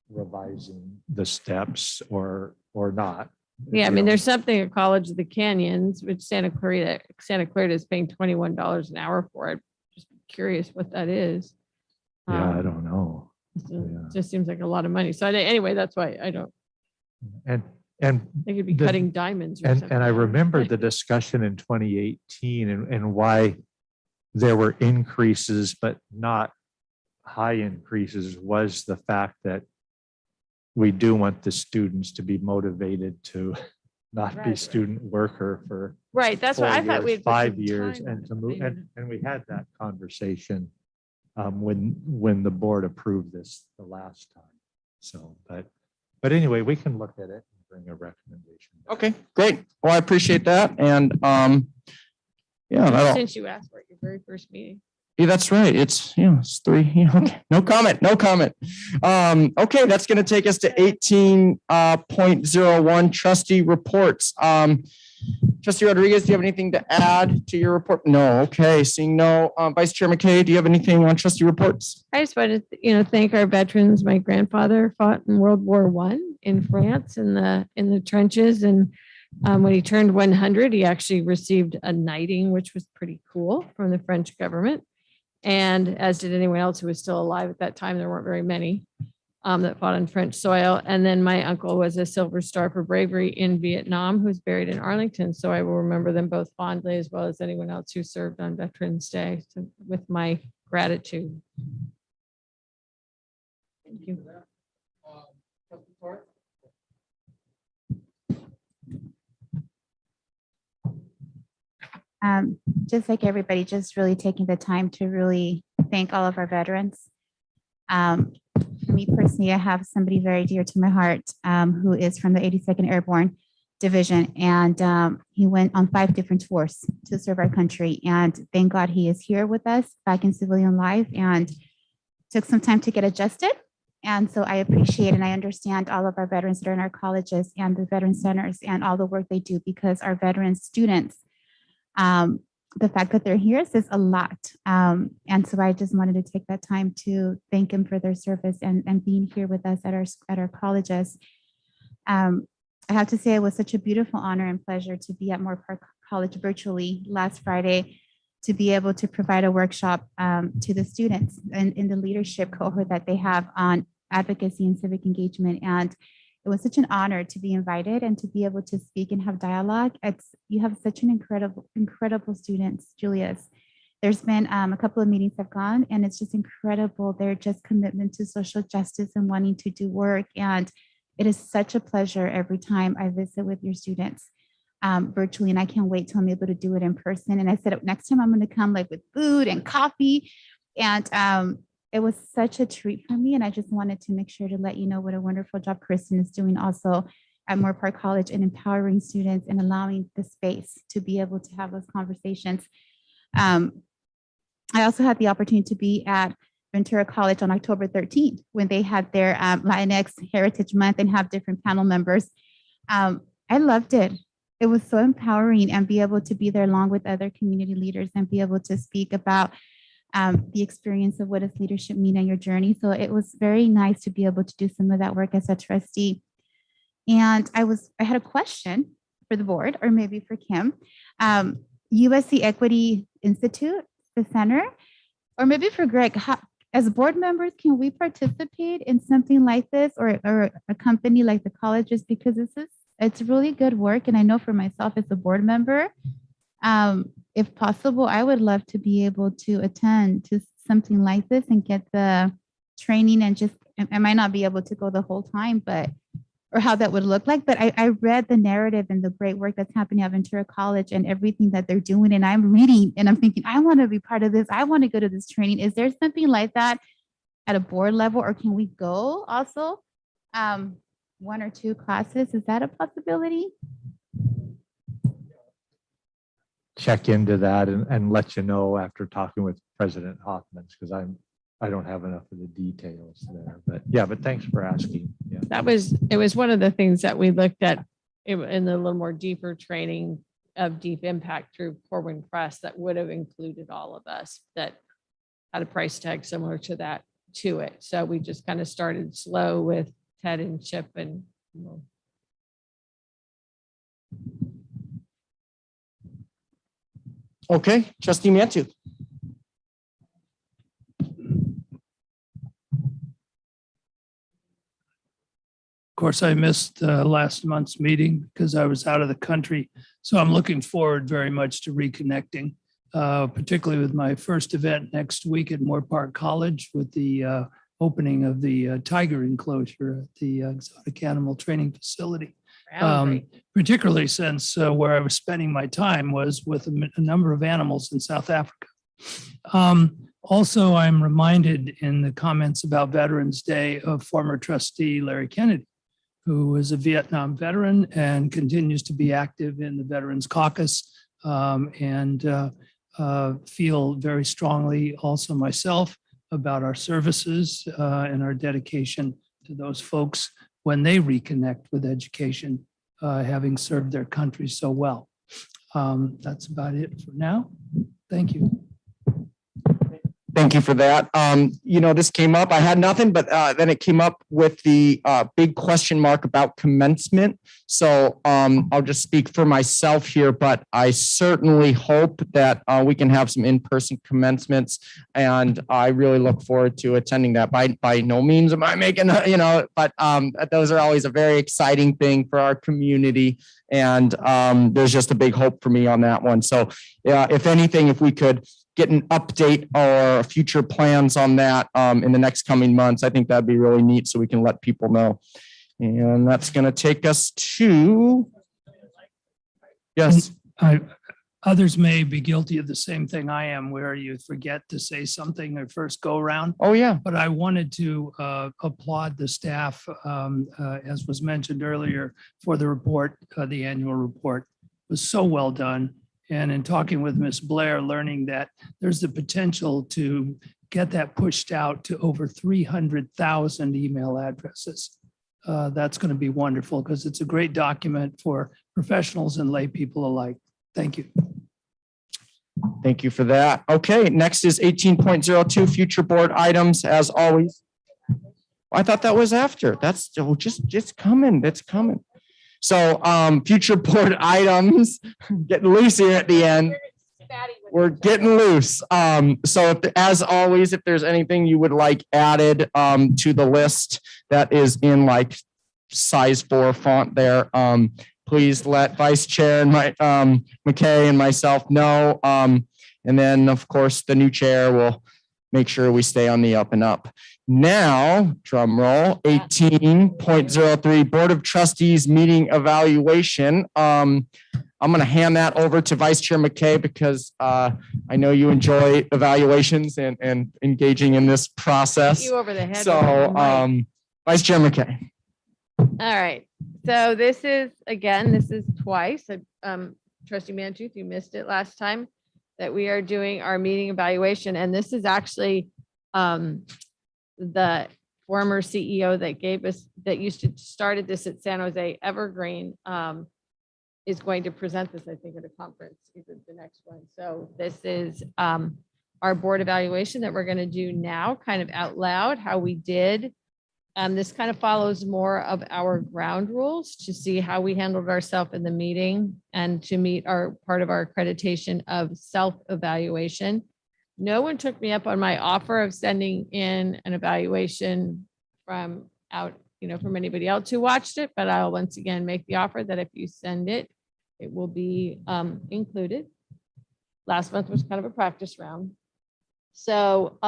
revising the steps or not. Yeah, I mean, there's something at College of the Canyons, which Santa Clarita is paying $21 an hour for it. Just curious what that is. Yeah, I don't know. It just seems like a lot of money. So anyway, that's why I don't. And they could be cutting diamonds. Or something. And I remember the discussion in 2018 and why there were increases, but not high increases was the fact that we do want the students to be motivated to not be Right. student worker for Right, that's what 4 I thought we years, had put 5 some years, time on and it, to but move, maybe and we had that conversation when the board approved this the last time. So, but anyway, we can look at it and bring a recommendation. Okay, great. Well, I appreciate that. And yeah, that'll, Since you asked for it, your very first meeting. yeah, that's right. It's, it's 3, okay. No comment, no comment. Okay, that's going to take us to 18.01 trustee reports. Trustee Rodriguez, do you have anything to add to your report? No. Okay, seeing no. Vice Chair McKay, do you have anything on trustee reports? I just wanted to, thank our veterans. My grandfather fought in World War I in France in the trenches. And when he turned 100, he actually received a knighting, which was pretty cool from the French government. And as did anyone else who was still alive at that time. There weren't very many that fought on French soil. And then my uncle was a Silver Star for bravery in Vietnam, who's buried in Arlington. So I will remember them both fondly, as well as anyone else who served on Veterans Day, so with my gratitude. Thank you. Just like everybody, just really taking the time to really thank all of our veterans. For me personally, I have somebody very dear to my heart who is from the 82nd Airborne Division, and he went on 5 different tours to serve our country. And thank God he is here with us back in civilian life, and took some time to get adjusted. And so I appreciate and I understand all of our veterans that are in our colleges and the veteran centers and all the work they do, because our veteran students, the fact that they're here says a lot. And so I just wanted to take that time to thank them for their service and being here with us at our colleges. I have to say it was such a beautiful honor and pleasure to be at Moore Park College virtually last Friday, to be able to provide a workshop to the students in the leadership cohort that they have on advocacy and civic engagement. And it was such an honor to be invited and to be able to speak and have dialogue. You have such an incredible students, Julius. There's been a couple of meetings I've gone, and it's just incredible. Their just commitment to social justice and wanting to do work. And it is such a pleasure every time I visit with your students virtually, and I can't wait till I'm able to do it in person. And I said, next time I'm going to come like with food and coffee. And it was such a treat for me. And I just wanted to make sure to let you know what a wonderful job Kristen is doing also at Moore Park College in empowering students and allowing the space to be able to have those conversations. I also had the opportunity to be at Ventura College on October 13th when they had their Latinx Heritage Month and have different panel members. I loved it. It was so empowering, and be able to be there along with other community leaders and be able to speak about the experience of what does leadership mean in your journey. So it was very nice to be able to do some of that work as a trustee. And I had a question for the board, or maybe for Kim. USC Equity Institute, the center, or maybe for Greg, as board members, can we participate in something like this, or a company like the colleges? Because it's really good work. And I know for myself as a board member, if possible, I would love to be able to attend to something like this and get the training, and just, I might not be able to go the whole time, or how that would look like. But I read the narrative and the great work that's happening at Ventura College and everything that they're doing. And I'm reading and I'm thinking, I want to be part of this. I want to go to this training. Is there something like that at a board level, or can we go also 1 or 2 classes? Is that a possibility? Check into that and let you know after talking with President Hoffman, because I don't have enough of the details there. But yeah, but thanks for asking. Yeah. It was one of the things that we looked at in the little more deeper training of deep impact through Corwin Press that would have included all of us, that had a price tag similar to that to it. So we just kind of started slow with Ted and Chip and Okay, Trustee Mantu. Of course, I missed last month's meeting because I was out of the country. So I'm looking forward very much to reconnecting particularly with my first event next week at Moore Park College with the opening of the tiger enclosure at the exotic animal training facility. Particularly since where I was spending my time was with a number of animals in South Africa. Also, I'm reminded in the comments about Veterans Day of former trustee Larry Kennedy, who is a Vietnam veteran and continues to be active in the Veterans Caucus, and feel very strongly also myself about our services and our dedication to those folks when they reconnect with education, having served their country so well. That's about it for now. Thank you. Thank you for that. This came up, I had nothing, but then it came up with the big question mark about commencement. So I'll just speak for myself here, but I certainly hope that we can have some in-person commencements. And I really look forward to attending that. By no means am I making, but those are always a very exciting thing for our community. And there's just a big hope for me on that one. So if anything, if we could get an update or future plans on that in the next coming months, I think that'd be really neat so we can let people know. And that's going to take us to, yes. Others may be guilty of the same thing I am, where you forget to say something their first go around. Oh, yeah. But I wanted to applaud the staff, as was mentioned earlier, for the report. The annual report was so well done. And in talking with Ms. Blair, learning that there's the potential to get that pushed out to over 300,000 email addresses. That's going to be wonderful because it's a great document for professionals and lay people alike. Thank you. Thank you for that. Okay, next is 18.02 future board items as always. I thought that was after. That's just coming. That's coming. So future board items, getting loose here at the end. We're getting loose. So as always, if there's anything you would like added to the list that is in like size 4 font there, please let Vice Chair and McKay and myself know. And then of course the new chair will make sure we stay on the up and up. Now, drum roll, 18.03 Board of Trustees meeting evaluation. I'm going to hand that over to Vice Chair McKay because I know you enjoy evaluations and engaging in this process. You over the head. So, Vice Chair McKay. All right. So this is twice. Trustee Mantooth, you missed it last time that we are doing our meeting evaluation. And this is actually the former CEO that used to started this at San Jose Evergreen is going to present this, I think, at a conference, either the next one. So this is our board evaluation that we're going to do now, kind of out loud, how we did. This kind of follows more of our ground rules to see how we handled ourselves in the meeting and to meet our part of our accreditation of self-evaluation. No one took me up on my offer of sending in an evaluation from anybody else who watched it, but I'll once again make the offer that if you send it, it will be included. Last month was kind of a practice round. So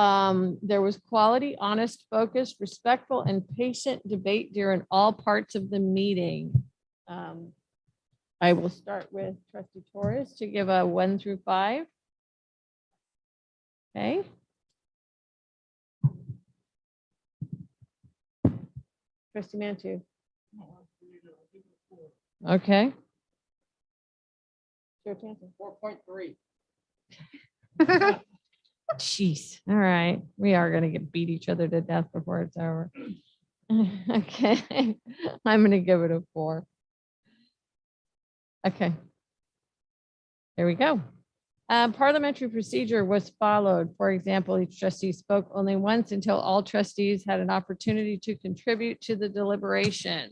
there was quality, honest, focused, respectful, and patient debate during all parts of the meeting. I will start with Trustee Torres to give a 1 through 5. Okay. Trustee Mantooth. Okay. 4.3. Jeez. All right. We are going to beat each other to death before it's over. Okay. I'm going to give it a 4. Okay. There we go. Parliamentary procedure was followed. For example, each trustee spoke only once until all trustees had an opportunity to contribute to the deliberation.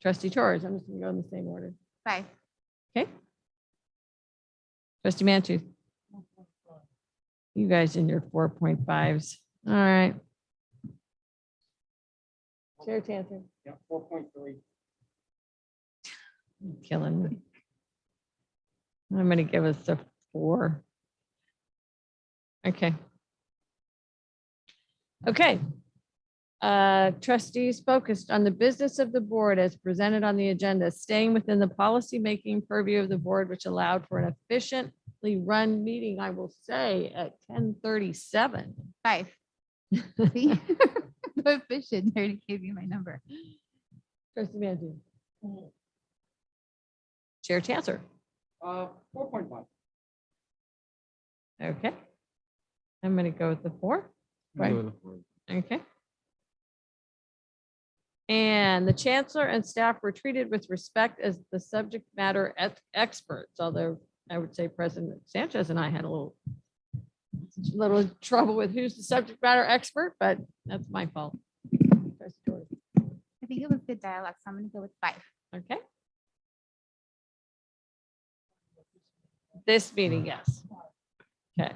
Trustee Torres, I'm just going to go in the same order. 5. Okay. Trustee Mantooth. You guys in your 4.5s. All right. Chair Tanzer. Yeah, 4.3. Killing me. I'm going to give us a 4. Okay. Okay. Trustees focused on the business of the board as presented on the agenda, staying within the policy-making purview of the board, which allowed for an efficiently run meeting, I will say, at 10:37. 5. See? So efficient. I already gave you my number. Trustee Mandy. Chair Chancellor. 4.5. Okay. I'm going to go with the 4. Right. Okay. And the chancellor and staff were treated with respect as the subject matter experts, although I would say President Sanchez and I had a little trouble with who's the subject matter expert, but that's my fault. I think it was good dialogue, so I'm going to go with 5. Okay. This meeting, yes. Okay.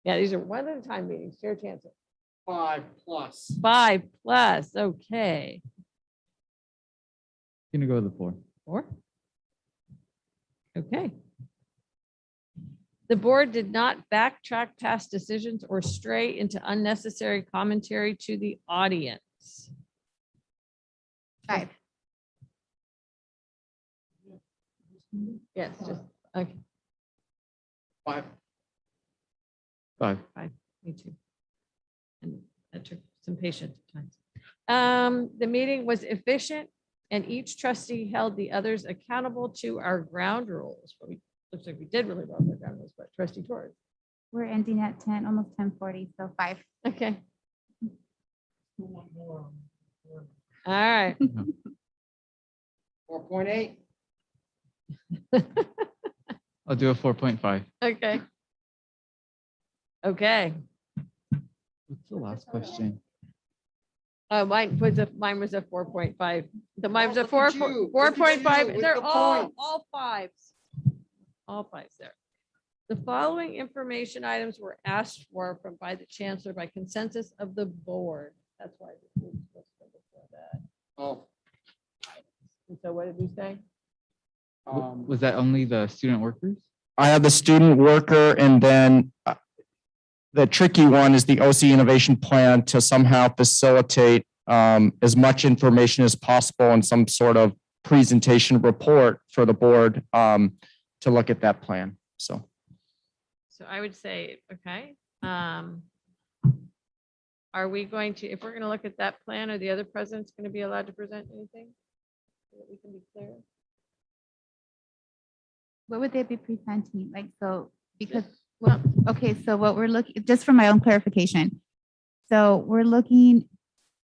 Yeah, these are one at a time meetings. Chair Chancellor. 5 plus. 5 plus. Okay. Gonna go with the 4. 4. Okay. The board did not backtrack past decisions or stray into unnecessary commentary to the audience. 5. Yes, just, okay. 5. 5. 5, me too. And that took some patience at times. The meeting was efficient and each trustee held the others accountable to our ground rules. But looks like we did really well with our ground rules, but trustee Torres. We're ending at 10, almost 10:40, so 5. Okay. All right. 4.8. I'll do a 4.5. Okay. Okay. What's the last question? Mine was a 4.5. Mine was a look at you. Look at 4.5. you with They're the all points. 5s. All 5s there. The following information items were asked for by the chancellor by consensus of the board. That's why this was supposed to go before that. Oh. And so what did we say? Was that only the student workers? I have the student worker, and then the tricky one is the OC innovation plan to somehow facilitate as much information as possible in some sort of presentation report for the board to look at that plan. So I would say, okay. Are we going to, if we're going to look at that plan, are the other presidents going to be allowed to present anything? So that we can be clear. What would they be presenting? Like, so, because, well, okay, so what we're looking, just for my own clarification. So we're looking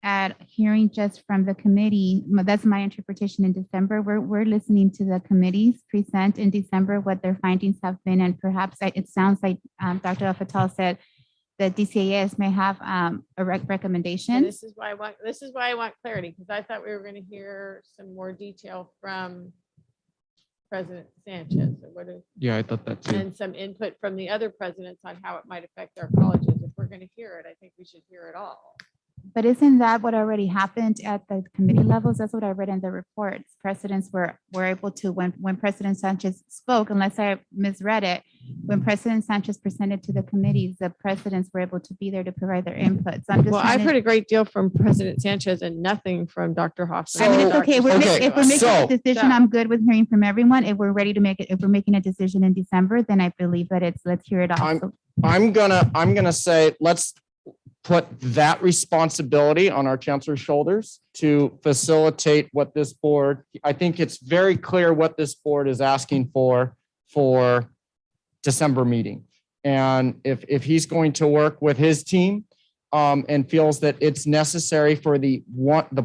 at hearing just from the committee. That's my interpretation in December. We're listening to the committees present in December what their findings have been. And perhaps it sounds like Dr. El-Fattal said that DCAS may have a recommendation. And this is why I want clarity, because I thought we were going to hear some more detail from President Sanchez. Or what is, Yeah, I thought that too. and some input from the other presidents on how it might affect our colleges. If we're going to hear it, I think we should hear it all. But isn't that what already happened at the committee levels? That's what I read in the reports. Presidents were able to, when President Sanchez spoke, unless I misread it, when President Sanchez presented to the committees, the presidents were able to be there to provide their input. So I'm just Well, I've heard a great deal from President Sanchez and nothing from Dr. Hoffman. I mean, it's okay. If we're making a decision, So- I'm good with hearing from everyone. If we're ready to make it, if we're making a decision in December, then I believe that let's hear it all. So I'm gonna say, let's put that responsibility on our chancellor's shoulders to facilitate what this board, I think it's very clear what this board is asking for December meeting. And if he's going to work with his team and feels that it's necessary for the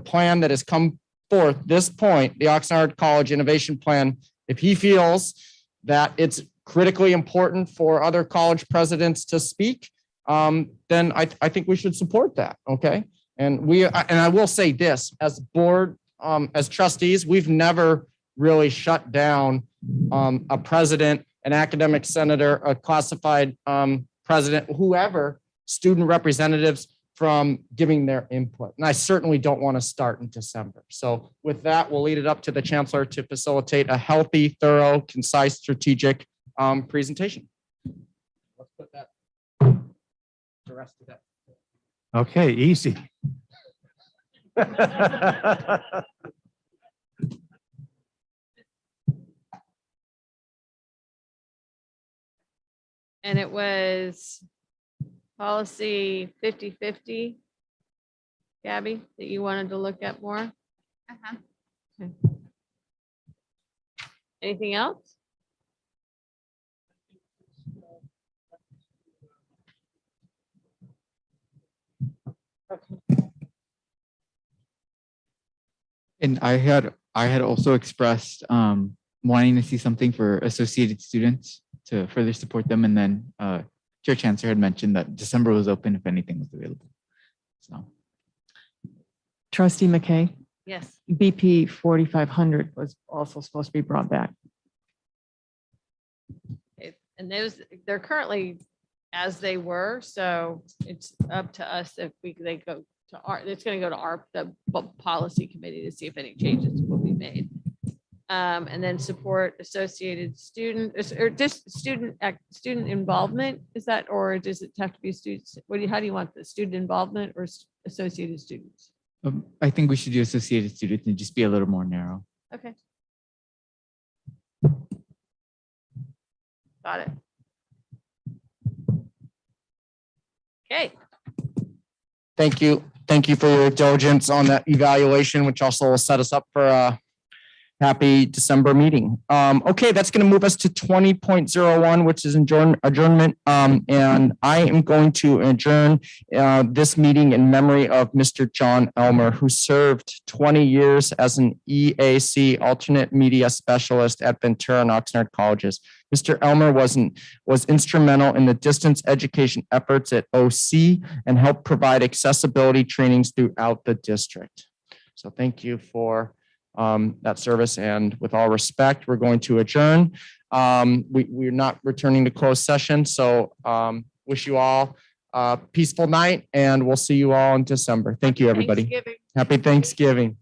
plan that has come forth this point, the Oxnard College Innovation Plan, if he feels that it's critically important for other college presidents to speak, then I think we should support that. Okay. And I will say this, as board, as trustees, we've never really shut down a president, an academic senator, a classified president, whoever, student representatives from giving their input. And I certainly don't want to start in December. So with that, we'll lead it up to the chancellor to facilitate a healthy, thorough, concise, strategic presentation. Let's put that the rest of that. Okay, easy. And it was policy 50/50, Gabby, that you wanted to look at more. Okay. Anything else? Okay. And I had also expressed wanting to see something for associated students to further support them. And then Chair Chancellor had mentioned that December was open if anything was available. So Trustee McKay, Yes. BP 4500 was also supposed to be brought back. And they're currently as they were, so it's up to us if they go to it's going to go to the policy committee to see if any changes will be made. And then support associated student, or just student involvement, is that, or does it have to be students? How do you want the student involvement or associated students? I think we should do associated students and just be a little more narrow. Okay. Got it. Okay. Thank you. Thank you for your diligence on that evaluation, which also will set us up for a happy December meeting. Okay, that's going to move us to 20.01, which is adjournment. And I am going to adjourn this meeting in memory of Mr. John Elmer, who served 20 years as an EAC alternate media specialist at Ventura and Oxnard colleges. Mr. Elmer was instrumental in the distance education efforts at OC and helped provide accessibility trainings throughout the district. So thank you for that service. And with all respect, we're going to adjourn. We're not returning to closed session. So wish you all a peaceful night, and we'll see you all in December. Thank you, everybody. Thanksgiving. Happy Thanksgiving.